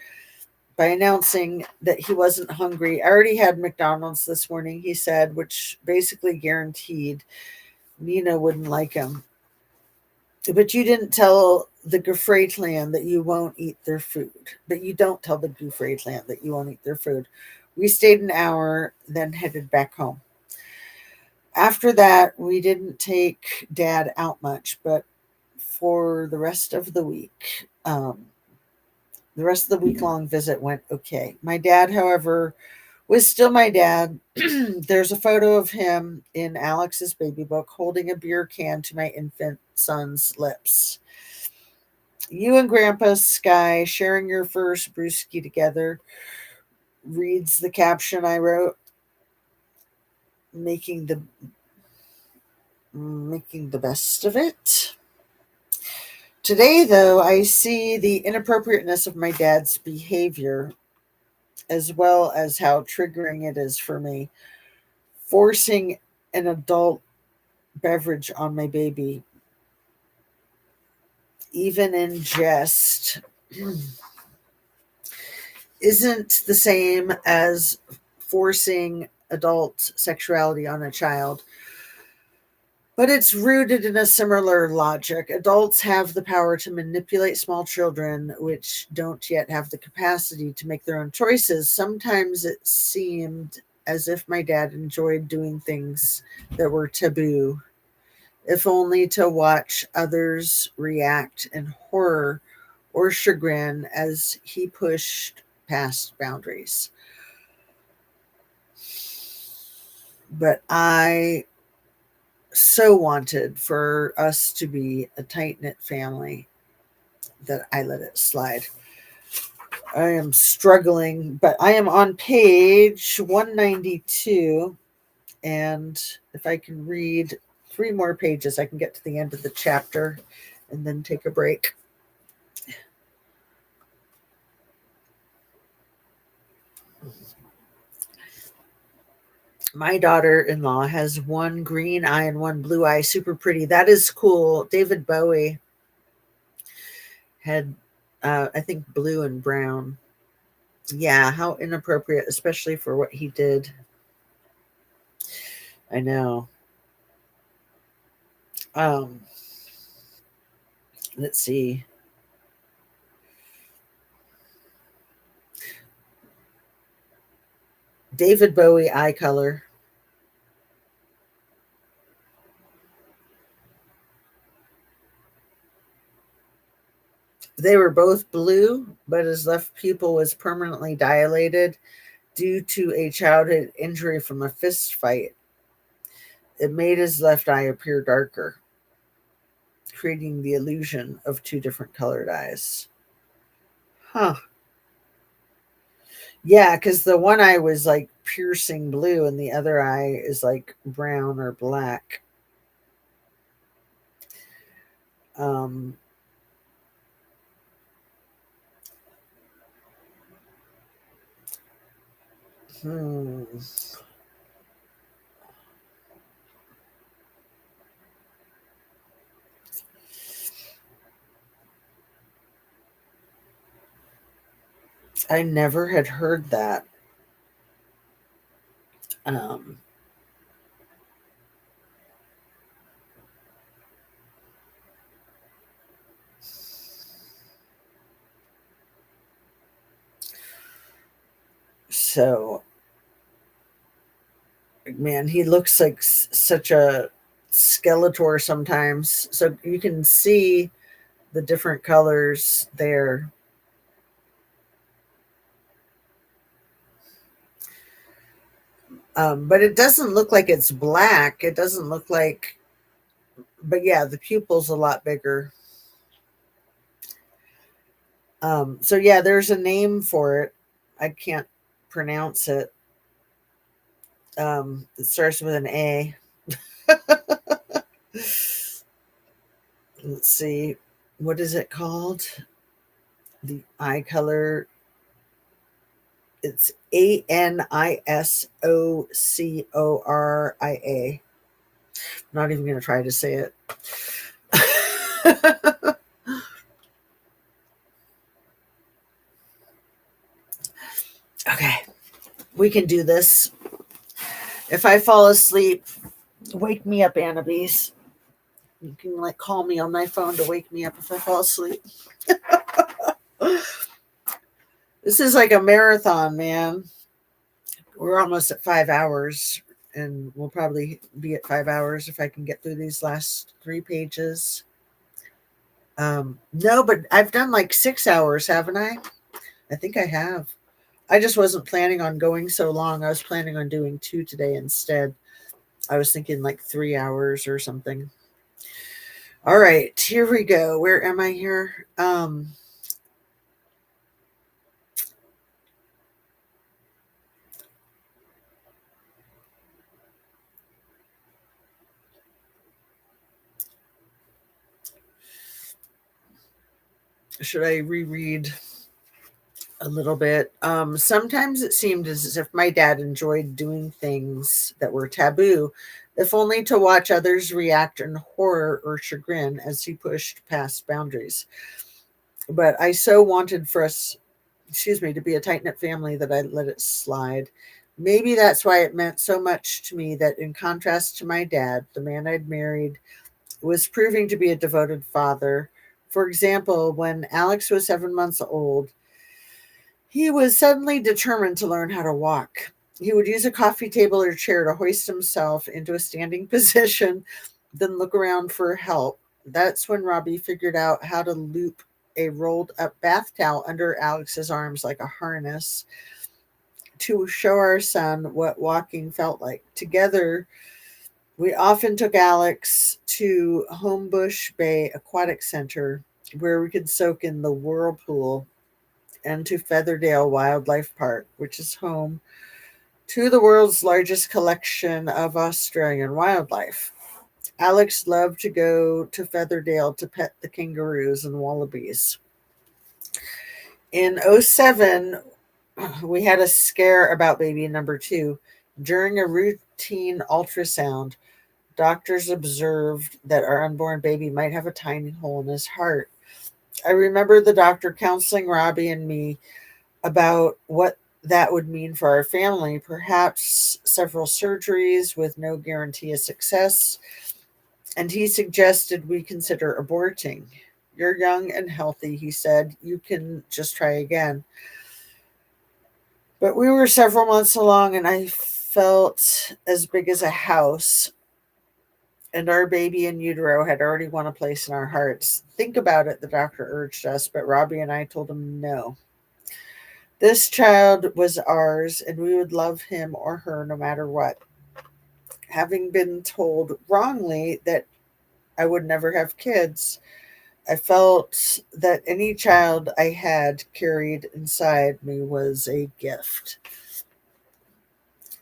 by announcing that he wasn't hungry. "I already had McDonald's this morning," he said, which basically guaranteed Nina wouldn't like him. "But you didn't tell the Gouffre clan that you won't eat their food. But you don't tell the Gouffre clan that you won't eat their food." We stayed an hour, then headed back home. After that, we didn't take Dad out much, but for the rest of the week long visit went okay. My dad, however, was still my dad. There's a photo of him in Alex's baby book holding a beer can to my infant son's lips. "You and Grandpa Sky sharing your first brewski together," reads the caption I wrote, making the making the best of it. Today, though, I see the inappropriateness of my dad's behavior, as well as how triggering it is for me. Forcing an adult beverage on my baby, even in jest, isn't the same as forcing adult sexuality on a child, but it's rooted in a similar logic. Adults have the power to manipulate small children, which don't yet have the capacity to make their own choices. Sometimes it seemed as if my dad enjoyed doing things that were taboo, if only to watch others react in horror or chagrin as he pushed past boundaries. But I so wanted for us to be a tight knit family that I let it slide. I am struggling, but I am on page 192. And if I can read 3 more pages, I can get to the end of the chapter and then take a break. My daughter-in-law has one green eye and one blue eye, super pretty. That is cool. David Bowie had, I think, blue and brown. Yeah, how inappropriate, especially for what he did. I know. Um, let's see. David Bowie eye color. They were both blue, but his left pupil was permanently dilated due to a childhood injury from a fist fight. It made his left eye appear darker, creating the illusion of two different colored eyes. Huh. Yeah, because the one eye was like piercing blue and the other eye is like brown or black. Um, hmm. I never had heard that. Um, so, man, he looks like such a Skeletor sometimes. So you can see the different colors there. But it doesn't look like it's black. It doesn't look like, but yeah, the pupil's a lot bigger. So yeah, there's a name for it. I can't pronounce it. It starts with an A. Let's see. What is it called? The eye color. It's ANISOCORIA. Not even going to try to say it. Okay, we can do this. If I fall asleep, wake me up, Annabise. You can like call me on my phone to wake me up if I fall asleep. This is like a marathon, man. We're almost at 5 hours, and we'll probably be at 5 hours if I can get through these last 3 pages. No, but I've done like 6 hours, haven't I? I think I have. I just wasn't planning on going so long. I was planning on doing 2 today instead. I was thinking like 3 hours or something. All right, here we go. Where am I here? Should I reread a little bit? Sometimes it seemed as if my dad enjoyed doing things that were taboo, if only to watch others react in horror or chagrin as he pushed past boundaries. But I so wanted for us, to be a tight knit family that I let it slide. Maybe that's why it meant so much to me that, in contrast to my dad, the man I'd married was proving to be a devoted father. For example, when Alex was 7 months old, he was suddenly determined to learn how to walk. He would use a coffee table or chair to hoist himself into a standing position, then look around for help. That's when Robbie figured out how to loop a rolled up bath towel under Alex's arms like a harness to show our son what walking felt like. Together, we often took Alex to Homebush Bay Aquatic Center, where we could soak in the whirlpool, and to Featherdale Wildlife Park, which is home to the world's largest collection of Australian wildlife. Alex loved to go to Featherdale to pet the kangaroos and wallabies. In '07, we had a scare about baby number two. During a routine ultrasound, doctors observed that our unborn baby might have a tiny hole in his heart. I remember the doctor counseling Robbie and me about what that would mean for our family, perhaps several surgeries with no guarantee of success, and he suggested we consider aborting. You're young and healthy, he said. You can just try again. But we were several months along, and I felt as big as a house, and our baby in utero had already won a place in our hearts. Think about it, the doctor urged us, but Robbie and I told him no. This child was ours, and we would love him or her no matter what. Having been told wrongly that I would never have kids, I felt that any child I had carried inside me was a gift.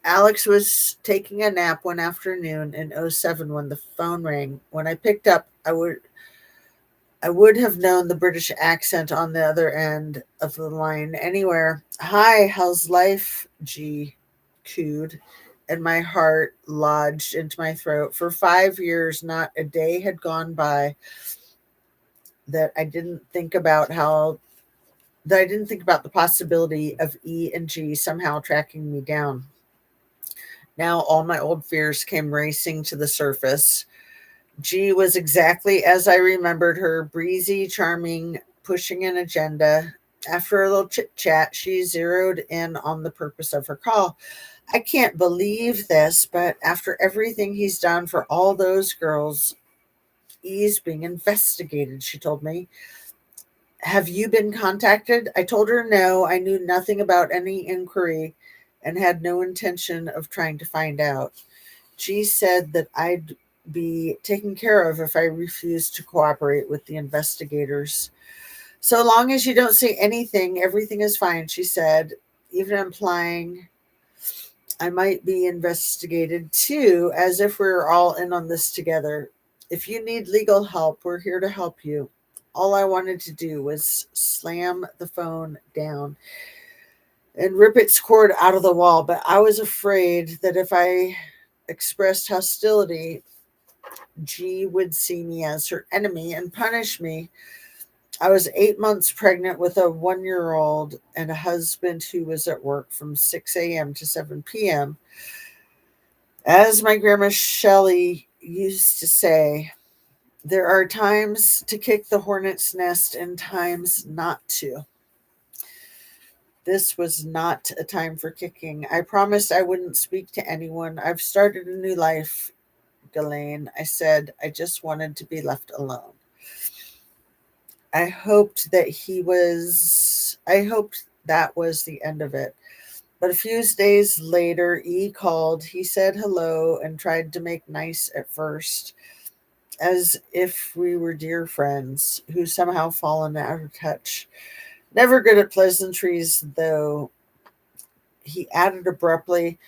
Alex was taking a nap one afternoon in '07 when the phone rang. When I picked up, I would have known the British accent on the other end of the line anywhere. Hi, how's life? G cooed, and my heart lodged into my throat. For 5 years, not a day had gone by that I didn't think about how that I didn't think about the possibility of E and G somehow tracking me down. Now all my old fears came racing to the surface. G was exactly as I remembered her, breezy, charming, pushing an agenda. After a little chit chat, she zeroed in on the purpose of her call. I can't believe this, but after everything he's done for all those girls, he's being investigated, she told me. Have you been contacted? I told her no, I knew nothing about any inquiry and had no intention of trying to find out. She said that I'd be taken care of if I refused to cooperate with the investigators. So long as you don't say anything, everything is fine, she said, even implying I might be investigated too, as if we were all in on this together. If you need legal help, we're here to help you. All I wanted to do was slam the phone down and rip its cord out of the wall, but I was afraid that if I expressed hostility, G would see me as her enemy and punish me. I was 8 months pregnant with a 1 year old and a husband who was at work from 6 a.m. to 7 p.m. As my grandma Shelley used to say, there are times to kick the hornet's nest and times not to. This was not a time for kicking. I promised I wouldn't speak to anyone. I've started a new life, Ghislaine. I said I just wanted to be left alone. I hoped that was the end of it. But a few days later, E called. He said hello and tried to make nice at first, as if we were dear friends who somehow fallen out of touch. Never good at pleasantries, though. He added abruptly,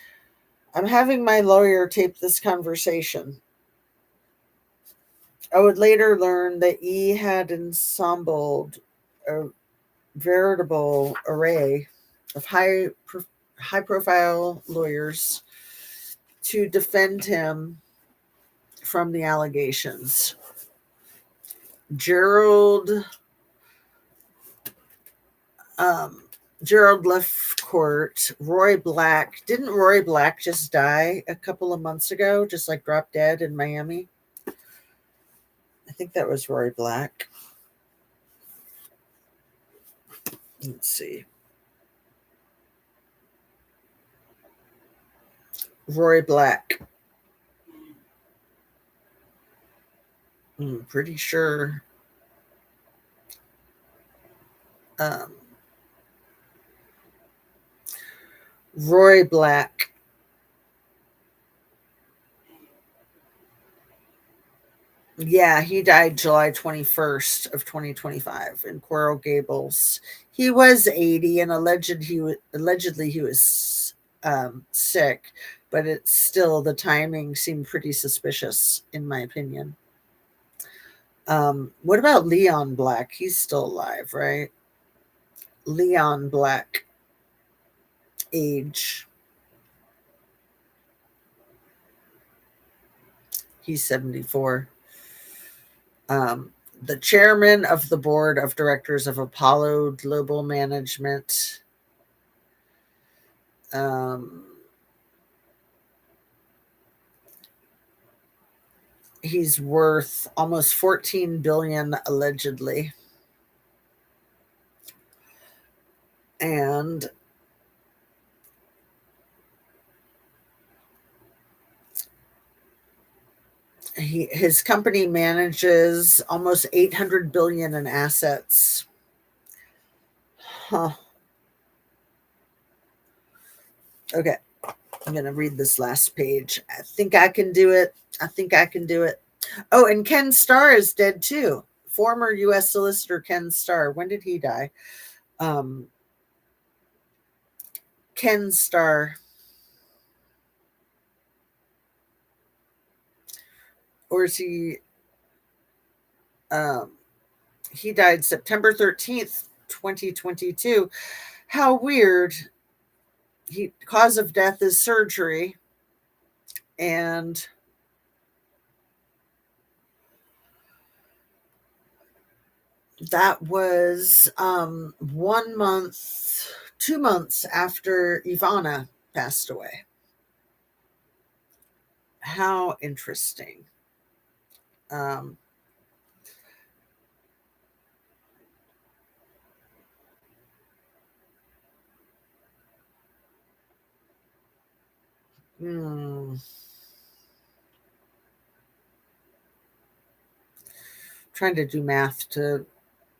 I'm having my lawyer tape this conversation. I would later learn that E had ensembled a veritable array of high profile lawyers to defend him from the allegations. Gerald um, Gerald left court. Roy Black, didn't Roy Black just die a couple of months ago? Just like drop dead in Miami. I think that was Roy Black. Let's see. Roy Black. I'm pretty sure. Um, Roy Black. Yeah, he died July 21st of 2025 in Coral Gables. He was 80 and allegedly he was sick, but it's still the timing seemed pretty suspicious in my opinion. What about Leon Black? He's still alive, right? Leon Black, age. He's 74. Um, the chairman of the board of directors of Apollo Global Management. He's worth almost 14 billion allegedly. And his company manages almost 800 billion in assets. Huh. Okay. I'm going to read this last page. I think I can do it. I think I can do it. Oh, and Ken Starr is dead too. Former U.S. Solicitor Ken Starr. When did he die? Ken Starr. Or is he? He died September 13th, 2022. How weird. Cause of death is surgery. And that was 1 month, 2 months after Ivana passed away. How interesting. Um, hmm. Trying to do math to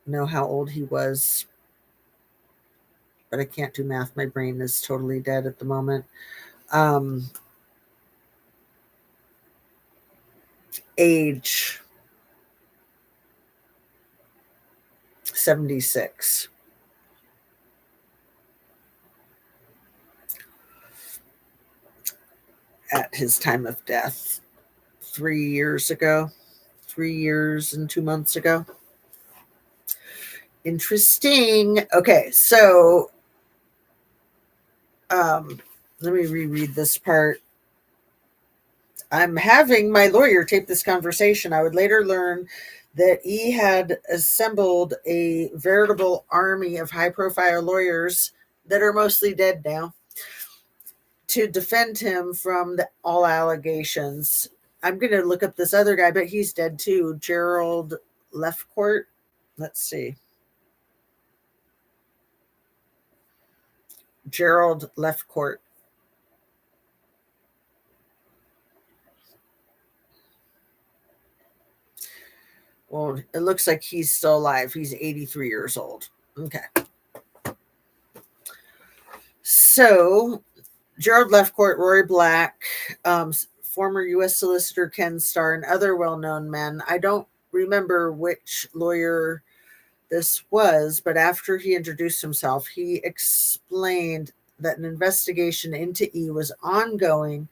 know how old he was, but I can't do math. My brain is totally dead at the moment. Age 76. At his time of death 3 years ago, 3 years and 2 months ago. Interesting. Okay, so let me reread this part. I'm having my lawyer tape this conversation. I would later learn that he had assembled a veritable army of high profile lawyers that are mostly dead now to defend him from all allegations. I'm going to look up this other guy, but he's dead too. Gerald Lefcourt. Let's see. Gerald Lefcourt. Well, it looks like he's still alive. He's 83 years old. Okay. So, Gerald Lefcourt, Roy Black, former U.S. Solicitor Ken Starr, and other well known men. I don't remember which lawyer this was, but after he introduced himself, he explained that an investigation into E was ongoing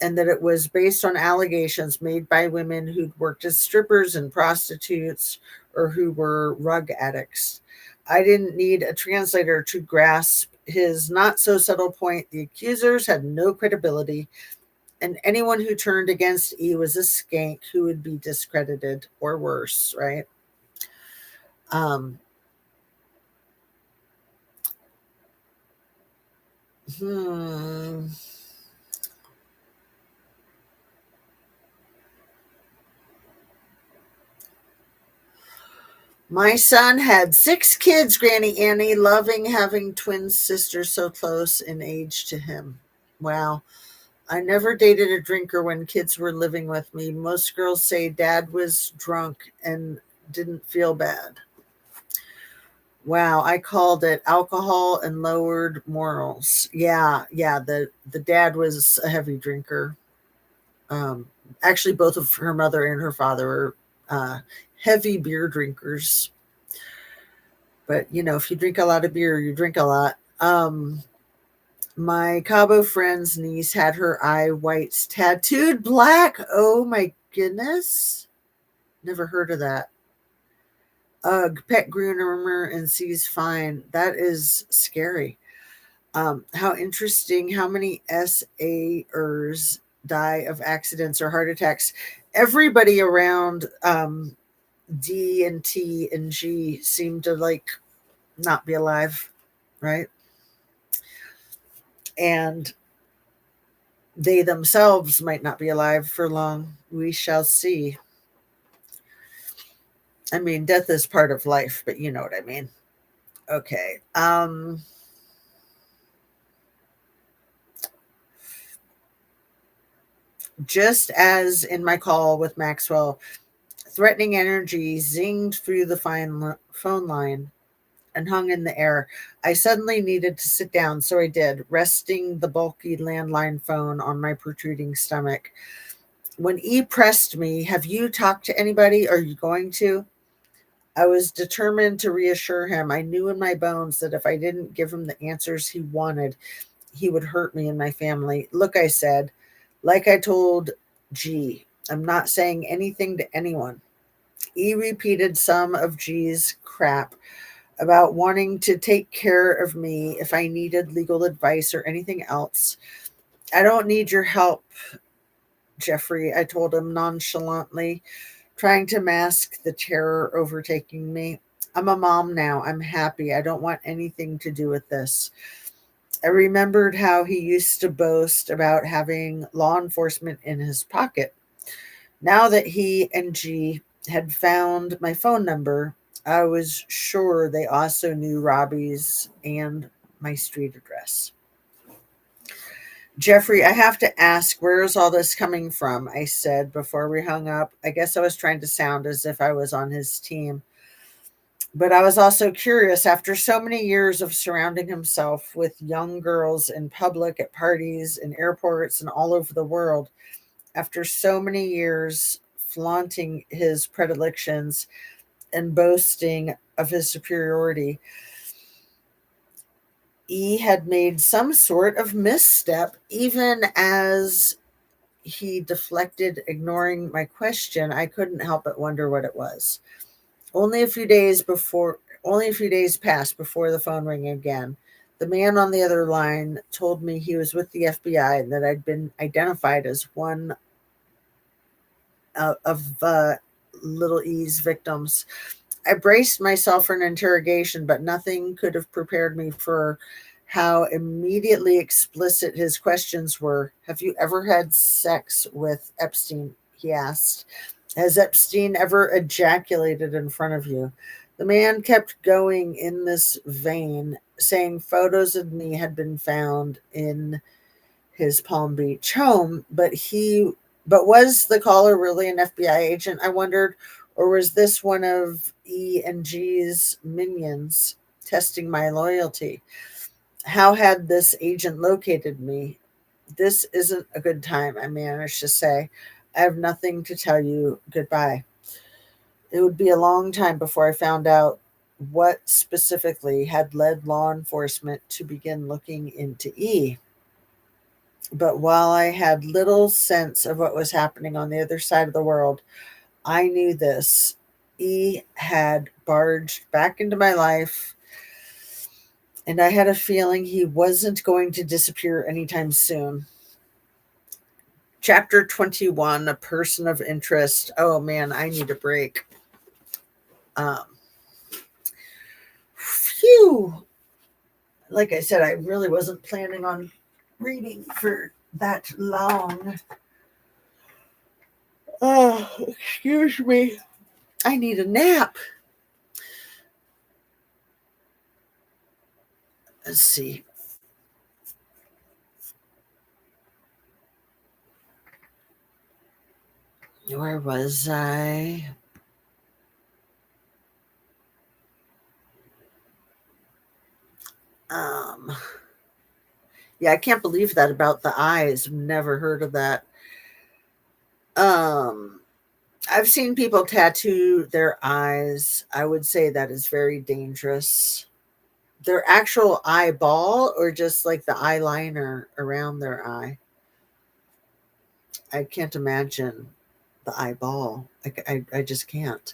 and that it was based on allegations made by women who'd worked as strippers and prostitutes or who were rug addicts. I didn't need a translator to grasp his not so subtle point. The accusers had no credibility, and anyone who turned against E was a skank who would be discredited or worse, right? Um, hmm. My son had 6 kids, Granny Annie, loving having twin sisters so close in age to him. Wow. I never dated a drinker when kids were living with me. Most girls say dad was drunk and didn't feel bad. Wow, I called it alcohol and lowered morals. Yeah, yeah, the dad was a heavy drinker. Um, Actually, both of her mother and her father were heavy beer drinkers. But if you drink a lot of beer, you drink a lot. My Cabo friend's niece had her eye whites tattooed black. Oh my goodness. Never heard of that. Ugh, pet groomer and sees fine. That is scary. How interesting. How many SAers die of accidents or heart attacks? Everybody around D and T and G seem to not be alive, right? And they themselves might not be alive for long. We shall see. I mean, death is part of life, but you know what I mean. Okay. Just as in my call with Maxwell, threatening energy zinged through the phone line and hung in the air. I suddenly needed to sit down, so I did, resting the bulky landline phone on my protruding stomach. When E pressed me, "Have you talked to anybody? Are you going to?" I was determined to reassure him. I knew in my bones that if I didn't give him the answers he wanted, he would hurt me and my family. "Look," I said, like I told G, "I'm not saying anything to anyone." E repeated some of G's crap about wanting to take care of me if I needed legal advice or anything else. "I don't need your help, Jeffrey," I told him nonchalantly, trying to mask the terror overtaking me. "I'm a mom now. I'm happy. I don't want anything to do with this." I remembered how he used to boast about having law enforcement in his pocket. Now that he and G had found my phone number, I was sure they also knew Robbie's and my street address. "Jeffrey, I have to ask, where is all this coming from?" I said before we hung up. I guess I was trying to sound as if I was on his team. But I was also curious. After so many years of surrounding himself with young girls in public, at parties, in airports, and all over the world, after so many years flaunting his predilections and boasting of his superiority, he had made some sort of misstep. Even as he deflected, ignoring my question, I couldn't help but wonder what it was. Only a few days passed before the phone rang again. The man on the other line told me he was with the FBI and that I'd been identified as one of Little E's victims. I braced myself for an interrogation, but nothing could have prepared me for how immediately explicit his questions were. "Have you ever had sex with Epstein?" he asked. "Has Epstein ever ejaculated in front of you?" The man kept going in this vein, saying photos of me had been found in his Palm Beach home, but was the caller really an FBI agent, I wondered, or was this one of E and G's minions testing my loyalty? How had this agent located me? "This isn't a good time," I managed to say. "I have nothing to tell you. Goodbye." It would be a long time before I found out what specifically had led law enforcement to begin looking into E. But while I had little sense of what was happening on the other side of the world, I knew this. E had barged back into my life, and I had a feeling he wasn't going to disappear anytime soon. Chapter 21, A Person of Interest. Oh man, I need a break. Um, Phew. Like I said, I really wasn't planning on reading for that long. Oh, excuse me. I need a nap. Let's see. Where was I? Um, yeah, I can't believe that about the eyes. Never heard of that. Um, I've seen people tattoo their eyes. I would say that is very dangerous. Their actual eyeball or just like the eyeliner around their eye. I can't imagine the eyeball. I just can't.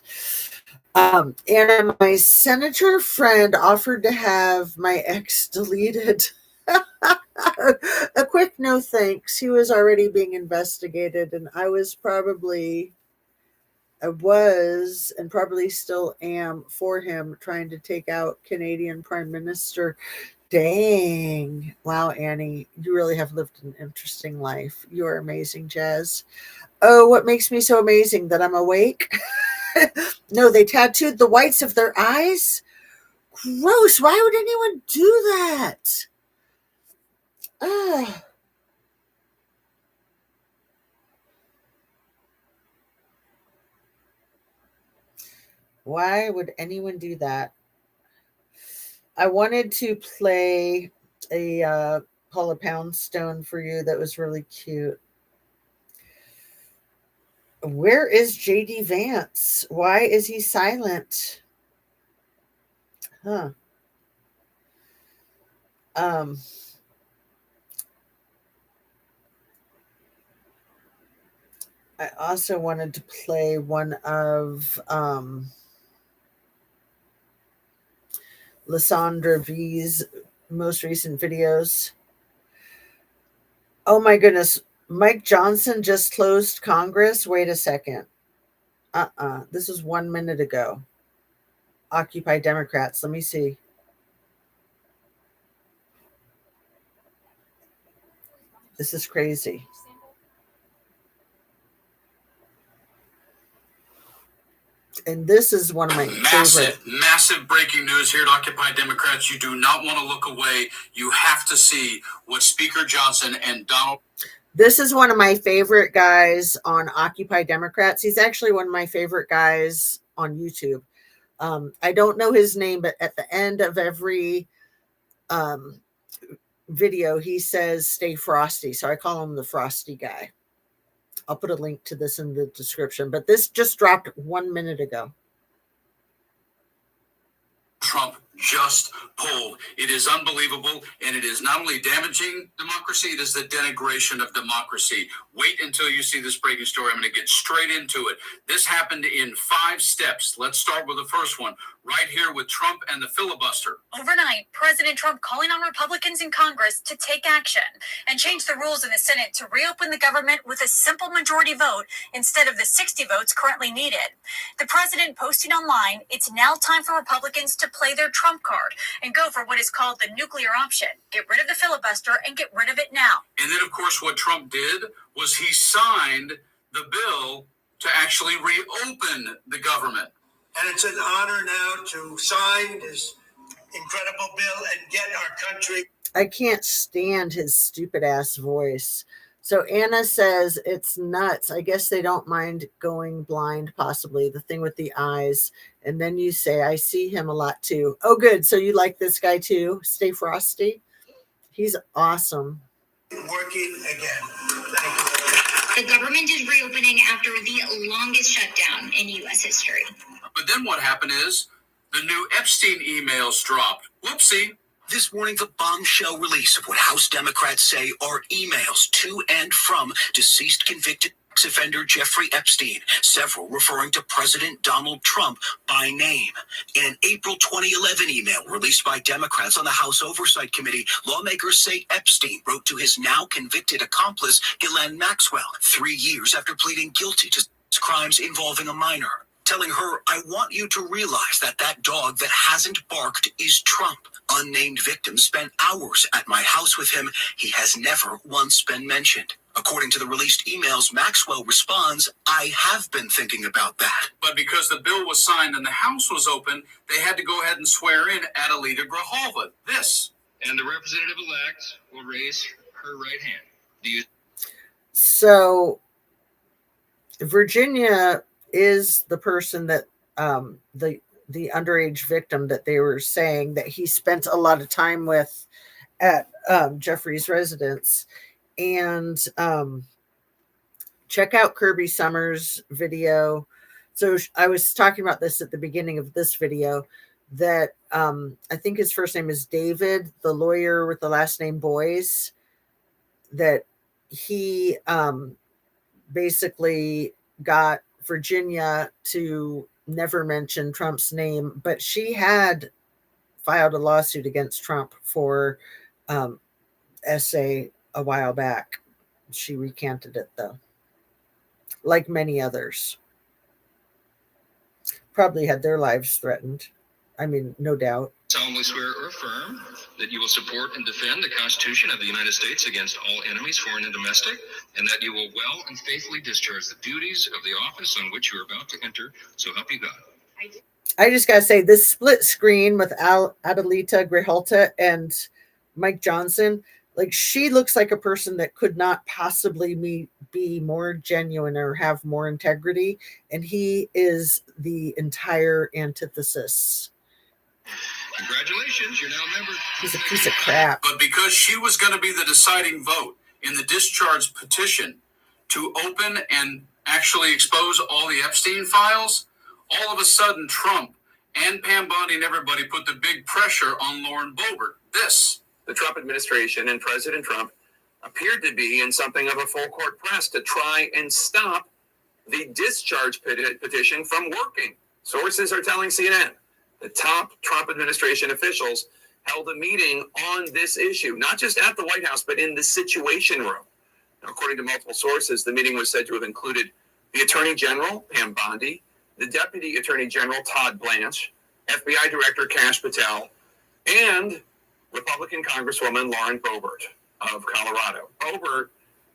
And my senator friend offered to have my ex deleted. A quick no thanks. He was already being investigated, and I was and probably still am for him trying to take out Canadian Prime Minister. Dang. Wow, Annie, you really have lived an interesting life. You are amazing, Jazz. Oh, what makes me so amazing that I'm awake? No, they tattooed the whites of their eyes? Gross. Why would anyone do that? Ugh. Why would anyone do that? I wanted to play a Paula Poundstone for you that was really cute. Where is JD Vance? Why is he silent? Huh. Um, I also wanted to play one of Lysandra V's most recent videos. Oh my goodness. Mike Johnson just closed Congress. Wait a second. This was 1 minute ago. Occupy Democrats. Let me see. This is crazy. And this is one of my massive breaking news here at Occupy Democrats. You do not want to look away. You have to see what Speaker Johnson and Donald. This is one of my favorite guys on Occupy Democrats. He's actually one of my favorite guys on YouTube. I don't know his name, but at the end of every um, video, he says, "Stay frosty." So I call him the Frosty guy. I'll put a link to this in the description, but this just dropped 1 minute ago. Trump just pulled. It is unbelievable, and it is not only damaging democracy, it is the denigration of democracy. Wait until you see this breaking story. I'm going to get straight into it. This happened in 5 steps. Let's start with the first one, right here with Trump and the filibuster. Overnight, President Trump calling on Republicans in Congress to take action and change the rules in the Senate to reopen the government with a simple majority vote instead of the 60 votes currently needed. The president posting online, it's now time for Republicans to play their Trump card and go for what is called the nuclear option. Get rid of the filibuster and get rid of it now. And then, of course, what Trump did was he signed the bill to actually reopen the government. And it's an honor now to sign this incredible bill and get our country. I can't stand his stupid ass voice. So Anna says it's nuts. I guess they don't mind going blind, possibly, the thing with the eyes. And then you say, I see him a lot too. Oh, good. So you like this guy too? Stay frosty. He's awesome. Working again. Thank you. The government is reopening after the longest shutdown in U.S. history. But then what happened is the new Epstein emails dropped. Whoopsie. This morning, the bombshell release of what House Democrats say are emails to and from deceased convicted offender Jeffrey Epstein, several referring to President Donald Trump by name. In an April 2011 email released by Democrats on the House Oversight Committee, lawmakers say Epstein wrote to his now convicted accomplice, Ghislaine Maxwell, 3 years after pleading guilty to crimes involving a minor, telling her, I want you to realize that dog that hasn't barked is Trump. Unnamed victims spent hours at my house with him. He has never once been mentioned. According to the released emails, Maxwell responds, I have been thinking about that. But because the bill was signed and the House was open, they had to go ahead and swear in Adelita Grijalva. This. And the representative-elect will raise her right hand. Do you... So Virginia is the person that the underage victim that they were saying that he spent a lot of time with at Jeffrey's residence. And check out Kirby Summers' video. So I was talking about this at the beginning of this video, that I think his first name is David, the lawyer with the last name Boyes, that he basically got Virginia to never mention Trump's name, but she had filed a lawsuit against Trump for essay a while back. She recanted it, though, like many others. Probably had their lives threatened. I mean, no doubt. Solemnly swear or affirm that you will support and defend the Constitution of the United States against all enemies, foreign and domestic, and that you will well and faithfully discharge the duties of the office on which you are about to enter. So help you God. I just got to say, this split screen with Adelita Grijalta and Mike Johnson, like, she looks like a person that could not possibly be more genuine or have more integrity. And he is the entire antithesis. Congratulations, you're now a member. He's a piece of crap. But because she was going to be the deciding vote in the discharge petition to open and actually expose all the Epstein files, all of a sudden Trump and Pam Bondi and everybody put the big pressure on Lauren Boebert. The Trump administration and President Trump appeared to be in something of a full court press to try and stop the discharge petition from working. Sources are telling CNN the top Trump administration officials held a meeting on this issue, not just at the White House, but in the Situation Room. Now, according to multiple sources, the meeting was said to have included the Attorney General, Pam Bondi, the Deputy Attorney General, Todd Blanche, FBI Director Kash Patel, and Republican Congresswoman Lauren Boebert of Colorado. Boebert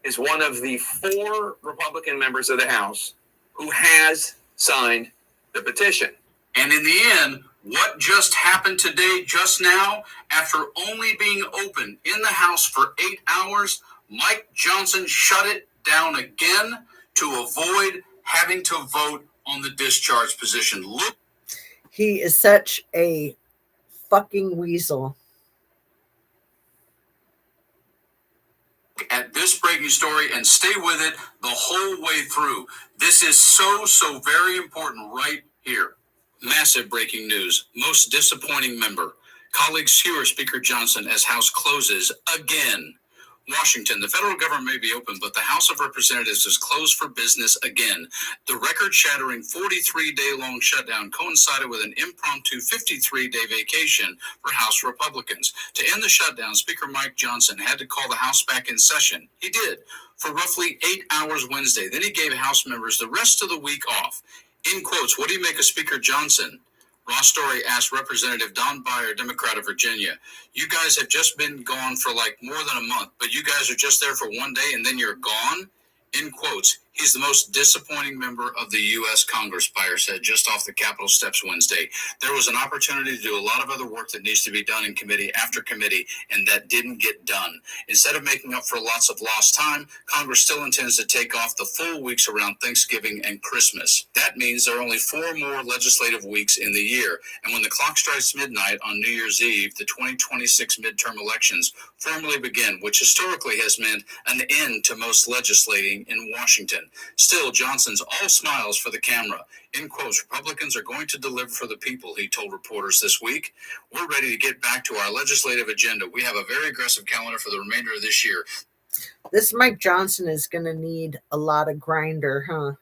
is one of the 4 Republican members of the House who has signed the petition. And in the end, what just happened today, just now, after only being open in the House for 8 hours, Mike Johnson shut it down again to avoid having to vote on the discharge position. Look. He is such a fucking weasel. At this breaking story and stay with it the whole way through. This is so very important right here. Massive breaking news. Most disappointing member. Colleagues skewer Speaker Johnson as House closes again. Washington, the federal government may be open, but the House of Representatives is closed for business again. The record-shattering 43-day-long shutdown coincided with an impromptu 53-day vacation for House Republicans. To end the shutdown, Speaker Mike Johnson had to call the House back in session. He did, for roughly 8 hours Wednesday. Then he gave House members the rest of the week off. In quotes, what do you make of Speaker Johnson? Ross Story asked Representative Don Beyer, Democrat of Virginia. You guys have just been gone for like more than a month, but you guys are just there for one day and then you're gone? In quotes, he's the most disappointing member of the U.S. Congress, Beyer said just off the Capitol steps Wednesday. There was an opportunity to do a lot of other work that needs to be done in committee after committee, and that didn't get done. Instead of making up for lots of lost time, Congress still intends to take off the full weeks around Thanksgiving and Christmas. That means there are only 4 more legislative weeks in the year, and when the clock strikes midnight on New Year's Eve, the 2026 midterm elections formally begin, which historically has meant an end to most legislating in Washington. Still, Johnson's all smiles for the camera. In quotes, Republicans are going to deliver for the people, he told reporters this week. We're ready to get back to our legislative agenda. We have a very aggressive calendar for the remainder of this year. This Mike Johnson is going to need a lot of grinder, huh?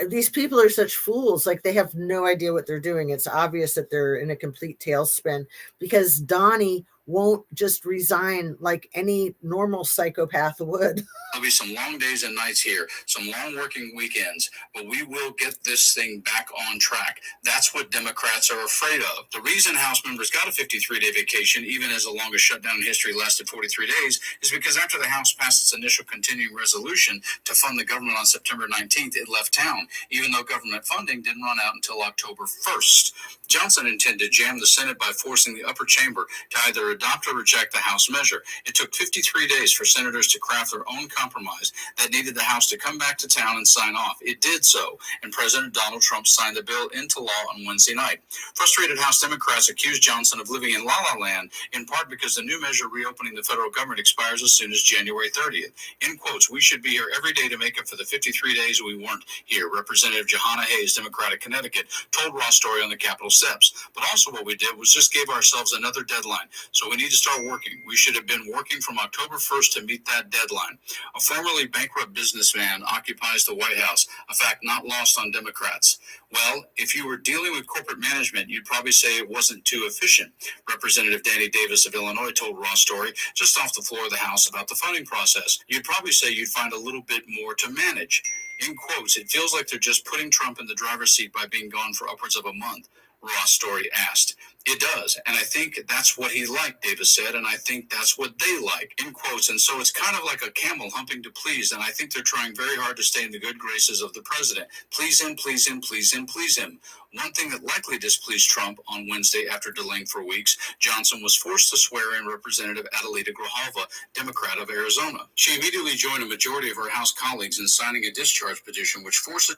These people are such fools. Like, they have no idea what they're doing. It's obvious that they're in a complete tailspin because Donnie won't just resign like any normal psychopath would. There'll be some long days and nights here, some long working weekends, but we will get this thing back on track. That's what Democrats are afraid of. The reason House members got a 53-day vacation, even as the longest shutdown in history lasted 43 days, is because after the House passed its initial continuing resolution to fund the government on September 19th, it left town, even though government funding didn't run out until October 1st. Johnson intended to jam the Senate by forcing the upper chamber to either adopt or reject the House measure. It took 53 days for senators to craft their own compromise that needed the House to come back to town and sign off. It did so, and President Donald Trump signed the bill into law on Wednesday night. Frustrated House Democrats accused Johnson of living in la-la land, in part because the new measure reopening the federal government expires as soon as January 30th. In quotes, "We should be here every day to make up for the 53 days we weren't here," Representative Johanna Hayes, Democratic Connecticut, told Ross Story on the Capitol steps. But also what we did was just gave ourselves another deadline. So we need to start working. We should have been working from October 1st to meet that deadline. A formerly bankrupt businessman occupies the White House, a fact not lost on Democrats. Well, if you were dealing with corporate management, you'd probably say it wasn't too efficient. Representative Danny Davis of Illinois told Ross Story just off the floor of the House about the funding process. You'd probably say you'd find a little bit more to manage. In quotes, "It feels like they're just putting Trump in the driver's seat by being gone for upwards of a month," Ross Story asked. "It does, and I think that's what he liked," Davis said, "and I think that's what they like," in quotes. And so it's kind of like a camel humping to please, and I think they're trying very hard to stay in the good graces of the president. Please him, please him, please him, please him. One thing that likely displeased Trump on Wednesday after delaying for weeks, Johnson was forced to swear in Representative Adelita Grijalva, Democrat of Arizona. She immediately joined a majority of her House colleagues in signing a discharge petition, which forces...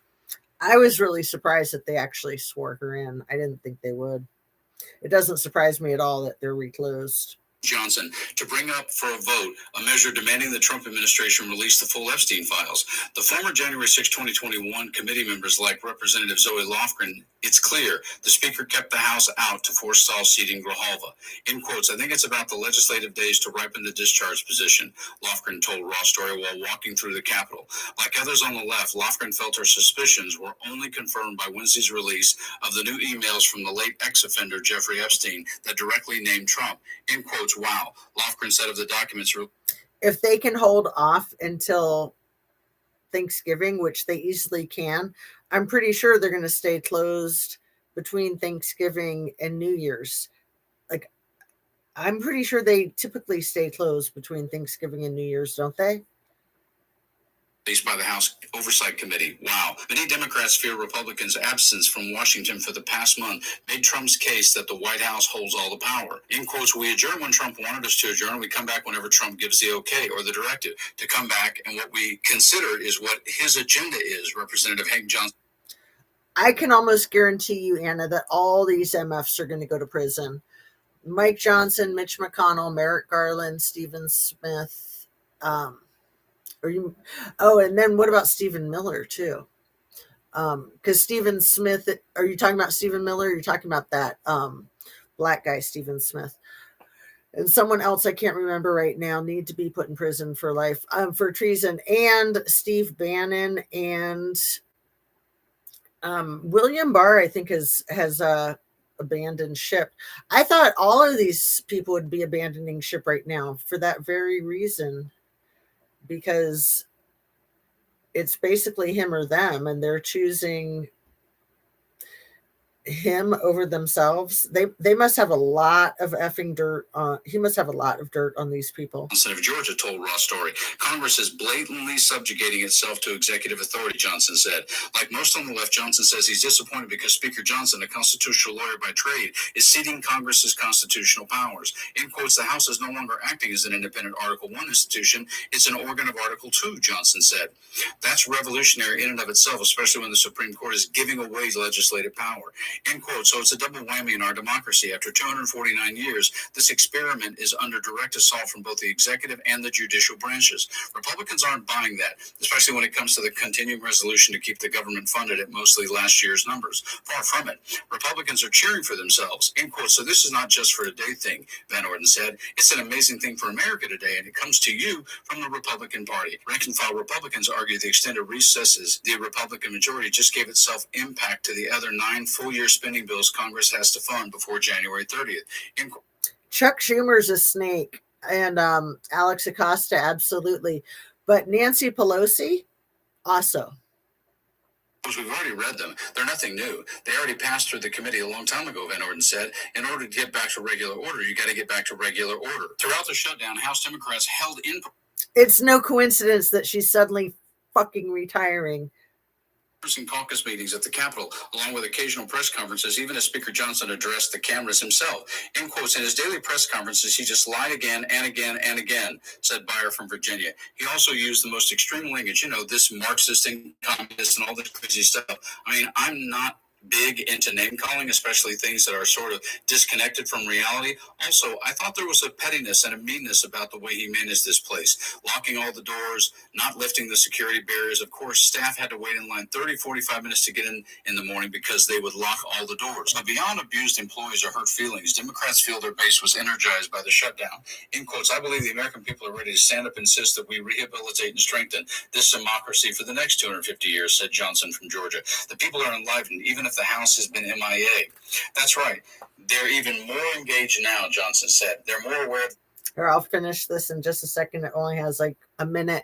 I was really surprised that they actually swore her in. I didn't think they would. It doesn't surprise me at all that they're reclosed. Johnson to bring up for a vote a measure demanding the Trump administration release the full Epstein files. The former January 6, 2021 committee members like Representative Zoe Lofgren, it's clear the speaker kept the House out to forestall seating Grijalva. In quotes, "I think it's about the legislative days to ripen the discharge position," Lofgren told Ross Story while walking through the Capitol. Like others on the left, Lofgren felt her suspicions were only confirmed by Wednesday's release of the new emails from the late ex-offender Jeffrey Epstein that directly named Trump. In quotes, "Wow," Lofgren said of the documents. If they can hold off until Thanksgiving, which they easily can, I'm pretty sure they're going to stay closed between Thanksgiving and New Year's. Like, I'm pretty sure they typically stay closed between Thanksgiving and New Year's, don't they? By the House Oversight Committee. Wow. Many Democrats fear Republicans' absence from Washington for the past month made Trump's case that the White House holds all the power. In quotes, "We adjourn when Trump wanted us to adjourn. We come back whenever Trump gives the okay or the directive to come back, and what we consider is what his agenda is," Representative Hank Johnson. I can almost guarantee you, Anna, that all these MFs are going to go to prison. Mike Johnson, Mitch McConnell, Merrick Garland, Stephen Smith, and then what about Stephen Miller too? Because Stephen Smith, are you talking about Stephen Miller? Or are you talking about that black guy, Stephen Smith? And someone else I can't remember right now need to be put in prison for life for treason. And Steve Bannon and William Barr, I think, has abandoned ship. I thought all of these people would be abandoning ship right now for that very reason, because it's basically him or them, and they're choosing him over themselves. They must have a lot of effing dirt on. He must have a lot of dirt on these people. Johnson of Georgia told Ross Story, "Congress is blatantly subjugating itself to executive authority," Johnson said. Like most on the left, Johnson says he's disappointed because Speaker Johnson, a constitutional lawyer by trade, is ceding Congress's constitutional powers. In quotes, "The House is no longer acting as an independent Article I institution. It's an organ of Article II, Johnson said. "That's revolutionary in and of itself, especially when the Supreme Court is giving away legislative power." End quote. So it's a double whammy in our democracy. After 249 years, this experiment is under direct assault from both the executive and the judicial branches. Republicans aren't buying that, especially when it comes to the continuing resolution to keep the government funded at mostly last year's numbers. Far from it. Republicans are cheering for themselves. End quote. So this is not just for today thing, Van Orden said. It's an amazing thing for America today, and it comes to you from the Republican Party. Rank and file Republicans argue the extended recesses the Republican majority just gave itself impact to the other 9 full-year spending bills Congress has to fund before January 30th. Chuck Schumer's a snake, and Alex Acosta, absolutely. But Nancy Pelosi, also. We've already read them. They're nothing new. They already passed through the committee a long time ago, Van Orden said. In order to get back to regular order, you got to get back to regular order. Throughout the shutdown, House Democrats held in... It's no coincidence that she's suddenly fucking retiring. and caucus meetings at the Capitol, along with occasional press conferences, even as Speaker Johnson addressed the cameras himself. In quotes, in his daily press conferences, he just lied again and again and again, said Beyer from Virginia. He also used the most extreme language, this Marxist and communist and all this crazy stuff. I mean, I'm not big into name calling, especially things that are sort of disconnected from reality. Also, I thought there was a pettiness and a meanness about the way he managed this place, locking all the doors, not lifting the security barriers. Of course, staff had to wait in line 30, 45 minutes to get in the morning because they would lock all the doors. Now, beyond abused employees or hurt feelings, Democrats feel their base was energized by the shutdown. In quotes, I believe the American people are ready to stand up and insist that we rehabilitate and strengthen this democracy for the next 250 years, said Johnson from Georgia. The people are enlivened, even if the House has been MIA. That's right. They're even more engaged now, Johnson said. They're more aware. Here, I'll finish this in just a second. It only has like a minute.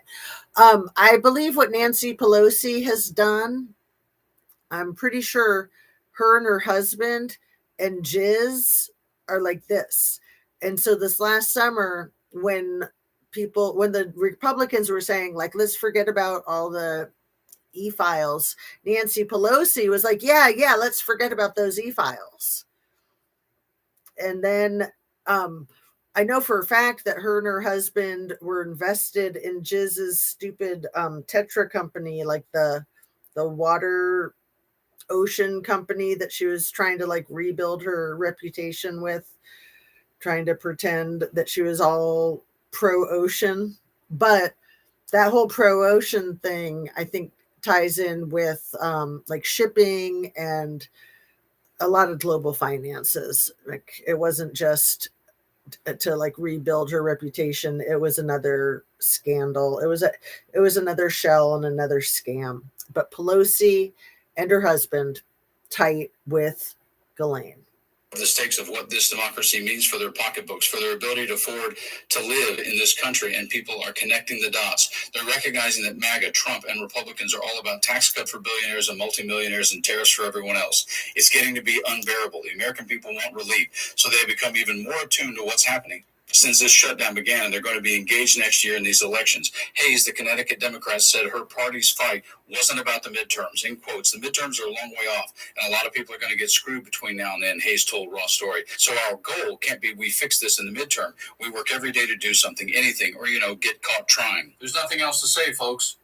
I believe what Nancy Pelosi has done, I'm pretty sure her and her husband and Jiz are like this. And so this last summer, when the Republicans were saying, like, let's forget about all the e-files, Nancy Pelosi was like, yeah, let's forget about those e-files. And then I know for a fact that her and her husband were invested in Jiz's stupid Tetra company, like the water ocean company that she was trying to like rebuild her reputation with, trying to pretend that she was all pro-ocean. But that whole pro-ocean thing, I think, ties in with like shipping and a lot of global finances. Like, it wasn't just to like rebuild her reputation. It was another scandal. It was another shell and another scam. But Pelosi and her husband tight with Ghislaine. The stakes of what this democracy means for their pocketbooks, for their ability to afford to live in this country, and people are connecting the dots. They're recognizing that MAGA, Trump, and Republicans are all about tax cut for billionaires and multimillionaires and tariffs for everyone else. It's getting to be unbearable. The American people want relief, so they have become even more attuned to what's happening since this shutdown began, and they're going to be engaged next year in these elections. Hayes, the Connecticut Democrat, said her party's fight wasn't about the midterms. In quotes, the midterms are a long way off, and a lot of people are going to get screwed between now and then, Hayes told Raw Story. So our goal can't be we fix this in the midterm. We work every day to do something, anything, or, get caught trying. There's nothing else to say, folks.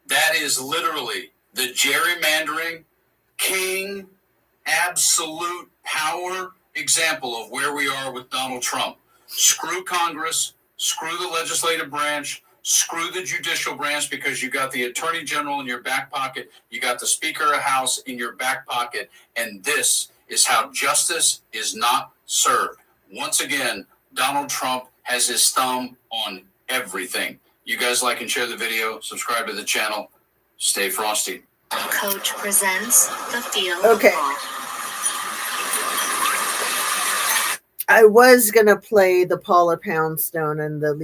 That is literally the gerrymandering, king, absolute power example of where we are with Donald Trump. Screw Congress, screw the legislative branch, screw the judicial branch, because you got the attorney general in your back pocket, you got the speaker of the House in your back pocket, and this is how justice is not served. Once again, Donald Trump has his thumb on everything. You guys like and share the video, subscribe to the channel, stay frosty. Coach presents the field. Okay. I was going to play the Paula Poundstone and the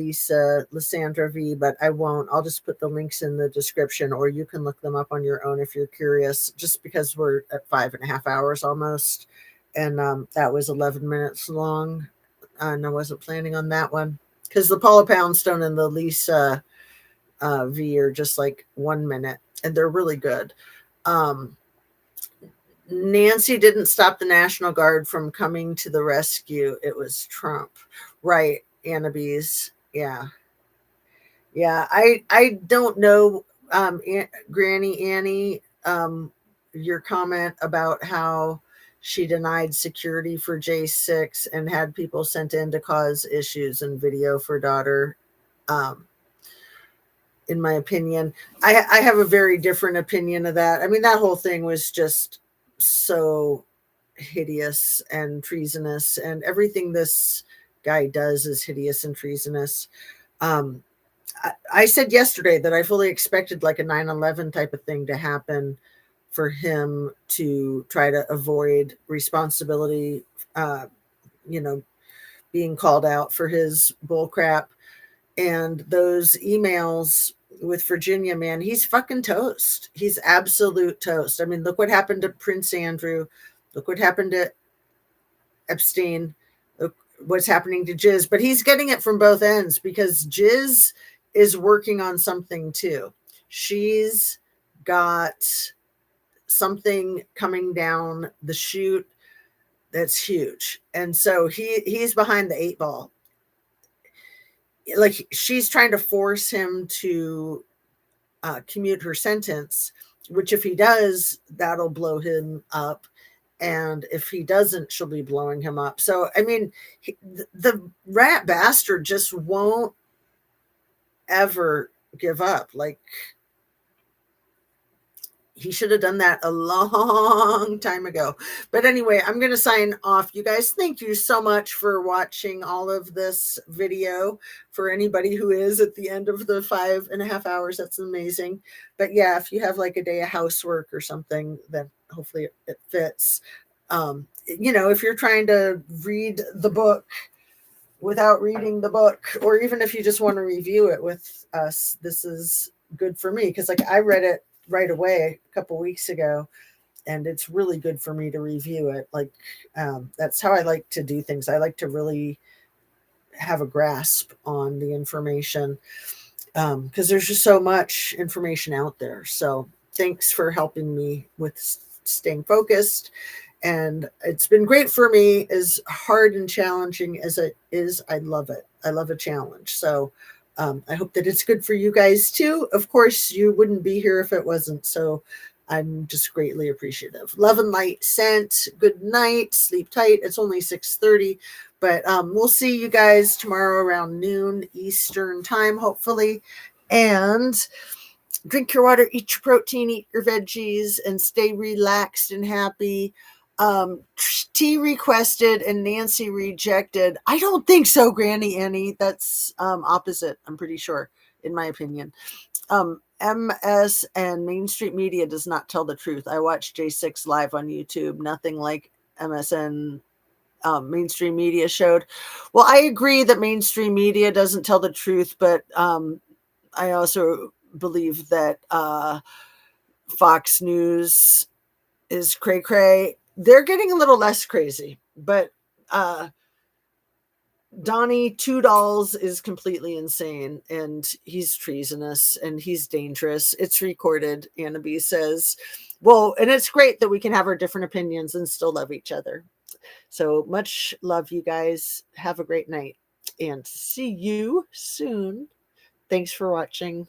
Lysandra V, but I won't. I'll just put the links in the description, or you can look them up on your own if you're curious, just because we're at 5.5 hours almost. And that was 11 minutes long. And I wasn't planning on that one, because the Paula Poundstone and the Lisa V are just like 1 minute, and they're really good. Nancy didn't stop the National Guard from coming to the rescue. It was Trump. Right, Annabise. Yeah. I don't know, Granny Annie, your comment about how she denied security for J6 and had people sent in to cause issues and video for daughter. In my opinion, I have a very different opinion of that. I mean, that whole thing was just so hideous and treasonous, and everything this guy does is hideous and treasonous. I said yesterday that I fully expected like a 9/11 type of thing to happen for him to try to avoid responsibility, being called out for his bullcrap. And those emails with Virginia, man, he's fucking toast. He's absolute toast. I mean, look what happened to Prince Andrew. Look what happened to Epstein. Look what's happening to Jiz. But he's getting it from both ends, because Jiz is working on something too. She's got something coming down the chute that's huge. And so he's behind the 8 ball. Like, she's trying to force him to commute her sentence, which if he does, that'll blow him up. And if he doesn't, she'll be blowing him up. So, I mean, the rat bastard just won't ever give up. Like, he should have done that a long time ago. But anyway, I'm going to sign off. You guys, thank you so much for watching all of this video. For anybody who is at the end of the 5.5 hours, that's amazing. But yeah, if you have like a day of housework or something, then hopefully it fits. You know, if you're trying to read the book without reading the book, or even if you just want to review it with us, this is good for me, because like I read it right away a couple weeks ago, and it's really good for me to review it. Like, that's how I like to do things. I like to really have a grasp on the information, because there's just so much information out there. So thanks for helping me with staying focused. And it's been great for me. As hard and challenging as it is, I love it. I love a challenge. So I hope that it's good for you guys too. Of course, you wouldn't be here if it wasn't. So I'm just greatly appreciative. Love and light sent. Good night. Sleep tight. It's only 6:30, but we'll see you guys tomorrow around noon Eastern time, hopefully. And drink your water, eat your protein, eat your veggies, and stay relaxed and happy. T requested and Nancy rejected. I don't think so, Granny Annie. That's opposite, I'm pretty sure, in my opinion. MS and Main Street Media does not tell the truth. I watched J6 live on YouTube. Nothing like MSN mainstream media showed. Well, I agree that mainstream media doesn't tell the truth, but I also believe that Fox News is cray cray. They're getting a little less crazy, but Donnie Two Dolls is completely insane, and he's treasonous and he's dangerous. It's recorded, Annabee says. Well, and it's great that we can have our different opinions and still love each other. So much love, you guys. Have a great night and see you soon. Thanks for watching.